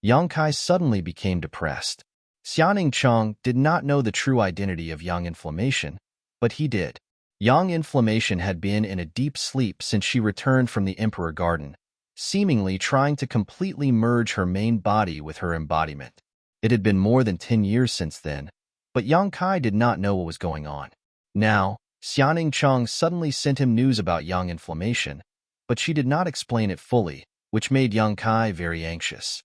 Yang Kai suddenly became depressed. Xianing Cheng did not know the true identity of Yang Inflammation, but he did. Yang Inflammation had been in a deep sleep since she returned from the Emperor Garden, seemingly trying to completely merge her main body with her embodiment. It had been more than 10 years since then, but Yang Kai did not know what was going on. Now, Xianing Cheng suddenly sent him news about Yang Inflammation, but she did not explain it fully, which made Yang Kai very anxious.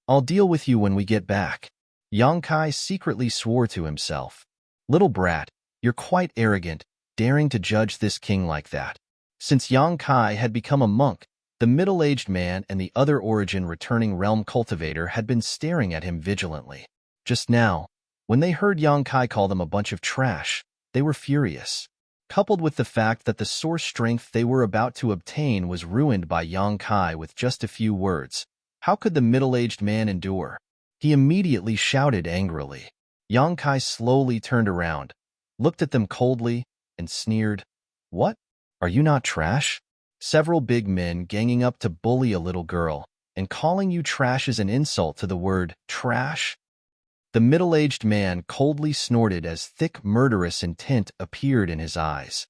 I'll deal with you when we get back. Yang Kai secretly swore to himself. Little brat, you're quite arrogant, daring to judge this king like that. Since Yang Kai had become a monk, the middle-aged man and the other origin returning realm cultivator had been staring at him vigilantly. Just now, when they heard Yang Kai call them a bunch of trash, they were furious. Coupled with the fact that the source strength they were about to obtain was ruined by Yang Kai with just a few words, how could the middle-aged man endure? He immediately shouted angrily. Yang Kai slowly turned around, looked at them coldly, and sneered, What? Are you not trash? Several big men ganging up to bully a little girl, and calling you trash is an insult to the word trash? The middle-aged man coldly snorted as thick murderous intent appeared in his eyes.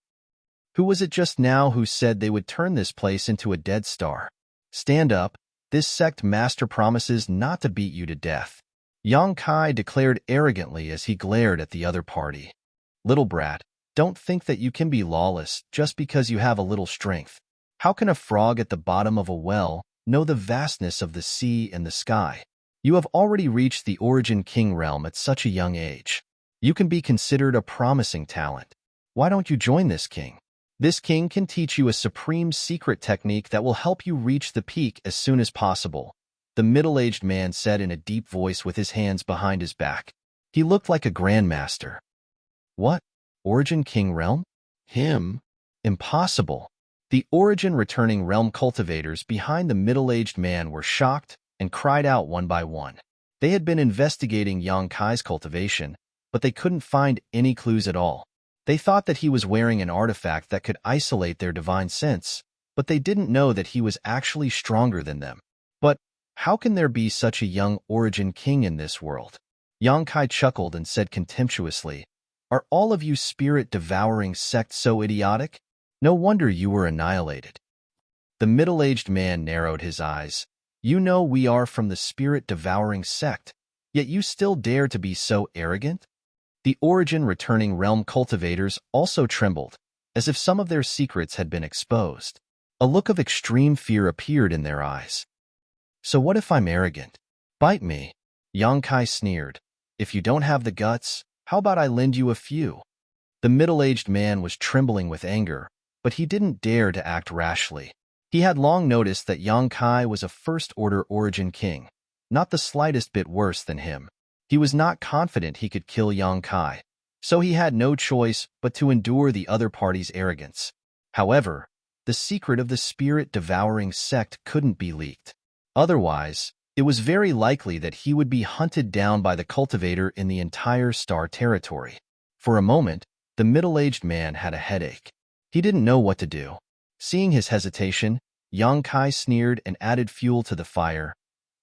Who was it just now who said they would turn this place into a dead star? Stand up, this sect master promises not to beat you to death. Yang Kai declared arrogantly as he glared at the other party. Little brat, don't think that you can be lawless just because you have a little strength. How can a frog at the bottom of a well know the vastness of the sea and the sky? You have already reached the Origin King realm at such a young age. You can be considered a promising talent. Why don't you join this king? This king can teach you a supreme secret technique that will help you reach the peak as soon as possible, the middle-aged man said in a deep voice with his hands behind his back. He looked like a grandmaster. What? Origin King realm? Him? Impossible. The Origin returning realm cultivators behind the middle-aged man were shocked and cried out one by one. They had been investigating Yang Kai's cultivation, but they couldn't find any clues at all. They thought that he was wearing an artifact that could isolate their divine sense, but they didn't know that he was actually stronger than them. But how can there be such a young origin king in this world? Yang Kai chuckled and said contemptuously, "Are all of you spirit-devouring sects so idiotic? No wonder you were annihilated." The middle-aged man narrowed his eyes. "You know we are from the spirit-devouring sect, yet you still dare to be so arrogant?" The origin-returning realm cultivators also trembled, as if some of their secrets had been exposed. A look of extreme fear appeared in their eyes. "So what if I'm arrogant? Bite me," Yang Kai sneered. "If you don't have the guts, how about I lend you a few?" The middle-aged man was trembling with anger, but he didn't dare to act rashly. He had long noticed that Yang Kai was a first-order origin king, not the slightest bit worse than him. He was not confident he could kill Yang Kai, so he had no choice but to endure the other party's arrogance. However, the secret of the spirit-devouring sect couldn't be leaked. Otherwise, it was very likely that he would be hunted down by the cultivator in the entire star territory. For a moment, the middle-aged man had a headache. He didn't know what to do. Seeing his hesitation, Yang Kai sneered and added fuel to the fire.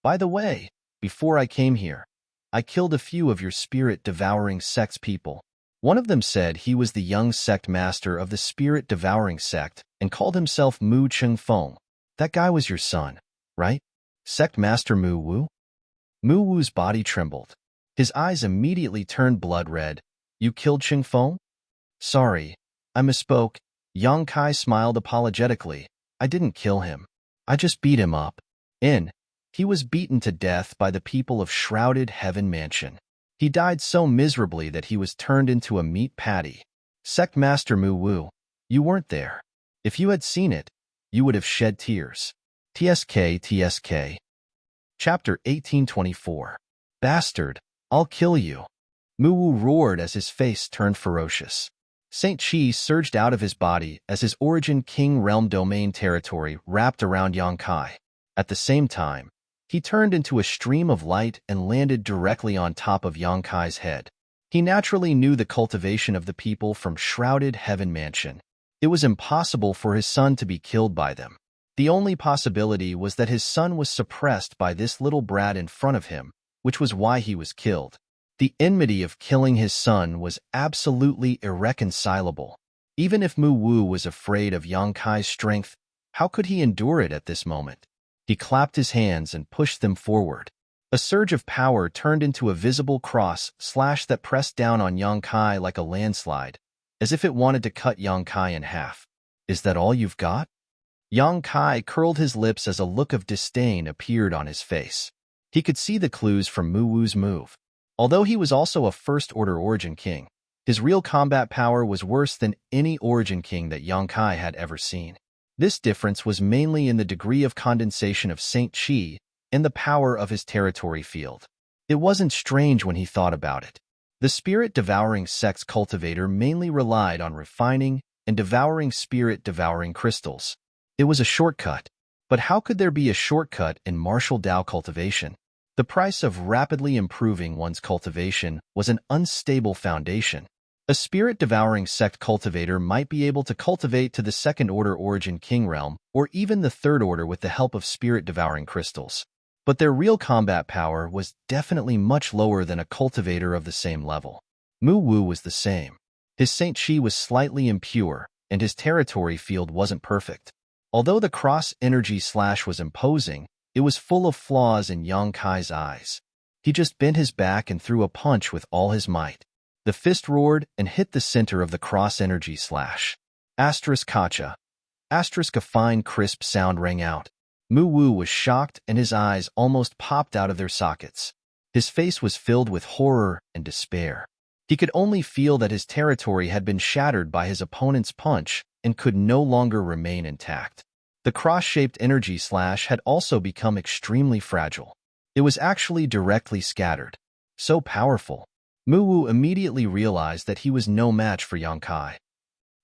"By the way, before I came here, I killed a few of your spirit-devouring sect's people." One of them said he was the young sect master of the spirit-devouring sect and called himself Mu Chengfeng. "That guy was your son, right? Sect Master Mu Wu?" Mu Wu's body trembled. His eyes immediately turned blood red. "You killed Chengfeng?" "Sorry, I misspoke." Yang Kai smiled apologetically. "I didn't kill him. I just beat him up." He was beaten to death by the people of Shrouded Heaven Mansion. He died so miserably that he was turned into a meat patty. "Sect Master Mu Wu, you weren't there. If you had seen it, you would have shed tears." TSK. Chapter 1824. "Bastard, I'll kill you." Mu Wu roared as his face turned ferocious. Saint Chi surged out of his body as his origin king realm domain territory wrapped around Yang Kai. At the same time, he turned into a stream of light and landed directly on top of Yang Kai's head. He naturally knew the cultivation of the people from Shrouded Heaven Mansion. It was impossible for his son to be killed by them. The only possibility was that his son was suppressed by this little brat in front of him, which was why he was killed. The enmity of killing his son was absolutely irreconcilable. Even if Mu Wu was afraid of Yang Kai's strength, how could he endure it at this moment? He clapped his hands and pushed them forward. A surge of power turned into a visible cross slash that pressed down on Yang Kai like a landslide, as if it wanted to cut Yang Kai in half. "Is that all you've got?" Yang Kai curled his lips as a look of disdain appeared on his face. He could see the clues from Mu Wu's move. Although he was also a first-order origin king, his real combat power was worse than any origin king that Yang Kai had ever seen. This difference was mainly in the degree of condensation of Saint Chi and the power of his territory field. It wasn't strange when he thought about it. The spirit-devouring sect's cultivator mainly relied on refining and devouring spirit-devouring crystals. It was a shortcut. But how could there be a shortcut in martial Dao cultivation? The price of rapidly improving one's cultivation was an unstable foundation. A spirit-devouring sect cultivator might be able to cultivate to the second-order origin king realm, or even the third order with the help of spirit-devouring crystals. But their real combat power was definitely much lower than a cultivator of the same level. Mu Wu was the same. His Saint Chi was slightly impure, and his territory field wasn't perfect. Although the cross-energy slash was imposing, it was full of flaws in Yang Kai's eyes. He just bent his back and threw a punch with all his might. The fist roared and hit the center of the cross-energy slash. Kacha. A fine crisp sound rang out. Mu Wu was shocked and his eyes almost popped out of their sockets. His face was filled with horror and despair. He could only feel that his territory had been shattered by his opponent's punch and could no longer remain intact. The cross-shaped energy slash had also become extremely fragile. It was actually directly scattered. So powerful. Mu Wu immediately realized that he was no match for Yang Kai.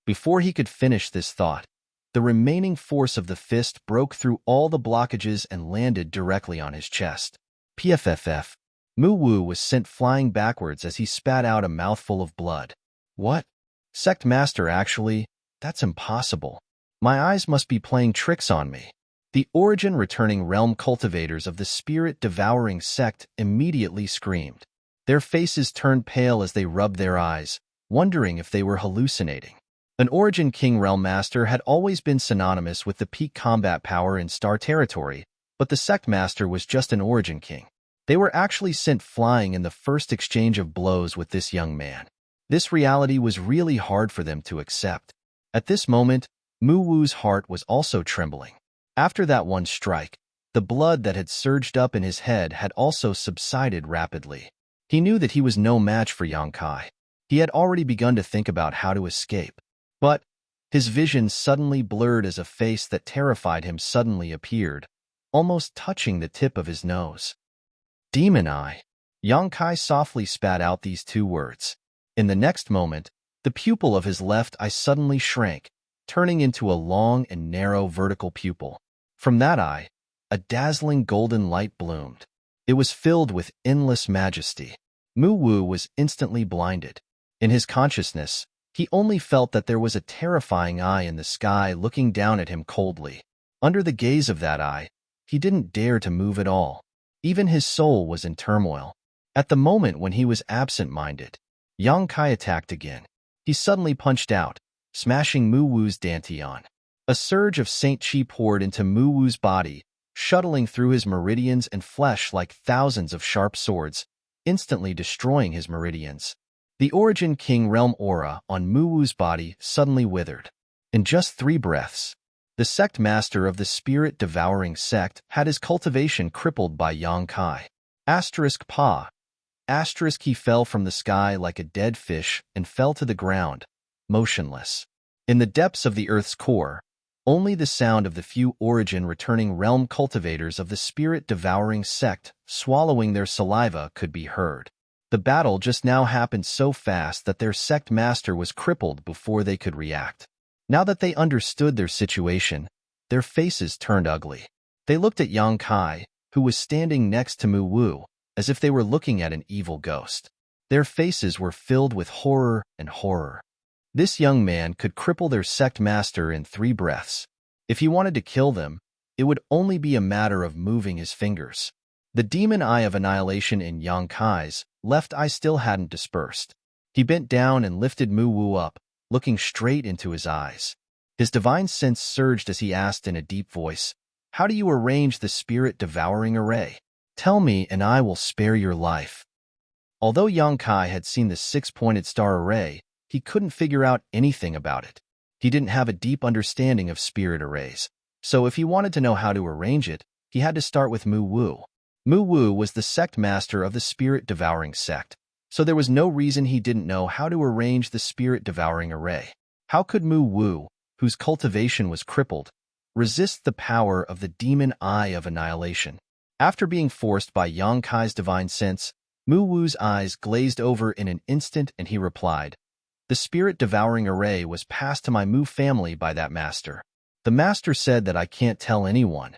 Before he could finish this thought, the remaining force of the fist broke through all the blockages and landed directly on his chest. PFFF. Mu Wu was sent flying backwards as he spat out a mouthful of blood. What? Sect Master, actually? That's impossible. My eyes must be playing tricks on me. The origin returning realm cultivators of the spirit-devouring sect immediately screamed. Their faces turned pale as they rubbed their eyes, wondering if they were hallucinating. An Origin King Realm Master had always been synonymous with the peak combat power in Star Territory, but the Sect Master was just an Origin King. They were actually sent flying in the first exchange of blows with this young man. This reality was really hard for them to accept. At this moment, Mu Wu's heart was also trembling. After that one strike, the blood that had surged up in his head had also subsided rapidly. He knew that he was no match for Yang Kai. He had already begun to think about how to escape. But his vision suddenly blurred as a face that terrified him suddenly appeared, almost touching the tip of his nose. Demon Eye. Yang Kai softly spat out these two words. In the next moment, the pupil of his left eye suddenly shrank, turning into a long and narrow vertical pupil. From that eye, a dazzling golden light bloomed. It was filled with endless majesty. Mu Wu was instantly blinded. In his consciousness, he only felt that there was a terrifying eye in the sky looking down at him coldly. Under the gaze of that eye, he didn't dare to move at all. Even his soul was in turmoil. At the moment when he was absent-minded, Yang Kai attacked again. He suddenly punched out, smashing Mu Wu's dantian. A surge of Saint Chi poured into Mu Wu's body, shuttling through his meridians and flesh like thousands of sharp swords, instantly destroying his meridians. The Origin King Realm aura on Mu Wu's body suddenly withered. In just 3 breaths, the sect master of the spirit-devouring sect had his cultivation crippled by Yang Kai. Pa. He fell from the sky like a dead fish and fell to the ground, motionless. In the depths of the earth's core, only the sound of the few origin-returning realm cultivators of the spirit-devouring sect swallowing their saliva could be heard. The battle just now happened so fast that their sect master was crippled before they could react. Now that they understood their situation, their faces turned ugly. They looked at Yang Kai, who was standing next to Mu Wu, as if they were looking at an evil ghost. Their faces were filled with horror and horror. This young man could cripple their sect master in 3 breaths. If he wanted to kill them, it would only be a matter of moving his fingers. The demon eye of annihilation in Yang Kai's left eye still hadn't dispersed. He bent down and lifted Mu Wu up, looking straight into his eyes. His divine sense surged as he asked in a deep voice, "How do you arrange the spirit-devouring array? Tell me and I will spare your life." Although Yang Kai had seen the 6-pointed star array, he couldn't figure out anything about it. He didn't have a deep understanding of spirit arrays, so if he wanted to know how to arrange it, he had to start with Mu Wu. Mu Wu was the sect master of the spirit-devouring sect, so there was no reason he didn't know how to arrange the spirit-devouring array. How could Mu Wu, whose cultivation was crippled, resist the power of the demon eye of annihilation? After being forced by Yang Kai's divine sense, Mu Wu's eyes glazed over in an instant and he replied, "The spirit-devouring array was passed to my Mu family by that master. The master said that I can't tell anyone."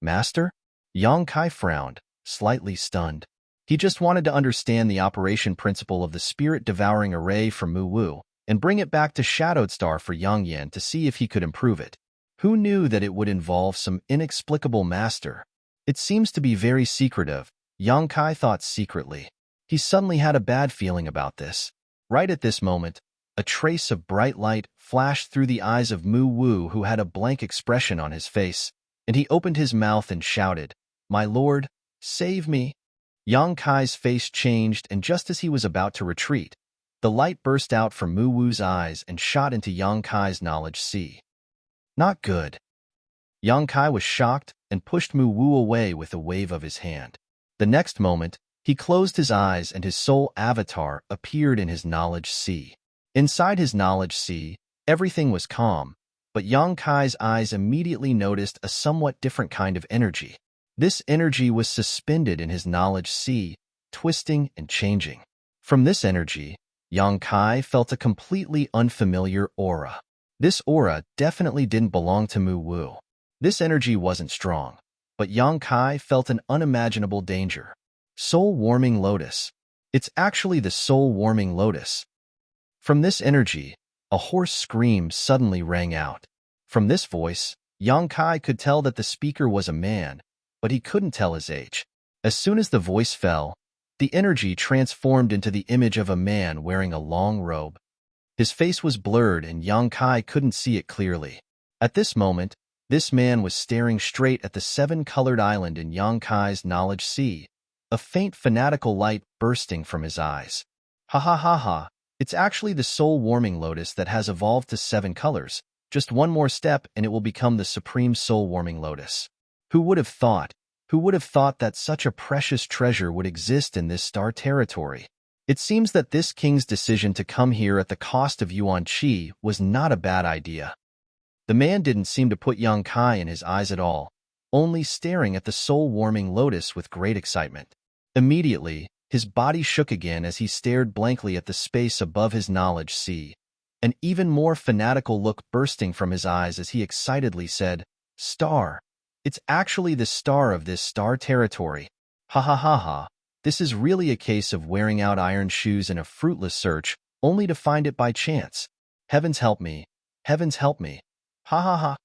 Master? Yang Kai frowned, slightly stunned. He just wanted to understand the operation principle of the spirit-devouring array from Mu Wu and bring it back to Shadowed Star for Yang Yan to see if he could improve it. Who knew that it would involve some inexplicable master? It seems to be very secretive, Yang Kai thought secretly. He suddenly had a bad feeling about this. Right at this moment, a trace of bright light flashed through the eyes of Mu Wu, who had a blank expression on his face, and he opened his mouth and shouted, "My lord, save me." Yang Kai's face changed, and just as he was about to retreat, the light burst out from Mu Wu's eyes and shot into Yang Kai's knowledge sea. Not good. Yang Kai was shocked and pushed Mu Wu away with a wave of his hand. The next moment, he closed his eyes and his soul avatar appeared in his knowledge sea. Inside his knowledge sea, everything was calm, but Yang Kai's eyes immediately noticed a somewhat different kind of energy. This energy was suspended in his knowledge sea, twisting and changing. From this energy, Yang Kai felt a completely unfamiliar aura. This aura definitely didn't belong to Mu Wu. This energy wasn't strong, but Yang Kai felt an unimaginable danger. Soul-warming lotus. It's actually the soul-warming lotus. From this energy, a hoarse scream suddenly rang out. From this voice, Yang Kai could tell that the speaker was a man, but he couldn't tell his age. As soon as the voice fell, the energy transformed into the image of a man wearing a long robe. His face was blurred and Yang Kai couldn't see it clearly. At this moment, this man was staring straight at the seven-colored island in Yang Kai's knowledge sea, a faint fanatical light bursting from his eyes. Ha ha ha ha, it's actually the soul-warming lotus that has evolved to 7 colors. Just one more step and it will become the supreme soul-warming lotus. Who would have thought? Who would have thought that such a precious treasure would exist in this star territory? It seems that this king's decision to come here at the cost of Yuan Qi was not a bad idea. The man didn't seem to put Yang Kai in his eyes at all, only staring at the soul-warming lotus with great excitement. Immediately, his body shook again as he stared blankly at the space above his knowledge sea, an even more fanatical look bursting from his eyes as he excitedly said, "Star! It's actually the star of this star territory. Ha ha ha ha. This is really a case of wearing out iron shoes in a fruitless search, only to find it by chance. Heavens help me. Heavens help me. Ha ha ha."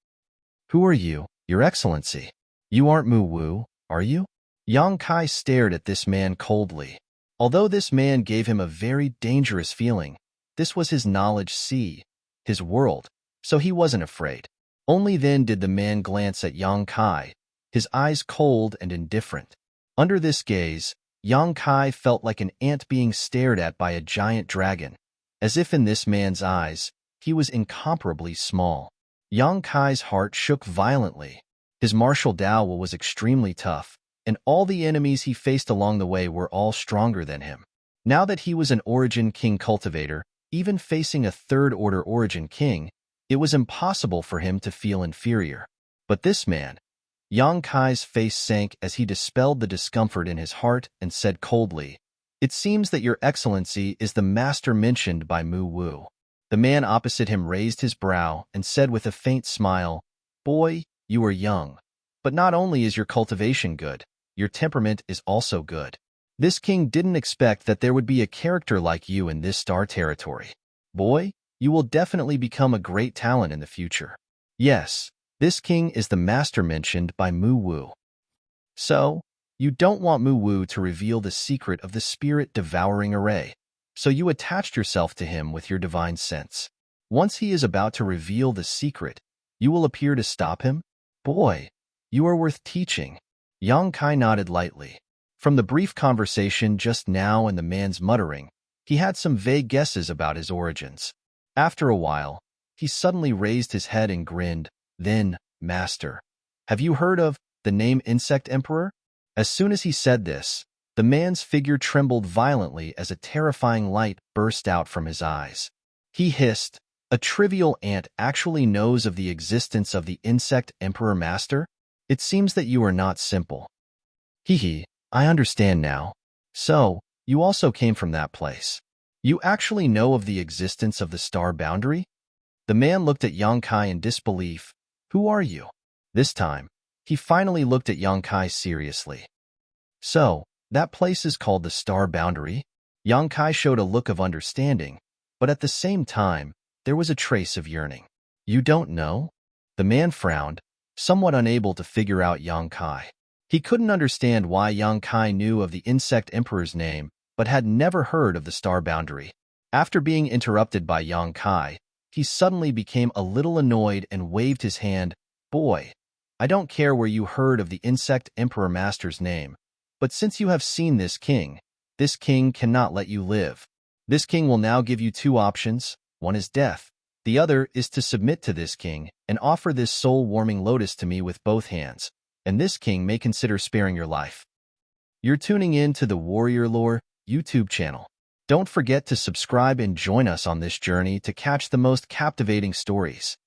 "Who are you, Your Excellency? You aren't Mu Wu, are you?" Yang Kai stared at this man coldly. Although this man gave him a very dangerous feeling, this was his knowledge sea, his world, so he wasn't afraid. Only then did the man glance at Yang Kai, his eyes cold and indifferent. Under this gaze, Yang Kai felt like an ant being stared at by a giant dragon, as if in this man's eyes, he was incomparably small. Yang Kai's heart shook violently. His martial Dao was extremely tough, and all the enemies he faced along the way were all stronger than him. Now that he was an Origin King cultivator, even facing a third-order Origin King, it was impossible for him to feel inferior. But this man, Yang Kai's face sank as he dispelled the discomfort in his heart and said coldly, "It seems that Your Excellency is the master mentioned by Mu Wu." The man opposite him raised his brow and said with a faint smile, "Boy, you are young. But not only is your cultivation good, your temperament is also good. This king didn't expect that there would be a character like you in this star territory. Boy, you will definitely become a great talent in the future." Yes, this king is the master mentioned by Mu Wu. So, you don't want Mu Wu to reveal the secret of the spirit-devouring array, so you attached yourself to him with your divine sense. Once he is about to reveal the secret, you will appear to stop him? Boy, you are worth teaching. Yang Kai nodded lightly. From the brief conversation just now and the man's muttering, he had some vague guesses about his origins. After a while, he suddenly raised his head and grinned. Then, "Master, have you heard of the name Insect Emperor?" As soon as he said this, the man's figure trembled violently as a terrifying light burst out from his eyes. He hissed, "A trivial ant actually knows of the existence of the Insect Emperor Master? It seems that you are not simple." "Hee, I understand now. So, you also came from that place. You actually know of the existence of the star boundary?" The man looked at Yang Kai in disbelief. "Who are you?" This time, he finally looked at Yang Kai seriously. "So, that place is called the star boundary?" Yang Kai showed a look of understanding, but at the same time, there was a trace of yearning. "You don't know?" The man frowned, somewhat unable to figure out Yang Kai. He couldn't understand why Yang Kai knew of the Insect Emperor's name, but had never heard of the star boundary. After being interrupted by Yang Kai, he suddenly became a little annoyed and waved his hand. "Boy, I don't care where you heard of the Insect Emperor Master's name, but since you have seen this king cannot let you live. This king will now give you 2 options. One is death. The other is to submit to this king and offer this soul-warming lotus to me with both hands, and this king may consider sparing your life." You're tuning in to the Warrior Lore YouTube channel. Don't forget to subscribe and join us on this journey to catch the most captivating stories.